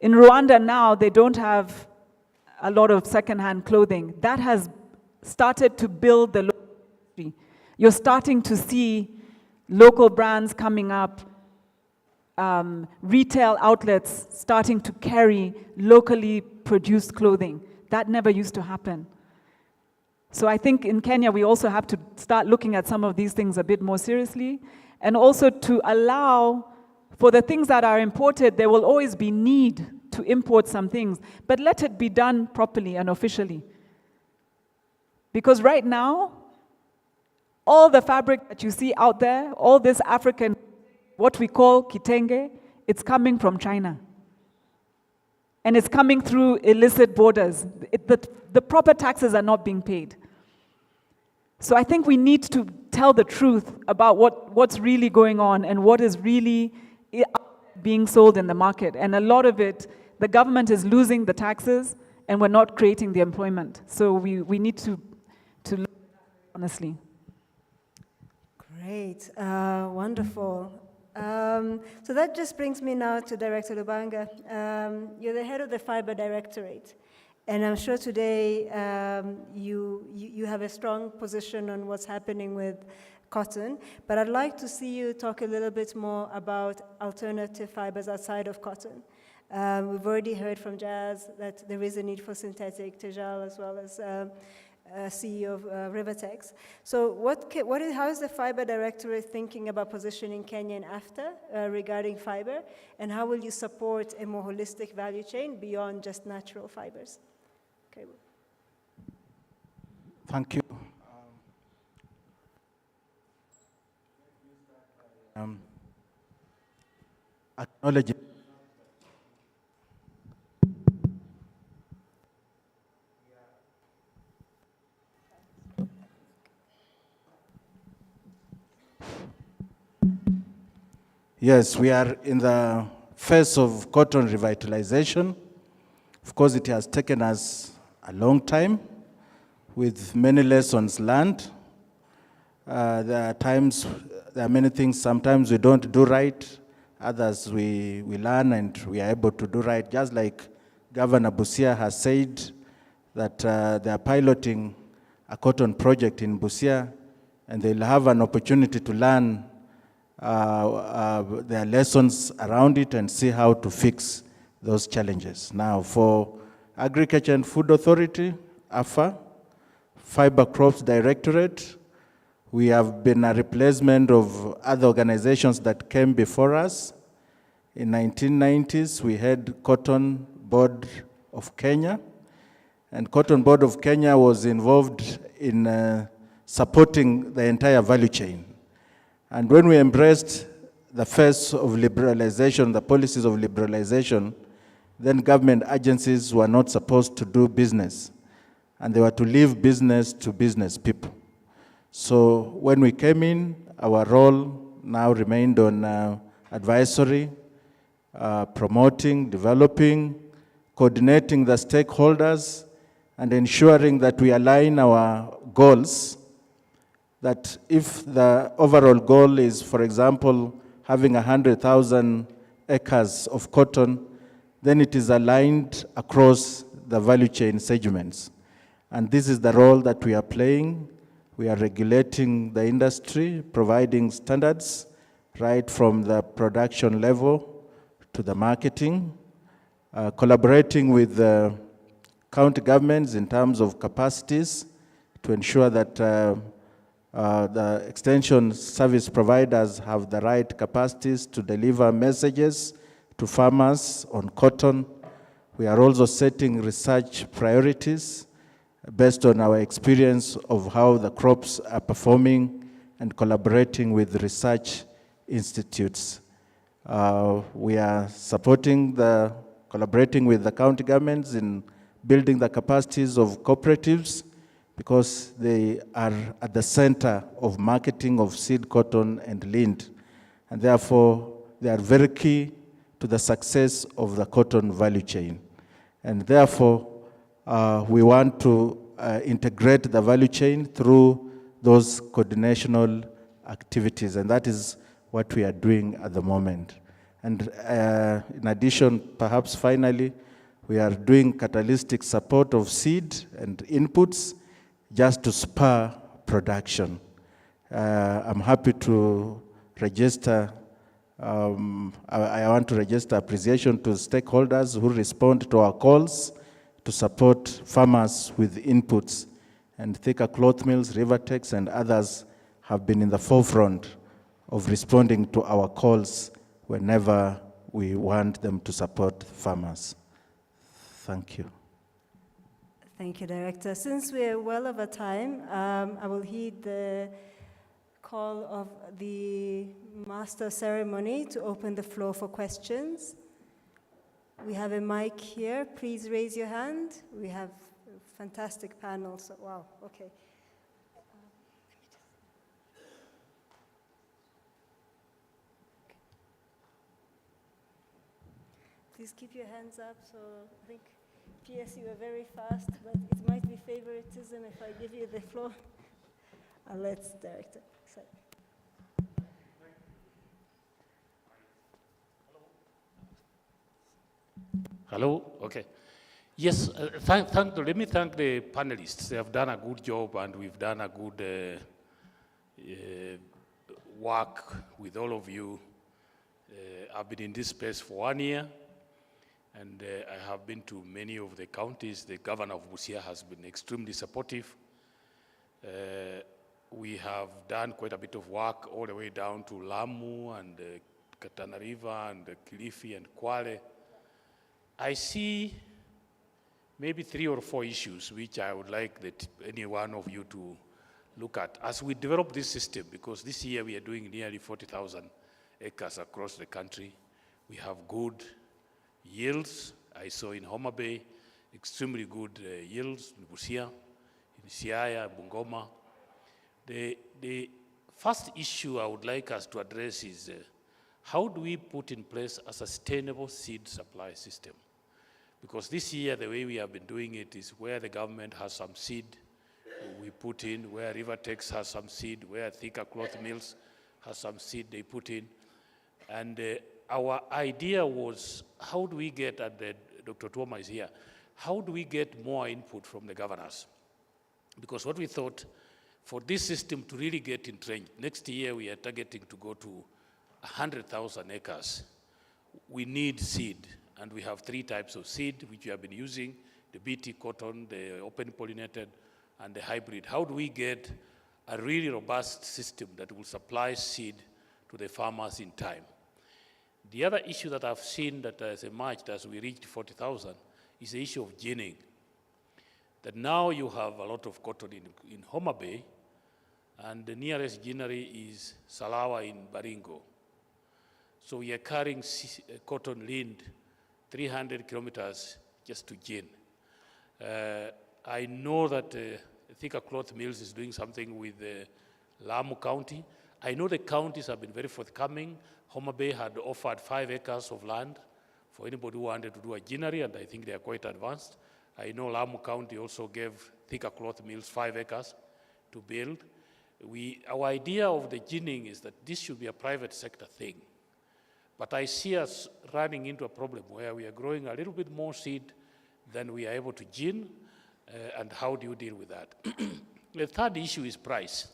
In Rwanda now, they don't have a lot of secondhand clothing. That has started to build the local industry. You're starting to see local brands coming up, retail outlets starting to carry locally produced clothing. That never used to happen. So I think in Kenya, we also have to start looking at some of these things a bit more seriously, and also to allow for the things that are imported, there will always be need to import some things, but let it be done properly and officially. Because right now, all the fabric that you see out there, all this African, what we call kitenge, it's coming from China. And it's coming through illicit borders. The proper taxes are not being paid. So I think we need to tell the truth about what's really going on and what is really being sold in the market. And a lot of it, the government is losing the taxes and we're not creating the employment. So we need to look honestly. Great, wonderful. So that just brings me now to Director Lubanga. You're the head of the Fiber Directorate, and I'm sure today you have a strong position on what's happening with cotton, but I'd like to see you talk a little bit more about alternative fibers outside of cotton. We've already heard from Jazz that there is a need for synthetic, Tejal as well as CEO of Rivertex. So how is the Fiber Directorate thinking about positioning Kenya and AfCFTA regarding fiber, and how will you support a more holistic value chain beyond just natural fibers? Okay. Thank you. Acknowledging yes, we are in the phase of cotton revitalization. Of course, it has taken us a long time with many lessons learned. There are many things sometimes we don't do right, Others we learn and we are able to do right, just like Governor Busia has said that they are piloting a cotton project in Busia, and they'll have an opportunity to learn their lessons around it and see how to fix those challenges. Now, for Agriculture and Food Authority, AFA, Fiber Crops Directorate, we have been a replacement of other organizations that came before us. In 1990s, we had Cotton Board of Kenya, and Cotton Board of Kenya was involved in supporting the entire value chain. And when we embraced the phase of liberalization, the policies of liberalization, then government agencies were not supposed to do business, and they were to leave business to business people. So when we came in, our role now remained on advisory, promoting, developing, coordinating the stakeholders, and ensuring that we align our goals, that if the overall goal is, for example, having 100,000 acres of cotton, then it is aligned across the value chain segments. And this is the role that we are playing. We are regulating the industry, providing standards right from the production level to the marketing, collaborating with the county governments in terms of capacities to ensure that the extension service providers have the right capacities to deliver messages to farmers on cotton. We are also setting research priorities based on our experience of how the crops are performing and collaborating with research institutes. We are collaborating with the county governments in building the capacities of cooperatives, because they are at the center of marketing of seed cotton and lint. And therefore, they are very key to the success of the cotton value chain. And therefore, we want to integrate the value chain through those coordinational activities, and that is what we are doing at the moment. And in addition, perhaps finally, we are doing catalytic support of seed and inputs just to spur production. I'm happy to register, I want to register appreciation to stakeholders who respond to our calls to support farmers with inputs. And Thika Cloth Mills, Rivertex, and others have been in the forefront of responding to our calls whenever we want them to support farmers. Thank you. Thank you, Director. Since we're well over time, I will heed the call of the Master Ceremony to open the floor for questions. We have a mic here. Please raise your hand. We have a fantastic panel. So, wow, okay. Please keep your hands up. So I think, PS, you are very fast, but it might be favoritism if I give you the floor. Let's, Director. Sorry. Hello? Okay. Yes, let me thank the panelists. They have done a good job, and we've done a good work with all of you. I've been in this space for 1 year, and I have been to many of the counties. The governor of Busia has been extremely supportive. We have done quite a bit of work all the way down to Lamu and Katana River and Kilifi and Kwale. I see maybe 3 or 4 issues which I would like that any one of you to look at as we develop this system, because this year we are doing nearly 40,000 acres across the country. We have good yields. I saw in Homa Bay extremely good yields, in Busia, in Siaya, Bungoma. The first issue I would like us to address is how do we put in place a sustainable seed supply system? Because this year, the way we have been doing it is where the government has some seed, we put in, where Rivertex has some seed, where Thika Cloth Mills has some seed they put in. And our idea was, how do we get, and Dr. Tuoma is here, how do we get more input from the governors? Because what we thought, for this system to really get entrenched, next year we are targeting to go to 100,000 acres. We need seed, and we have 3 types of seed which we have been using, the BT cotton, the open pollinated, and the hybrid. How do we get a really robust system that will supply seed to the farmers in time? The other issue that I've seen that has emerged as we reached 40,000 is the issue of ginning. That now you have a lot of cotton in Homa Bay, and the nearest ginnery is Salawa in Baringo. So we are carrying cotton lind 300 kilometers just to gin. I know that Thika Cloth Mills is doing something with Lamu County. I know the counties have been very forthcoming. Homa Bay had offered 5 acres of land for anybody who wanted to do a ginnery, and I think they are quite advanced. I know Lamu County also gave Thika Cloth Mills 5 acres to build. Our idea of the ginning is that this should be a private sector thing. But I see us running into a problem where we are growing a little bit more seed than we are able to gin, and how do you deal with that? The third issue is price.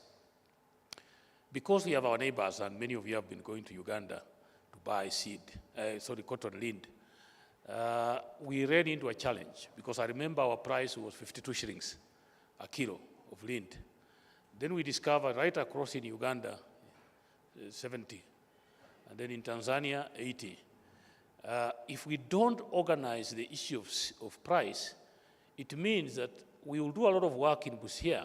Because we have our neighbors, and many of you have been going to Uganda to buy seed, cotton lind, we ran into a challenge, because I remember our price was 52 shillings a kilo of lind. Then we discovered right across in Uganda, 70, and then in Tanzania, 80. If we don't organize the issue of price, it means that we will do a lot of work in Busia,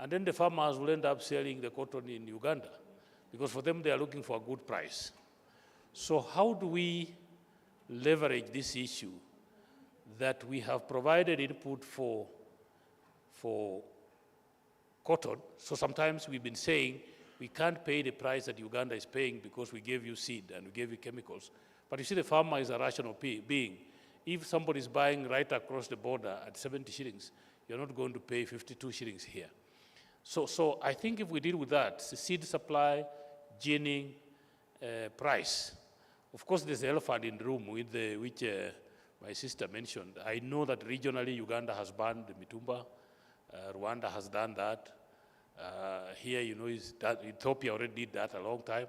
and then the farmers will end up selling the cotton in Uganda, because for them they are looking for a good price. So how do we leverage this issue that we have provided input for cotton? So sometimes we've been saying we can't pay the price that Uganda is paying because we gave you seed and we gave you chemicals. But you see, the farmer is a rational being. If somebody is buying right across the border at 70 shillings, you're not going to pay 52 shillings here. So I think if we deal with that, the seed supply, ginning, price. Of course, there's the elephant in the room which my sister mentioned. I know that regionally Uganda has banned the mitumba. Rwanda has done that. Here, Ethiopia already did that a long time.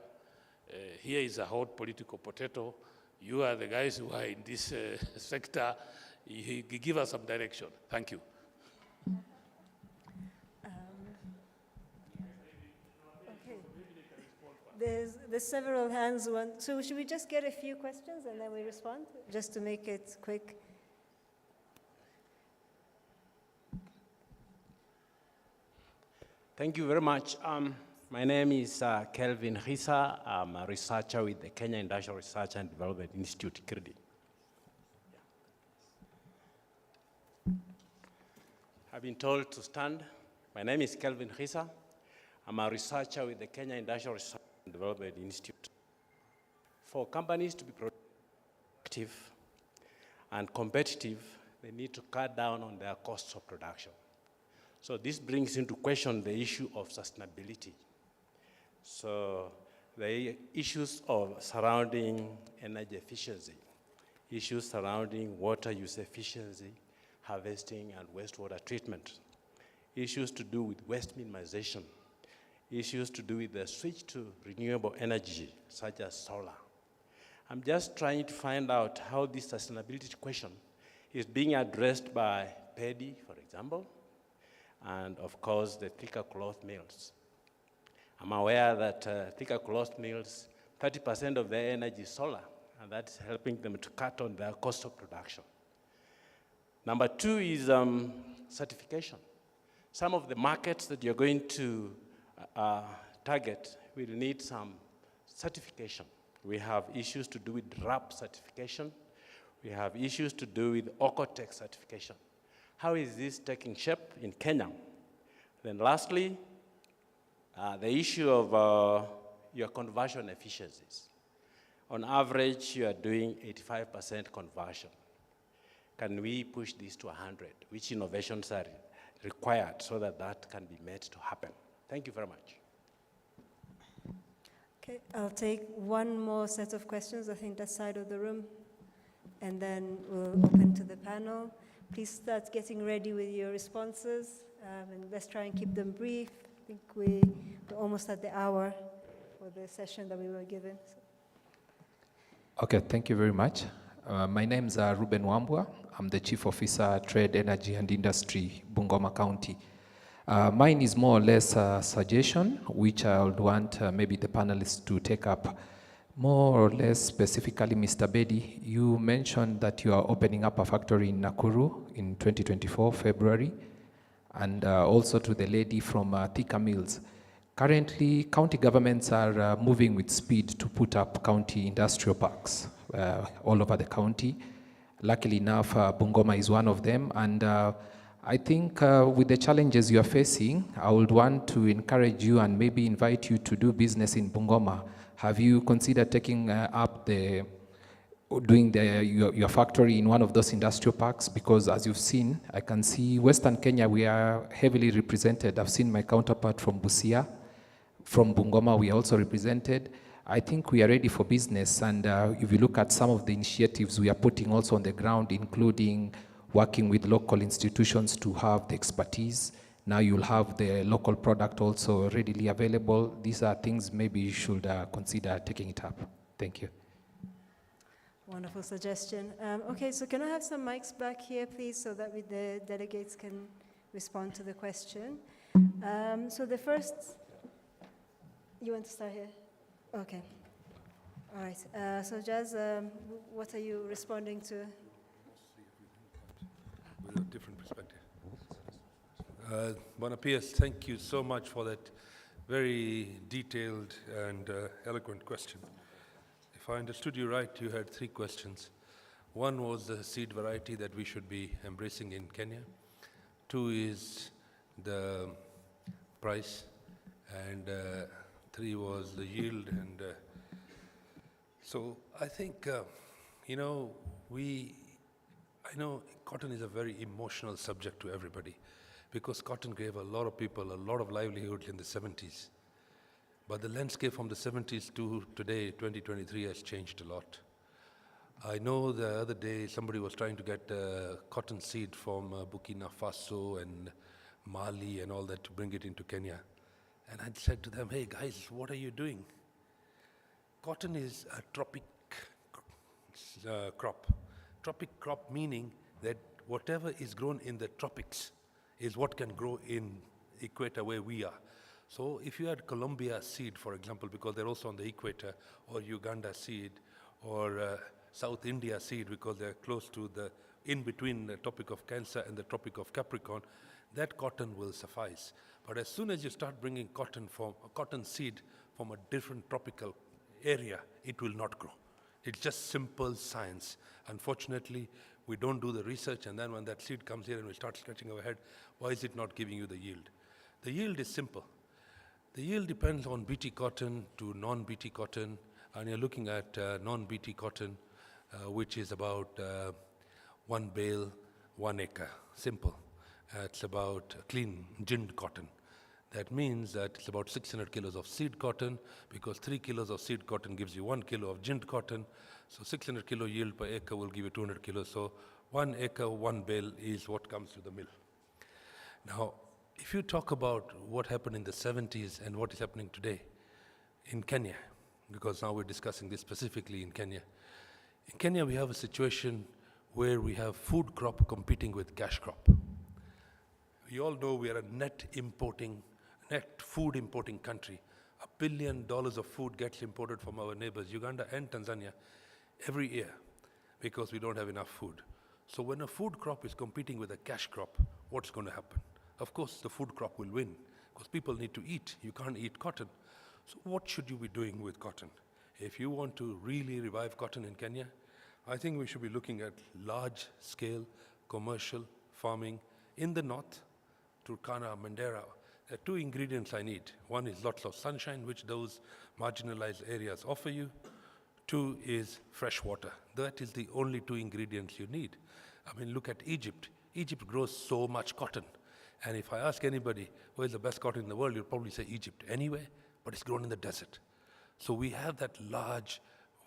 Here is a hot political potato. You are the guys who are in this sector. You give us some direction. Thank you. There's several hands. So should we just get a few questions and then we respond, just to make it quick? Thank you very much. My name is Kelvin Hisa. I'm a researcher with the Kenya Industrial Research and Development Institute, KIRDI. I've been told to stand. My name is Kelvin Hisa. I'm a researcher with the Kenya Industrial Research and Development Institute. For companies to be productive and competitive, they need to cut down on their costs of production. So this brings into question the issue of sustainability. So the issues of surrounding energy efficiency, issues surrounding water use efficiency, harvesting and wastewater treatment, issues to do with waste minimization, issues to do with the switch to renewable energy, such as solar. I'm just trying to find out how this sustainability question is being addressed by PEDI, for example, and of course the Thika Cloth Mills. I'm aware that Thika Cloth Mills, 30% of their energy is solar, and that's helping them to cut on their cost of production. Number 2 is certification. Some of the markets that you're going to target will need some certification. We have issues to do with RAP certification. We have issues to do with Ocotex certification. How is this taking shape in Kenya? Then lastly, the issue of your conversion efficiencies. On average, you are doing 85% conversion. Can we push this to 100? Which innovations are required so that that can be made to happen? Thank you very much. Okay, I'll take one more set of questions, I think that side of the room, and then we'll open to the panel. Please start getting ready with your responses, and let's try and keep them brief. I think we're almost at the hour for the session that we were given. So. Okay, thank you very much. My name is Ruben Wambua. I'm the Chief Officer, Trade, Energy and Industry, Bungoma County. Mine is more or less a suggestion, which I would want maybe the panelists to take up. More or less specifically, Mr. Bedi, you mentioned that you are opening up a factory in Nakuru in 2024, February, and also to the lady from Thika Mills. Currently, county governments are moving with speed to put up county industrial parks all over the county. Luckily enough, Bungoma is one of them, and I think with the challenges you are facing, I would want to encourage you and maybe invite you to do business in Bungoma. Have you considered taking up your factory in one of those industrial parks? Because as you've seen, I can see Western Kenya, we are heavily represented. I've seen my counterpart from Busia. From Bungoma, we are also represented. I think we are ready for business, and if you look at some of the initiatives we are putting also on the ground, including working with local institutions to have the expertise. Now you'll have the local product also readily available. These are things maybe you should consider taking it up. Thank you. Wonderful suggestion. Okay, so can I have some mics back here, please, so that the delegates can respond to the question. So the first, you want to start here? Okay. All right. So Jazz, what are you responding to? With a different perspective. Bonapius, thank you so much for that very detailed and eloquent question. If I understood you right, you had 3 questions. One was the seed variety that we should be embracing in Kenya. 2 is the price, and 3 was the yield. And so I think, I know cotton is a very emotional subject to everybody, because cotton gave a lot of people a lot of livelihood in the 70s. But the landscape from the 70s to today, 2023, has changed a lot. I know the other day somebody was trying to get cotton seed from Burkina Faso and Mali and all that to bring it into Kenya. And I said to them, hey guys, what are you doing? Cotton is a tropic crop. Tropic crop meaning that whatever is grown in the tropics is what can grow in equator where we are. So if you had Colombia seed, for example, because they're also on the equator, or Uganda seed, or South India seed, because they're close to in between the Tropic of Cancer and the Tropic of Capricorn, that cotton will suffice. But as soon as you start bringing cotton seed from a different tropical area, it will not grow. It's just simple science. Unfortunately, we don't do the research, and then when that seed comes here and we start scratching our head, why is it not giving you the yield? The yield is simple. The yield depends on BT cotton to non-BT cotton, and you're looking at non-BT cotton, which is about 1 bale, 1 acre, simple. It's about clean gind cotton. That means that it's about 600 kilos of seed cotton, because 3 kilos of seed cotton gives you 1 kilo of gind cotton. So 600 kilo yield per acre will give you 200 kilos. So 1 acre, 1 bale is what comes to the mill. Now, if you talk about what happened in the 70s and what is happening today in Kenya, because now we're discussing this specifically in Kenya. In Kenya, we have a situation where we have food crop competing with cash crop. We all know we are a net food importing country. $1 billion of food gets imported from our neighbors, Uganda and Tanzania, every year, because we don't have enough food. So when a food crop is competing with a cash crop, what's going to happen? Of course, the food crop will win, because people need to eat. You can't eat cotton. So what should you be doing with cotton? If you want to really revive cotton in Kenya, I think we should be looking at large-scale commercial farming in the north, Turkana, Mandera. There are 2 ingredients I need. 1 is lots of sunshine, which those marginalized areas offer you. 2 is fresh water. That is the only 2 ingredients you need. I mean, look at Egypt. Egypt grows so much cotton. And if I ask anybody where is the best cotton in the world, you'll probably say Egypt. Anyway, but it's grown in the desert. So we have that large,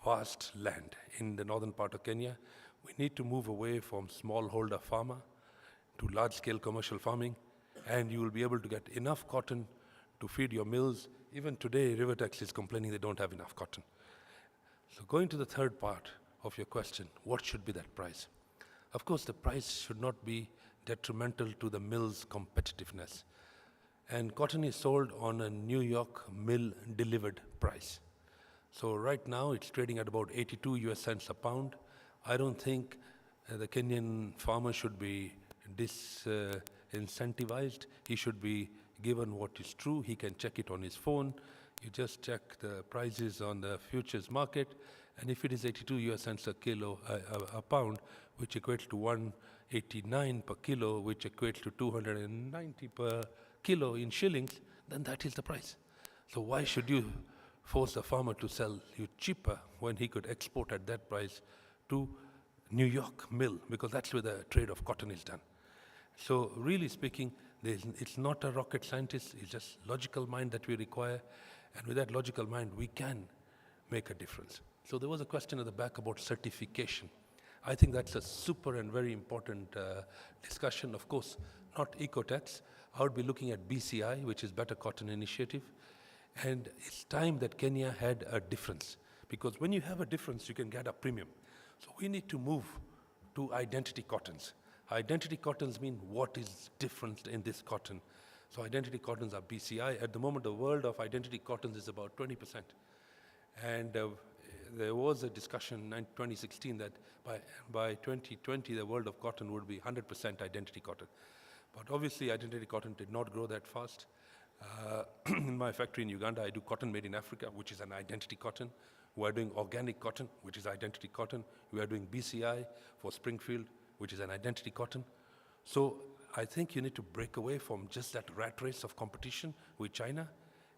vast land in the northern part of Kenya. We need to move away from smallholder farmer to large-scale commercial farming, and you will be able to get enough cotton to feed your mills. Even today, Rivertex is complaining they don't have enough cotton. So going to the third part of your question, what should be that price? Of course, the price should not be detrimental to the mill's competitiveness. And cotton is sold on a New York mill delivered price. So right now it's trading at about 82 US cents a pound. I don't think the Kenyan farmer should be disincentivized. He should be given what is true. He can check it on his phone. You just check the prices on the futures market, and if it is 82 US cents a pound, which equates to 189 per kilo, which equates to 290 per kilo in shillings, then that is the price. So why should you force the farmer to sell you cheaper when he could export at that price to New York mill, because that's where the trade of cotton is done. So really speaking, it's not a rocket scientist, it's just logical mind that we require, and with that logical mind, we can make a difference. So there was a question at the back about certification. I think that's a super and very important discussion. Of course, not Ecotex. I would be looking at BCI, which is Better Cotton Initiative. And it's time that Kenya had a difference, because when you have a difference, you can get a premium. So we need to move to identity cottons. Identity cottons mean what is different in this cotton. So identity cottons are BCI. At the moment, the world of identity cottons is about 20%. And there was a discussion in 2016 that by 2020, the world of cotton would be 100% identity cotton. But obviously, identity cotton did not grow that fast. In my factory in Uganda, I do cotton made in Africa, which is an identity cotton. We are doing organic cotton, which is identity cotton. We are doing BCI for Springfield, which is an identity cotton. So I think you need to break away from just that rat race of competition with China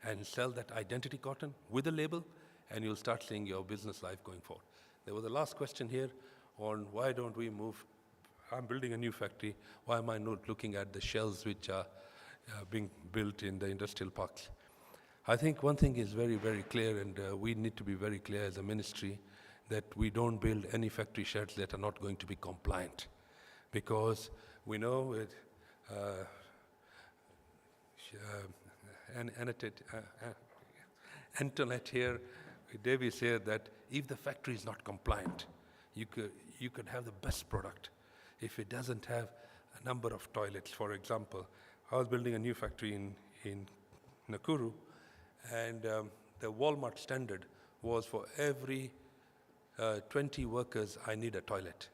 and sell that identity cotton with a label, and you'll start seeing your business life going forward. There was a last question here on why don't we move. I'm building a new factory. Why am I not looking at the shells which are being built in the industrial parks? I think one thing is very, very clear, and we need to be very clear as a ministry, that we don't build any factory sheds that are not going to be compliant. Because we know with Antoinette here, Davies here, that if the factory is not compliant, you could have the best product. If it doesn't have a number of toilets, for example, I was building a new factory in Nakuru, and the Walmart standard was for every 20 workers, I need a toilet.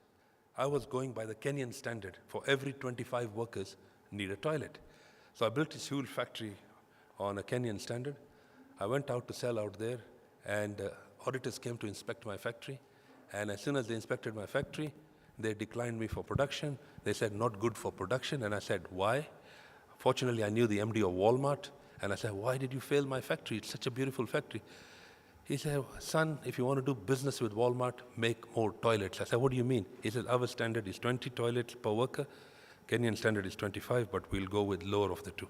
I was going by the Kenyan standard. For every 25 workers, need a toilet. So I built this huge factory on a Kenyan standard. I went out to sell out there, and auditors came to inspect my factory. And as soon as they inspected my factory, they declined me for production. They said, not good for production. And I said, why? Fortunately, I knew the MD of Walmart. And I said, why did you fail my factory? It's such a beautiful factory. He said, son, if you want to do business with Walmart, make more toilets. I said, what do you mean? He said, our standard is 20 toilets per worker. Kenyan standard is 25, but we'll go with lower of the two.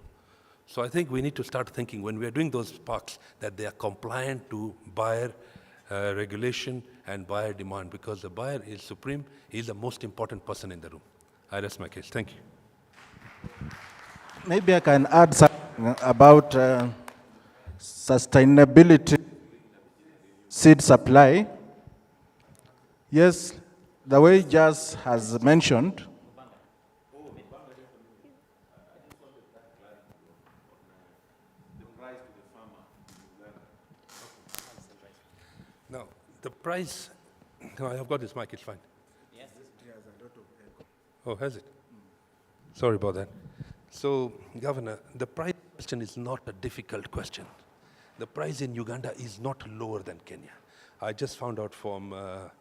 So I think we need to start thinking when we are doing those parks that they are compliant to buyer regulation and buyer demand, because the buyer is supreme. He's the most important person in the room. I rest my case. Thank you. Maybe I can add something about sustainability seed supply. Yes, the way Jazz has mentioned, now, the price, no, I've got this mic, it's fine. Yes. Oh, has it? Sorry about that. So, Governor, the price question is not a difficult question. The price in Uganda is not lower than Kenya. I just found out from a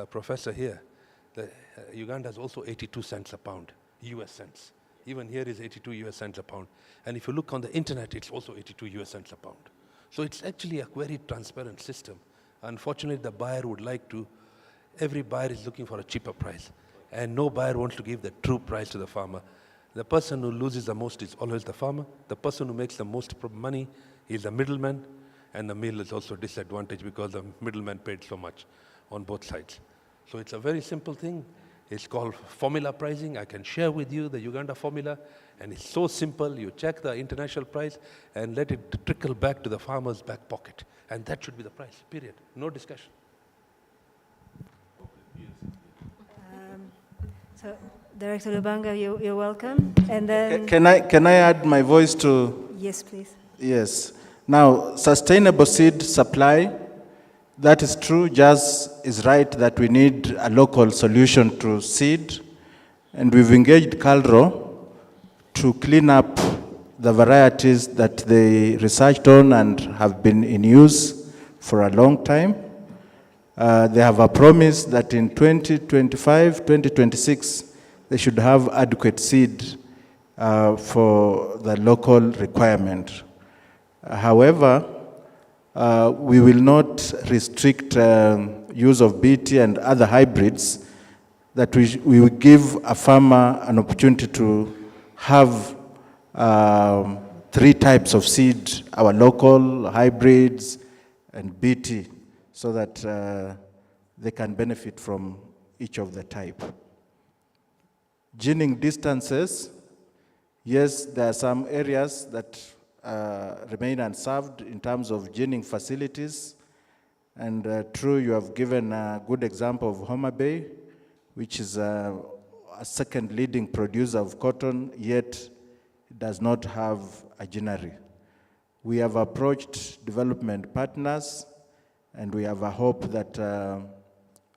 professor here that Uganda is also 82 cents a pound, US cents. Even here is 82 US cents a pound. And if you look on the internet, it's also 82 US cents a pound. So it's actually a very transparent system. Unfortunately, the buyer would like to, every buyer is looking for a cheaper price. And no buyer wants to give the true price to the farmer. The person who loses the most is always the farmer. The person who makes the most money is the middleman. and the mill is also disadvantaged because the middleman paid so much on both sides. So it's a very simple thing. It's called formula pricing. I can share with you the Uganda formula, and it's so simple. You check the international price and let it trickle back to the farmer's back pocket. And that should be the price, period. No discussion. So, Director Lubanga, you're welcome. And then... Can I add my voice to... Yes, please. Yes. Now, sustainable seed supply, that is true. Jazz is right that we need a local solution to seed. And we've engaged Calro to clean up the varieties that they researched on and have been in use for a long time. They have a promise that in 2025, 2026, they should have adequate seed for the local requirement. However, we will not restrict use of BT and other hybrids, that we will give a farmer an opportunity to have 3 types of seed, our local, hybrids, and BT, so that they can benefit from each of the type. Ginning distances, yes, there are some areas that remain unserved in terms of ginning facilities. And true, you have given a good example of Homa Bay, which is a second leading producer of cotton, yet it does not have a ginnery. We have approached development partners, and we have a hope that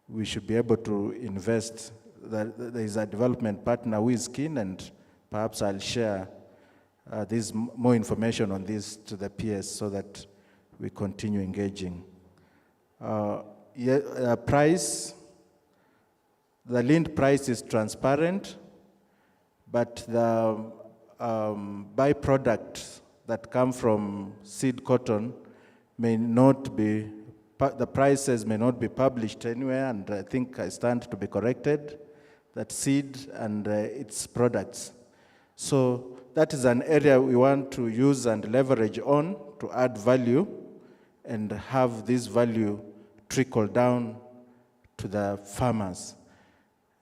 we should be able to invest. There is a development partner who is keen, and perhaps I'll share more information on this to the PS so that we continue engaging. Price, the lind price is transparent, but the byproducts that come from seed cotton may not be, the prices may not be published anywhere, and I think I stand to be corrected, that seed and its products. So that is an area we want to use and leverage on to add value and have this value trickle down to the farmers.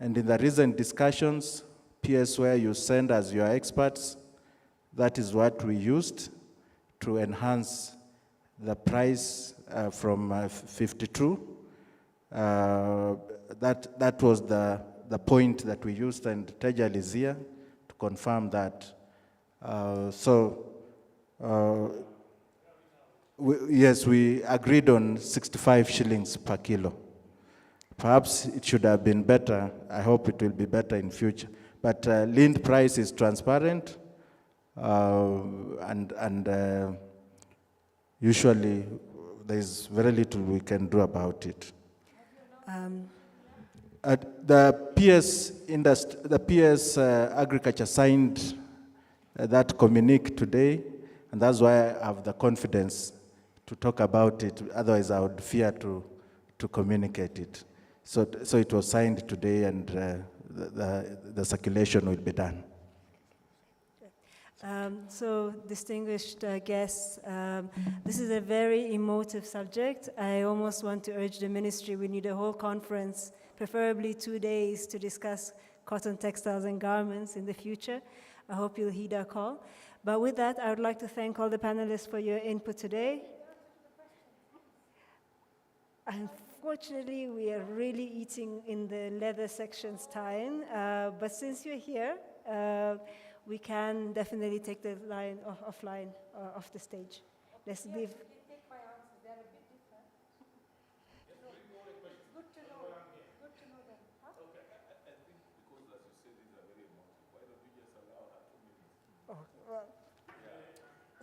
And in the recent discussions, PS where you send as your experts, that is what we used to enhance the price from 52. That was the point that we used, and Tejal is here to confirm that. Yes, we agreed on 65 shillings per kilo. Perhaps it should have been better. I hope it will be better in future. But lind price is transparent, and usually there's very little we can do about it. The PS Agriculture signed that communique today, and that's why I have the confidence to talk about it. Otherwise, I would fear to communicate it. So it was signed today, and the circulation will be done. So, distinguished guests, this is a very emotive subject. I almost want to urge the ministry, we need a whole conference, preferably 2 days, to discuss cotton textiles and garments in the future. I hope you'll heed our call. But with that, I would like to thank all the panelists for your input today. Unfortunately, we are really eating in the leather section's time, but since you're here, we can definitely take the line offline, off the stage. Let's leave.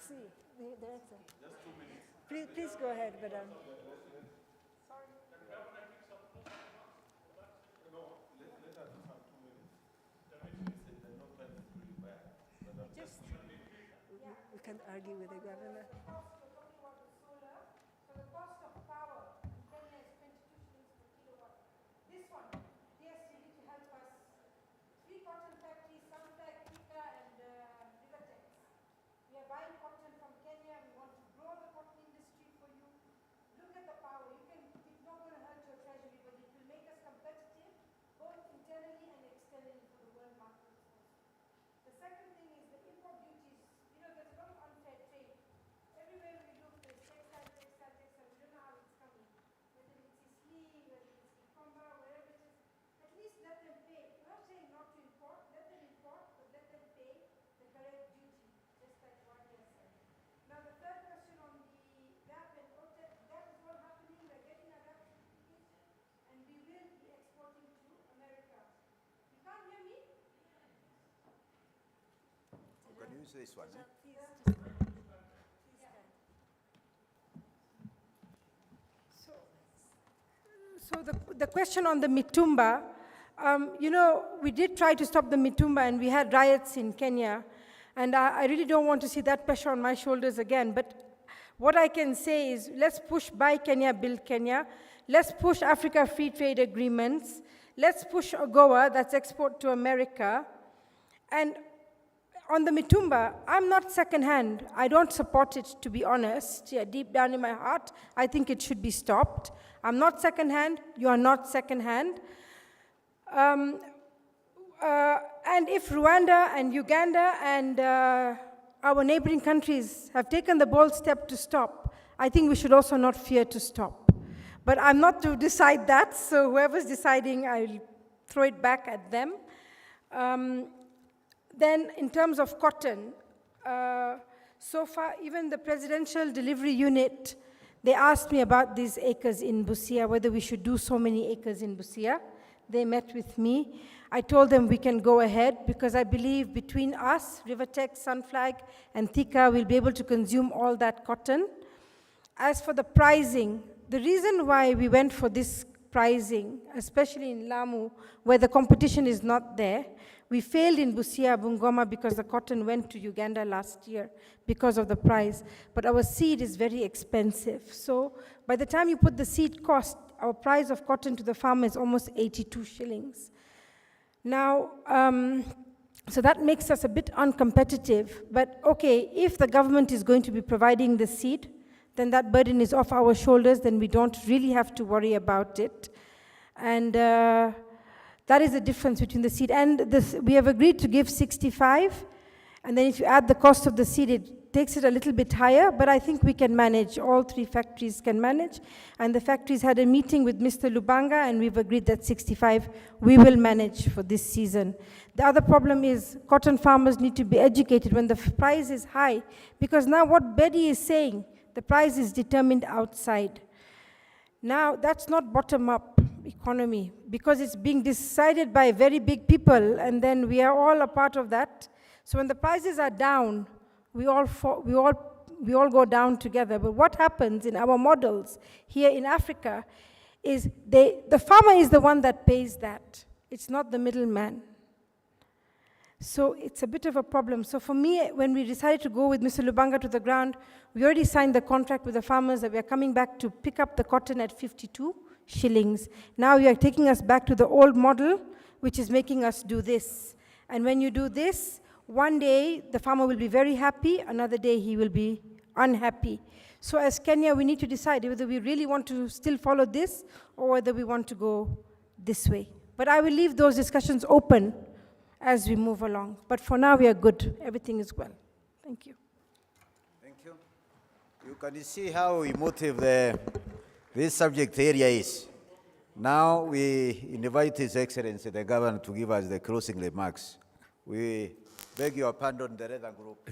See, the director. Just 2 minutes. Please go ahead, madam. We can't argue with the governor. Buying cotton from Kenya, we want to grow the cotton industry for can use this one. So the question on the Mitumba, you know, we did try to stop the Mitumba and we had riots in Kenya. And I really don't want to see that pressure on my shoulders again. But what I can say is let's push Buy Kenya, Build Kenya. Let's push Africa Free Trade Agreements. Let's push AGOA, that's export to America. And on the Mitumba, I'm not secondhand. I don't support it, to be honest. Yeah, deep down in my heart, I think it should be stopped. I'm not secondhand. You are not secondhand. And if Rwanda and Uganda and our neighboring countries have taken the bold step to stop, I think we should also not fear to stop. But I'm not to decide that, so whoever's deciding, I'll throw it back at them. Then in terms of cotton, so far, even the Presidential Delivery Unit, they asked me about these acres in Busia, whether we should do so many acres in Busia. They met with me. I told them we can go ahead because I believe between us, Rivertex, Sunflag, and Thika, we'll be able to consume all that cotton. As for the pricing, the reason why we went for this pricing, especially in Lamu, where the competition is not there, we failed in Busia, Bungoma, because the cotton went to Uganda last year because of the price. But our seed is very expensive. So by the time you put the seed cost, our price of cotton to the farmer is almost 82 shillings. Now, so that makes us a bit uncompetitive. But okay, if the government is going to be providing the seed, then that burden is off our shoulders, then we don't really have to worry about it. And that is the difference between the seed. And this, we have agreed to give 65, and then if you add the cost of the seed, it takes it a little bit higher, but I think we can manage. All three factories can manage. And the factories had a meeting with Mr. Lubanga, and we've agreed that 65 we will manage for this season. The other problem is cotton farmers need to be educated when the price is high, because now what Betty is saying, the price is determined outside. Now, that's not bottom-up economy, because it's being decided by very big people, and then we are all a part of that. So when the prices are down, we all go down together. But what happens in our models here in Africa is the farmer is the one that pays that. It's not the middleman. So it's a bit of a problem. So for me, when we decided to go with Mr. Lubanga to the ground, we already signed the contract with the farmers that we are coming back to pick up the cotton at 52 shillings. Now you are taking us back to the old model, which is making us do this. And when you do this, one day the farmer will be very happy, another day he will be unhappy. So as Kenya, we need to decide whether we really want to still follow this or whether we want to go this way. But I will leave those discussions open as we move along. But for now, we are good. Everything is well. Thank you. Thank you. You can see how emotive this subject area is. Now we invite His Excellency, the Governor, to give us the closing remarks. We beg your pardon, the other group.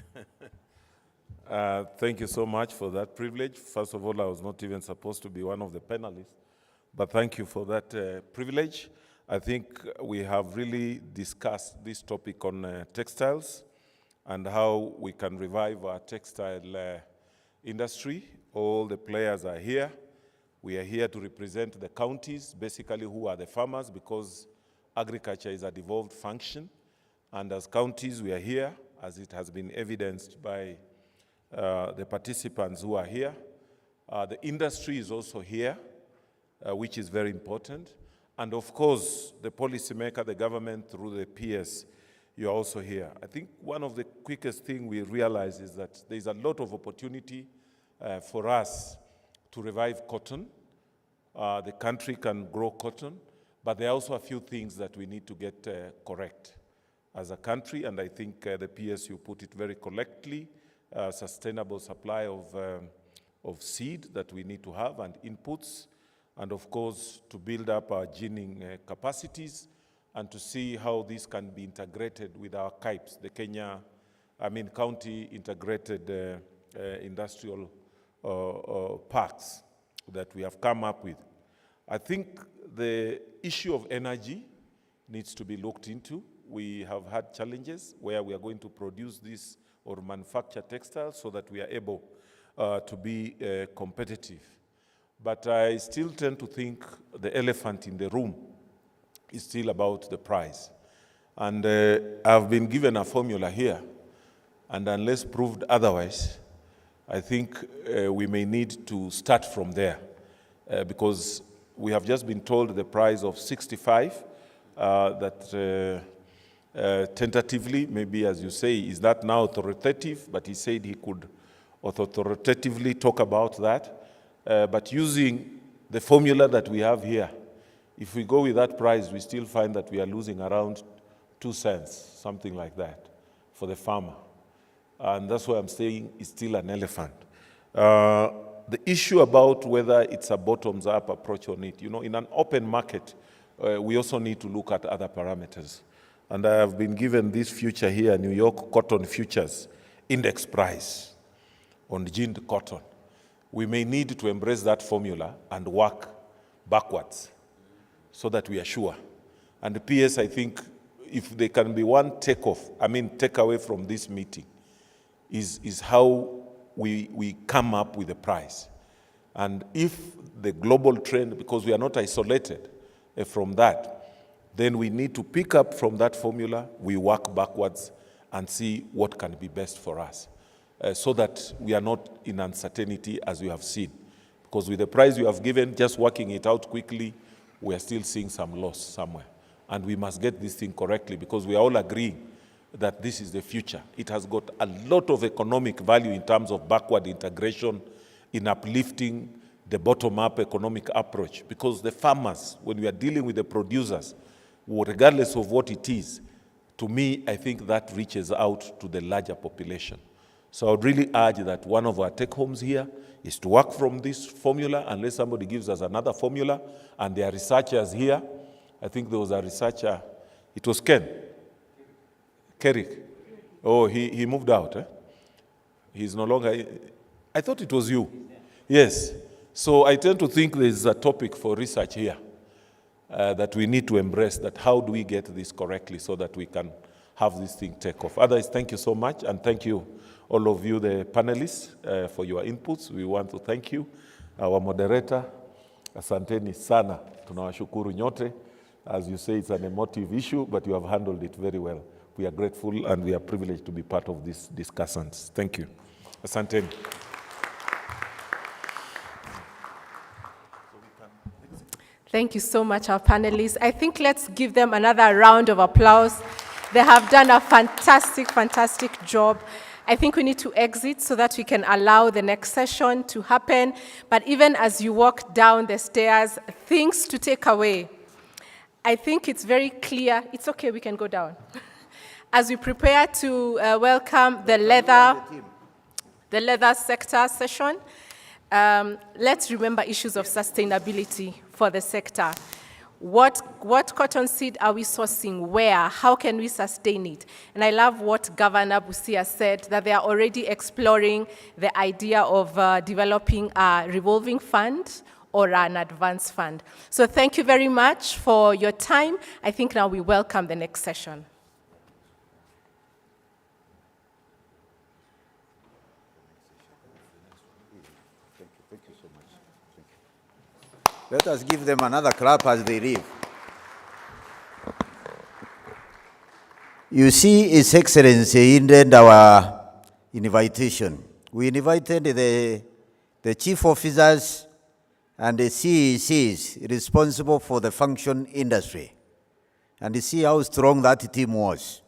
Thank you so much for that privilege. First of all, I was not even supposed to be one of the panelists, but thank you for that privilege. I think we have really discussed this topic on textiles and how we can revive our textile industry. All the players are here. We are here to represent the counties, basically who are the farmers, because agriculture is a devolved function. And as counties, we are here, as it has been evidenced by the participants who are here. The industry is also here, which is very important. And of course, the policymaker, the government, through the PS, you are also here. I think one of the quickest things we realize is that there's a lot of opportunity for us to revive cotton. The country can grow cotton, but there are also a few things that we need to get correct as a country, and I think the PSU put it very correctly, sustainable supply of seed that we need to have and inputs, and of course to build up our ginning capacities and to see how this can be integrated with our CIPes, the County Integrated Industrial Parks that we have come up with. I think the issue of energy needs to be looked into. we have had challenges where we are going to produce this or manufacture textiles so that we are able to be competitive. But I still tend to think the elephant in the room is still about the price. And I've been given a formula here, and unless proved otherwise, I think we may need to start from there because we have just been told the price of 65 that tentatively, maybe as you say, is that now authoritative? But he said he could authoritatively talk about that. But using the formula that we have here, if we go with that price, we still find that we are losing around 2 cents, something like that, for the farmer. And that's why I'm saying it's still an elephant. The issue about whether it's a bottoms-up approach on it, in an open market, we also need to look at other parameters. And I have been given this future here, New York Cotton Futures Index Price on ginned cotton. We may need to embrace that formula and work backwards so that we are sure. And the PS, I think, if there can be one takeaway from this meeting, is how we come up with a price. And if the global trend, because we are not isolated from that, then we need to pick up from that formula, we work backwards and see what can be best for us so that we are not in uncertainty as we have seen. Because with the price you have given, just working it out quickly, we are still seeing some loss somewhere. And we must get this thing correctly because we are all agreeing that this is the future. It has got a lot of economic value in terms of backward integration, in uplifting the bottom-up economic approach. Because the farmers, when we are dealing with the producers, regardless of what it is, to me, I think that reaches out to the larger population. So I would really urge that one of our take-homes here is to work from this formula, unless somebody gives us another formula, and there are researchers here. I think there was a researcher, it was Ken. Kerik. Oh, he moved out. He's no longer, I thought it was you. Yes. So I tend to think there's a topic for research here that we need to embrace, that how do we get this correctly so that we can have this thing take off. Otherwise, thank you so much, and thank you, all of you, the panelists, for your inputs. We want to thank you. Our moderator, asanteni sana, tunawashukuru nyote. As you say, it's an emotive issue, but you have handled it very well. We are grateful and we are privileged to be part of these discussions. Thank you. Asanteni. Thank you so much, our panelists. I think let's give them another round of applause. They have done a fantastic, fantastic job. I think we need to exit so that we can allow the next session to happen. But even as you walk down the stairs, things to take away. I think it's very clear. It's okay, we can go down. As we prepare to welcome the leather sector session, let's remember issues of sustainability for the sector. What cottonseed are we sourcing? Where? How can we sustain it? And I love what Governor Busia said, that they are already exploring the idea of developing a revolving fund or an advance fund. So thank you very much for your time. I think now we welcome the next session. Thank you so much. Thank you. Let us give them another clap as they leave. You see, His Excellency ended our invitation. We invited the chief officers and the CECs responsible for the function industry. And you see how strong that team was.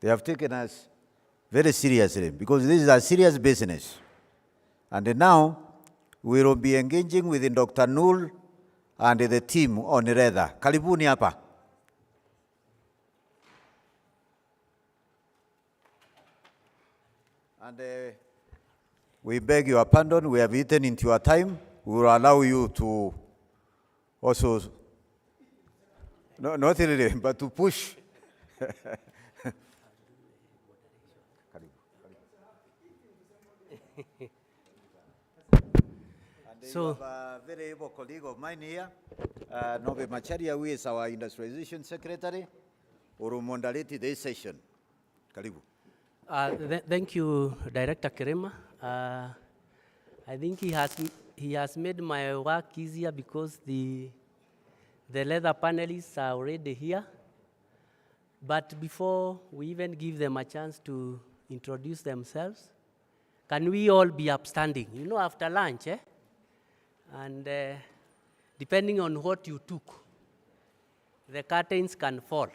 They have taken us very seriously because this is a serious business. And now we will be engaging with Dr. Noor and the team on leather. Karibuni hapa. And we beg your pardon, we have eaten into your time. We will allow you to also, no, not really, but to push. So, have a very able colleague of mine here, Nobe Macharia, who is our Industrialization Secretary, who moderated this session. Karibu. Thank you, Director Kerema. I think he has made my work easier because the leather panelists are already here. But before we even give them a chance to introduce themselves, can we all be upstanding? You know, after lunch, eh? And depending on what you took, the curtains can fall.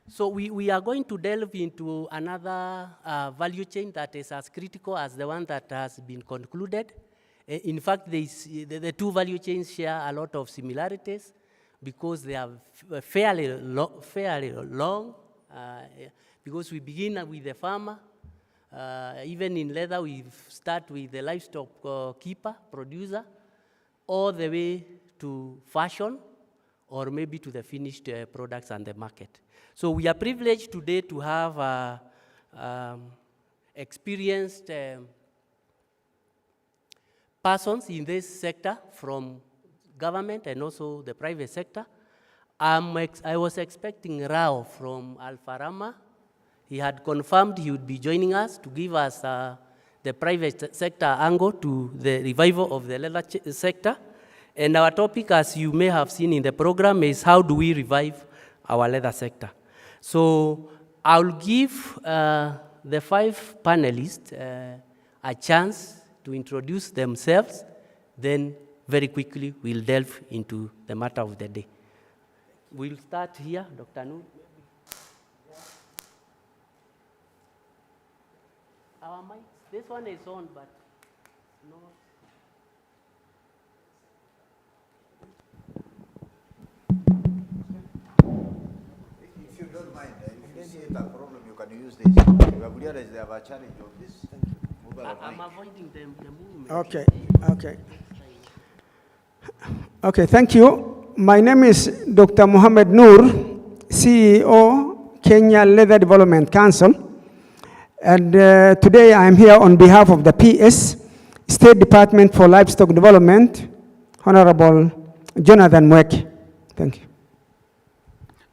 So we are going to delve into another value chain that is as critical as the one that has been concluded. In fact, the two value chains share a lot of similarities because they are fairly long, because we begin with the farmer. Even in leather, we start with the livestock keeper, producer, all the way to fashion, or maybe to the finished products and the market. So we are privileged today to have experienced persons in this sector from government and also the private sector. I was expecting Rao from Alfarama. He had confirmed he would be joining us to give us the private sector angle to the revival of the leather sector. And our topic, as you may have seen in the program, is how do we revive our leather sector. So I'll give the 5 panelists a chance to introduce themselves, then very quickly we'll delve into the matter of the day. We'll start here, Dr. Noor. Our mics, this one is on, but no. If you don't mind, if you see a problem, you can use this. You have realized they have a challenge of this. I'm avoiding the movement. Okay, okay. Okay, thank you. My name is Dr. Mohammed Noor, CEO, Kenya Leather Development Council. And today I am here on behalf of the PS, State Department for Livestock Development, Honorable Jonathan Mweke. Thank you.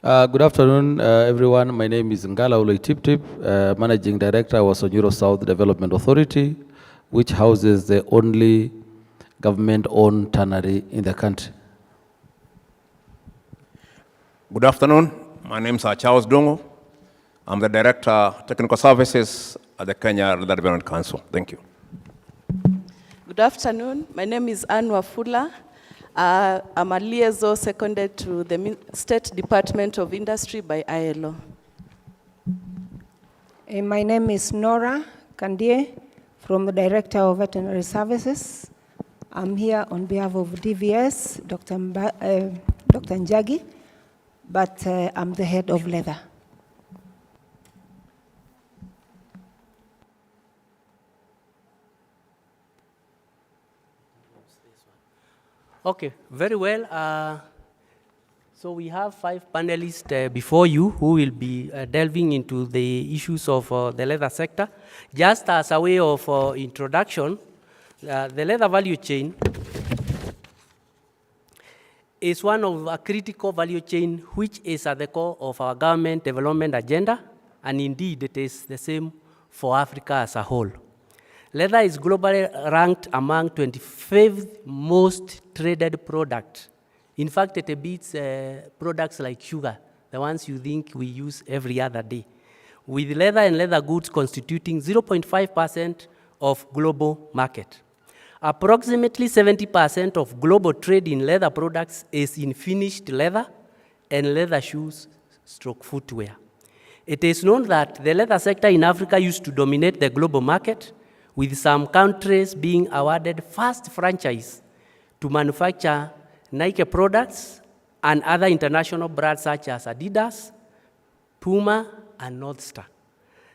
Good afternoon, everyone. My name is Ngala Oloitip, Managing Director of Wasonyiro South Development Authority, which houses the only government-owned tannery in the country. Good afternoon. My name is Charles Dongo. I'm the Director of Technical Services at the Kenya Leather Development Council. Thank you. Good afternoon. My name is Anne Wafula. I'm a liaison seconded to the State Department of Industry by ILO. My name is Nora Kandie from the Director of Veterinary Services. I'm here on behalf of DVS, Dr. Njagi, but I'm the head of leather. Okay, very well. So we have 5 panelists before you who will be delving into the issues of the leather sector. Just as a way of introduction, the leather value chain is one of a critical value chain which is at the core of our government development agenda, and indeed it is the same for Africa as a whole. Leather is globally ranked among 25th most traded product. In fact, it beats products like sugar, the ones you think we use every other day, with leather and leather goods constituting 0.5% of global market. Approximately 70% of global trade in leather products is in finished leather and leather shoes / footwear. It is known that the leather sector in Africa used to dominate the global market, with some countries being awarded first franchise to manufacture Nike products and other international brands such as Adidas, Puma, and North Star.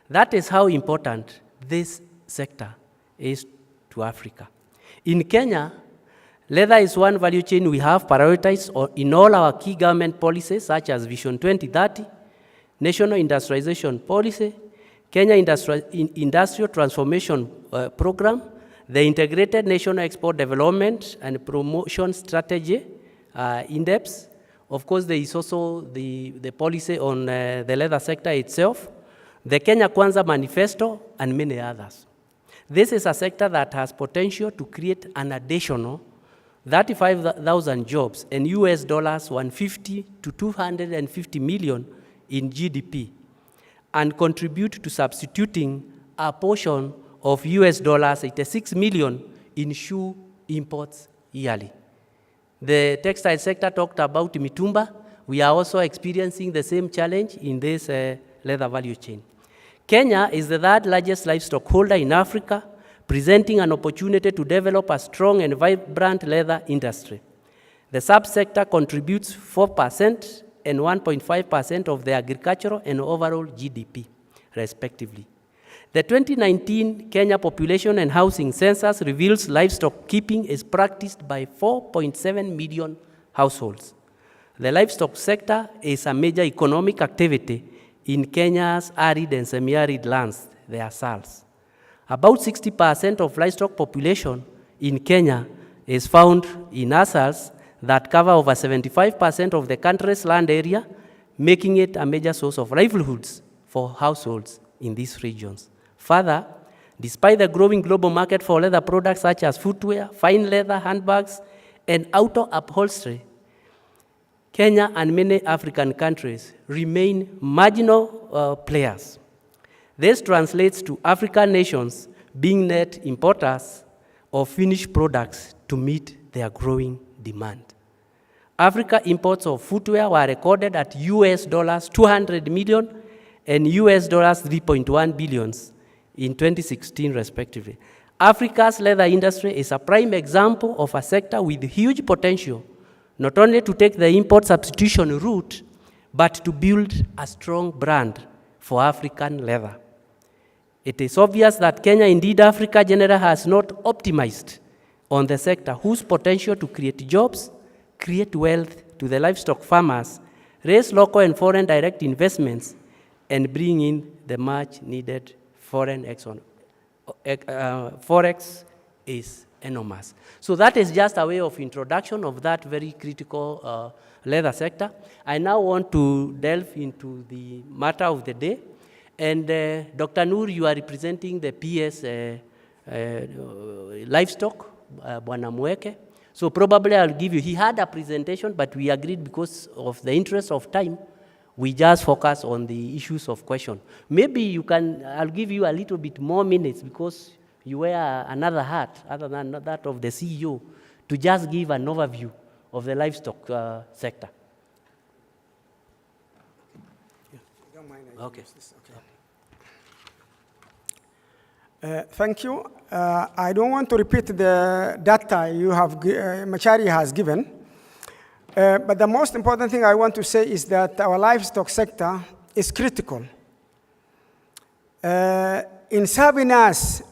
That is how important this sector is to Africa. In Kenya, leather is one value chain we have prioritized in all our key government policies, such as Vision 2030, National Industrialization Policy, Kenya Industrial Transformation Program, the Integrated National Export Development and Promotion Strategy, INDEPS. Of course, there is also the policy on the leather sector itself, the Kenya Kwanza Manifesto, and many others. This is a sector that has potential to create an additional 35,000 jobs and US dollars 150 to 250 million in GDP, and contribute to substituting a portion of US dollars 86 million in shoe imports yearly. The textile sector talked about mitumba. We are also experiencing the same challenge in this leather value chain. Kenya is the third largest livestock holder in Africa, presenting an opportunity to develop a strong and vibrant leather industry. The subsector contributes 4% and 1.5% of the agricultural and overall GDP, respectively. The 2019 Kenya Population and Housing Census reveals livestock keeping is practiced by 4.7 million households. The livestock sector is a major economic activity in Kenya's arid and semi-arid lands, the ASALs. About 60% of livestock population in Kenya is found in ASALs that cover over 75% of the country's land area, making it a major source of livelihoods for households in these regions. Further, despite the growing global market for leather products such as footwear, fine leather, handbags, and outdoor upholstery, Kenya and many African countries remain marginal players. This translates to African nations being net importers of finished products to meet their growing demand. Africa imports of footwear were recorded at US dollars 200 million and US dollars 3.1 billion in 2016, respectively. Africa's leather industry is a prime example of a sector with huge potential, not only to take the import substitution route, but to build a strong brand for African leather. It is obvious that Kenya, indeed Africa generally, has not optimized on the sector whose potential to create jobs, create wealth to the livestock farmers, raise local and foreign direct investments, and bring in the much needed foreign forex is enormous. So that is just a way of introduction of that very critical leather sector. I now want to delve into the matter of the day. And Dr. Noor, you are representing the PS livestock, Bwana Mweke. So probably I'll give you, he had a presentation, but we agreed because of the interest of time, we just focus on the issues of question. Maybe you can, I'll give you a little bit more minutes because you wear another hat other than that of the CEO to just give an overview of the livestock sector. Okay. Thank you. I don't want to repeat the data you have, Machari has given, but the most important thing I want to say is that our livestock sector is critical in serving us,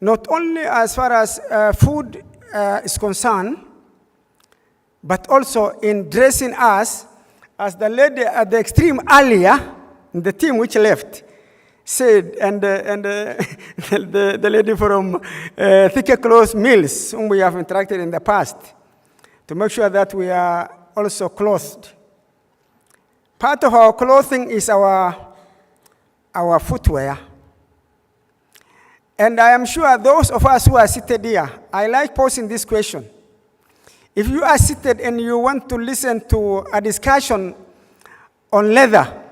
not only as far as food is concerned, but also in dressing us, as the lady at the extreme earlier, in the team which left, said, and the lady from Thicker Clothes Mills, whom we have interacted in the past, to make sure that we are also clothed. Part of our clothing is our footwear. And I am sure those of us who are seated here, I like posing this question. If you are seated and you want to listen to a discussion on leather,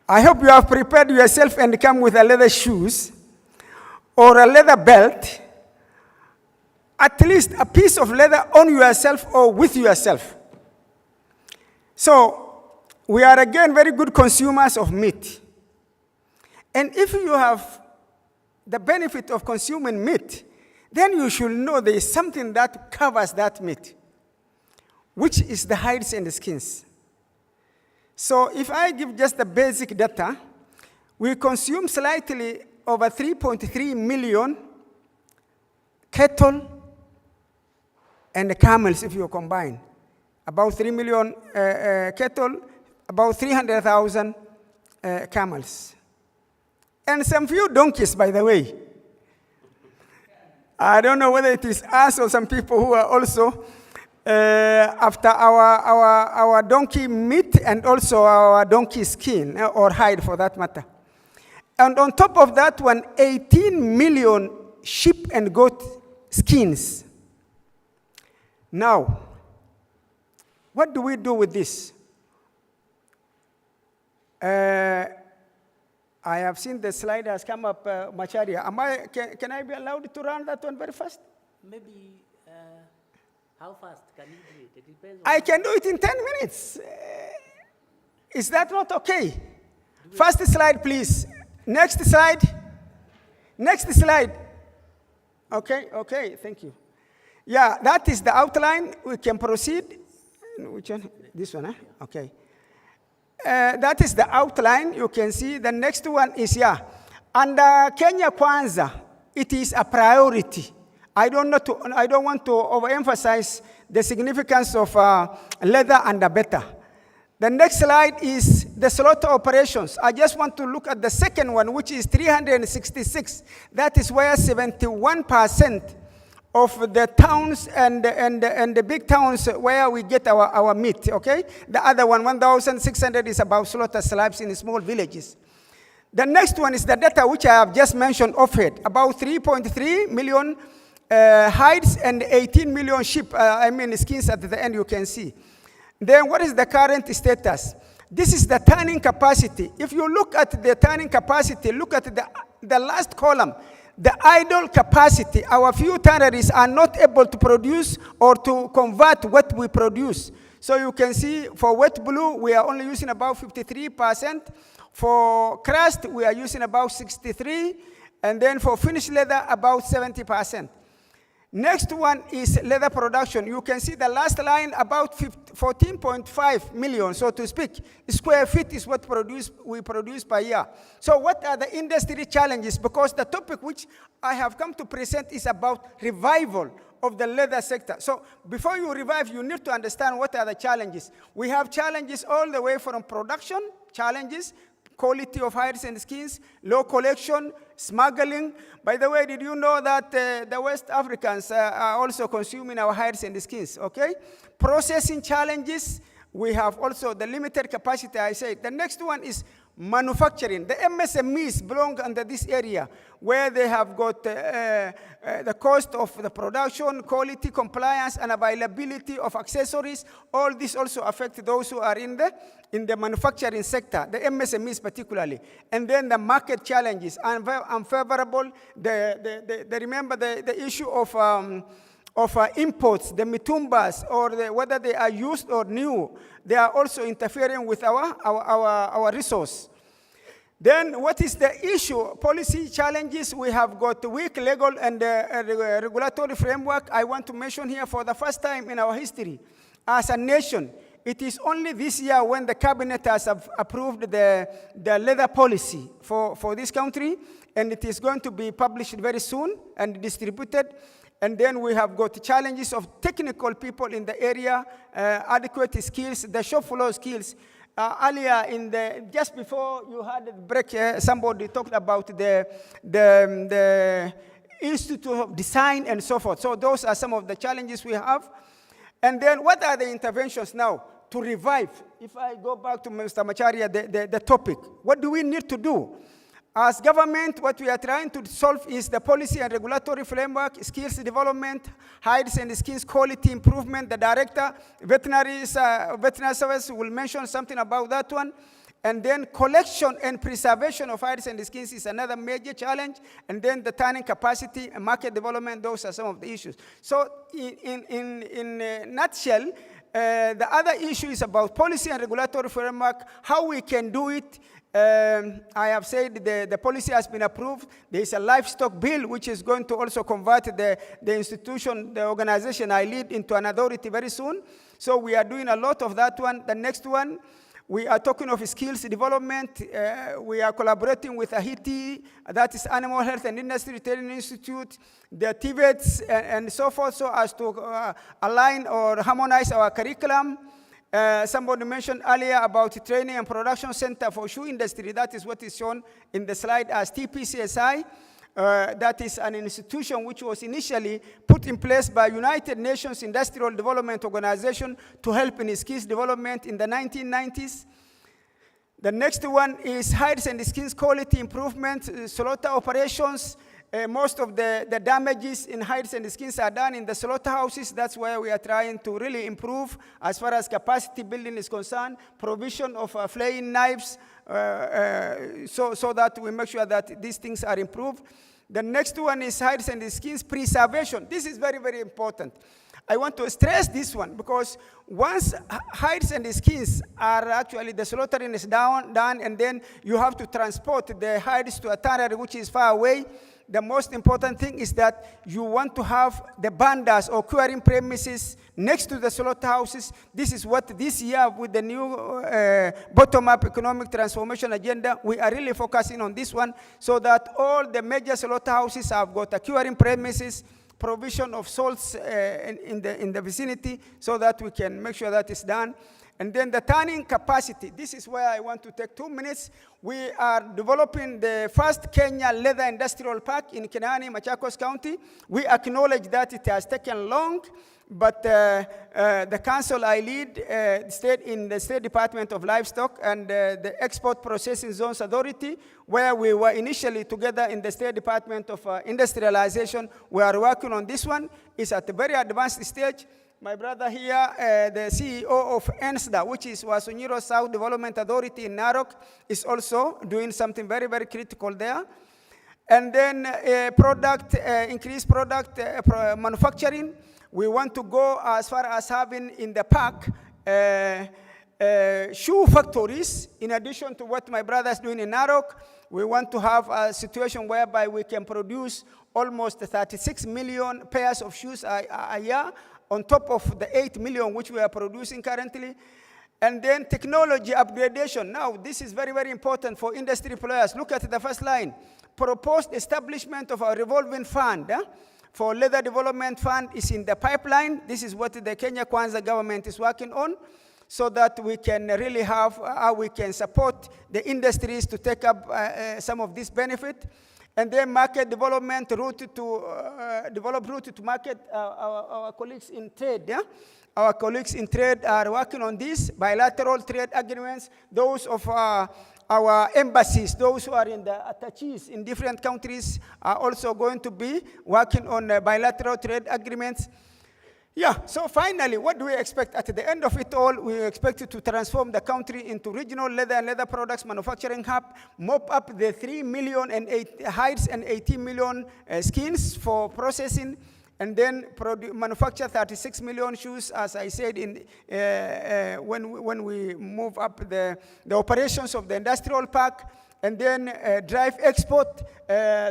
I hope you have prepared yourself and come with a leather shoes or a leather belt, at least a piece of leather on yourself or with yourself. So we are again very good consumers of meat. And if you have the benefit of consuming meat, then you should know there is something that covers that meat, which is the hides and the skins. So if I give just the basic data, we consume slightly over 3.3 million cattle and camels if you combine. About 3 million cattle, about 300,000 camels. And some few donkeys, by the way. I don't know whether it is us or some people who are also after our donkey meat and also our donkey skin, or hide for that matter. And on top of that one, 18 million sheep and goat skins. Now, what do we do with this? I have seen the slide has come up, Macharia. Can I be allowed to run that one very fast? Maybe, how fast can you do it? It depends on... I can do it in 10 minutes. Is that not okay? First slide, please. Next slide. Next slide. Okay, thank you. Yeah, that is the outline. We can proceed. Which one? This one, huh? Okay. That is the outline. You can see the next one is, under Kenya Kwanza, it is a priority. I don't want to overemphasize the significance of leather and the better. The next slide is the slaughter operations. I just want to look at the second one, which is 366. That is where 71% of the towns and the big towns where we get our meat, okay? The other one, 1,600, is about slaughter slabs in small villages. The next one is the data which I have just mentioned offhead, about 3.3 million hides and 18 million sheep, skins at the end you can see. Then what is the current status? This is the turning capacity. If you look at the turning capacity, look at the last column. The idle capacity, our few tanneries are not able to produce or to convert what we produce. So you can see for wet blue, we are only using about 53%. For crust, we are using about 63%. And then for finished leather, about 70%. Next one is leather production. You can see the last line, about 14.5 million, so to speak, square feet is what we produce per year. So what are the industry challenges? Because the topic which I have come to present is about revival of the leather sector. So before you revive, you need to understand what are the challenges. We have challenges all the way from production challenges, quality of hides and skins, low collection, smuggling. By the way, did you know that the West Africans are also consuming our hides and skins, okay? Processing challenges, we have also the limited capacity, I said. The next one is manufacturing. The MSMEs belong under this area where they have got the cost of the production, quality, compliance, and availability of accessories. All this also affect those who are in the manufacturing sector, the MSMEs particularly. And then the market challenges, unfavorable. Remember the issue of imports, the mitumbas, or whether they are used or new, they are also interfering with our resource. Then what is the issue? Policy challenges. We have got weak legal and regulatory framework. I want to mention here for the first time in our history, as a nation, it is only this year when the cabinet has approved the leather policy for this country, and it is going to be published very soon and distributed. And then we have got challenges of technical people in the area, adequate skills, the shop floor skills. Earlier, just before you had the break, somebody talked about the Institute of Design and so forth. So those are some of the challenges we have. And then what are the interventions now to revive? If I go back to Mr. Macharia, the topic, what do we need to do? As government, what we are trying to solve is the policy and regulatory framework, skills development, hides and skins quality improvement. The director, veterinary service will mention something about that one. And then collection and preservation of hides and skins is another major challenge. And then the tanning capacity and market development, those are some of the issues. So in a nutshell, the other issue is about policy and regulatory framework, how we can do it, I have said the policy has been approved. There is a livestock bill which is going to also convert the institution, the organization I lead, into an authority very soon. So we are doing a lot of that one. The next one, we are talking of skills development. We are collaborating with AHITI, that is Animal Health and Industry Training Institute, the TVETs, and so forth, so as to align or harmonize our curriculum. Somebody mentioned earlier about the Training and Production Center for Shoe Industry. That is what is shown in the slide as TPCSI. That is an institution which was initially put in place by United Nations Industrial Development Organization to help in skills development in the 1990s. The next one is hides and skins quality improvement, slaughter operations. Most of the damages in hides and skins are done in the slaughterhouses. That's where we are trying to really improve as far as capacity building is concerned, provision of flaying knives, so that we make sure that these things are improved. The next one is hides and skins preservation. This is very, very important. I want to stress this one because once hides and skins are actually, the slaughtering is done, and then you have to transport the hides to a tannery which is far away. The most important thing is that you want to have the bandas or curing premises next to the slaughterhouses. This is what this year with the new bottom-up economic transformation agenda, we are really focusing on this one so that all the major slaughterhouses have got a curing premises, provision of salts in the vicinity so that we can make sure that is done. And then the tanning capacity. This is where I want to take 2 minutes. We are developing the first Kenya leather industrial park in Kenani, Machakos County. We acknowledge that it has taken long, but the council I lead stayed in the State Department of Livestock and the Export Processing Zones Authority, where we were initially together in the State Department of Industrialization. We are working on this one. It's at a very advanced stage. My brother here, the CEO of ENSDA, which is Wasonyiro South Development Authority in Narok, is also doing something very, very critical there. And then increased product manufacturing. We want to go as far as having in the park shoe factories, in addition to what my brother is doing in Narok. We want to have a situation whereby we can produce almost 36 million pairs of shoes a year, on top of the 8 million which we are producing currently. And then technology upgradation. Now, this is very, very important for industry players. Look at the first line. Proposed establishment of a revolving fund for leather development fund is in the pipeline. This is what the Kenya Kwanza government is working on, so that we can really have how we can support the industries to take up some of this benefit. And then market development, route to market. Our colleagues in trade, yeah? Our colleagues in trade are working on this, bilateral trade agreements. Those of our embassies, those who are in the attaches in different countries, are also going to be working on bilateral trade agreements. Yeah, so finally, what do we expect? At the end of it all, we expect to transform the country into regional leather and leather products manufacturing hub, mop up the 3 million and hides and 18 million skins for processing, and then manufacture 36 million shoes, as I said, when we move up the operations of the industrial park, and then drive export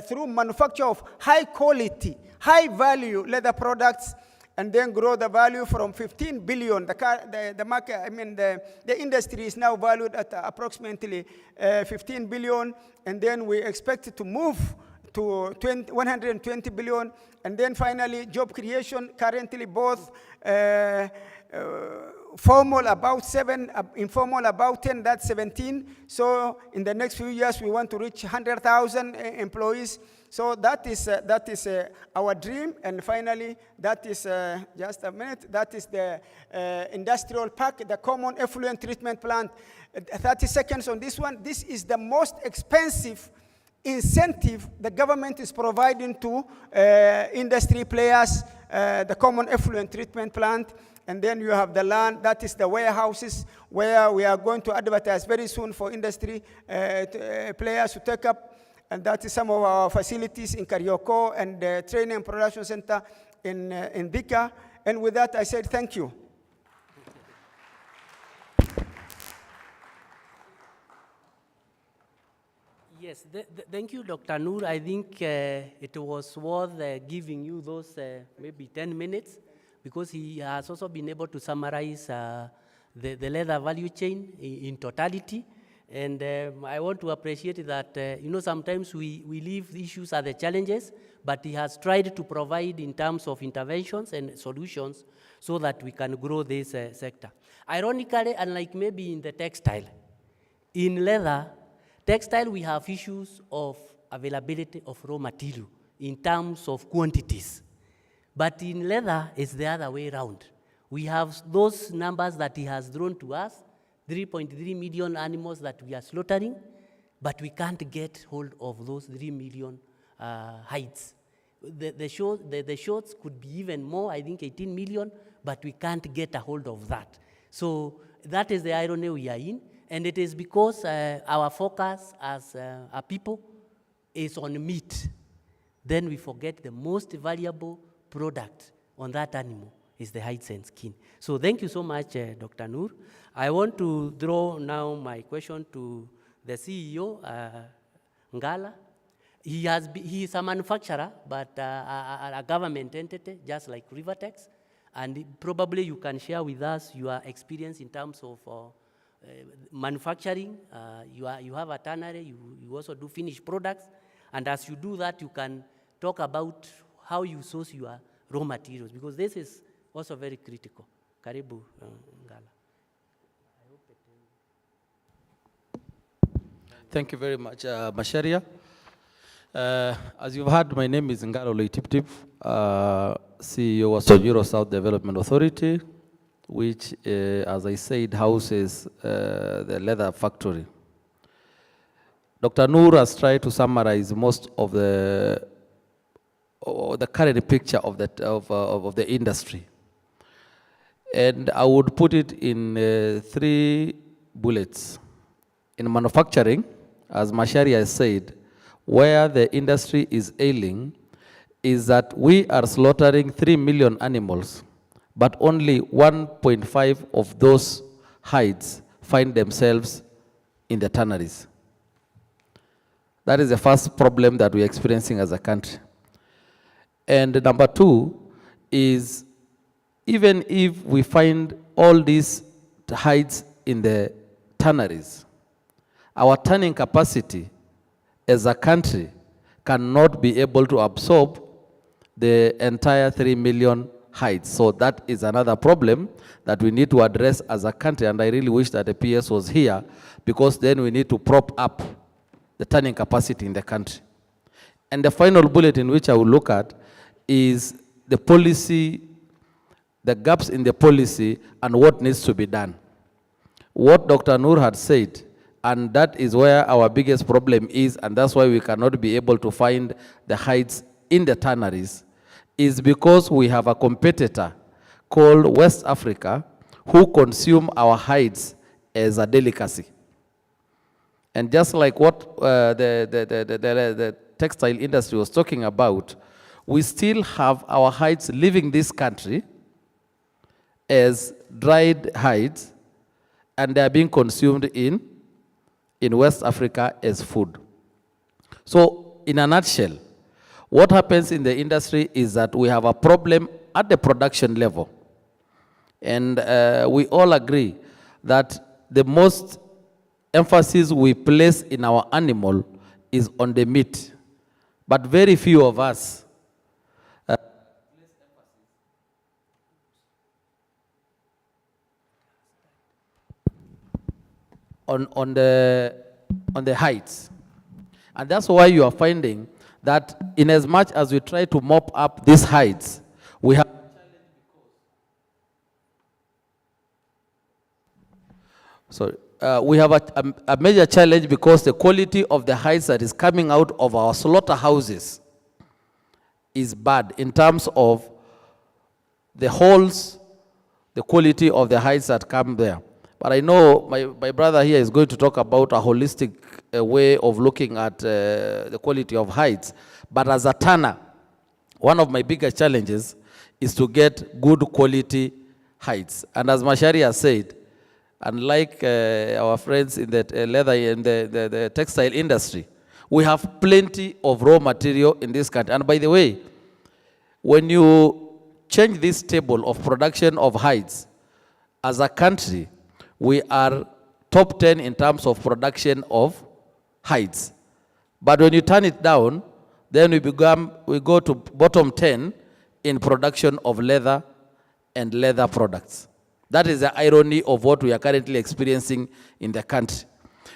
through manufacture of high quality, high value leather products, and then grow the value from 15 billion. The market, I mean, the industry is now valued at approximately 15 billion, and then we expect to move to 120 billion, and then finally job creation, currently both formal about 7, informal about 10, that's 17. So in the next few years, we want to reach 100,000 employees. So that is our dream. And finally, that is, just a minute, that is the industrial park, the common effluent treatment plant. 30 seconds on this one. This is the most expensive incentive the government is providing to industry players, the common effluent treatment plant. And then you have the land, that is the warehouses, where we are going to advertise very soon for industry players to take up. And that is some of our facilities in Karioko and the Training and Production Center in Thika. And with that, I said thank you. Yes, thank you, Dr. Noor. I think it was worth giving you those maybe 10 minutes because he has also been able to summarize the leather value chain in totality. And I want to appreciate that, sometimes we leave the issues as the challenges, but he has tried to provide in terms of interventions and solutions so that we can grow this sector. Ironically, unlike maybe in the textile, in leather, textile, we have issues of availability of raw material in terms of quantities. But in leather, it's the other way around. We have those numbers that he has drawn to us, 3.3 million animals that we are slaughtering, but we can't get hold of those 3 million hides. The shorts could be even more, I think 18 million, but we can't get a hold of that. So that is the irony we are in. And it is because our focus as a people is on meat. Then we forget the most valuable product on that animal is the hides and skin. So thank you so much, Dr. Noor. I want to draw now my question to the CEO, Ngala. He is a manufacturer, but a government entity, just like Rivertex. And probably you can share with us your experience in terms of manufacturing. You have a tannery, you also do finished products, and as you do that, you can talk about how you source your raw materials, because this is also very critical. Karibu, Ngala. Thank you very much, Masharia. As you've heard, my name is Ngala Loitiptip, CEO of Euro South Development Authority, which, as I said, houses the leather factory. Dr. Noor has tried to summarize most of the current picture of the industry. And I would put it in 3 bullets. In manufacturing, as Masharia has said, where the industry is ailing is that we are slaughtering 3 million animals, but only 1.5 of those hides find themselves in the tanneries. That is the first problem that we're experiencing as a country. And number 2 is, even if we find all these hides in the tanneries, our tanning capacity as a country cannot be able to absorb the entire 3 million hides. So that is another problem that we need to address as a country, and I really wish that the PS was here, because then we need to prop up the tanning capacity in the country. And the final bullet in which I will look at is the policy, the gaps in the policy and what needs to be done. What Dr. Noor had said, and that is where our biggest problem is, and that's why we cannot be able to find the hides in the tanneries, is because we have a competitor called West Africa who consume our hides as a delicacy. And just like what the textile industry was talking about, we still have our hides leaving this country as dried hides, and they are being consumed in West Africa as food. So in a nutshell, what happens in the industry is that we have a problem at the production level. And we all agree that the most emphasis we place in our animal is on the meat. But very few of us on the hides. And that's why you are finding that in as much as we try to mop up these hides, we have a major challenge, because the quality of the hides that is coming out of our slaughterhouses is bad in terms of the holes, the quality of the hides that come there. But I know my brother here is going to talk about a holistic way of looking at the quality of hides. But as a tanner, one of my biggest challenges is to get good quality hides. And as Masharia said, unlike our friends in the leather and the textile industry, We have plenty of raw material in this country. And by the way, when you change this table of production of hides, as a country, we are top 10 in terms of production of hides. But when you turn it down, then we go to bottom 10 in production of leather and leather products. That is the irony of what we are currently experiencing in the country.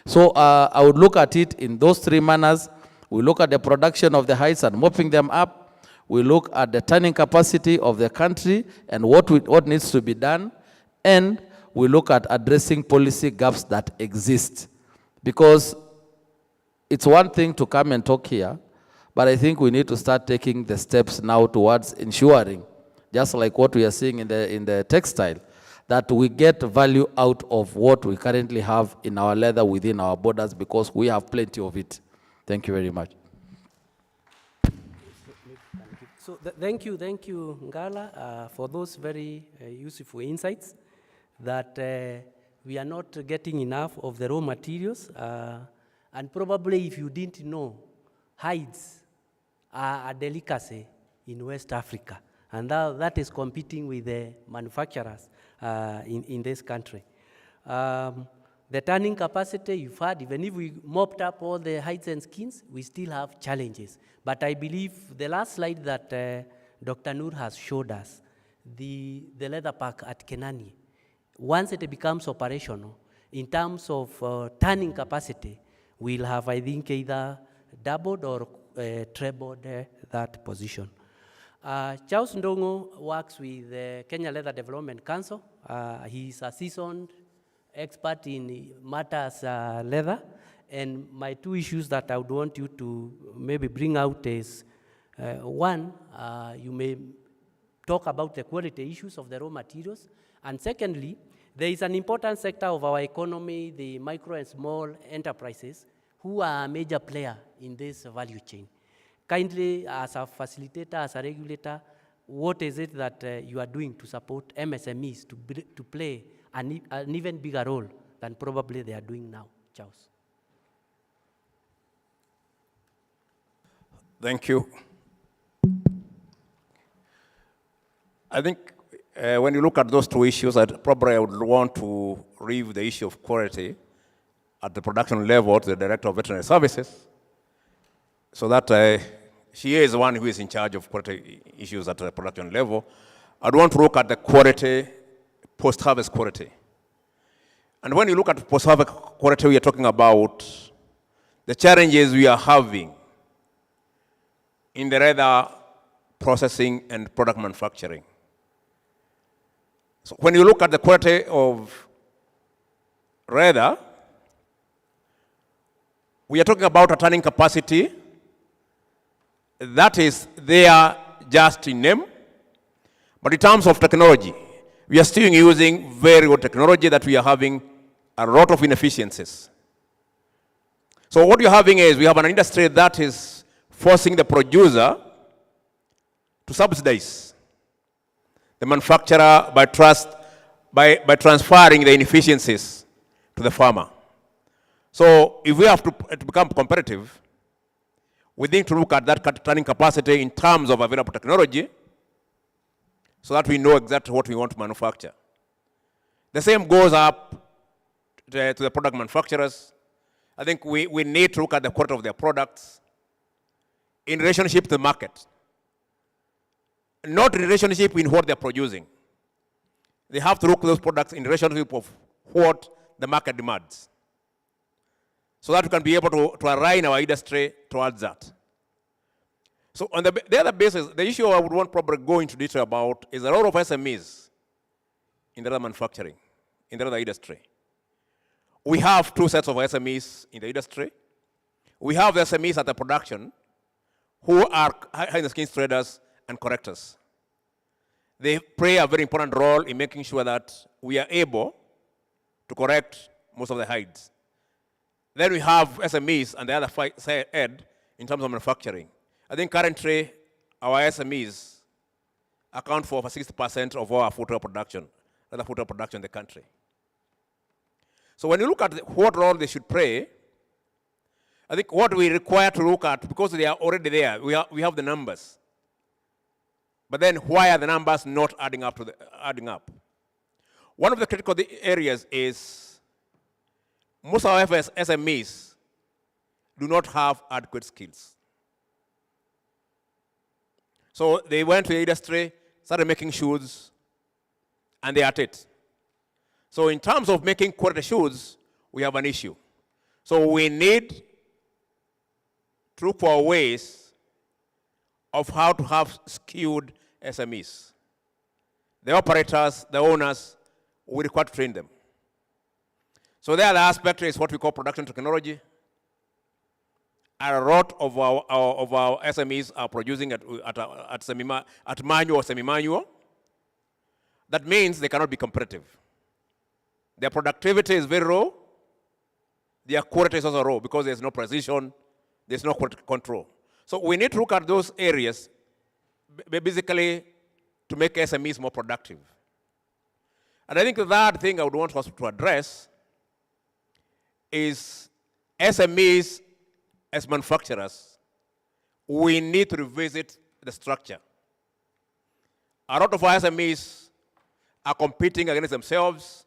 So I would look at it in those three manners. We look at the production of the hides and mopping them up. We look at the turning capacity of the country and what needs to be done. And we look at addressing policy gaps that exist. Because it's one thing to come and talk here, but I think we need to start taking the steps now towards ensuring, just like what we are seeing in the textile, that we get value out of what we currently have in our leather within our borders, because we have plenty of it. Thank you very much. So thank you, Ngala, for those very useful insights that we are not getting enough of the raw materials. And probably if you didn't know, hides are a delicacy in West Africa. And that is competing with the manufacturers in this country. The turning capacity, you've heard, even if we mopped up all the hides and skins, we still have challenges. But I believe the last slide that Dr. Noor has showed us, the leather park at Kenani, once it becomes operational, in terms of turning capacity, we'll have, I think, either doubled or trebled that position. Charles Ndongo works with the Kenya Leather Development Council. He's a seasoned expert in matters leather. And my two issues that I would want you to maybe bring out is, one, you may talk about the quality issues of the raw materials. And secondly, there is an important sector of our economy, the micro and small enterprises, who are a major player in this value chain. Kindly, as a facilitator, as a regulator, what is it that you are doing to support MSMEs to play an even bigger role than probably they are doing now? Charles. Thank you. I think when you look at those two issues, I would want to leave the issue of quality at the production level to the Director of Veterinary Services, so that she is the one who is in charge of quality issues at the production level. I'd want to look at the quality, post-harvest quality. And when you look at post-harvest quality, we are talking about the challenges we are having in the leather processing and product manufacturing. So when you look at the quality of leather, we are talking about a turning capacity that is there just in name, but in terms of technology, we are still using very old technology that we are having a lot of inefficiencies. So what you're having is we have an industry that is forcing the producer to subsidize the manufacturer by transferring the inefficiencies to the farmer. So if we have to become competitive, we need to look at that turning capacity in terms of available technology so that we know exactly what we want to manufacture. The same goes up to the product manufacturers. I think we need to look at the quality of their products in relationship to the market, not in relationship in what they're producing. They have to look at those products in relationship of what the market demands, so that we can be able to align our industry towards that. So on the other basis, the issue I would want probably go into detail about is a lot of SMEs in the leather manufacturing, in the leather industry. We have two sets of SMEs in the industry. We have the SMEs at the production, who are high-end-skin traders and correctors. They play a very important role in making sure that we are able to correct most of the hides. Then we have SMEs and the other side in terms of manufacturing. I think currently our SMEs account for over 60% of our footwear production, leather footwear production in the country. So when you look at what role they should play, I think what we require to look at, because they are already there, we have the numbers. But then why are the numbers not adding up? One of the critical areas is most of our SMEs do not have adequate skills. So they went to the industry, started making shoes, and they are at it. So in terms of making quality shoes, we have an issue. So we need to look for ways of how to have skilled SMEs. The operators, the owners, we require to train them. So the other aspect is what we call production technology. A lot of our SMEs are producing at manual or semi-manual. That means they cannot be competitive. Their productivity is very low. Their quality is also low because there's no precision, there's no quality control. So we need to look at those areas basically to make SMEs more productive. And I think the third thing I would want us to address is SMEs as manufacturers. We need to revisit the structure. A lot of our SMEs are competing against themselves.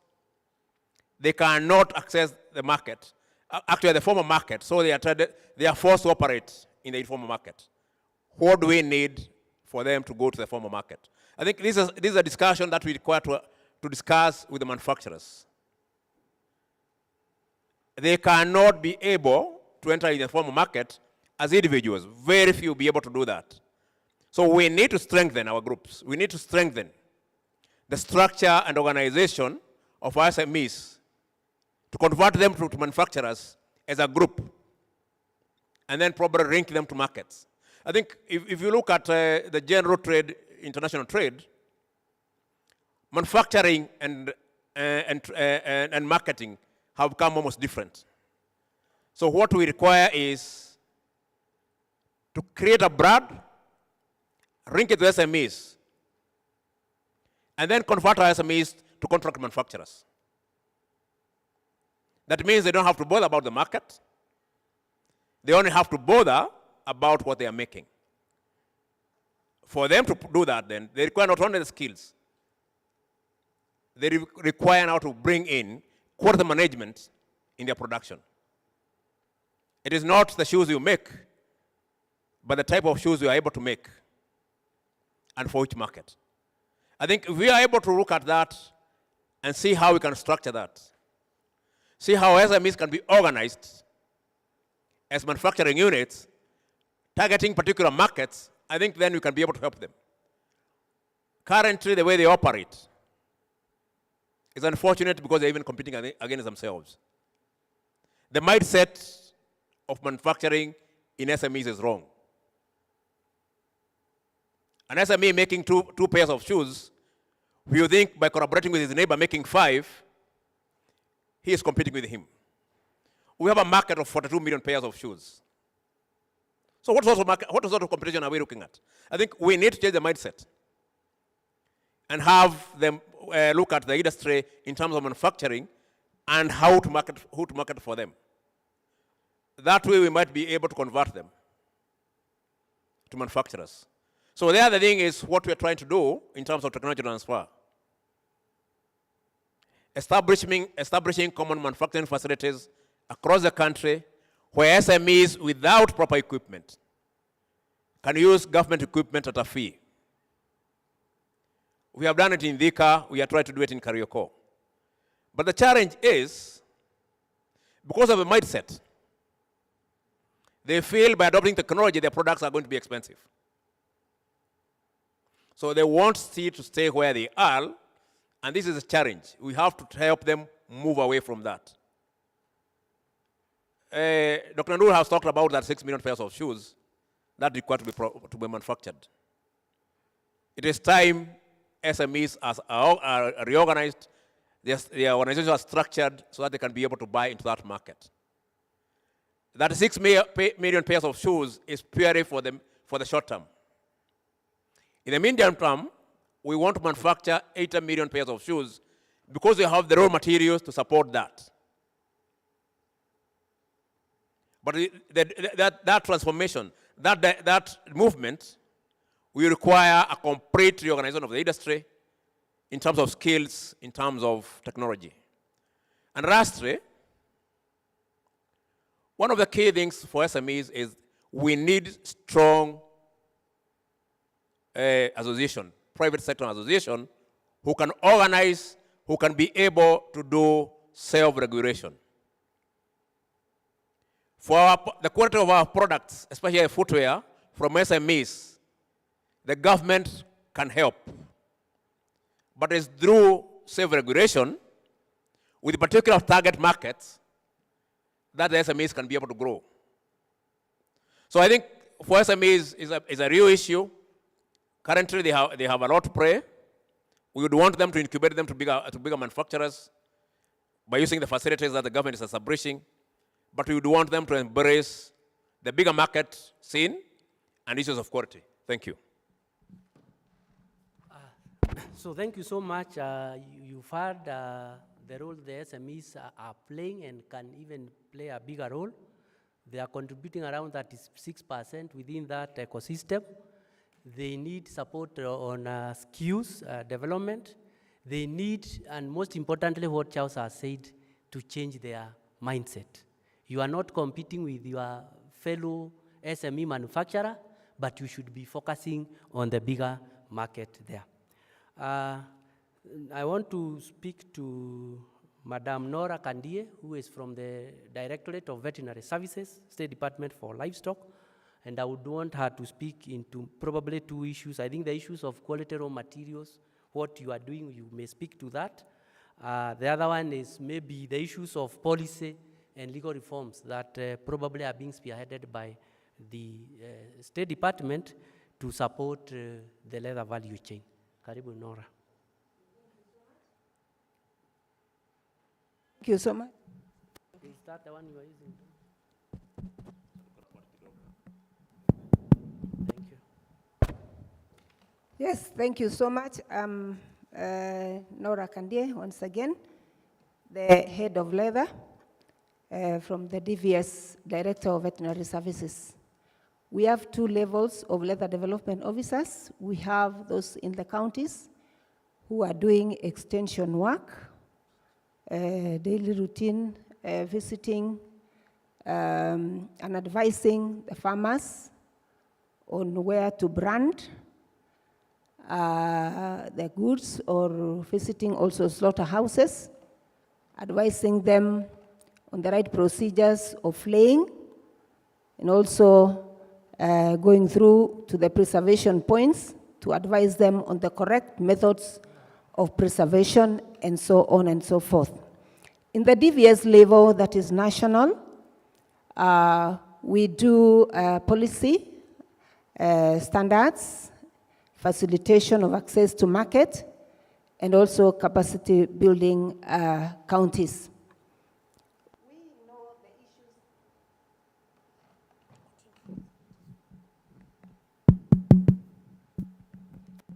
They cannot access the market, actually the formal market, so they are forced to operate in the informal market. What do we need for them to go to the formal market? I think this is a discussion that we require to discuss with the manufacturers. They cannot be able to enter in the formal market as individuals. Very few will be able to do that. So we need to strengthen our groups. We need to strengthen the structure and organization of our SMEs to convert them to manufacturers as a group and then probably link them to markets. I think if you look at the general trade, international trade, manufacturing and marketing have become almost different. So what we require is to create a brand, link it to SMEs, and then convert our SMEs to contract manufacturers. That means they don't have to bother about the market. They only have to bother about what they are making. For them to do that, then, they require not only the skills, they require now to bring in quality management in their production. It is not the shoes you make, but the type of shoes you are able to make and for which market. I think if we are able to look at that and see how we can structure that, see how SMEs can be organized as manufacturing units, targeting particular markets, I think then we can be able to help them. Currently, the way they operate is unfortunate because they're even competing against themselves. The mindset of manufacturing in SMEs is wrong. An SME making two pairs of shoes, you think by collaborating with his neighbor making 5, he is competing with him. We have a market of 42 million pairs of shoes. So what sort of competition are we looking at? I think we need to change the mindset and have them look at the industry in terms of manufacturing and who to market for them. That way we might be able to convert them to manufacturers. So the other thing is what we're trying to do in terms of technology transfer. Establishing common manufacturing facilities across the country where SMEs without proper equipment can use government equipment at a fee. We have done it in Thika, we are trying to do it in Karioko. But the challenge is, because of a mindset, they feel by adopting technology, their products are going to be expensive. So they want to stay where they are, and this is a challenge. We have to help them move away from that. Dr. Nur has talked about that 6 million pairs of shoes that require to be manufactured. It is time SMEs are reorganized, their organizations are structured so that they can be able to buy into that market. That 6 million pairs of shoes is purely for the short term. In the medium term, we want to manufacture 80 million pairs of shoes because we have the raw materials to support that. But that transformation, that movement will require a complete reorganization of the industry in terms of skills, in terms of technology. And lastly, one of the key things for SMEs is we need strong association, private sector association, who can organize, who can be able to do self-regulation. For the quality of our products, especially footwear, from SMEs, the government can help. But it's through self-regulation, with particular target markets, that the SMEs can be able to grow. So I think for SMEs is a real issue. Currently, they have a lot to play. We would want them to incubate them to bigger manufacturers by using the facilities that the government is establishing. But we would want them to embrace the bigger market scene and issues of quality. Thank you. So thank you so much. You've heard the role the SMEs are playing and can even play a bigger role. They are contributing around 36% within that ecosystem. They need support on skills development. They need, and most importantly, what Charles has said, to change their mindset. You are not competing with your fellow SME manufacturer, but you should be focusing on the bigger market there. I want to speak to Madam Nora Kandie, who is from the Directorate of Veterinary Services, State Department for Livestock, and I would want her to speak into probably two issues. I think the issues of quality raw materials, what you are doing, you may speak to that. The other one is maybe the issues of policy and legal reforms that probably are being spearheaded by the State Department to support the leather value chain. Karibu Nora. Thank you so much. Is that the one you are using? Thank you. Yes, thank you so much. Nora Kandie, once again, the head of leather from the DVS, Director of Veterinary Services. We have two levels of leather development officers. We have those in the counties who are doing extension work, daily routine visiting and advising the farmers on where to brand the goods, or visiting also slaughterhouses, advising them on the right procedures of flaying, and also going through to the preservation points to advise them on the correct methods of preservation, and so on and so forth. In the DVS level, that is national, we do policy standards, facilitation of access to market, and also capacity building counties.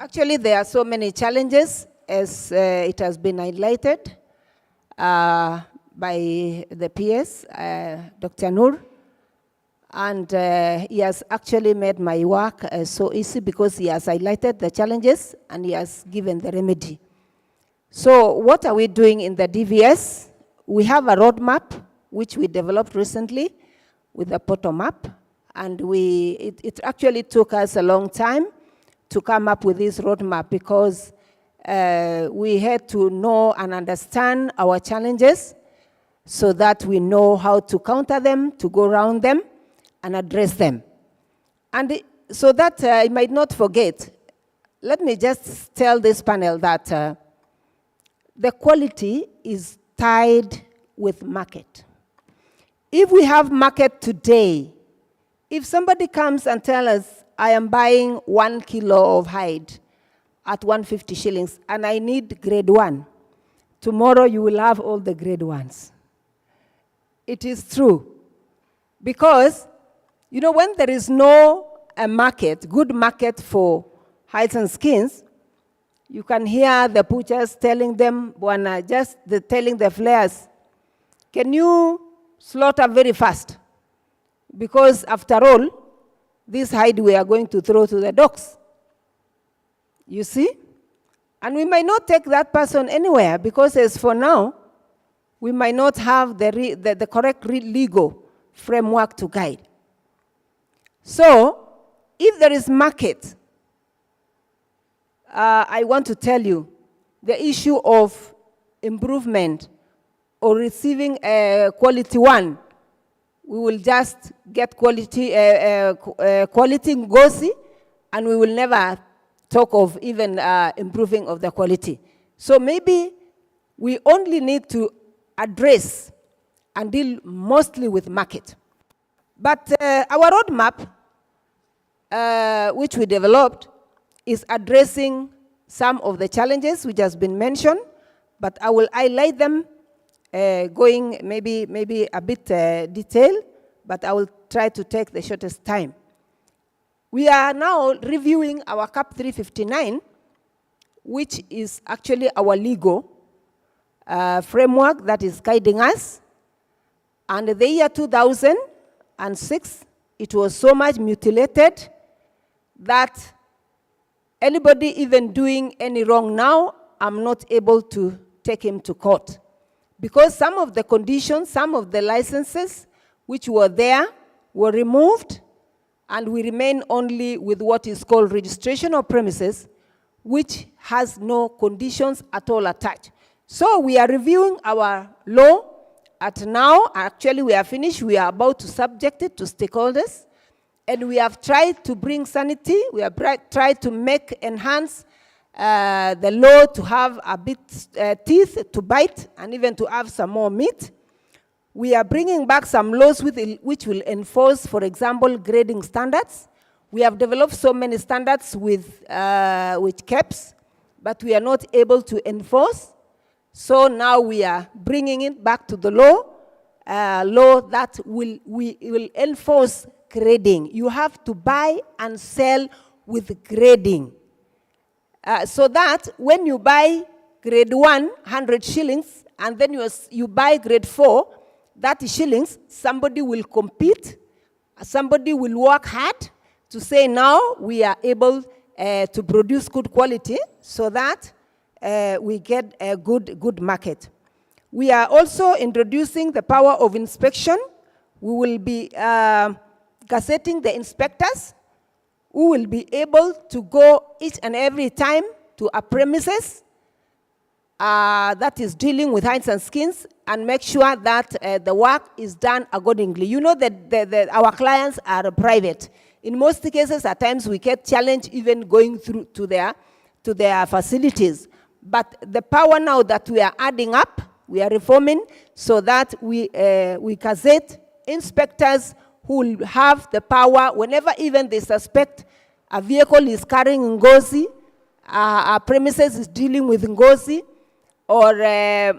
Actually, there are so many challenges, as it has been highlighted by the PS, Dr. Noor, and he has actually made my work so easy because he has highlighted the challenges and he has given the remedy. So what are we doing in the DVS? We have a roadmap which we developed recently with a bottom up, and it actually took us a long time to come up with this roadmap because we had to know and understand our challenges so that we know how to counter them, to go around them, and address them. And so that I might not forget, let me just tell this panel that the quality is tied with market. If we have market today, if somebody comes and tells us, I am buying 1 kilo of hide at 150 shillings, and I need grade 1. Tomorrow you will have all the grade 1s. It is true. Because, you know, when there is no market, good market for hides and skins, you can hear the butchers telling them, telling the flayers, can you slaughter very fast? because after all, this hide we are going to throw to the dogs. You see? And we might not take that person anywhere, because as for now, we might not have the correct legal framework to guide. So, if there is market, I want to tell you, the issue of improvement or receiving quality one, we will just get quality ngozi, and we will never talk of even improving of the quality. So maybe we only need to address and deal mostly with market. But our roadmap, which we developed, is addressing some of the challenges which has been mentioned, but I will highlight them going maybe a bit detailed, but I will try to take the shortest time. We are now reviewing our CAP 359, which is actually our legal framework that is guiding us. And the year 2006, it was so much mutilated that anybody even doing any wrong now, I'm not able to take him to court. Because some of the conditions, some of the licenses which were there were removed, and we remain only with what is called registration of premises, which has no conditions at all attached. So we are reviewing our law at now. Actually, we are finished. We are about to subject it to stakeholders. And we have tried to bring sanity. We have tried to enhance the law to have a bit teeth to bite and even to have some more meat. We are bringing back some laws which will enforce, for example, grading standards. We have developed so many standards with caps, but we are not able to enforce. So now we are bringing it back to the law that will enforce grading. You have to buy and sell with grading. So that when you buy grade 1, 100 shillings, and then you buy grade 4, 30 shillings, somebody will compete, somebody will work hard to say now we are able to produce good quality so that we get a good market. We are also introducing the power of inspection. We will be gazetting the inspectors who will be able to go each and every time to a premises that is dealing with hides and skins and make sure that the work is done accordingly. You know that our clients are private. In most cases, at times we get challenged even going through to their facilities. But the power now that we are adding up, we are reforming so that we gazette inspectors who will have the power whenever even they suspect a vehicle is carrying ngozi, a premises is dealing with ngozi, or a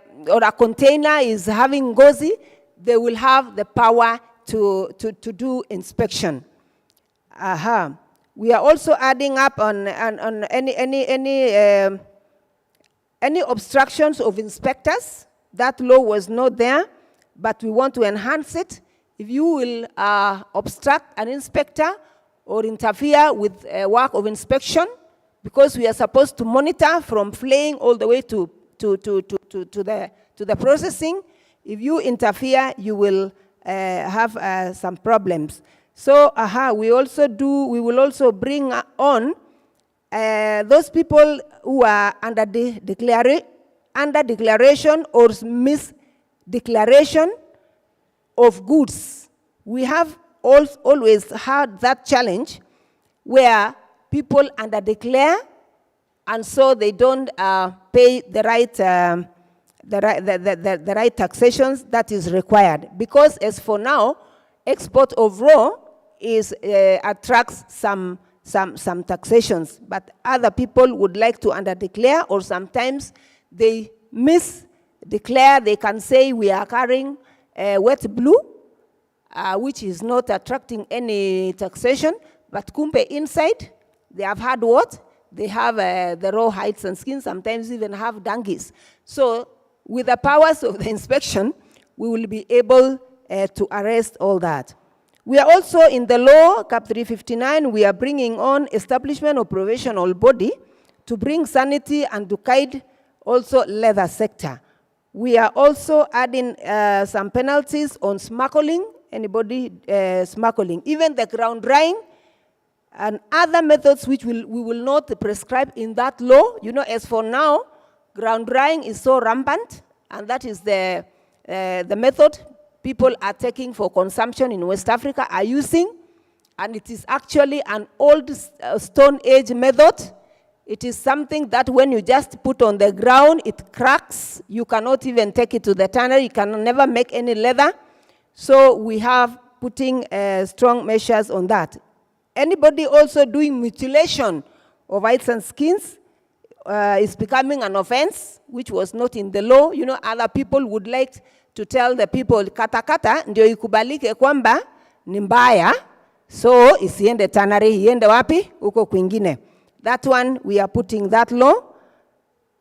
container is having ngozi, they will have the power to do inspection. We are also adding up on any obstructions of inspectors. That law was not there, but we want to enhance it. If you will obstruct an inspector or interfere with work of inspection, because we are supposed to monitor from flaying all the way to the processing, if you interfere, you will have some problems. So we will also bring on those people who are under declaration or misdeclaration of goods. We have always had that challenge where people underdeclare, and so they don't pay the right taxations that is required. Because as for now, export of raw attracts some taxations, but other people would like to underdeclare, or sometimes they misdeclare. They can say we are carrying wet blue, which is not attracting any taxation, but kumpe inside, they have had what? They have the raw hides and skins, sometimes even have donkeys. So with the powers of the inspection, we will be able to arrest all that. We are also in the law, Cap 359, we are bringing on establishment of provisional body to bring sanity and to guide also leather sector. We are also adding some penalties on smuggling, anybody smuggling, even the ground drying and other methods which we will not prescribe in that law. You know, as for now, ground drying is so rampant, and that is the method people are taking for consumption in West Africa are using, and it is actually an old Stone Age method. It is something that when you just put on the ground, it cracks. You cannot even take it to the tannery. You can never make any leather. So we have putting strong measures on that. Anybody also doing mutilation of hides and skins is becoming an offense, which was not in the law. You know, other people would like to tell the people, kata ndio ikubalike kwamba ni mbaya, so isiende tannery, iende wapi? Uko kwingine. That one, we are putting that law.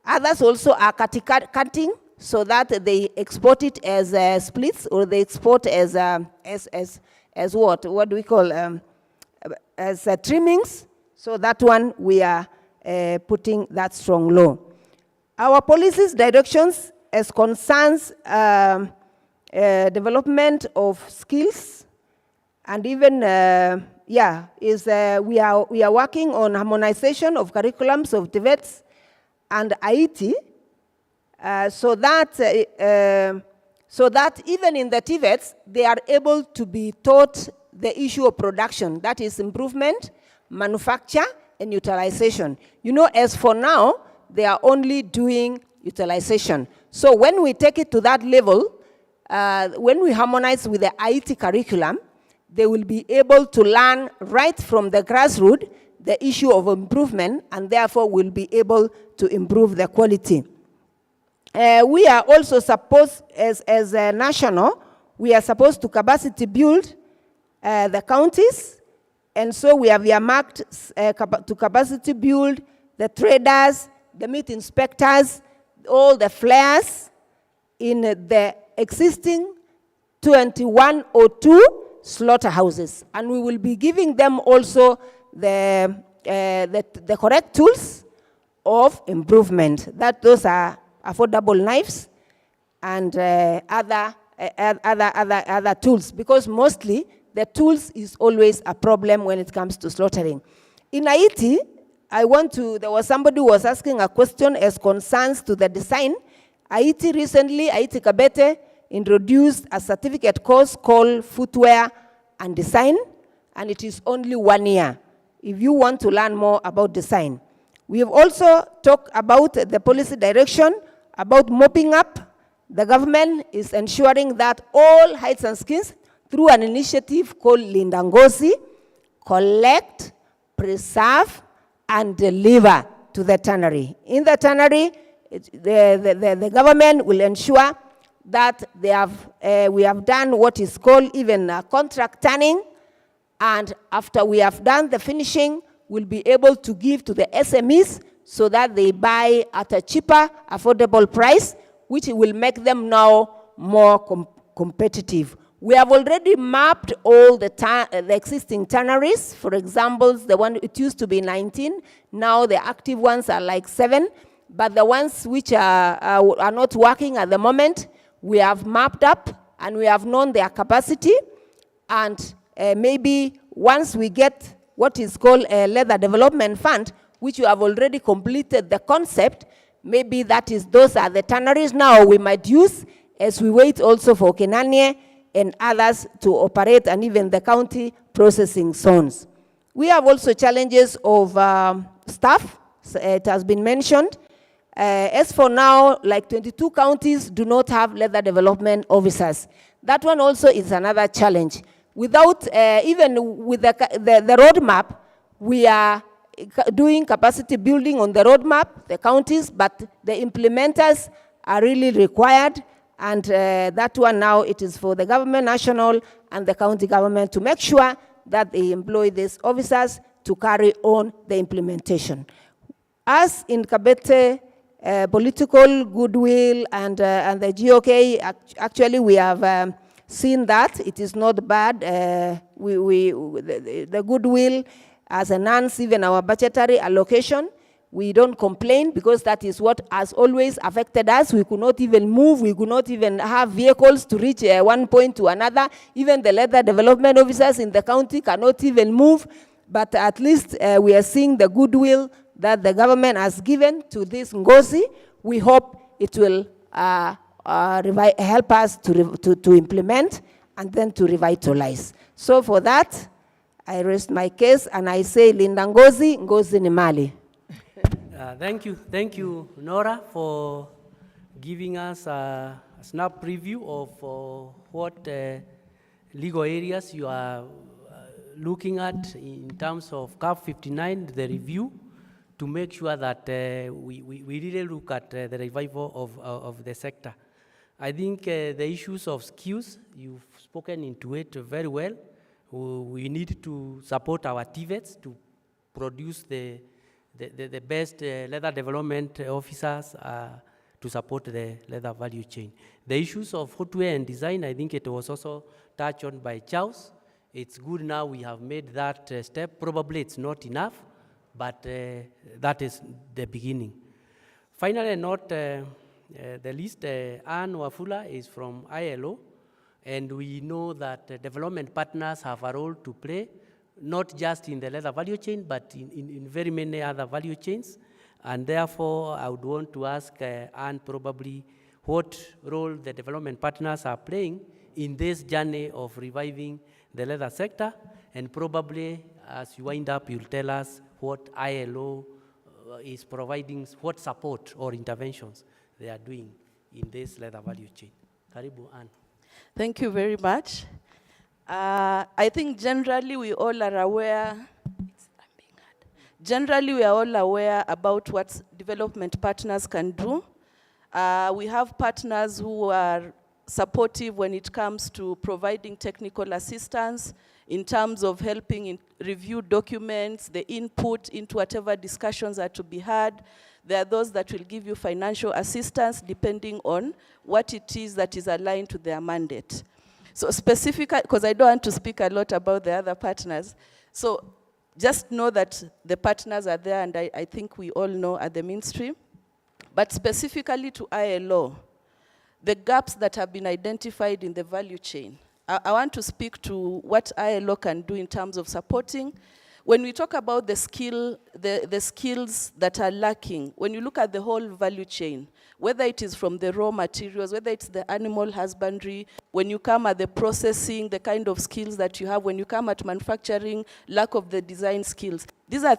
Others also are cutting so that they export it as splits, or they export as what? What do we call? As trimmings. So that one, we are putting that strong law. Our policies, directions, as concerns development of skills, and even we are working on harmonization of curriculums of TVETs and IT, so that even in the TVETs they are able to be taught the issue of production, that is improvement, manufacture, and utilization. You know, as for now, they are only doing utilization. So when we take it to that level, when we harmonize with the IT curriculum, they will be able to learn right from the grassroots the issue of improvement, and therefore will be able to improve the quality. We are also supposed, as a national, we are supposed to capacity build the counties, and so we have earmarked to capacity build the traders, the meat inspectors, all the flares in the existing 21 or 2 slaughterhouses, and we will be giving them also the correct tools of improvement. That those are affordable knives and other tools, because mostly the tools is always a problem when it comes to slaughtering. In Haiti, there was somebody who was asking a question as concerns to the design. Haiti recently, Haiti Kabete, introduced a certificate course called Footwear and Design, and it is only 1 year if you want to learn more about design. We have also talked about the policy direction, about mopping up. The government is ensuring that all hides and skins, through an initiative called Lindangozi, collect, preserve, and deliver to the tannery. In the tannery, the government will ensure that we have done what is called even contract tanning, and after we have done the finishing, we'll be able to give to the SMEs so that they buy at a cheaper, affordable price, which will make them now more competitive. We have already mapped all the existing tanneries. For example, the one, it used to be 19. Now the active ones are like 7. But the ones which are not working at the moment, we have mapped up and we have known their capacity. And maybe once we get what is called a leather development fund, which you have already completed the concept, maybe those are the tanneries now we might use as we wait also for Kenanye and others to operate, and even the county processing zones. We have also challenges of staff. It has been mentioned. As for now, like 22 counties do not have leather development officers. That one also is another challenge. Without, even with the roadmap, we are doing capacity building on the roadmap, the counties, but the implementers are really required. And that one now, it is for the government, national, and the county government to make sure that they employ these officers to carry on the implementation. As in Kabete, political goodwill and the GOK, actually we have seen that. It is not bad. The goodwill has enhanced even our budgetary allocation. We don't complain because that is what has always affected us. We could not even move. We could not even have vehicles to reach one point to another. Even the leather development officers in the county cannot even move. But at least we are seeing the goodwill that the government has given to this Ngozi. We hope it will help us to implement and then to revitalize. So for that, I rest my case and I say, Linda Ngozi, Ngozi ni mali. Thank you, Nora, for giving us a snap preview of what legal areas you are looking at in terms of CAP 59, the review, to make sure that we really look at the revival of the sector. I think the issues of skills, you've spoken into it very well. We need to support our TVETs to produce the best leather development officers to support the leather value chain. The issues of footwear and design, I think it was also touched on by Charles. It's good now we have made that step. Probably it's not enough, but that is the beginning. Finally, not the least, Anne Wafula is from ILO, and we know that development partners have a role to play, not just in the leather value chain, but in very many other value chains. And therefore, I would want to ask Anne probably what role the development partners are playing in this journey of reviving the leather sector. And probably, as you wind up, you'll tell us what ILO is providing, what support or interventions they are doing in this leather value chain. Karibu, Anne. Thank you very much. I think generally we all are aware, about what development partners can do. We have partners who are supportive when it comes to providing technical assistance in terms of helping review documents, the input into whatever discussions are to be had. There are those that will give you financial assistance depending on what it is that is aligned to their mandate. So specifically, because I don't want to speak a lot about the other partners, so just know that the partners are there, and I think we all know at the mainstream. But specifically to ILO, the gaps that have been identified in the value chain, I want to speak to what ILO can do in terms of supporting. When we talk about the skills that are lacking, when you look at the whole value chain, whether it is from the raw materials, whether it's the animal husbandry, when you come at the processing, the kind of skills that you have, when you come at manufacturing, lack of the design skills. These are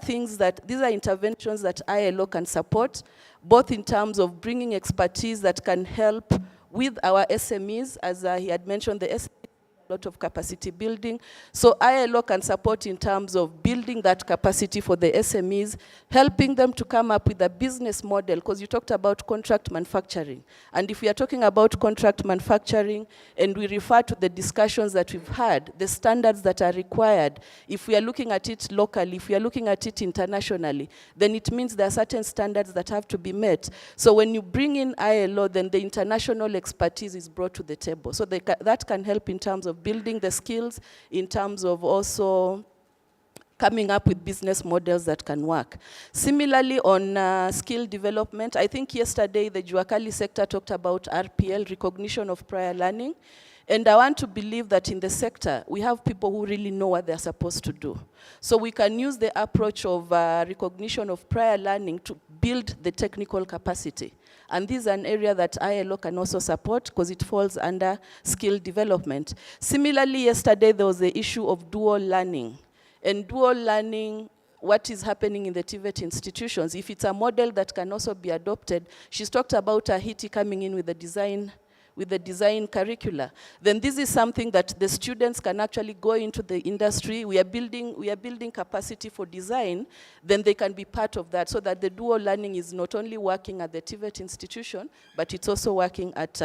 interventions that ILO can support, both in terms of bringing expertise that can help with our SMEs, as he had mentioned, the SMEs. A lot of capacity building. So ILO can support in terms of building that capacity for the SMEs, helping them to come up with a business model, because you talked about contract manufacturing. And if we are talking about contract manufacturing and we refer to the discussions that we've had, the standards that are required, if we are looking at it locally, if we are looking at it internationally, then it means there are certain standards that have to be met. So when you bring in ILO, then the international expertise is brought to the table. So that can help in terms of building the skills, in terms of also coming up with business models that can work. Similarly, on skill development, I think yesterday the Juakali sector talked about RPL, recognition of prior learning. And I want to believe that in the sector, we have people who really know what they're supposed to do. So we can use the approach of recognition of prior learning to build the technical capacity. And this is an area that ILO can also support because it falls under skill development. Similarly, yesterday there was the issue of dual learning. And dual learning, what is happening in the TVET institutions, if it's a model that can also be adopted, she's talked about Haiti coming in with the design curricula, then this is something that the students can actually go into the industry. We are building capacity for design, then they can be part of that, so that the dual learning is not only working at the TVET institution, but it's also working at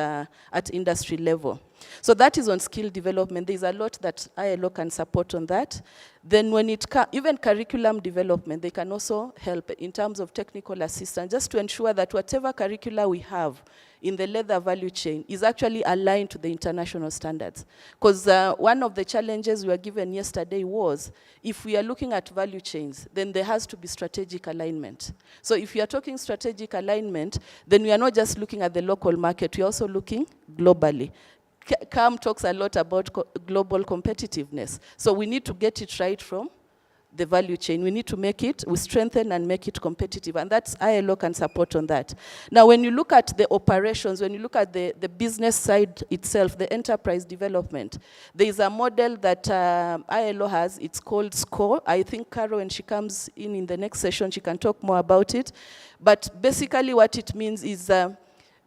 industry level. So that is on skill development. There's a lot that ILO can support on that. Then when it comes, even curriculum development, they can also help in terms of technical assistance, just to ensure that whatever curricula we have in the leather value chain is actually aligned to the international standards. Because one of the challenges we were given yesterday was, if we are looking at value chains, then there has to be strategic alignment. So if we are talking strategic alignment, then we are not just looking at the local market, we are also looking globally. CAM talks a lot about global competitiveness. So we need to get it right from the value chain. We need to make it, we strengthen and make it competitive, and that's ILO can support on that. Now, when you look at the operations, when you look at the business side itself, the enterprise development, there is a model that ILO has, it's called SCORE. I think Caro, when she comes in the next session, she can talk more about it. But basically what it means is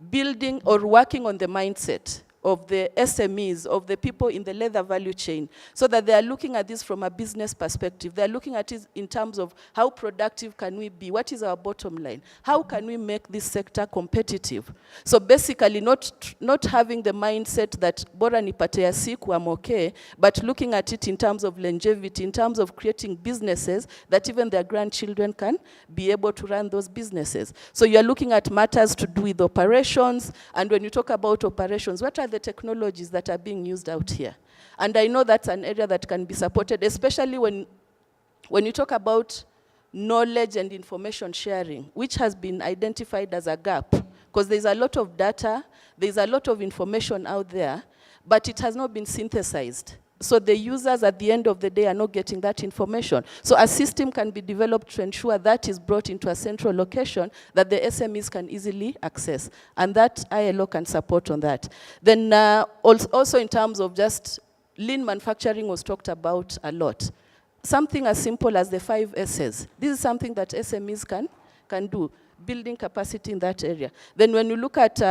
building or working on the mindset of the SMEs, of the people in the leather value chain, so that they are looking at this from a business perspective. They are looking at it in terms of how productive can we be, what is our bottom line, how can we make this sector competitive. So basically not having the mindset that bora nipate ya siku I'm okay, but looking at it in terms of longevity, in terms of creating businesses that even their grandchildren can be able to run those businesses. So you're looking at matters to do with operations, and when you talk about operations, what are the technologies that are being used out here? And I know that's an area that can be supported, especially when you talk about knowledge and information sharing, which has been identified as a gap, because there's a lot of data, there's a lot of information out there, but it has not been synthesized. So the users at the end of the day are not getting that information. So a system can be developed to ensure that is brought into a central location that the SMEs can easily access. And that ILO can support on that. Then also in terms of just lean manufacturing was talked about a lot. Something as simple as the 5 S's. This is something that SMEs can do, building capacity in that area. Then when you look at,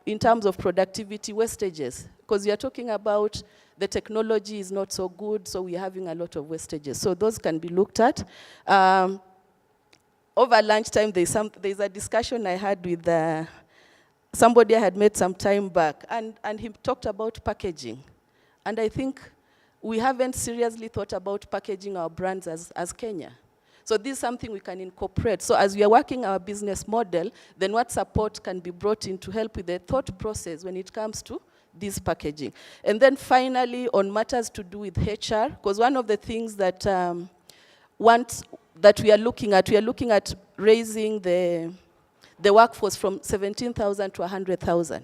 in terms of productivity, wastages, because you're talking about the technology is not so good, so we're having a lot of wastages. So those can be looked at. Over lunchtime, there's a discussion I had with somebody I had met some time back, and he talked about packaging. And I think we haven't seriously thought about packaging our brands as Kenya. So this is something we can incorporate. So as we are working our business model, then what support can be brought in to help with the thought process when it comes to this packaging. And then finally, on matters to do with HR, because one of the things that we are looking at raising the workforce from 17,000 to 100,000.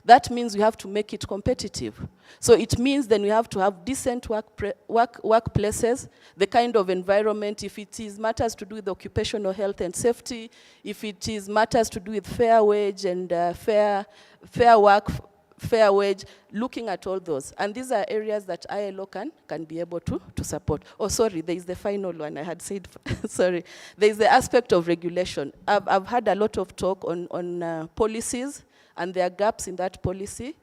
That means we have to make it competitive. So it means then we have to have decent workplaces, the kind of environment, if it is matters to do with occupational health and safety, if it is matters to do with fair wage and fair work, fair wage, looking at all those. And these are areas that ILO can be able to support. Oh, sorry, there is the final one I had said, sorry. There is the aspect of regulation. I've had a lot of talk on policies, and there are gaps in that policy.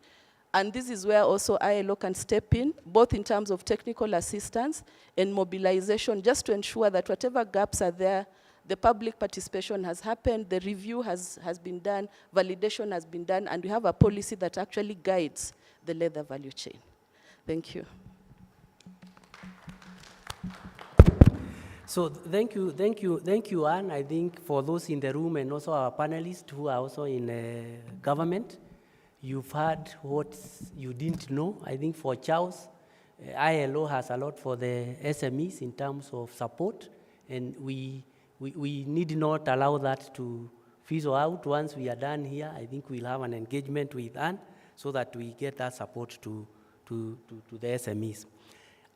And this is where also ILO can step in, both in terms of technical assistance and mobilization, just to ensure that whatever gaps are there, the public participation has happened, the review has been done, validation has been done, and we have a policy that actually guides the leather value chain. Thank you. So thank you, Anne. I think for those in the room and also our panelists who are also in government, you've heard what you didn't know. I think for Charles, ILO has a lot for the SMEs in terms of support, and we need not allow that to fizzle out. Once we are done here, I think we'll have an engagement with Anne so that we get that support to the SMEs.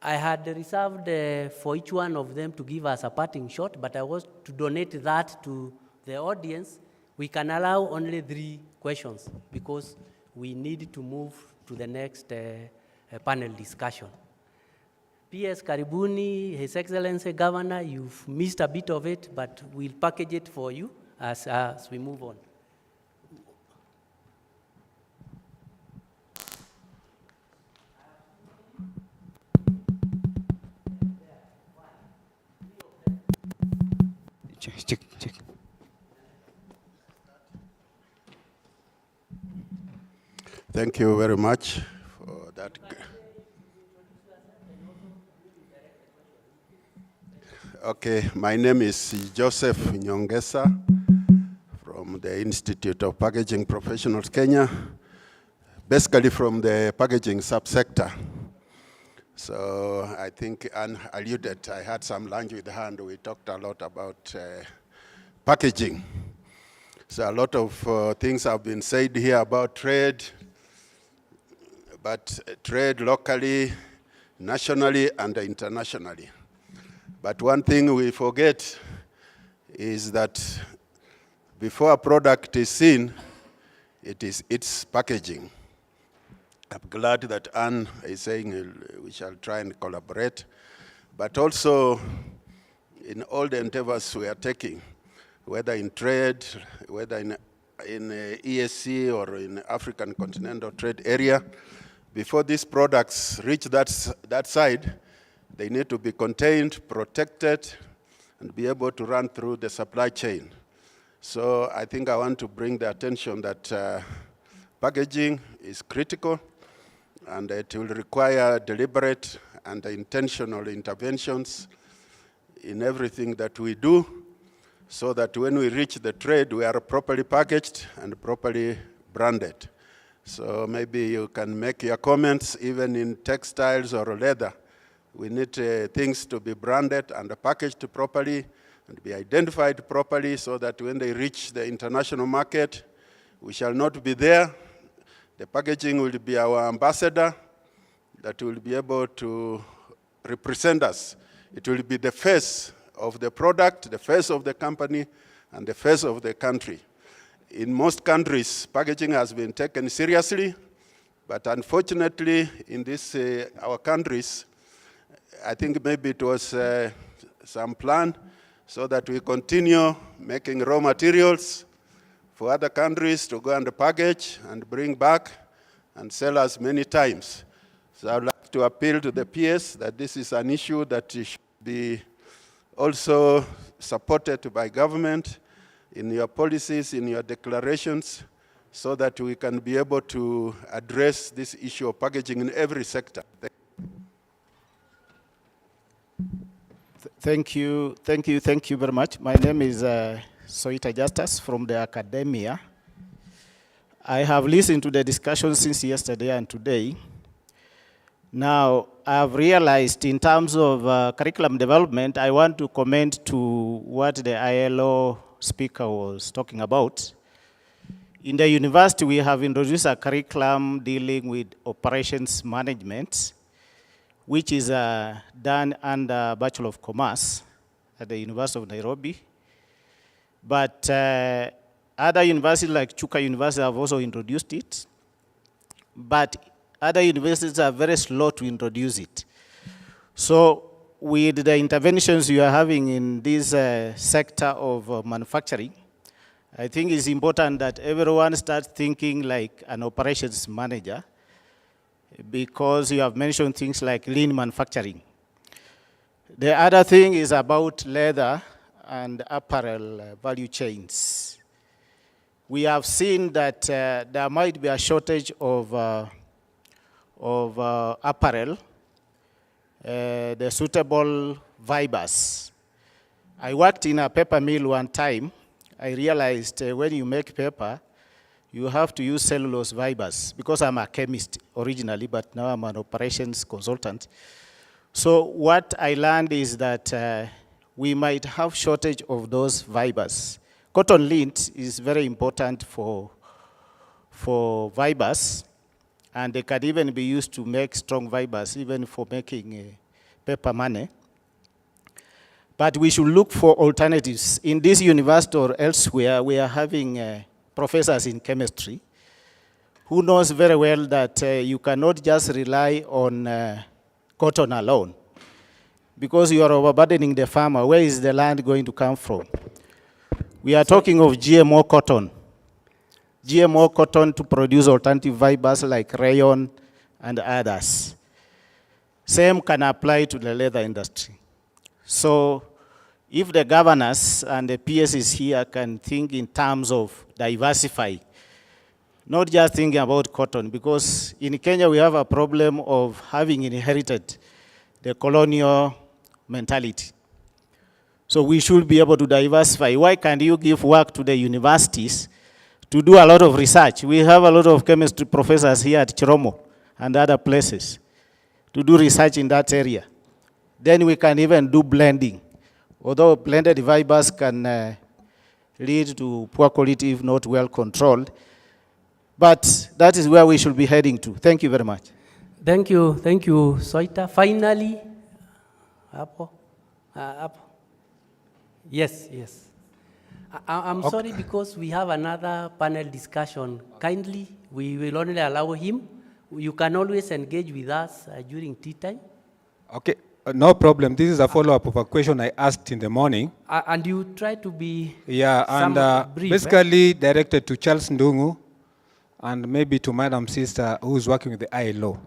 I had reserved for each one of them to give us a parting shot, but I was to donate that to the audience. We can allow only 3 questions because we need to move to the next panel discussion. PS Karibuni, His Excellency Governor, you've missed a bit of it, but we'll package it for you as we move on. Check. Thank you very much for that. Okay, my name is Joseph Nyongesa from from the Institute of Packaging Professionals Kenya, basically from the packaging subsector. So I think Anne alluded, I had some lunch with her and we talked a lot about packaging. So a lot of things have been said here about trade, but trade locally, nationally, and internationally. But one thing we forget is that before a product is seen, it is its packaging. I'm glad that Anne is saying we shall try and collaborate, but also in all the endeavors we are taking, whether in trade, whether in ESC or in African Continental Trade Area, before these products reach that side, they need to be contained, protected, and be able to run through the supply chain. So I think I want to bring the attention that packaging is critical, and it will require deliberate and intentional interventions in everything that we do, so that when we reach the trade, we are properly packaged and properly branded. So maybe you can make your comments, even in textiles or leather. We need things to be branded and packaged properly and be identified properly so that when they reach the international market, we shall not be there. The packaging will be our ambassador that will be able to represent us. It will be the face of the product, the face of the company, and the face of the country. In most countries, packaging has been taken seriously, but unfortunately, in our countries, I think maybe it was some plan so that we continue making raw materials for other countries to go and package and bring back and sell us many times. So I would like to appeal to the PS that this is an issue that should be also supported by government in your policies, in your declarations, so that we can be able to address this issue of packaging in every sector. Thank you very much. My name is Soita Justus from the academia. I have listened to the discussion since yesterday and today. Now, I've realized in terms of curriculum development, I want to comment to what the ILO speaker was talking about. In the university, we have introduced a curriculum dealing with operations management, which is done under Bachelor of Commerce at the University of Nairobi. But other universities like Chuka University have also introduced it. But other universities are very slow to introduce it. So with the interventions you are having in this sector of manufacturing, I think it's important that everyone starts thinking like an operations manager, because you have mentioned things like lean manufacturing. The other thing is about leather and apparel value chains. We have seen that there might be a shortage of apparel, the suitable fibers. I worked in a paper mill one time. I realized when you make paper, you have to use cellulose fibers, because I'm a chemist originally, but now I'm an operations consultant. So what I learned is that we might have shortage of those fibers. Cotton lint is very important for fibers, and they can even be used to make strong fibers, even for making paper money. But we should look for alternatives. In this university or elsewhere, we are having professors in chemistry who knows very well that you cannot just rely on cotton alone, because you are overburdening the farmer. Where is the land going to come from? We are talking of GMO cotton. GMO cotton to produce alternative fibers like rayon and others. Same can apply to the leather industry. So if the governors and the PSs here can think in terms of diversify, not just thinking about cotton, because in Kenya we have a problem of having inherited the colonial mentality. So we should be able to diversify. Why can't you give work to the universities to do a lot of research? We have a lot of chemistry professors here at Chiromo and other places to do research in that area. Then we can even do blending. Although blended fibers can lead to poor quality if not well controlled. But that is where we should be heading to. Thank you very much. Thank you, Soita. Finally, Apo. Yes. I'm sorry because we have another panel discussion. Kindly, we will only allow him. You can always engage with us during tea time. Okay, no problem. This is a follow-up of a question I asked in the morning. And you try to be brief, basically directed to Charles Ndungu and maybe to Madam Sister who's working with the ILO.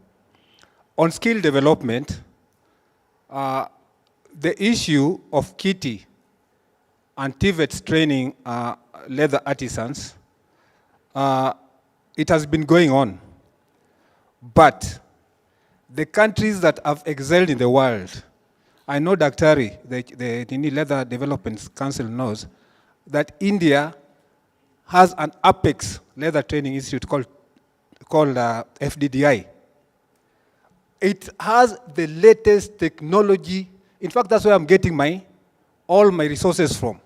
On skill development, the issue of KITI and TVET's training leather artisans, it has been going on. But the countries that have excelled in the world, I know Daktari, the Leather Development Council knows that India has an apex leather training institute called FDDI. It has the latest technology. In fact, that's where I'm getting all my resources from.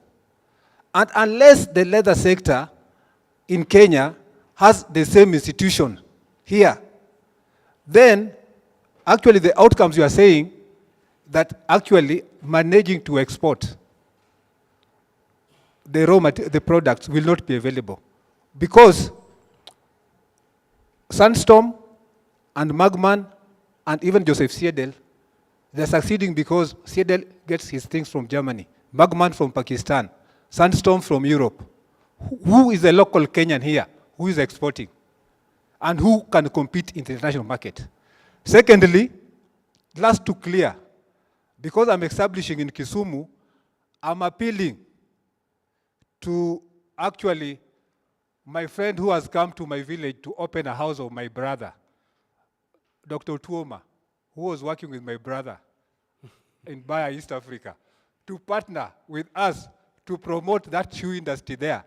And unless the leather sector in Kenya has the same institution here, then actually the outcomes you are saying that actually managing to export the products will not be available. Because Sandstorm and Magman and even Joseph Siedel, they're succeeding because Siedel gets his things from Germany, Magman from Pakistan, Sandstorm from Europe. Who is the local Kenyan here who is exporting? And who can compete in the international market? Secondly, last to clear, because I'm establishing in Kisumu, I'm appealing to actually my friend who has come to my village to open a house of my brother, Dr. Tuoma, who was working with my brother in Bayer, East Africa, to partner with us to promote that shoe industry there.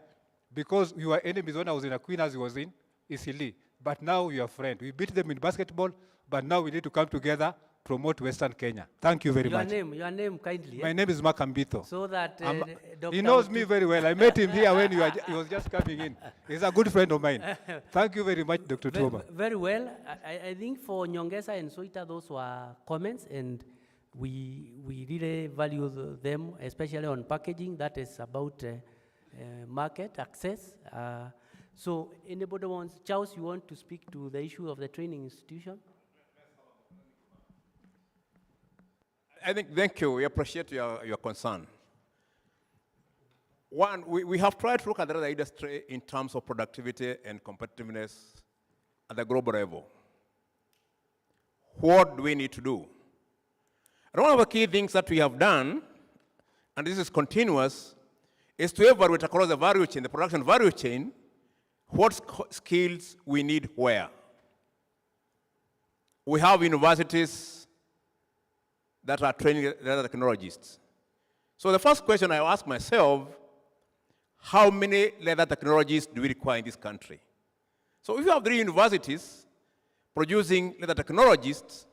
Because we were enemies when I was in Aquinas, he was in Isili. But now we are friends. We beat them in basketball, but now we need to come together, promote Western Kenya. Thank you very much. Your name, kindly. My name is Makambito. So that he knows me very well. I met him here when he was just coming in. He's a good friend of mine. Thank you very much, Dr. Tuoma. Very well. I think for Nyongesa and Soita, those were comments, and we really value them, especially on packaging. That is about market access. So anybody wants, Charles, you want to speak to the issue of the training institution? Thank you. We appreciate your concern. One, we have tried to look at the leather industry in terms of productivity and competitiveness at the global level. What do we need to do? And one of the key things that we have done, and this is continuous, is to evaluate across the value chain, the production value chain, what skills we need where. We have universities that are training leather technologists. So the first question I ask myself, how many leather technologists do we require in this country? So if you have 3 universities producing leather technologists,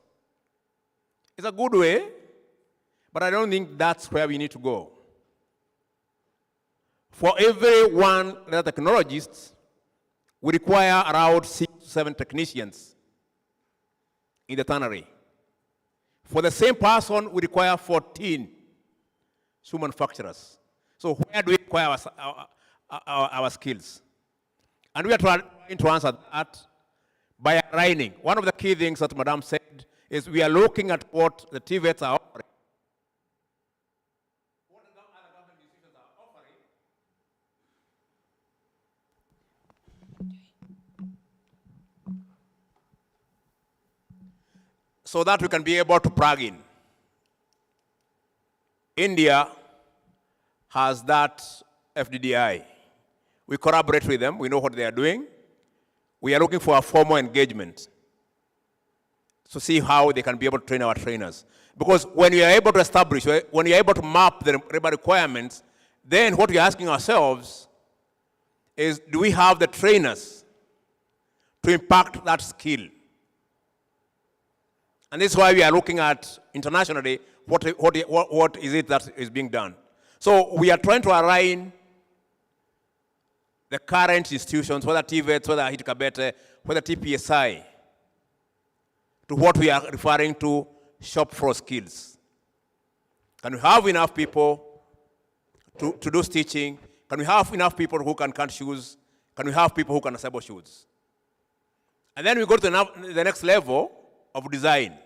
it's a good way, but I don't think that's where we need to go. For every 1 leather technologist, we require around 6 to 7 technicians in the tannery. For the same person, we require 14 shoe manufacturers. So where do we require our skills? And we are trying to answer that by aligning. One of the key things that Madam said is we are looking at what the TVETs are offering. What the other government institutions are offering. So that we can be able to plug in. India has that FDDI. We collaborate with them. We know what they are doing. We are looking for a formal engagement to see how they can be able to train our trainers. Because when you are able to establish, when you are able to map the labor requirements, then what we are asking ourselves is, do we have the trainers to impact that skill? And this is why we are looking at internationally, what is it that is being done. So we are trying to align the current institutions, whether TVET, whether HITCABETE, whether TPSI, to what we are referring to shop floor skills. Can we have enough people to do stitching? Can we have enough people who can cut shoes? Can we have people who can assemble shoes? And then we go to the next level of design.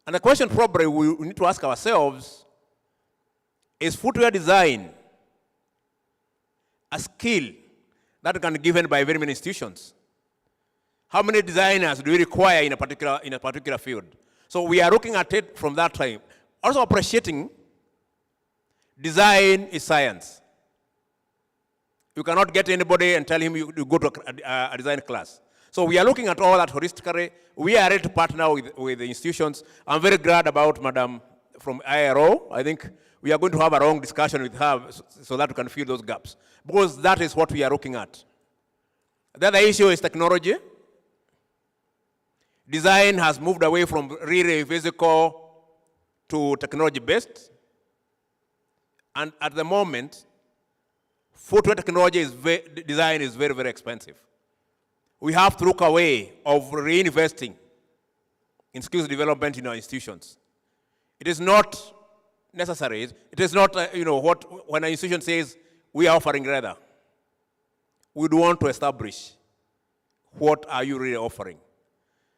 And the question probably we need to ask ourselves is footwear design a skill that can be given by very many institutions? How many designers do we require in a particular field? So we are looking at it from that time. Also appreciating design is science. You cannot get anybody and tell him you go to a design class. So we are looking at all that holistically. We are ready to partner with the institutions. I'm very glad about Madam from IRO. I think we are going to have a long discussion with her so that we can fill those gaps. Because that is what we are looking at. The other issue is technology. Design has moved away from really physical to technology-based. And at the moment, footwear technology design is very, very expensive. We have to look away of reinvesting in skills development in our institutions. It is not necessary. It is not, when an institution says we are offering rather, we do want to establish what are you really offering.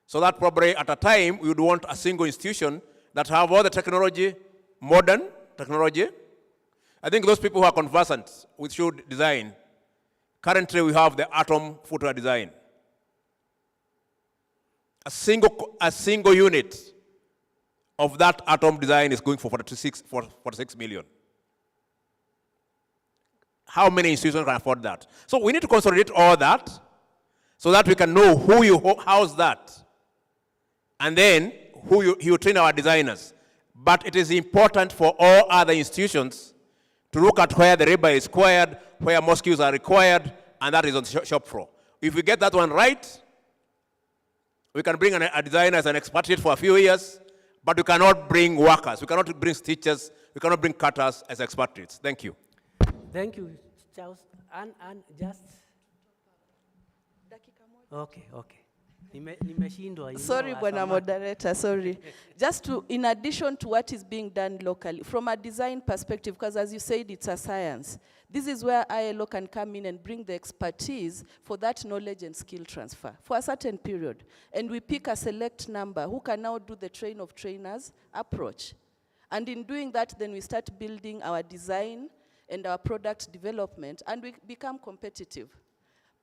So that probably at a time, we would want a single institution that have all the technology, modern technology. I think those people who are conversant with shoe design, currently we have the Atom footwear design. A single unit of that Atom design is going for 46 million. How many institutions can afford that? So we need to consolidate all that so that we can know who you house that. And then you train our designers. But it is important for all other institutions to look at where the labor is required, where more skills are required, and that is on the shop floor. If we get that one right, we can bring a designer as an expatriate for a few years, but we cannot bring workers, we cannot bring stitchers, we cannot bring cutters as expatriates. Thank you. Thank you, Charles. And just... Okay. Sorry, Bwana Moderator, sorry. Just in addition to what is being done locally, from a design perspective, because as you said, it's a science, this is where ILO can come in and bring the expertise for that knowledge and skill transfer for a certain period. And we pick a select number who can now do the train of trainers approach. And in doing that, then we start building our design and our product development, and we become competitive.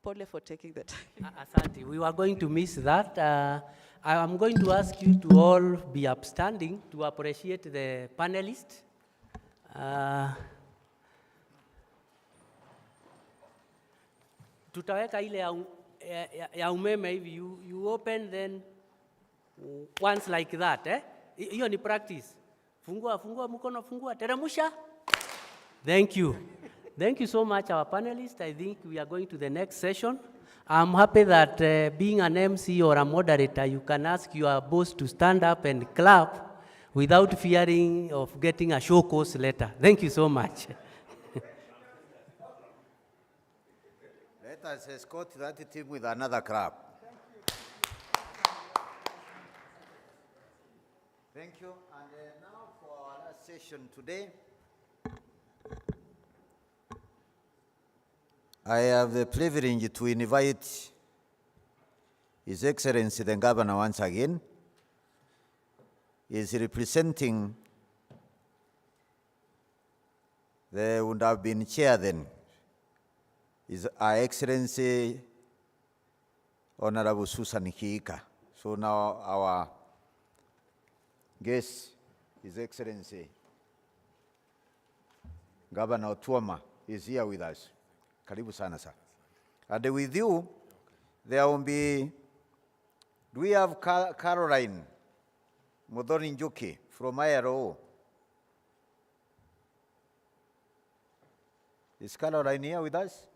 Pole for taking that. Asante, we were going to miss that. I am going to ask you to all be upstanding to appreciate the panelists. Tutaweka ile ya umeme hivi, you open then once like that, eh? Hiyo ni practice. Fungua mkono, fungua, teremusha. Thank you. Thank you so much, our panelists. I think we are going to the next session. I'm happy that being an MC or a moderator, you can ask your boss to stand up and clap without fearing of getting a show cause later. Thank you so much. Let us escort that team with another clap. Thank you. And now for our last session today, I have the privilege to invite His Excellency the Governor once again. He is representing the would have been chair then. Is Our Excellency Honorable Susan Kiika. So now our guest, His Excellency Governor Otuoma, is here with us. Karibu sana sir. And with you, there will be Do we have Caroline Modoni-Njuki from IRO? Is Caroline here with us?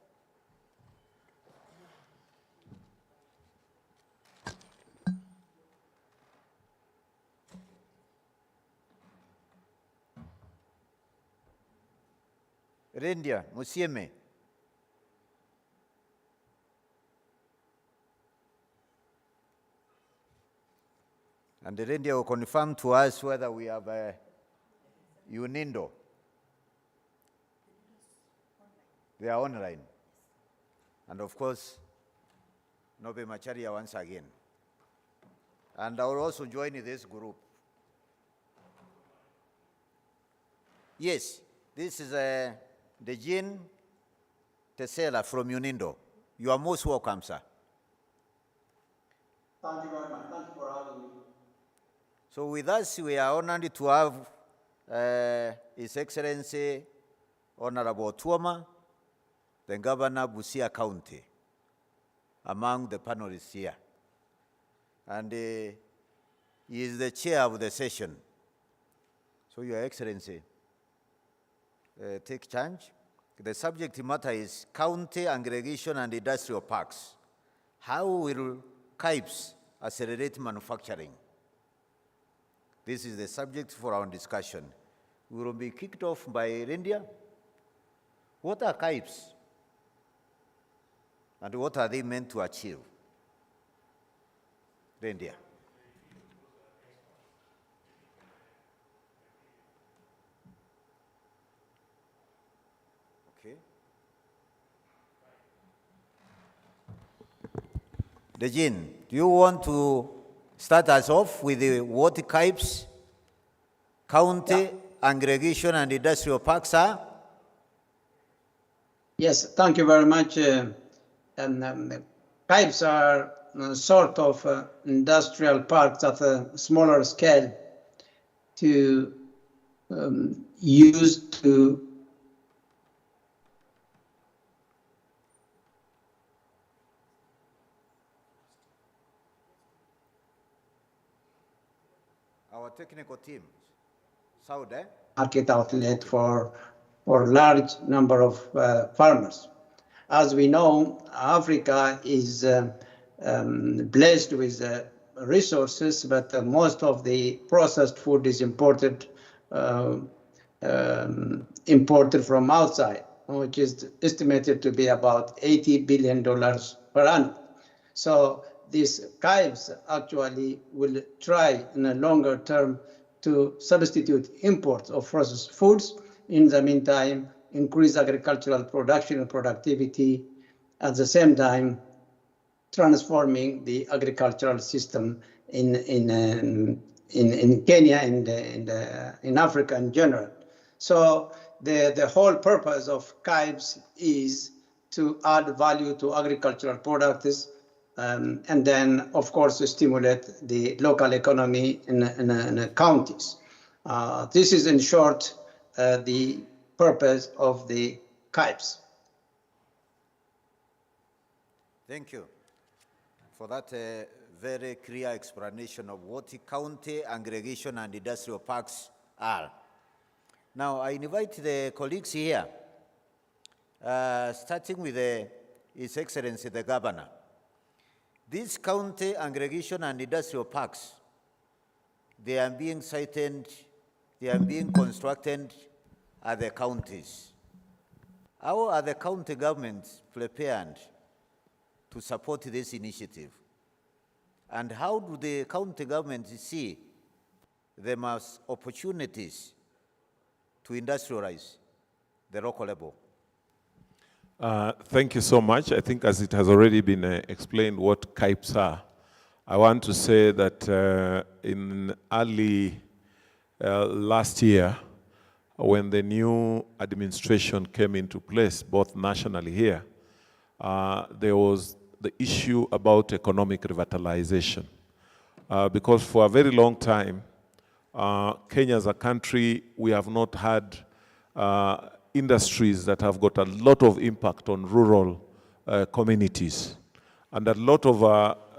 Rendia Musieme. And Rendia will confirm to us whether we have UNINDO. They are online. And of course, Nobe Macharia once again. And I will also join this group. Yes, this is Dejin Tesela from UNINDO. You are most welcome, sir. Thank you very much. Thank you for having me. So with us, we are honored to have His Excellency Honorable Tuoma, the Governor Busia County, among the panelists here. And he is the chair of the session. So Your Excellency, take charge. The subject matter is county aggregation and industrial parks. How will KIPES accelerate manufacturing? This is the subject for our discussion. We will be kicked off by India. What are KIPES? And what are they meant to achieve? India. Okay. Dejin, do you want to start us off with the what KIPES, county aggregation and industrial parks are? Yes, thank you very much. KIPES are sort of industrial parks at a smaller scale to use to our technical team, Saudi. Market outlet for large number of farmers. As we know, Africa is blessed with resources, but most of the processed food is imported from outside, which is estimated to be about $80 billion per annum. So these KIPES actually will try in a longer term to substitute imports of processed foods. In the meantime, increase agricultural production and productivity, at the same time transforming the agricultural system in Kenya and in Africa in general. So the whole purpose of KIPES is to add value to agricultural products, and then, of course, stimulate the local economy in the counties. This is, in short, the purpose of the KIPES. Thank you for that very clear explanation of what county aggregation and industrial parks are. Now, I invite the colleagues here, starting with His Excellency the Governor. These county aggregation and industrial parks, they are being sited, they are being constructed at the counties. How are the county governments prepared to support this initiative? And how do the county governments see them as opportunities to industrialize the local level? Thank you so much. I think as it has already been explained what KIPES are, I want to say that in early last year, when the new administration came into place, both nationally here, there was the issue about economic revitalization. Because for a very long time, Kenya as a country, we have not had industries that have got a lot of impact on rural communities. And a lot of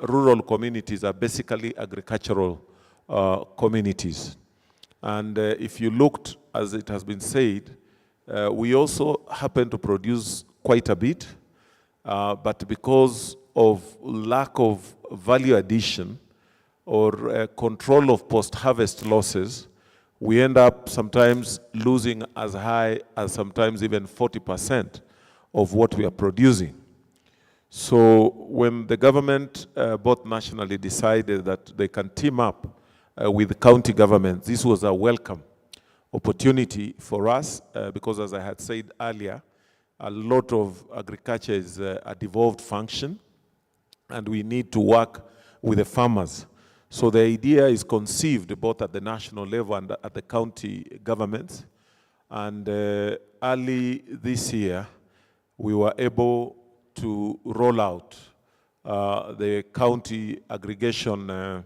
rural communities are basically agricultural communities. And if you looked, as it has been said, we also happen to produce quite a bit, but because of lack of value addition or control of post-harvest losses, we end up sometimes losing as high as sometimes even 40% of what we are producing. So when the government, both nationally, decided that they can team up with the county government, this was a welcome opportunity for us because, as I had said earlier, a lot of agriculture is a devolved function and we need to work with the farmers. So the idea is conceived both at the national level and at the county governments. And early this year, we were able to roll out the county aggregation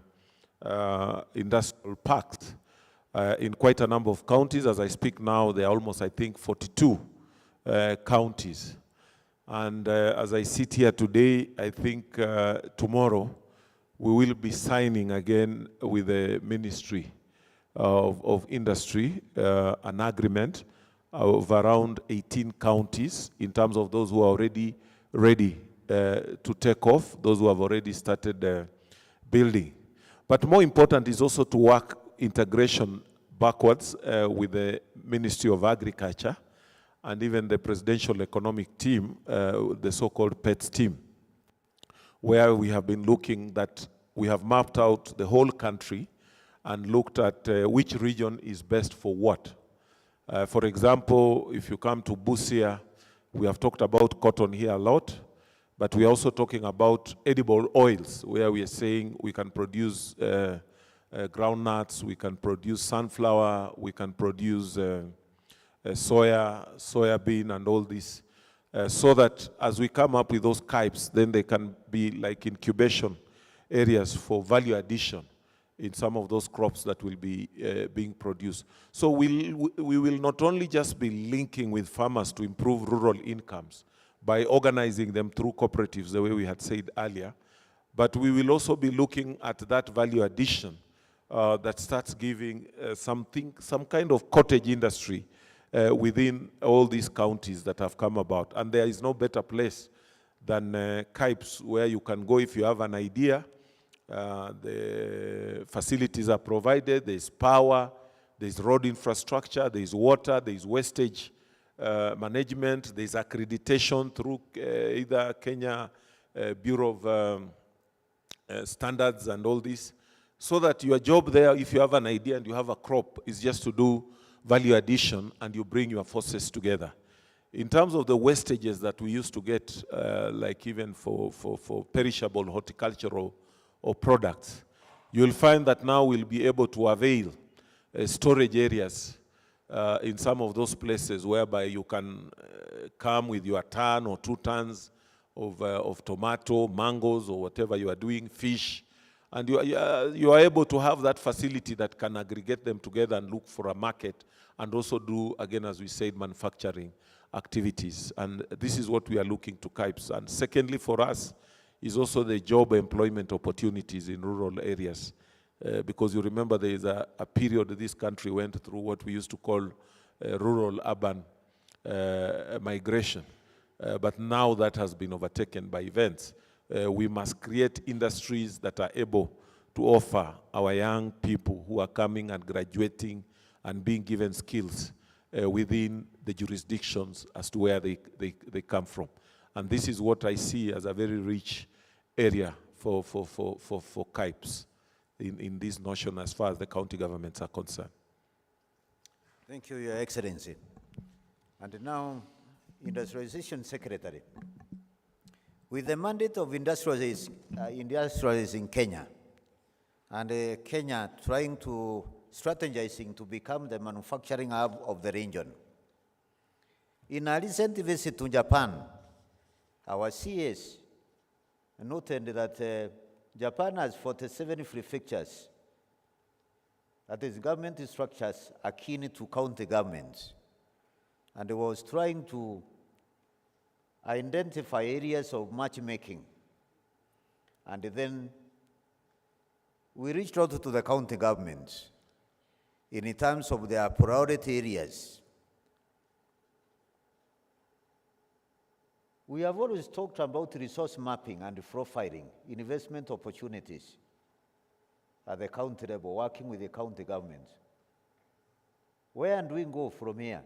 industrial parks in quite a number of counties. As I speak now, there are almost, I think, 42 counties. And as I sit here today, I think tomorrow, we will be signing again with the Ministry of Industry an agreement of around 18 counties in terms of those who are already ready to take off, those who have already started building. But more important is also to work integration backwards with the Ministry of Agriculture and even the Presidential Economic Team, the so-called PETS team, where we have been looking that we have mapped out the whole country and looked at which region is best for what. For example, if you come to Busia, we have talked about cotton here a lot, but we are also talking about edible oils, where we are saying we can produce groundnuts, we can produce sunflower, we can produce soya bean and all this, so that as we come up with those types, then they can be like incubation areas for value addition in some of those crops that will be being produced. So we will not only just be linking with farmers to improve rural incomes by organizing them through cooperatives, the way we had said earlier, but we will also be looking at that value addition that starts giving some kind of cottage industry within all these counties that have come about. And there is no better place than KIPES, where you can go if you have an idea. The facilities are provided, there's power, there's road infrastructure, there's water, there's wastage management, there's accreditation through either Kenya Bureau of Standards and all this, so that your job there, if you have an idea and you have a crop, is just to do value addition and you bring your forces together. In terms of the wastages that we used to get, like even for perishable horticultural or products, you'll find that now we'll be able to avail storage areas in some of those places whereby you can come with your ton or 2 tons of tomato, mangoes, or whatever you are doing, fish, and you are able to have that facility that can aggregate them together and look for a market and also do, again, as we said, manufacturing activities. And this is what we are looking to KIPES. And secondly, for us, is also the job employment opportunities in rural areas. Because you remember there is a period this country went through what we used to call rural-urban migration. But now that has been overtaken by events. We must create industries that are able to offer our young people who are coming and graduating and being given skills within the jurisdictions as to where they come from. And this is what I see as a very rich area for KIPES in this notion as far as the county governments are concerned. Thank you, Your Excellency. And now, Industrialization Secretary. With the mandate of industrialists in Kenya, and Kenya trying to strategizing to become the manufacturing hub of the region. In a recent visit to Japan, our CS noted that Japan has 47 prefectures, that is, government structures akin to county governments, and was trying to identify areas of matchmaking. And then we reached out to the county governments in terms of their priority areas. We have always talked about resource mapping and profiling, investment opportunities at the county level, working with the county governments. Where do we go from here?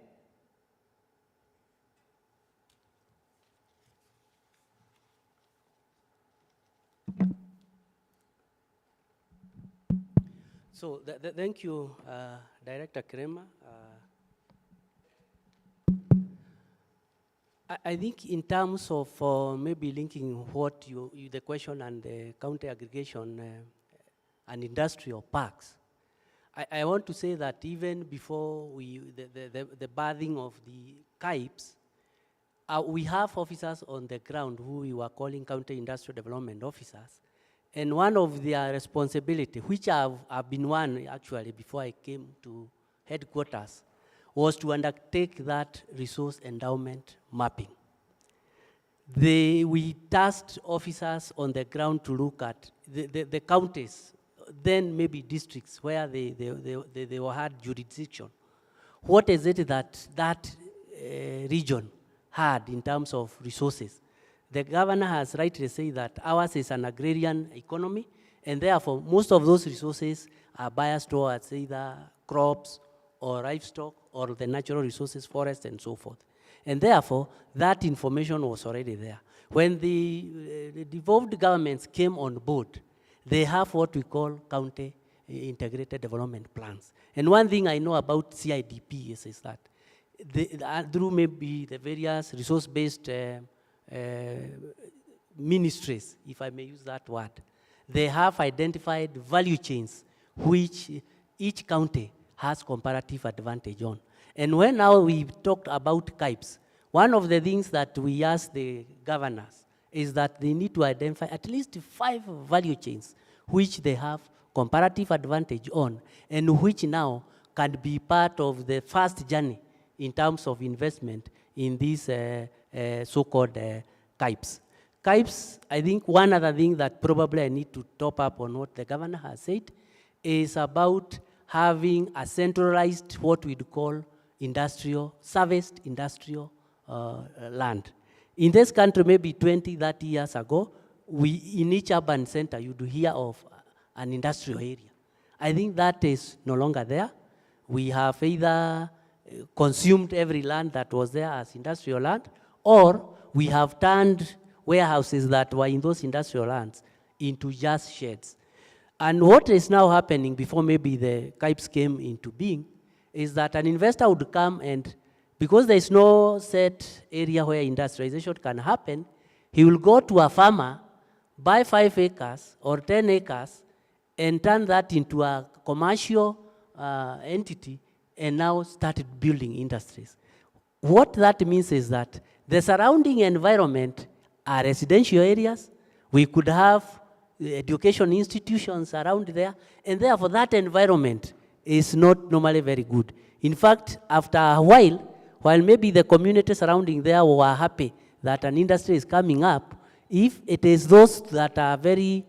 So thank you, Director Kremer. I think in terms of maybe linking what the question and the county aggregation and industrial parks, I want to say that even before the birthing of the KIPES, we have officers on the ground who we were calling county industrial development officers. And one of their responsibility, which I've been one actually before I came to headquarters, was to undertake that resource endowment mapping. We tasked officers on the ground to look at the counties, then maybe districts where they had jurisdiction. What is it that region had in terms of resources? The governor has rightly said that ours is an agrarian economy, and therefore most of those resources are biased towards either crops or livestock or the natural resources, forests and so forth. And therefore, that information was already there. When the devolved governments came on board, they have what we call county integrated development plans. And one thing I know about CIDP is that through maybe the various resource-based ministries, if I may use that word, they have identified value chains which each county has comparative advantage on. And when now we talked about KIPES, one of the things that we ask the governors is that they need to identify at least 5 value chains which they have comparative advantage on and which now can be part of the first journey in terms of investment in these so-called KIPES. KIPES, I think one other thing that probably I need to top up on what the governor has said is about having a centralized, what we'd call serviced industrial land. In this country, maybe 20, 30 years ago, in each urban center, you'd hear of an industrial area. I think that is no longer there. We have either consumed every land that was there as industrial land, or we have turned warehouses that were in those industrial lands into just sheds. And what is now happening before maybe the KIPES came into being is that an investor would come and, because there is no set area where industrialization can happen, he will go to a farmer, buy 5 acres or 10 acres, and turn that into a commercial entity, and now started building industries. What that means is that the surrounding environment are residential areas. We could have education institutions around there, and therefore that environment is not normally very good. In fact, after a while maybe the community surrounding there were happy that an industry is coming up, if it is those that are very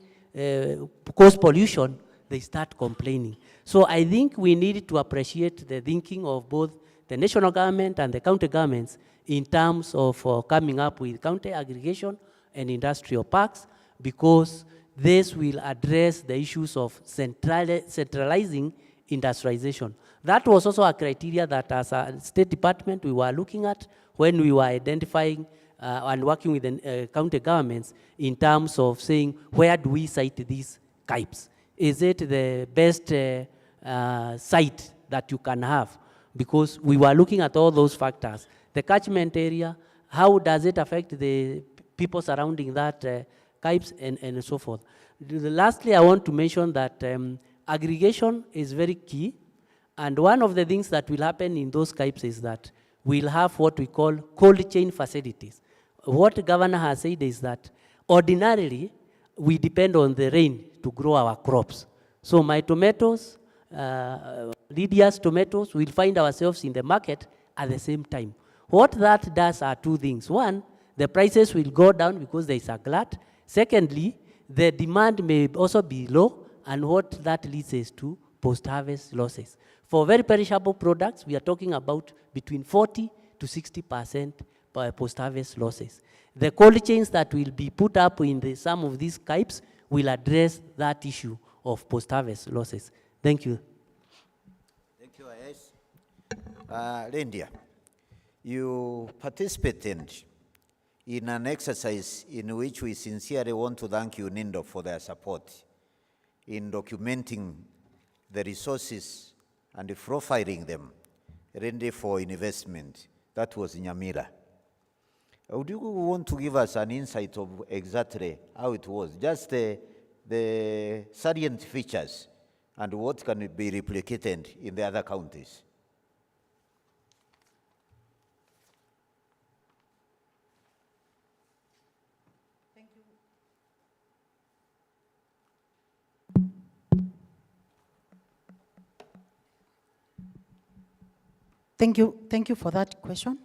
cause pollution, they start complaining. So I think we need to appreciate the thinking of both the national government and the county governments in terms of coming up with county aggregation and industrial parks, because this will address the issues of centralizing industrialization. That was also a criteria that as a State Department we were looking at when we were identifying and working with the county governments in terms of saying, where do we site these KIPES? Is it the best site that you can have? Because we were looking at all those factors. The catchment area, how does it affect the people surrounding that KIPES and so forth. Lastly, I want to mention that aggregation is very key, and one of the things that will happen in those KIPES is that we'll have what we call cold chain facilities. What the governor has said is that ordinarily we depend on the rain to grow our crops. So my tomatoes, Lydia's tomatoes, will find ourselves in the market at the same time. What that does are 2 things. One, the prices will go down because there is a glut. Secondly, the demand may also be low, and what that leads us to post-harvest losses. For very perishable products, we are talking about between 40 to 60% post-harvest losses. The cold chains that will be put up in some of these CAIPs will address that issue of post-harvest losses. Thank you. Thank you, Ayes. Lindia, you participated in an exercise in which we sincerely want to thank UNINDO for their support in documenting the resources and profiling them ready for investment. That was Nyamira. Would you want to give us an insight of exactly how it was? Just the salient features and what can be replicated in the other counties? Thank you for that question.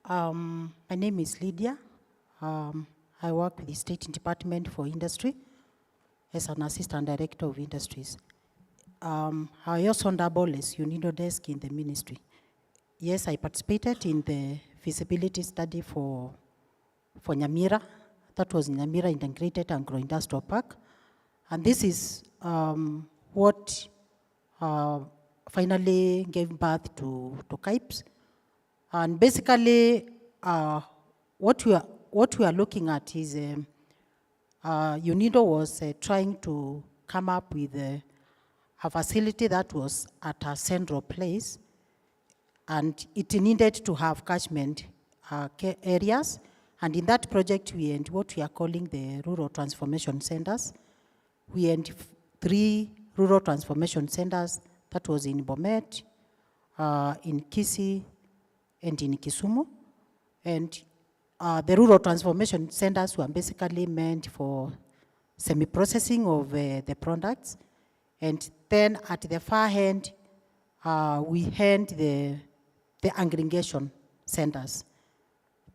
My name is Lydia. I work with the State Department for Industry as an Assistant Director of Industries. I also double as UNIDO desk in the ministry. Yes, I participated in the feasibility study for Nyamira. That was Nyamira Integrated Agro-Industrial Park. And this is what finally gave birth to CAIPs. And basically, what we are looking at is UNIDO was trying to come up with a facility that was at a central place, and it needed to have catchment areas. And in that project, we had what we are calling the rural transformation centers. We had 3 rural transformation centers. That was in Bomet, in Kisii, and in Kisumu. And the rural transformation centers were basically meant for semi-processing of the products. And then at the far end, we had the aggregation centers.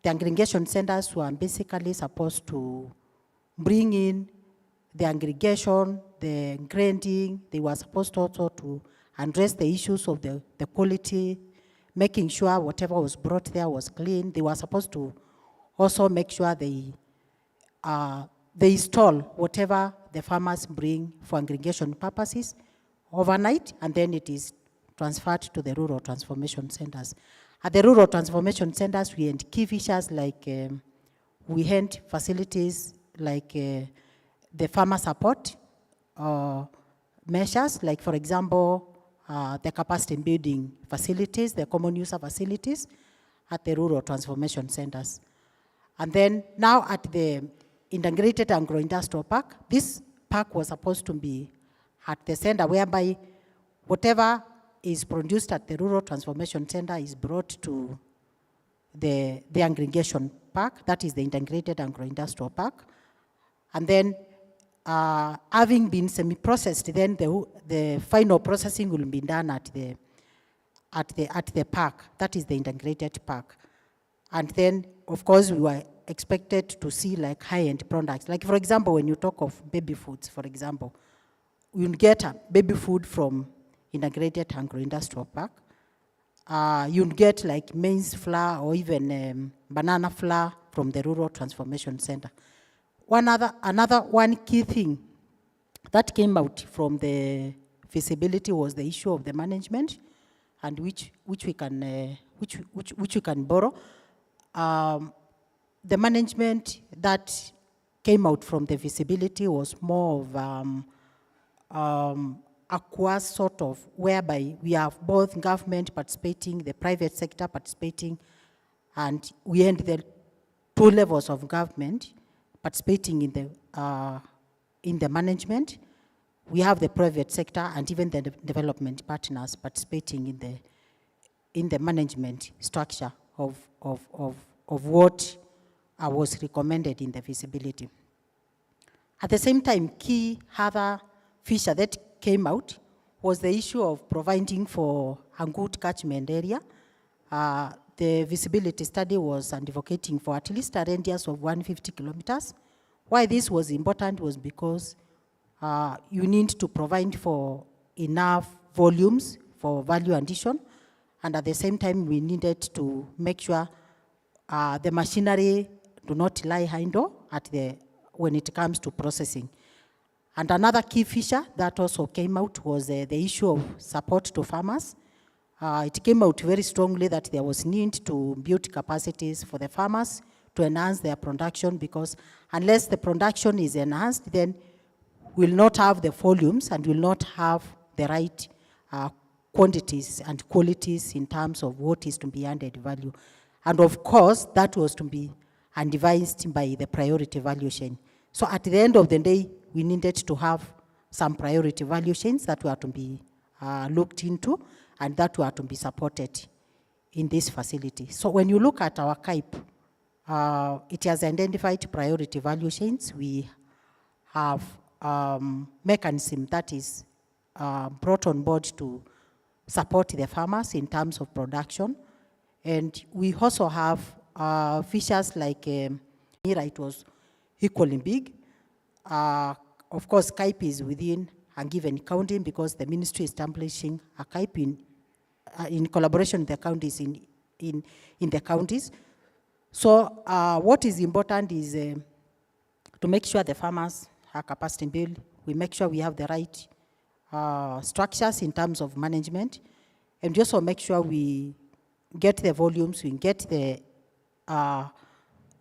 The aggregation centers were basically supposed to bring in the aggregation, the grinding. They were supposed also to address the issues of the quality, making sure whatever was brought there was clean. They were supposed to also make sure they install whatever the farmers bring for aggregation purposes overnight, and then it is transferred to the rural transformation centers. At the rural transformation centers, we had key features like we had facilities like the farmer support measures, like for example, the capacity building facilities, the common user facilities at the rural transformation centers. And then now at the Integrated Agro-Industrial Park, this park was supposed to be at the center whereby whatever is produced at the rural transformation center is brought to the aggregation park, that is the Integrated Agro-Industrial Park. And then having been semi-processed, then the final processing will be done at the park, that is the integrated park. And then, of course, we were expected to see like high-end products. Like for example, when you talk of baby foods, for example, you'll get a baby food from Integrated Agro-Industrial Park. You'll get like maize flour or even banana flour from the Rural Transformation Center. Another one key thing that came out from the feasibility was the issue of the management, and which we can borrow. The management that came out from the feasibility was more of aqua sort of, whereby we have both government participating, the private sector participating, and we had the 2 levels of government participating in the management. We have the private sector and even the development partners participating in the management structure of what was recommended in the feasibility. At the same time, key other feature that came out was the issue of providing for a good catchment area. The feasibility study was advocating for at least a radius of 150 kilometers, Why this was important was because you need to provide for enough volumes for value addition, and at the same time we needed to make sure the machinery do not lie idle when it comes to processing. And another key feature that also came out was the issue of support to farmers. It came out very strongly that there was need to build capacities for the farmers to enhance their production, because unless the production is enhanced, then we'll not have the volumes and will not have the right quantities and qualities in terms of what is to be added value. And of course, that was to be devised by the priority value chain. So at the end of the day, we needed to have some priority value chains that were to be looked into and that were to be supported in this facility. So when you look at our KIPE, it has identified priority value chains. We have mechanism that is brought on board to support the farmers in terms of production. And we also have features like it was equally big. Of course, KIPE is within a given county because the ministry is establishing a KIPE in collaboration with the counties in the counties. So what is important is to make sure the farmers are capacity built. We make sure we have the right structures in terms of management, and we also make sure we get the volumes, we get the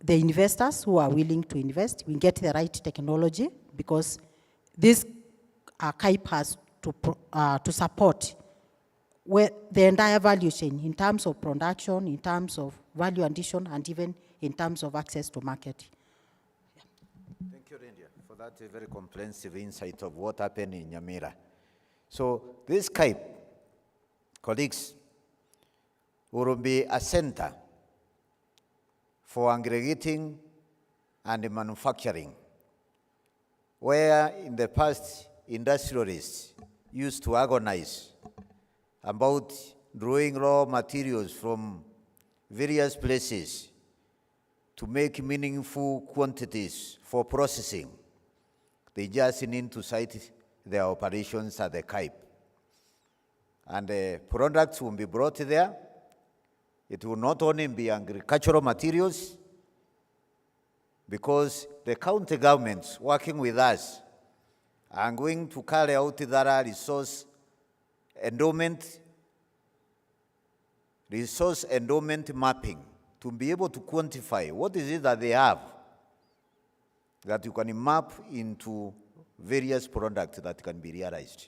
investors who are willing to invest, we get the right technology, because this KIPE has to support the entire value chain in terms of production, in terms of value addition, and even in terms of access to market. Thank you, Rendia, for that very comprehensive insight of what happened in Nyamira. So this KIPE, colleagues, will be a center for aggregating and manufacturing, where in the past industrialists used to agonize about drawing raw materials from various places to make meaningful quantities for processing. They just need to site their operations at the KIPE. And the products will be brought there. It will not only be agricultural materials, because the county governments working with us are going to carry out that resource endowment mapping to be able to quantify what is it that they have that you can map into various products that can be realized.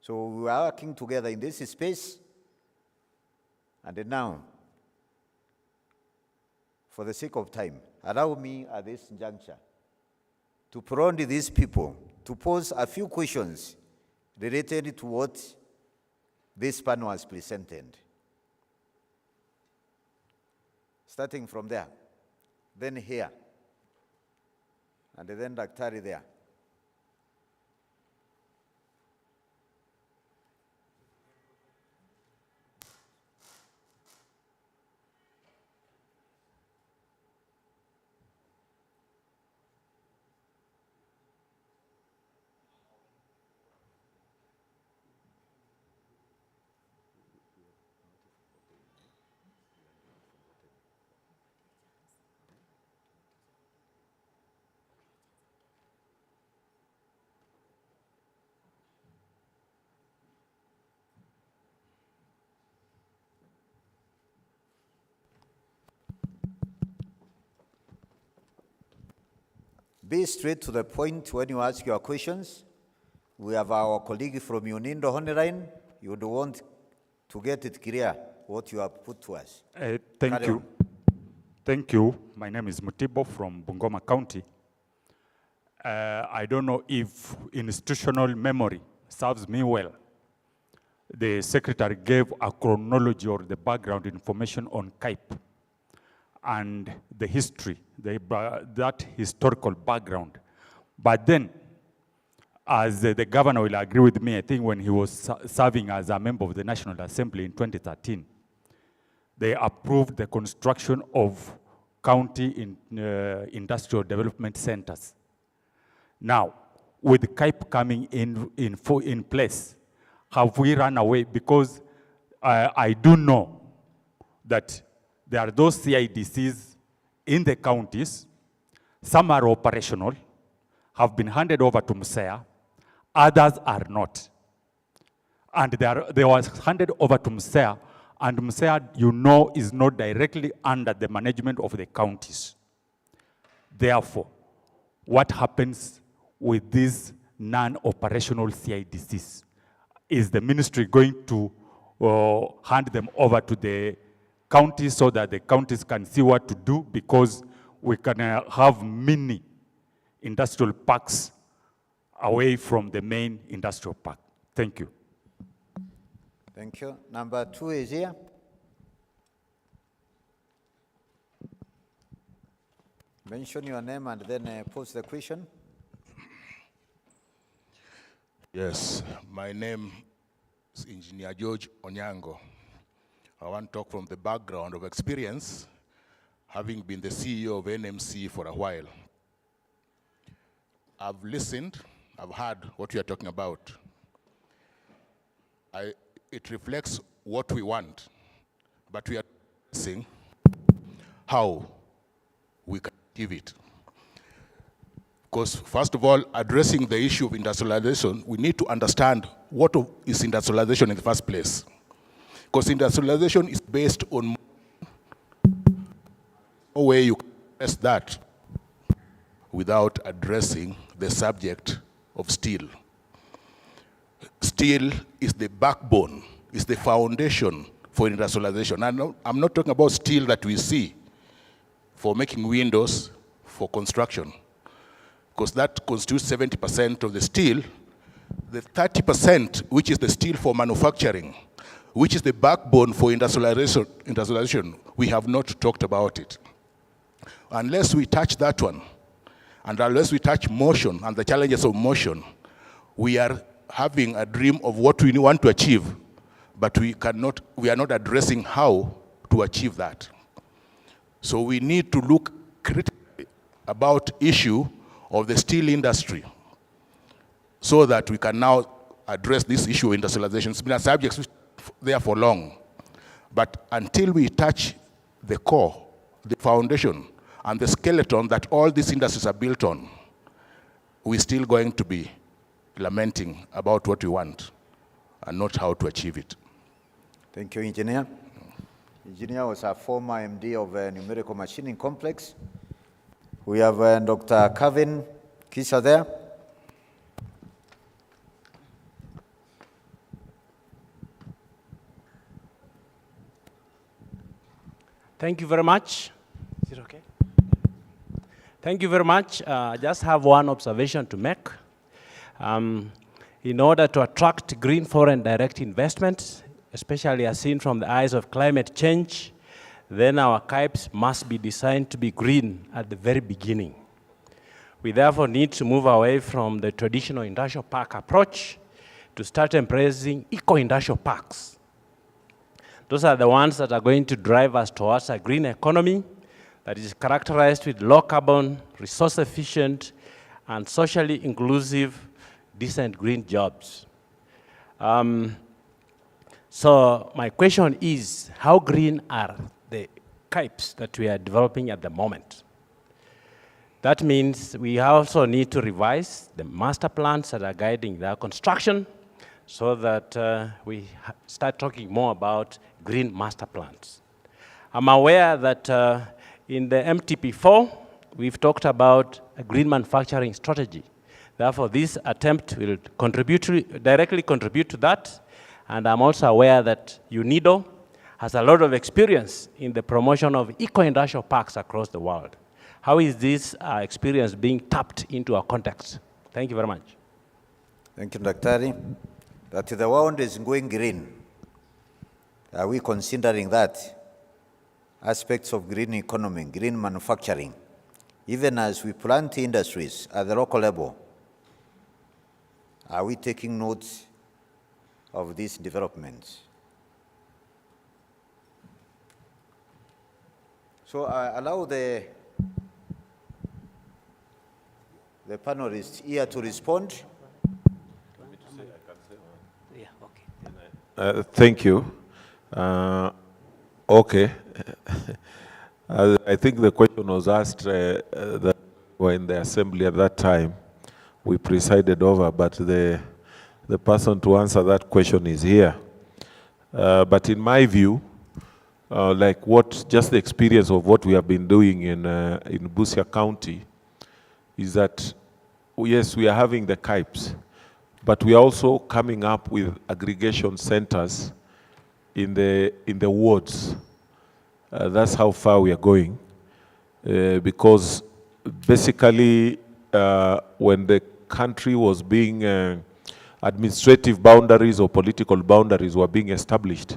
So we are working together in this space. And now, for the sake of time, allow me at this juncture to prompt these people to pose a few questions related to what this panel has presented. Starting from there, then here, and then Daktari there. Be straight to the point when you ask your questions. We have our colleague from Unindo Honeyline. You would want to get it clear what you have put to us. Thank you. Thank you. My name is Mutibo from Bungoma County. I don't know if institutional memory serves me well. The secretary gave a chronology or the background information on KIPE and the history, that historical background. But then, as the governor will agree with me, I think when he was serving as a member of the National Assembly in 2013, they approved the construction of county industrial development centers. Now, with KIPE coming in place, have we run away? Because I do know that there are those CIDCs in the counties. Some are operational, have been handed over to MSEA, others are not. And they was handed over to MSEA, and MSEA, you know, is not directly under the management of the counties. Therefore, what happens with these non-operational CIDCs? Is the ministry going to hand them over to the counties so that the counties can see what to do? Because we can have mini industrial parks away from the main industrial park. Thank you. Thank you. Number 2 is here. Mention your name and then pose the question. Yes, my name is Engineer George Onyango. I want to talk from the background of experience, having been the CEO of NMC for a while. I've listened, I've heard what you are talking about. It reflects what we want, but we are seeing how we can achieve it. Because first of all, addressing the issue of industrialization, we need to understand what is industrialization in the first place. Because industrialization is based on no way you can address that without addressing the subject of steel. Steel is the backbone, is the foundation for industrialization. I'm not talking about steel that we see for making windows for construction, because that constitutes 70% of the steel. The 30%, which is the steel for manufacturing, which is the backbone for industrialization, we have not talked about it. Unless we touch that one, and unless we touch motion and the challenges of motion, we are having a dream of what we want to achieve, but we are not addressing how to achieve that. So we need to look critically about issue of the steel industry so that we can now address this issue of industrialization. It's been a subject there for long, but until we touch the core, the foundation, and the skeleton that all these industries are built on, we're still going to be lamenting about what we want and not how to achieve it. Thank you, Engineer. Engineer was a former MD of a numerical machining complex. We have Dr. Kevin Kisa there. Thank you very much. Is it okay? Thank you very much. I just have one observation to make. In order to attract green foreign direct investment, especially as seen from the eyes of climate change, then our KIPEs must be designed to be green at the very beginning. We therefore need to move away from the traditional industrial park approach to start embracing eco-industrial parks. Those are the ones that are going to drive us towards a green economy that is characterized with low carbon, resource efficient, and socially inclusive, decent green jobs. So my question is, how green are the KIPEs that we are developing at the moment? That means we also need to revise the master plans that are guiding their construction so that we start talking more about green master plans. I'm aware that in the MTP4, we've talked about a green manufacturing strategy. Therefore, this attempt will directly contribute to that. And I'm also aware that UNIDO has a lot of experience in the promotion of eco-industrial parks across the world. How is this experience being tapped into our context? Thank you very much. Thank you, Dr. That the world is going green. Are we considering that? Aspects of green economy, green manufacturing, even as we plant industries at the local level, are we taking notes of these developments? So I allow the panelists here to respond. Thank you. Okay. I think the question was asked that were in the assembly at that time. We presided over, but the person to answer that question is here. But in my view, like just the experience of what we have been doing in Busia County is that, yes, we are having the KIPES, but we are also coming up with aggregation centers in the wards. That's how far we are going, because basically when the country was being administrative boundaries or political boundaries were being established,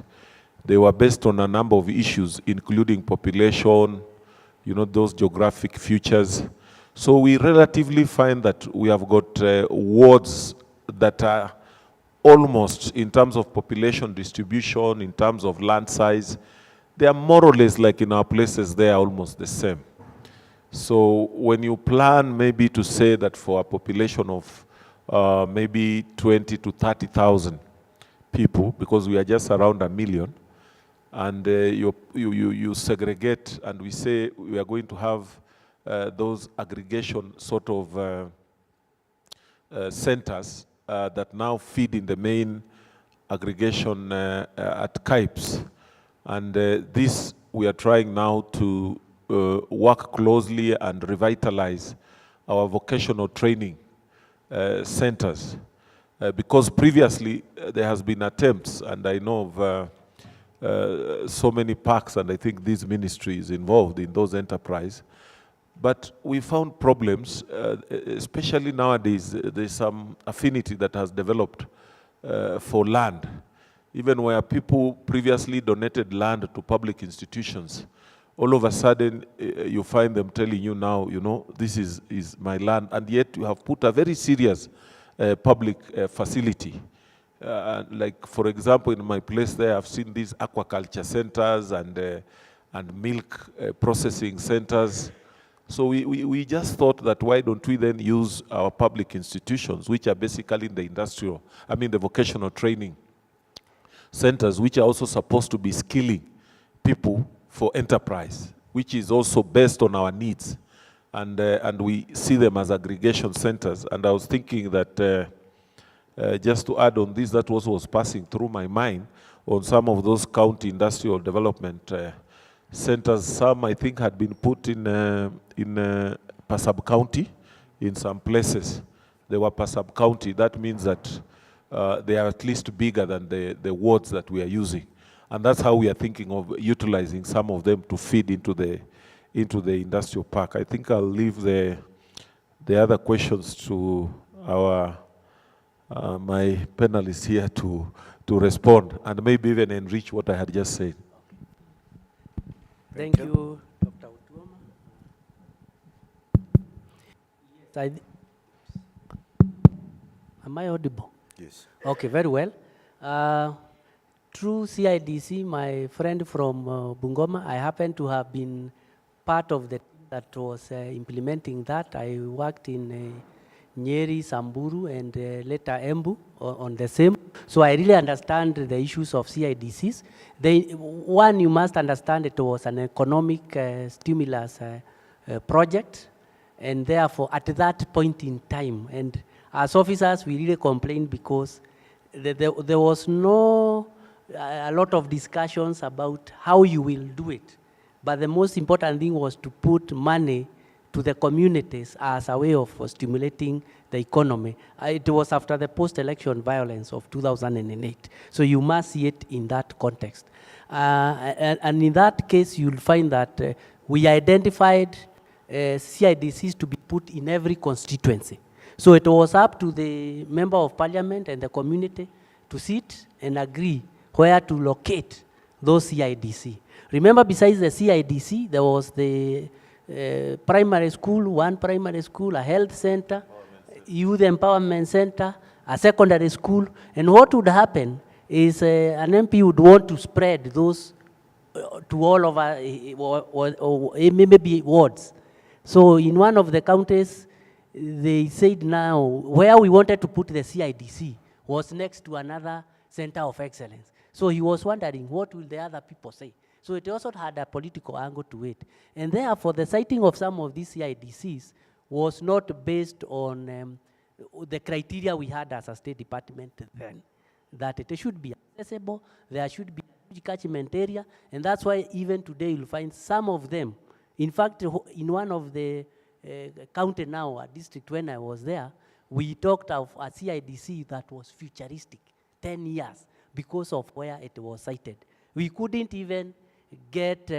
they were based on a number of issues, including population, those geographic features. So we relatively find that we have got wards that are almost, in terms of population distribution, in terms of land size, they are more or less like in our places, they are almost the same. So when you plan maybe to say that for a population of maybe 20 to 30,000 people, because we are just around 1 million, and you segregate, and we say we are going to have those aggregation sort of centers that now feed in the main aggregation at KIPES. And this we are trying now to work closely and revitalize our vocational training centers. Because previously there has been attempts, and I know of so many parks, and I think this ministry is involved in those enterprises. But we found problems, especially nowadays, there's some affinity that has developed for land. Even where people previously donated land to public institutions, all of a sudden you find them telling you now, this is my land, and yet you have put a very serious public facility. Like, for example, in my place there, I've seen these aquaculture centers and milk processing centers. So we just thought that why don't we then use our public institutions, which are basically in the vocational training centers, which are also supposed to be skilling people for enterprise, which is also based on our needs. And we see them as aggregation centers. And I was thinking that just to add on this, that also was passing through my mind on some of those county industrial development centers. Some, I think, had been put in Pasab County in some places. They were Pasab County. That means that they are at least bigger than the wards that we are using. And that's how we are thinking of utilizing some of them to feed into the industrial park. I think I'll leave the other questions to my panelists here to respond, and maybe even enrich what I had just said. Thank you, Dr. Utuoma. Yes, am I audible? Yes. Okay, very well. Through CIDC, my friend from Bungoma, I happen to have been part of the team that was implementing that. I worked in Nyeri, Samburu, and later Embu on the same. So I really understand the issues of CIDCs. One, you must understand it was an economic stimulus project, and therefore at that point in time, and as officers, we really complained because there was a lot of discussions about how you will do it. But the most important thing was to put money to the communities as a way of stimulating the economy. It was after the post-election violence of 2008. So you must see it in that context. And in that case, you'll find that we identified CIDCs to be put in every constituency. So it was up to the member of parliament and the community to sit and agree where to locate those CIDC. Remember, besides the CIDC, there was the primary school, one primary school, a health center, youth empowerment center, a secondary school. And what would happen is an MP would want to spread those to all of our, or maybe wards. So in one of the counties, they said now, where we wanted to put the CIDC was next to another center of excellence. So he was wondering, what will the other people say? So it also had a political angle to it. And therefore, the siting of some of these CIDCs was not based on the criteria we had as a State Department then, that it should be accessible, there should be a huge catchment area, and that's why even today you'll find some of them. In fact, in one of the county now, a district when I was there, we talked of a CIDC that was futuristic, 10 years, because of where it was sited. We couldn't even get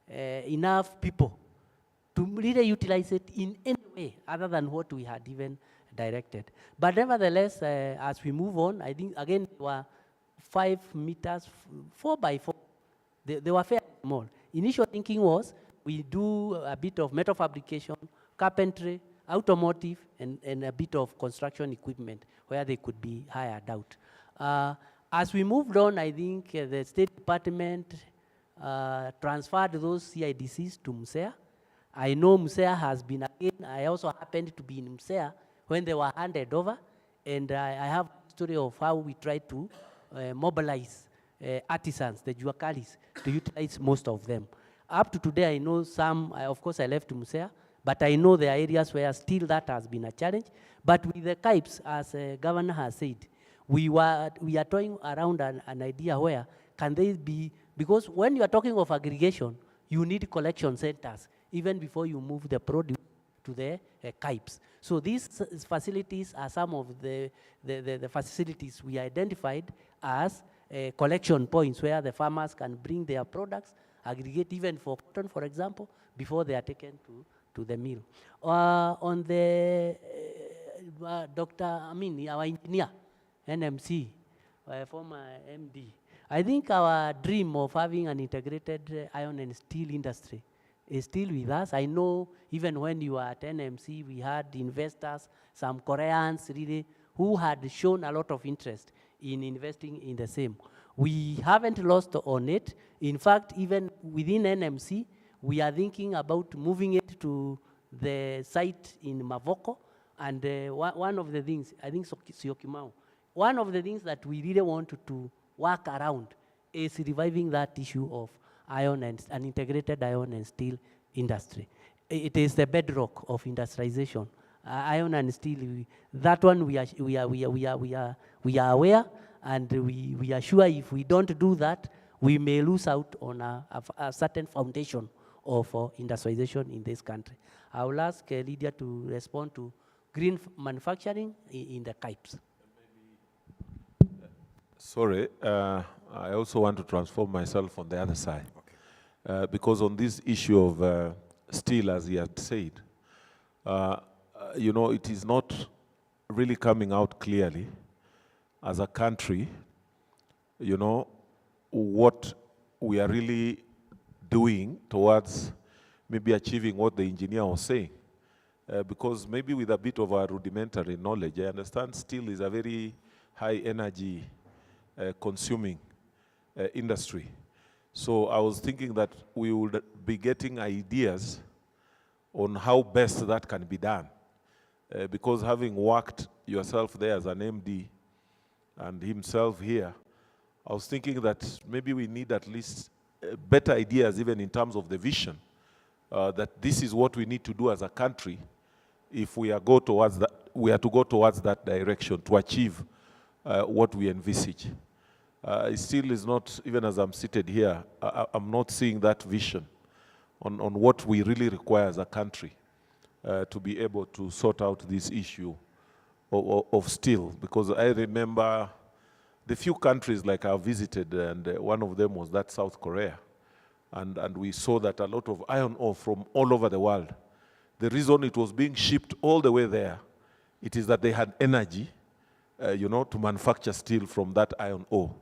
enough people to really utilize it in any way other than what we had even directed. But nevertheless, as we move on, I think again they were 5 meters, 4 by 4. They were fairly small. Initial thinking was we do a bit of metal fabrication, carpentry, automotive, and a bit of construction equipment where they could be hired out. As we moved on, I think the State Department transferred those CIDCs to MSEA. I know MSEA has been, again, I also happened to be in MSEA when they were handed over, and I have a story of how we tried to mobilize artisans, the juakalis, to utilize most of them. Up to today, I know some, of course I left MSEA, but I know there are areas where still that has been a challenge. But with the KIPES, as Governor has said, we are toying around an idea where can they be, because when you are talking of aggregation, you need collection centers even before you move the produce to the KIPES. So these facilities are some of the facilities we identified as collection points where the farmers can bring their products, aggregate even for cotton, for example, before they are taken to the mill. On the our engineer, NMC, former MD, I think our dream of having an integrated iron and steel industry is still with us. I know even when you were at NMC, we had investors, some Koreans really, who had shown a lot of interest in investing in the same. We haven't lost on it. In fact, even within NMC, we are thinking about moving it to the site in Mavoko. And one of the things, I think Syokimau, one of the things that we really want to work around is reviving that issue of iron and an integrated iron and steel industry. It is the bedrock of industrialization. Iron and steel, that one we are aware, and we are sure if we don't do that, we may lose out on a certain foundation of industrialization in this country. I will ask Lydia to respond to green manufacturing in the KIPES. Sorry, I also want to transform myself on the other side. Okay. Because on this issue of steel, as he had said, you know, it is not really coming out clearly as a country, you know, what we are really doing towards maybe achieving what the engineer was saying. Because maybe with a bit of a rudimentary knowledge, I understand steel is a very high energy consuming industry. So I was thinking that we would be getting ideas on how best that can be done. Because having worked yourself there as an MD and himself here, I was thinking that maybe we need at least better ideas even in terms of the vision, that this is what we need to do as a country if we are to go towards that direction to achieve what we envisage. It still is not, even as I'm seated here, I'm not seeing that vision on what we really require as a country to be able to sort out this issue of steel. Because I remember the few countries like I visited, and one of them was that South Korea. And we saw that a lot of iron ore from all over the world, the reason it was being shipped all the way there, it is that they had energy, you know, to manufacture steel from that iron ore.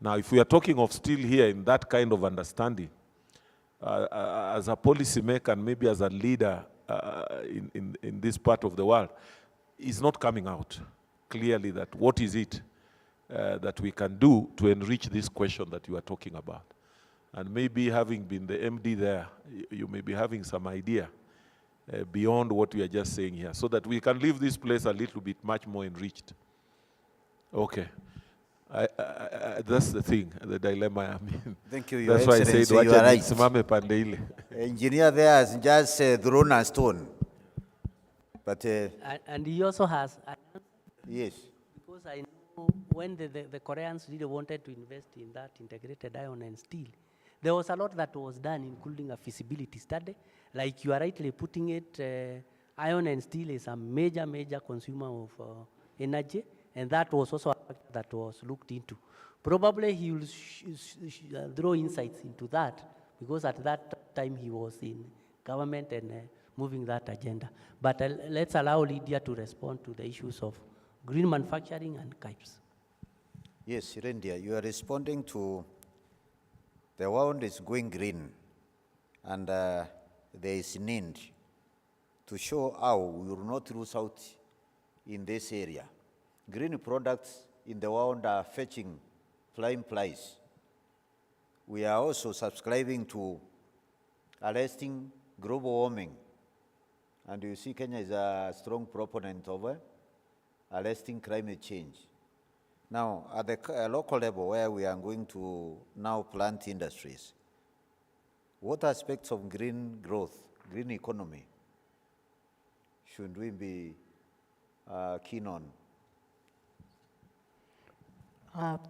Now, if we are talking of steel here in that kind of understanding, as a policymaker and maybe as a leader in this part of the world, is not coming out clearly that what is it that we can do to enrich this question that you are talking about. And maybe having been the MD there, you may be having some idea beyond what we are just saying here, so that we can leave this place a little bit much more enriched. Okay. That's the thing, the dilemma I'm in. Thank you, Your That's why I Excellency. said, You are right. nisimame pande ile. Engineer there has just thrown a stone. But and he also has an answer. Yes. Because I know when the Koreans really wanted to invest in that integrated iron and steel, there was a lot that was done, including a feasibility study. Like you are rightly putting it, iron and steel is a major, major consumer of energy, and that was also a factor that was looked into. Probably he will throw insights into that, because at that time he was in government and moving that agenda. But let's allow Lydia to respond to the issues of green manufacturing and KIPES. Yes, Rendia, you are responding to the world is going green, and there is need to show how we will not lose out in this area. Green products in the world are fetching flying price. We are also subscribing to arresting global warming. And you see Kenya is a strong proponent of arresting climate change. Now, at the local level where we are going to now plant industries, what aspects of green growth, green economy, should we be keen on?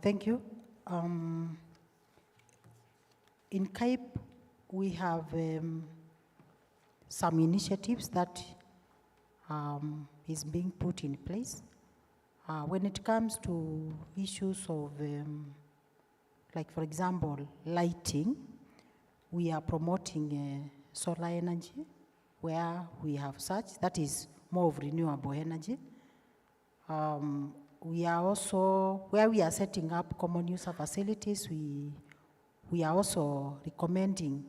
Thank you. In KIPE, we have some initiatives that is being put in place. When it comes to issues of, like for example, lighting, we are promoting solar energy where we have such, that is more of renewable energy. We are also, where we are setting up common user facilities, we are also recommending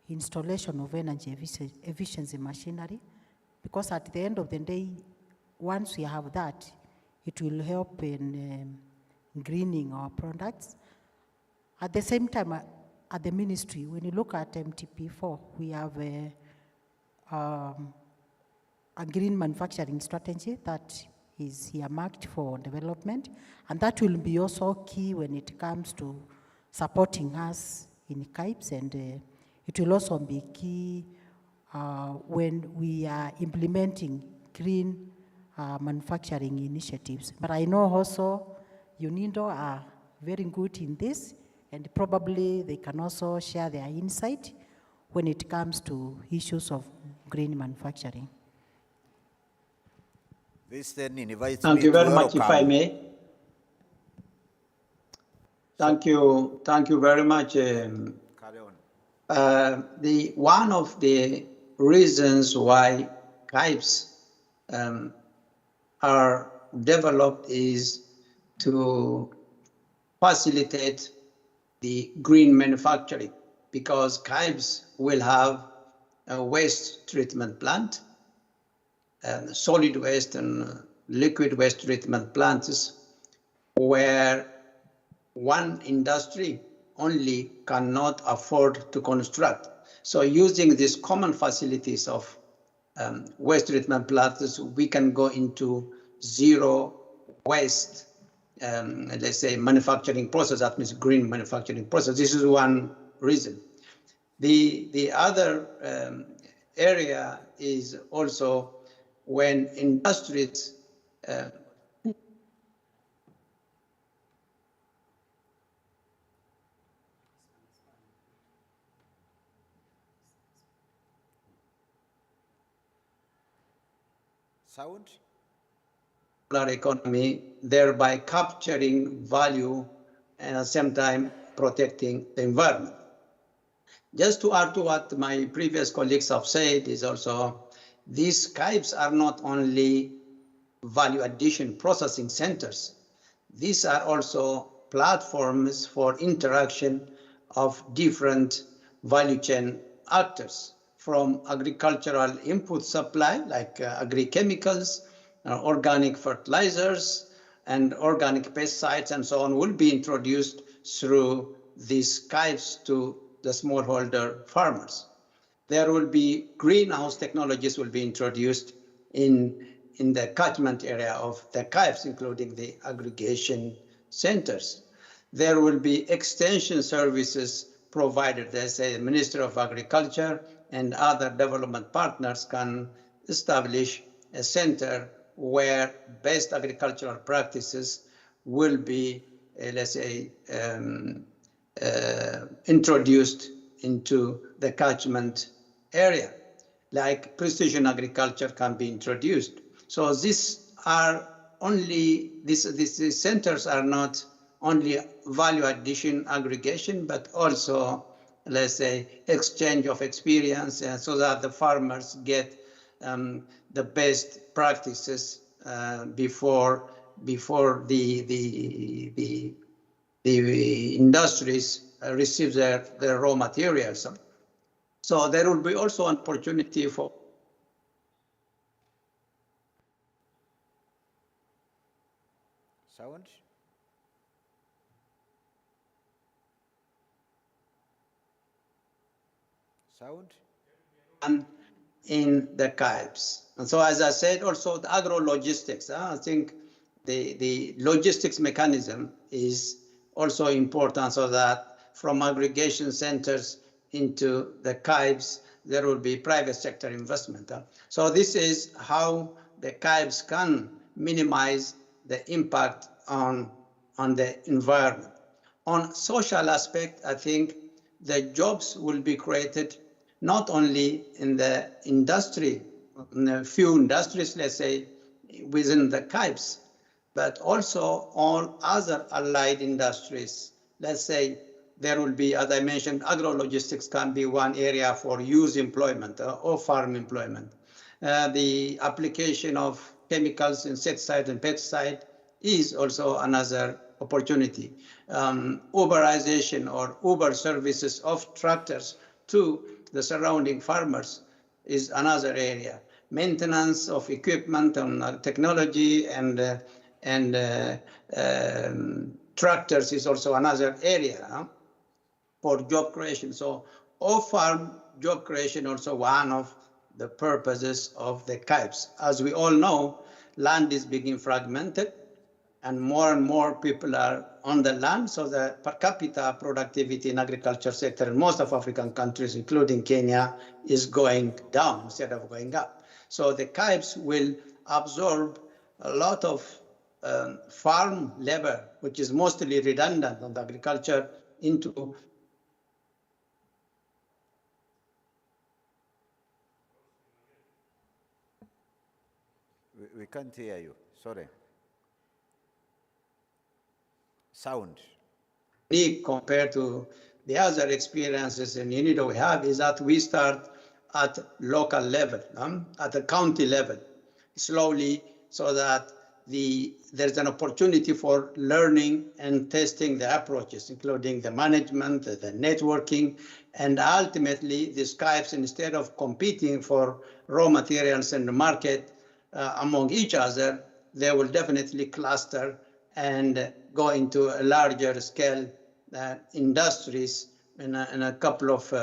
installation of energy efficiency machinery, because at the end of the day, once we have that, it will help in greening our products. At the same time, at the ministry, when you look at MTP4, we have a green manufacturing strategy that is earmarked for development, and that will be also key when it comes to supporting us in KIPES, and it will also be key when we are implementing green manufacturing initiatives. But I know also UNIDO are very good in this, and probably they can also share their insight when it comes to issues of green manufacturing. This then invites Thank me you to very much, if I welcome. may. Thank you very much. One of the reasons why KIPES are developed is to facilitate the green manufacturing, because KIPES will have a waste treatment plant, solid waste and liquid waste treatment plants, where one industry only cannot afford to construct. So using these common facilities of waste treatment plants, we can go into zero waste, let's say, manufacturing process. That means green manufacturing process. This is one reason. The other area is also when industries Sound? Economy, thereby capturing value and at the same time protecting the environment. Just to add to what my previous colleagues have said is also, these KIPES are not only value addition processing centers. These are also platforms for interaction of different value chain actors, from agricultural input supply, like agri-chemicals, organic fertilizers, and organic pesticides and so on, will be introduced through these KIPES to the smallholder farmers. There will be greenhouse technologies will be introduced in the catchment area of the CAIFs, including the aggregation centers. There will be extension services provided. They say the Minister of Agriculture and other development partners can establish a center where best agricultural practices will be, let's say, introduced into the catchment area, like precision agriculture can be introduced. So these centers are not only value addition aggregation, but also, let's say, exchange of experience, so that the farmers get the best practices before the industries receive their raw materials. So there will be also an opportunity for Sound? Sound? And in the CAIPs. And so, as I said, also the agro-logistics. I think the logistics mechanism is also important, so that from aggregation centers into the CAIPs, there will be private sector investment. So this is how the CAIPs can minimize the impact on the environment. On social aspect, I think the jobs will be created not only in the industry, in a few industries, let's say, within the CAIPs, but also all other allied industries. Let's say there will be, as I mentioned, agro-logistics can be one area for youth employment or farm employment. The application of chemicals, insecticide and pesticide is also another opportunity. Uberization or Uber services of tractors to the surrounding farmers is another area. Maintenance of equipment and technology and tractors is also another area for job creation. So off-farm job creation also one of the purposes of the CAIPs. As we all know, land is being fragmented and more people are on the land, so the per capita productivity in agriculture sector in most of African countries, including Kenya, is going down instead of going up. So the CAIPs will absorb a lot of farm labor, which is mostly redundant on the agriculture, into We can't hear you, sorry. Sound. Unique compared to the other experiences in UNIDO we have is that we start at local level, at the county level, slowly, so that there's an opportunity for learning and testing the approaches, including the management, the networking, and ultimately the CAIPs, instead of competing for raw materials in the market among each other, they will definitely cluster and go into a larger scale industries in a couple of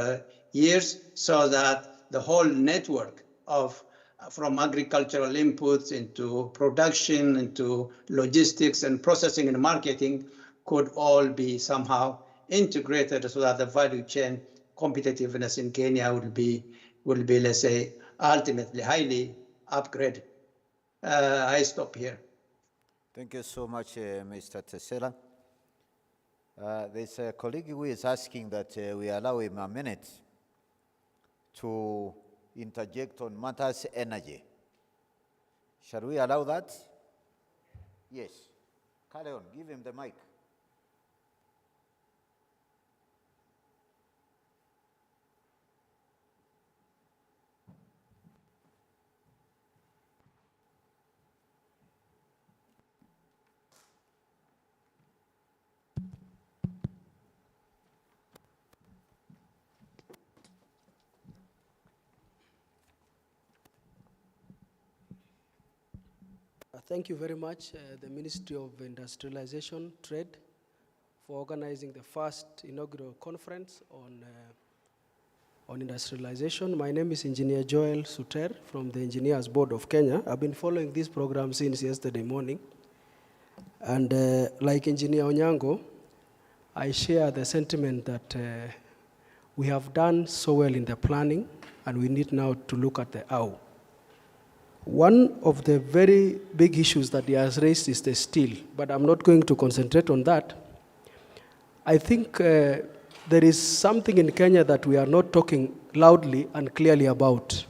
years, so that the whole network of from agricultural inputs into production, into logistics and processing and marketing could all be somehow integrated, so that the value chain competitiveness in Kenya will be, let's say, ultimately highly upgraded. I stop here. Thank you so much, Mr. Tesela. There's a colleague who is asking that we allow him a minute to interject on matters energy. Shall we allow that? Yes. Carry on, give him the mic. Thank you very much, the Ministry of Industrialization, Trade, for organizing the first inaugural conference on industrialization. My name is Engineer Joel Suter from the Engineers Board of Kenya. I've been following this program since yesterday morning. And like Engineer Onyango, I share the sentiment that we have done so well in the planning, and we need now to look at the how. One of the very big issues that he has raised is the steel, but I'm not going to concentrate on that. I think there is something in Kenya that we are not talking loudly and clearly about: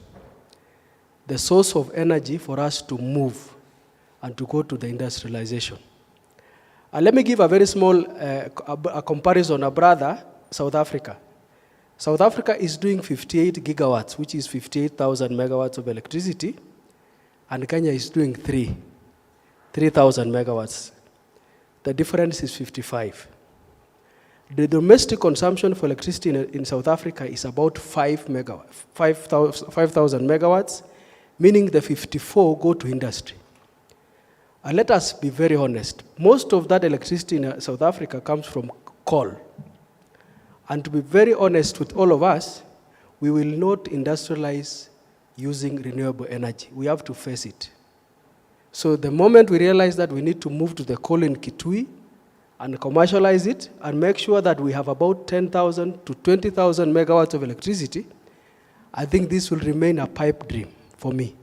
the source of energy for us to move and to go to the industrialization. Let me give a very small a comparison, a brother, South Africa. South Africa is doing 58 gigawatts, which is 58,000 megawatts of electricity, and Kenya is doing 3,000 megawatts. The difference is 55. The domestic consumption for electricity in South Africa is about 5,000 megawatts, meaning the 54 go to industry. And let us be very honest. Most of that electricity in South Africa comes from coal. And to be very honest with all of us, we will not industrialize using renewable energy. We have to face it. So the moment we realize that we need to move to the coal in Kitui and commercialize it and make sure that we have about 10,000 to 20,000 megawatts of electricity, I think this will remain a pipe dream for me.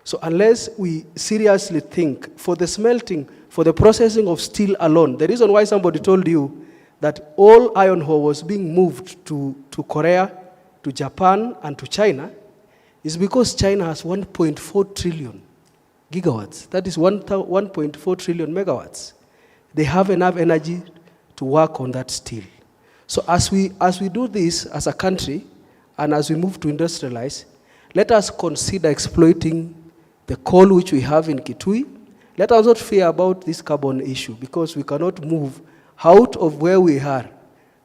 So unless we seriously think for the smelting, for the processing of steel alone, the reason why somebody told you that all iron ore was being moved to Korea, to Japan, and to China, is because China has 1.4 trillion gigawatts. That is 1.4 trillion megawatts. They have enough energy to work on that steel. So as we do this as a country, and as we move to industrialize, let us consider exploiting the coal which we have in Kitui. Let us not fear about this carbon issue, because we cannot move out of where we are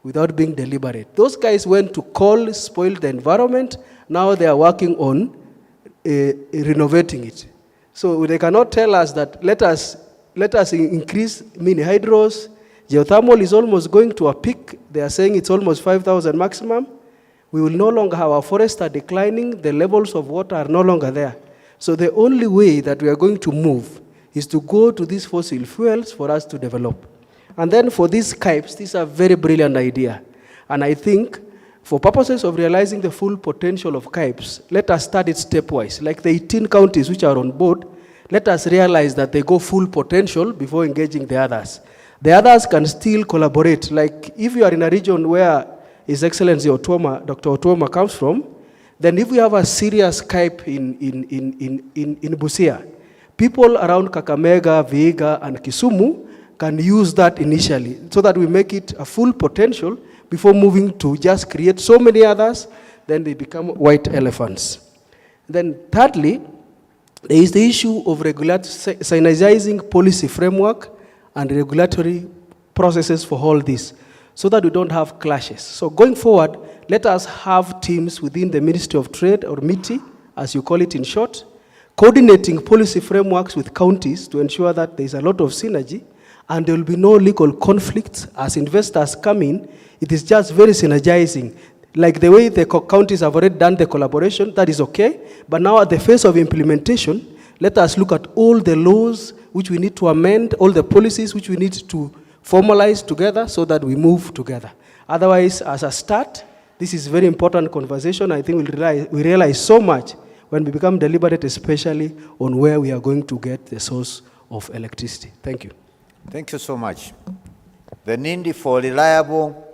without being deliberate. Those guys went to coal, spoiled the environment. Now they are working on renovating it. So they cannot tell us that let us increase mini hydros. Geothermal is almost going to a peak. They are saying it's almost 5,000 maximum. We will no longer have our forests are declining. The levels of water are no longer there. So the only way that we are going to move is to go to these fossil fuels for us to develop. And then for these KIPES, these are very brilliant idea. And I think for purposes of realizing the full potential of KIPES, let us start it stepwise. Like the 18 counties which are on board, let us realize that they go full potential before engaging the others. The others can still collaborate. Like if you are in a region where His Excellency Dr. Otuoma comes from, then if we have a serious KIPE in Busia, people around Kakamega, Vihiga, and Kisumu can use that initially so that we make it a full potential before moving to just create so many others, then they become white elephants. Then thirdly, there is the issue of synergizing policy framework and regulatory processes for all this so that we don't have clashes. So going forward, let us have teams within the Ministry of Trade, or MITI, as you call it in short, coordinating policy frameworks with counties to ensure that there is a lot of synergy and there will be no legal conflicts as investors come in. It is just very synergizing. Like the way the counties have already done the collaboration, that is okay. But now at the phase of implementation, let us look at all the laws which we need to amend, all the policies which we need to formalize together so that we move together. Otherwise, as a start, this is very important conversation. I think we realize so much when we become deliberate, especially on where we are going to get the source of electricity. Thank you. Thank you so much. The need for reliable,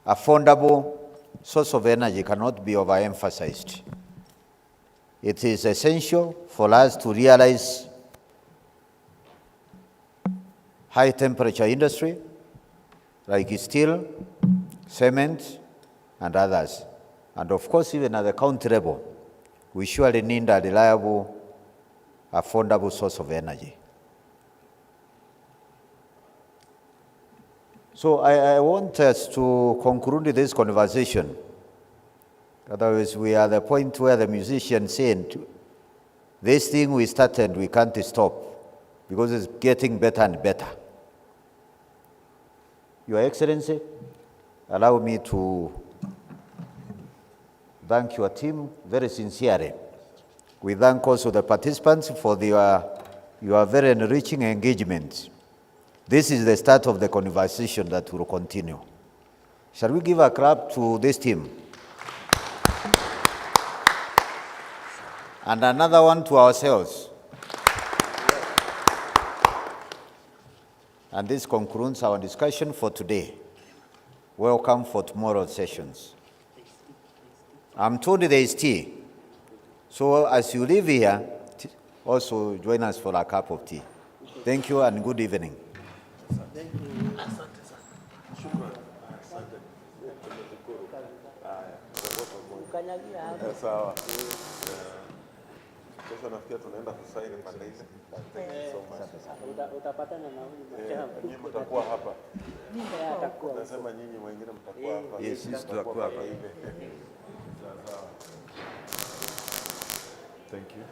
affordable source of energy cannot be overemphasized. It is essential for us to realize high temperature industry like steel, cement, and others. And of course, even at the county level, we surely need a reliable, affordable source of energy. So I want us to conclude this conversation. Otherwise, we are at the point where the musician said, this thing we started, we can't stop, because it's getting better and better. Your Excellency, allow me to thank your team very sincerely. We thank also the participants for your very enriching engagement. This is the start of the conversation that will continue. Shall we give a clap to this team? And another one to ourselves. And this concludes our discussion for today. Welcome for tomorrow's sessions. I'm told there is tea. So as you leave here, also join us for a cup of tea. Thank you and good evening. Thank you. Sasa nafikia tunaenda kusaini pande hizi. Thank you so much. Utapatana na huyu. Nyinyi mtakuwa hapa. Nasema nyinyi wengine mtakuwa hapa. Yes, sisi tutakuwa hapa. Thank you.